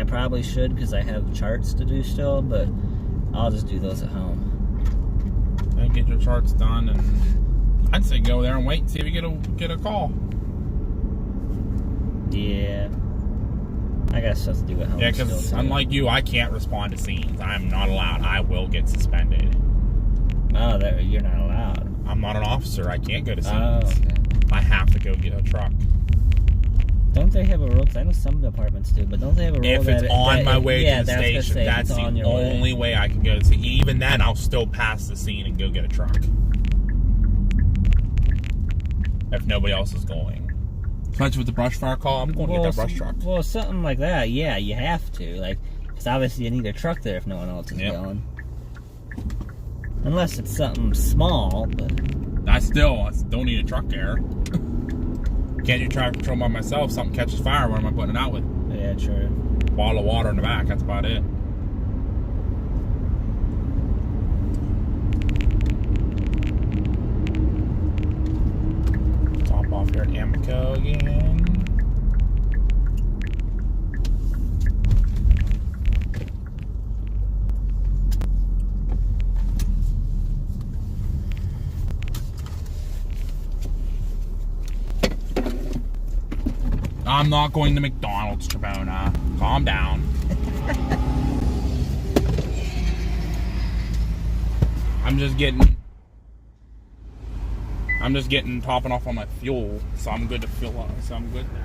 Probably should, because I have charts to do still, but I'll just do those at home. And get your charts done, and I'd say go there and wait and see if you get a call. Yeah, I got stuff to do at home. Yeah, because unlike you, I can't respond to scenes. I'm not allowed. I will get suspended. Oh, you're not allowed. I'm not an officer. I can't go to scenes. Oh, okay. I have to go get a truck. Don't they have a rule? Because I know some departments do, but don't they have a rule if it's on my way to the station, that's the only way I can go to see. Even then, I'll still pass the scene and go get a truck. If nobody else is going. Especially with the brush fire call, I'm going to get that brush truck. Well, something like that, yeah, you have to. Like, because obviously you need a truck there if no one else is going. Unless it's something small, but... I still need a truck there. Can't do traffic control by myself. Something catches fire, what am I putting it out with? Yeah, true. Bottle of water in the back, that's about it. Top off here at Amico again. I'm not going to McDonald's, Trebona. Calm down. I'm just getting topping off on my fuel, so I'm good to fill up. So I'm good there.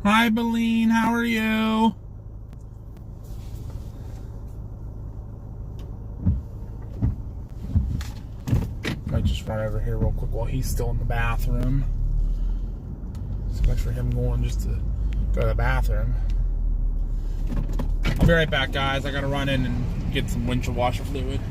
Hi, Beline. How are you? Might just run over here real quick while he's still in the bathroom. Especially for him going just to go to the bathroom. I'll be right back, guys. I gotta run in and get some windshield washer fluid.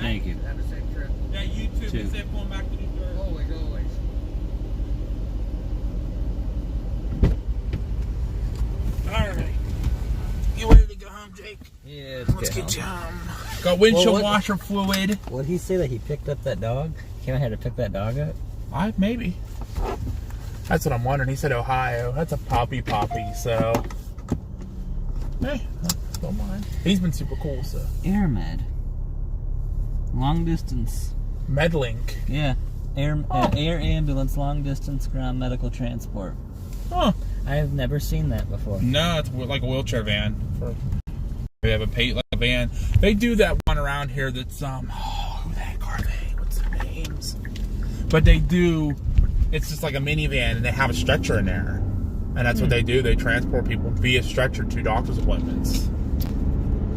Thank you. Have a safe trip. Yeah, you too. Too. Be safe going back to New Jersey. Always, always. Alright. You ready to go home, Jake? Yeah, Let's get you home. Got windshield Well, what- washer fluid. What did he say that he picked up that dog? Came out here to pick that dog up? Maybe. That's what I'm wondering. He said Ohio. That's a poppy, so. Hey, don't mind. He's been super cool, so. AirMed. Long distance. Medlink. Yeah. Air ambulance, long distance ground medical transport. Huh. I have never seen that before. No, it's like a wheelchair van. They have a van. They do that one around here that's who the heck are they? What's their names? But they do. It's just like a minivan, and they have a stretcher in there, and that's what they do. They transport people via stretcher to doctor's appointments.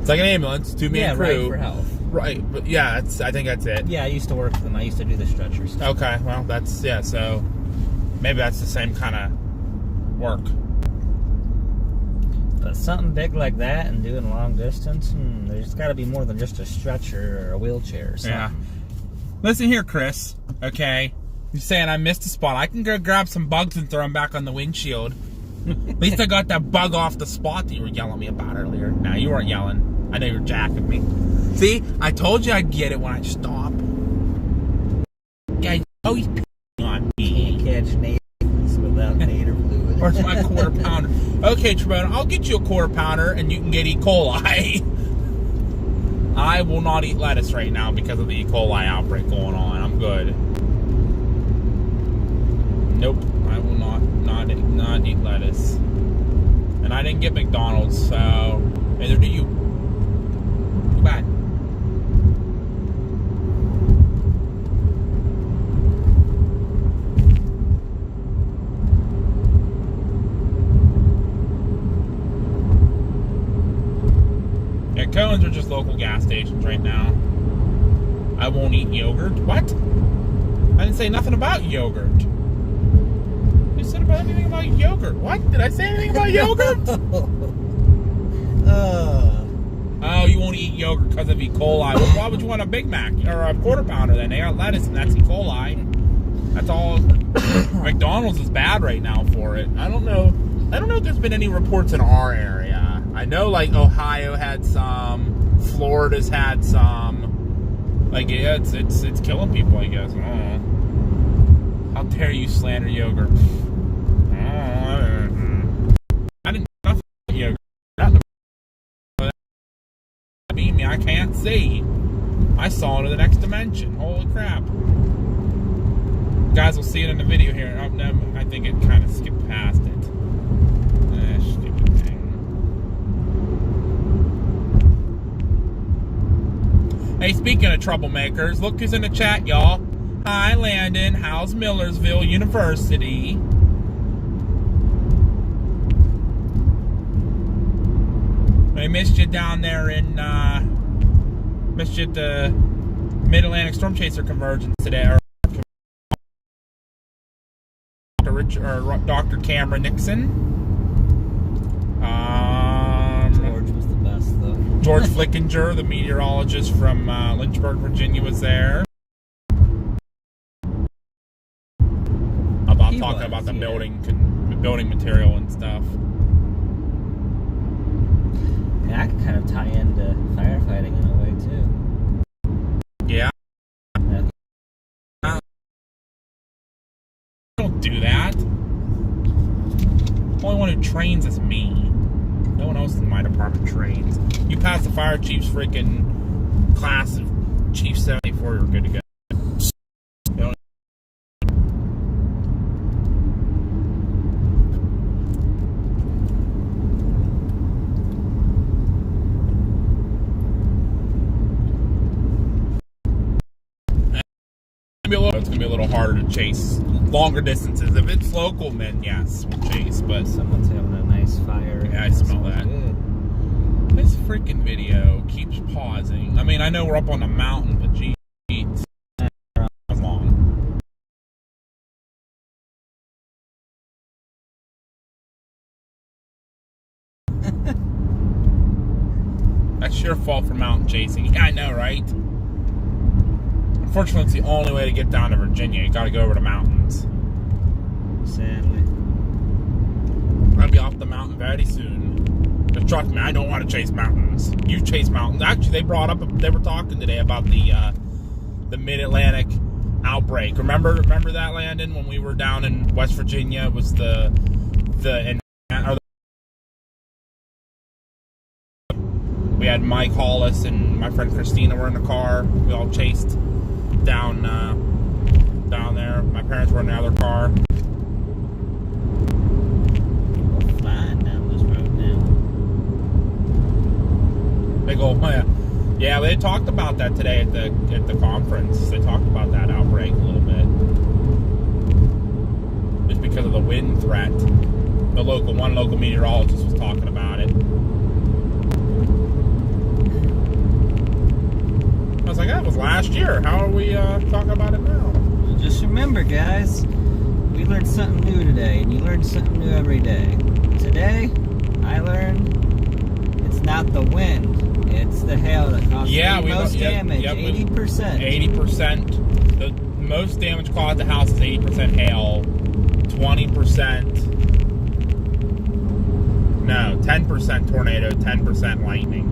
It's like an ambulance, 2-man crew. Right for health. Right, but yeah, I think that's it. Yeah, I used to work for them. I used to do the stretcher stuff. Okay, well, that's, yeah, so maybe that's the same kind of work. But something big like that and doing long distance, there's got to be more than just a stretcher or a wheelchair or something. Yeah. Listen here, Chris, okay? You're saying I missed a spot. I can go grab some bugs and throw them back on the windshield. At least I got that bug off the spot that you were yelling at me about earlier. No, you weren't yelling. I know you were jacking me. See? I told you I'd get it when I stop. Guys, always picking on me. Can't catch natives without nader fluid. Where's my quarter pounder? Okay, Tremona, I'll get you a quarter pounder and you can get E. coli. I will not eat lettuce right now because of the E. coli outbreak going on. I'm good. Nope, I will not eat lettuce. And I didn't get McDonald's, so neither do you. Too bad. Yeah, Cohen's are just local gas stations right now. I won't eat yogurt. What? I didn't say nothing about yogurt. You said about anything about yogurt. What? Did I say anything about yogurt? Oh, you won't eat yogurt because of E. coli. Well, why would you want a Big Mac or a quarter pounder then? They got lettuce and that's E. coli. That's all. McDonald's is bad right now for it. I don't know if there's been any reports in our area. I know like Ohio had some, Florida's had some. Like yeah, it's killing people, I guess. I don't know. How dare you slander yogurt? I didn't know nothing about yogurt. I can't see. I saw into the next dimension. Holy crap. You guys will see it in the video here. Oh, no, I think it kind of skipped past it. Stupid thing. Hey, speaking of troublemakers, look who's in the chat, y'all. Hi, Landon. How's Millersville University? I missed you down there in, missed you at the Mid-Atlantic Storm Chaser Convergence today. Dr. Cameron Nixon. George was the best, though. George Flickinger, the meteorologist from Lynchburg, Virginia, was there. Talking about the building material and stuff. Yeah, I could kind of tie into firefighting in a way too. Yeah. Don't do that. The only one who trains is me. No one else in my department trains. You pass the fire chief's freaking class of Chief 74, you're good to go. It's gonna be a little harder to chase longer distances. If it's local, then yes, we'll chase. But someone's having a nice fire. Yeah, I smell that. Good. This freaking video keeps pausing. I mean, I know we're up on the mountain, but geez, come on. That's your fault for mountain chasing. Yeah, I know, right? Unfortunately, it's the only way to get down to Virginia. You gotta go over the mountains. Sadly. I'll be off the mountain very soon. Just trust me, I don't want to chase mountains. You chase mountains. Actually, they were talking today about the Mid-Atlantic outbreak. Remember that, Landon, when we were down in West Virginia? It was we had Mike Hollis and my friend Christina were in the car. We all chased down there. My parents were in the other car. Flying down this road now. Big local. Yeah, they talked about that today at the conference. They talked about that outbreak a little bit, just because of the wind threat. One local meteorologist was talking about it. I was like, that was last year. How are we talking about it now? Well, just remember, guys, we learned something new today, and you learn something new every day. Today, I learned it's not the wind, it's the hail that causes the most damage. 80%. 80%. The most damage caused at the house is 80% hail. 20%. No, 10% tornado, 10% lightning.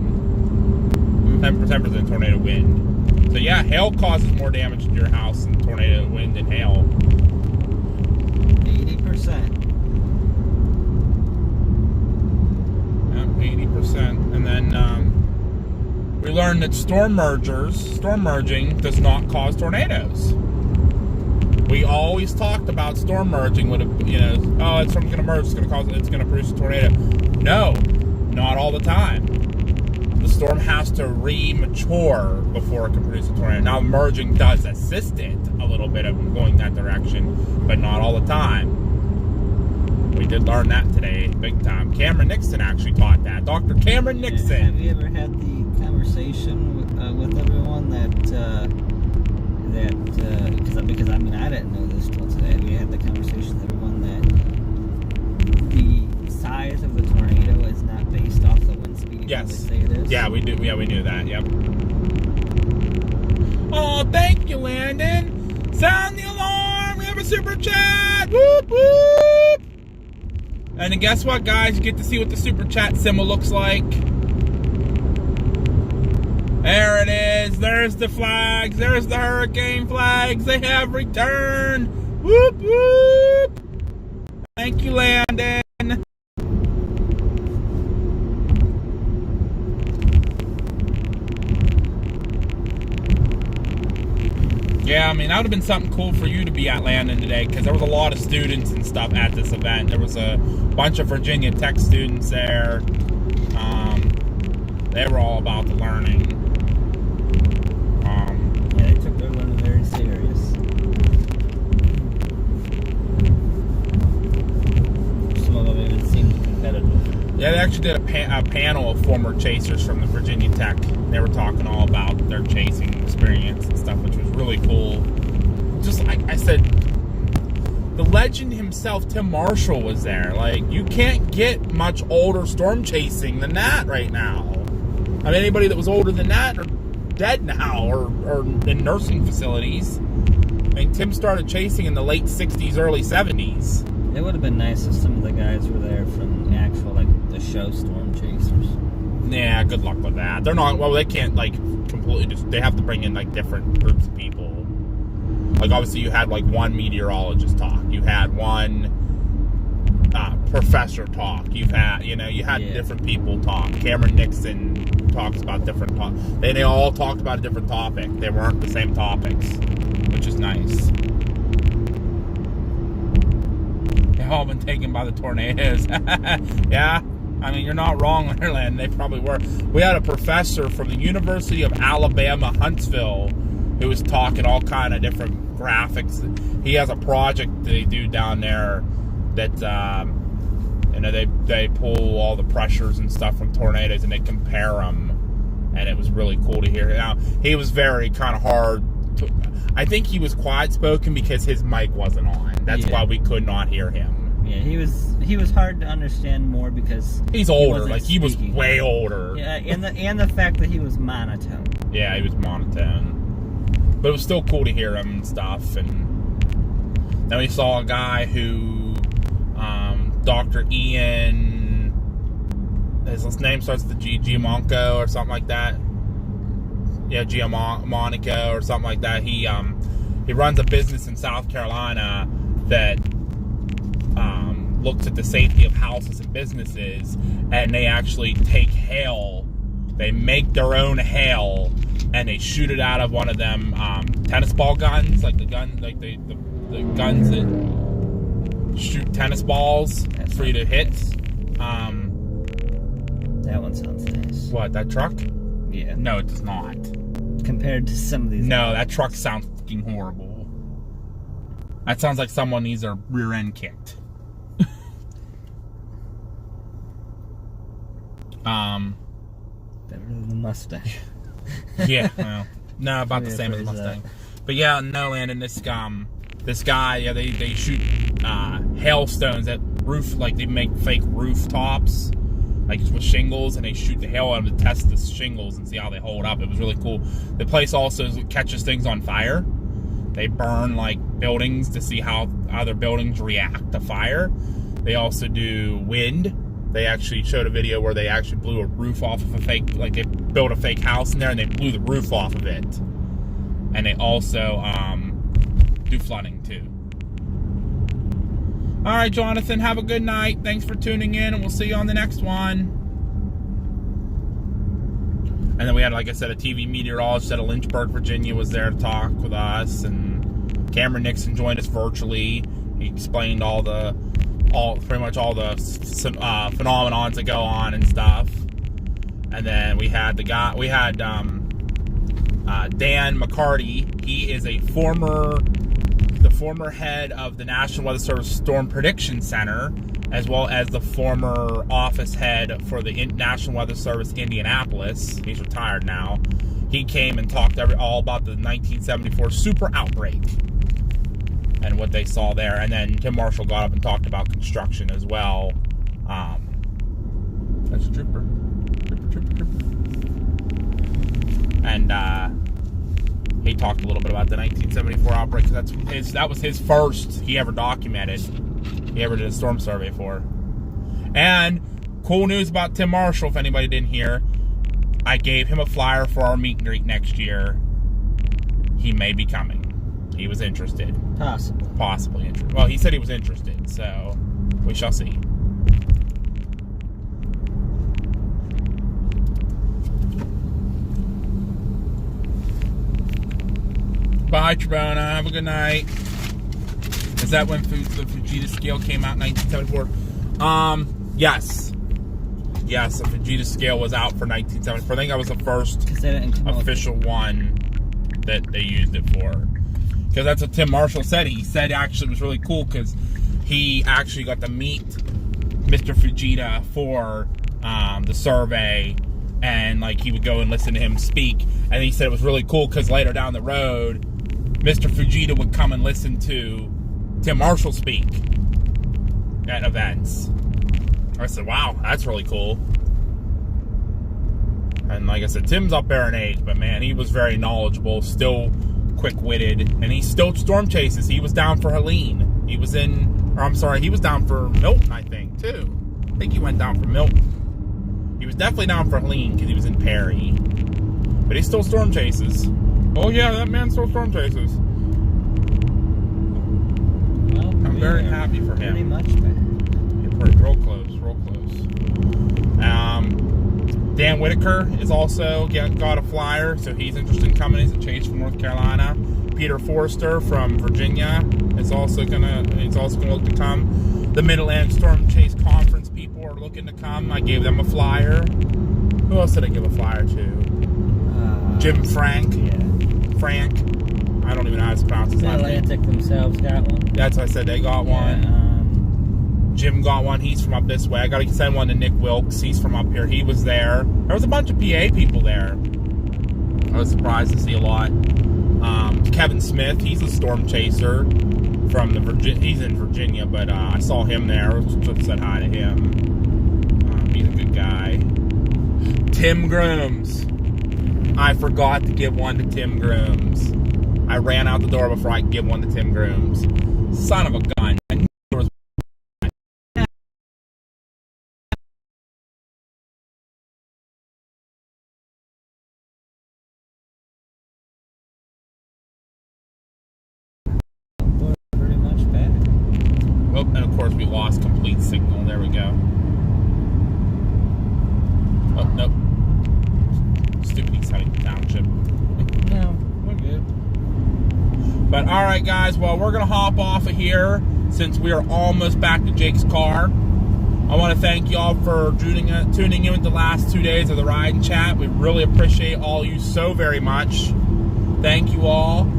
10% tornado wind. So yeah, hail causes more damage to your house than tornado wind and hail. 80%. Yeah, 80%. And then we learned that storm merging does not cause tornadoes. We always talked about storm merging would have, oh, it's going to merge, it's going to produce a tornado. No, not all the time. The storm has to re-mature before it can produce a tornado. Now, merging does assist it a little bit of going that direction, but not all the time. We did learn that today, big time. Cameron Nixon actually taught that. Dr. Cameron Nixon. Have you ever had the conversation with everyone because I mean, I didn't know this till today. We had the conversation with everyone that the size of the tornado is not based off the wind speed. Yes. They say it is. Yeah, we do. Yeah, we knew that. Yep. Oh, thank you, Landon. Sound the alarm. We have a super chat. Whoop whoop. And then guess what, guys? You get to see what the super chat symbol looks like. There it is. There's the flags. There's the hurricane flags. They have returned. Whoop whoop. Thank you, Landon. Yeah, I mean, that would have been something cool for you to be at Landon today, because there was a lot of students and stuff at this event. There was a bunch of Virginia Tech students there. They were all about the learning. Yeah, they took their learning very serious. Some of them even seemed competitive. Yeah, they actually did a panel of former chasers from the Virginia Tech. They were talking all about their chasing experience and stuff, which was really cool. Just like I said, the legend himself, Tim Marshall, was there. Like, you can't get much older storm chasing than that right now. I mean, anybody that was older than that are dead now or in nursing facilities. I mean, Tim started chasing in the late 60s, early 70s. It would have been nice if some of the guys were there from the actual, the show storm chasers. Yeah, good luck with that. They're not, well, they can't, completely just, they have to bring in, different groups of people. Obviously, you had, one meteorologist talk. You had one professor talk. You had different people talk. Cameron Nixon talks about different topics. They all talked about a different topic. They weren't the same topics, which is nice. They've all been taken by the tornadoes. Yeah. I mean, you're not wrong, Ireland. They probably were. We had a professor from the University of Alabama, Huntsville, who was talking all kind of different graphics. He has a project they do down there that, they pull all the pressures and stuff from tornadoes and they compare them. And it was really cool to hear. Now, he was very kind of hard. I think he was quiet-spoken because his mic wasn't on. That's why we could not hear him. Yeah, he was hard to understand more because he's older. He was way older. Yeah, and the fact that he was monotone. Yeah, he was monotone. But it was still cool to hear him and stuff. And then we saw a guy who, Dr. Ian, his name starts with the Giamonco or something like that. Yeah, Giamonaco or something like that. He runs a business in South Carolina that looks at the safety of houses and businesses, and they actually take hail. They make their own hail, and they shoot it out of one of them tennis ball guns, the guns that shoot tennis balls for you to hit. That one sounds nice. What, that truck? Yeah. No, it does not. Compared to some of these. No, that truck sounds fucking horrible. That sounds like someone needs their rear end kicked. Better than the Mustang. Yeah, well, no, about the same as the Mustang. But yeah, no, Landon, this guy, yeah, they shoot hailstones at roof, like they make fake rooftops, like with shingles, and they shoot the hail out of them to test the shingles and see how they hold up. It was really cool. The place also catches things on fire. They burn like buildings to see how other buildings react to fire. They also do wind. They actually showed a video where they actually blew a roof off of a fake, like they built a fake house in there and they blew the roof off of it. And they also do flooding too. All right, Jonathan, have a good night. Thanks for tuning in, and we'll see you on the next one. And then we had, like I said, a TV meteorologist out of Lynchburg, Virginia was there to talk with us, and Cameron Nixon joined us virtually. He explained pretty much all the phenomenons that go on and stuff. And then we had Dan McCarty. He is the former head of the National Weather Service Storm Prediction Center, as well as the former office head for the National Weather Service Indianapolis. He's retired now. He came and talked all about the 1974 super outbreak and what they saw there. And then Tim Marshall got up and talked about construction as well. That's a trooper. Trooper. And he talked a little bit about the 1974 outbreak, because that was his first he ever documented. He ever did a storm survey for. And cool news about Tim Marshall, if anybody didn't hear, I gave him a flyer for our meet and greet next year. He may be coming. He was interested. Possibly interested. Well, he said he was interested, so we shall see. Bye, Trebona. Have a good night. Is that when the Fujita scale came out in 1974? Yes. Yes, the Fujita scale was out for 1974. I think that was the first official one that they used it for. Because that's what Tim Marshall said. He said actually it was really cool because he actually got to meet Mr. Fujita for the survey, and like he would go and listen to him speak. And he said it was really cool because later down the road, Mr. Fujita would come and listen to Tim Marshall speak at events. I said, wow, that's really cool. And like I said, Tim's up there in age, but man, he was very knowledgeable, still quick-witted, and he still storm chases. He was down for Helene. He was down for Milton, I think, too. I think he went down for Milton. He was definitely down for Helene because he was in Perry. But he still storm chases. Oh yeah, that man still storm chases. Well, I'm very happy for him. Pretty much back. Real close. Dan Whitaker is also got a flyer, so he's interested in coming. He's a chase from North Carolina. Peter Forrester from Virginia is also gonna look to come. The Mid-Atlantic Storm Chase Conference people are looking to come. I gave them a flyer. Who else did I give a flyer to? Jim Frank. Yeah. Frank. I don't even know how to pronounce his last name. Atlantic themselves got one. That's what I said. They got one. Jim got one. He's from up this way. I got to send one to Nick Wilkes. He's from up here. He was there. There was a bunch of PA people there. I was surprised to see a lot. Kevin Smith, he's a storm chaser from he's in Virginia, but I saw him there. So said hi to him. He's a good guy. Tim Grooms. I forgot to give one to Tim Grooms. I ran out the door before I could give one to Tim Grooms. Son of a gun. I knew there was pretty much back. oh, and of course we lost complete signal. There we go. Oh, nope. Stupid East Huntington Township. No, we're good. But alright guys, well we're going to hop off of here since we are almost back to Jake's car. I want to thank y'all for tuning in with the last 2 days of the ride and chat. We really appreciate all you so very much. Thank you all.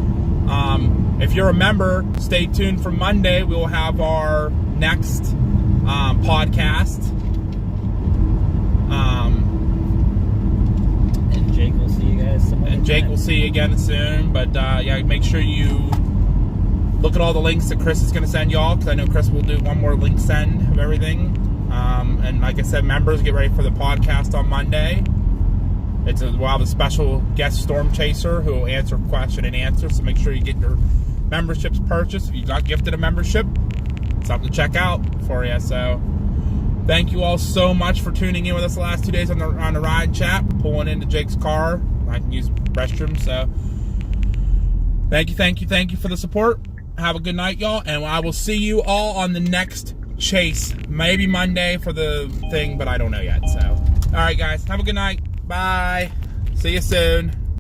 If you're a member, stay tuned for Monday. We will have our next podcast. And Jake will see you guys some And Jake will see you again soon. But yeah, make sure you look at all the links that Chris is going to send y'all, because I know Chris will do one more link send of everything. And like I said, members, get ready for the podcast on Monday. We'll have a special guest storm chaser who will answer question and answer. So make sure you get your memberships purchased. If you got gifted a membership, something to check out for you. So thank you all so much for tuning in with us the last 2 days on the ride chat. Pulling into Jake's car. I can use the restroom. So thank you for the support. Have a good night, y'all, and I will see you all on the next chase. Maybe Monday for the thing, but I don't know yet. So all right, guys, have a good night. Bye. See you soon.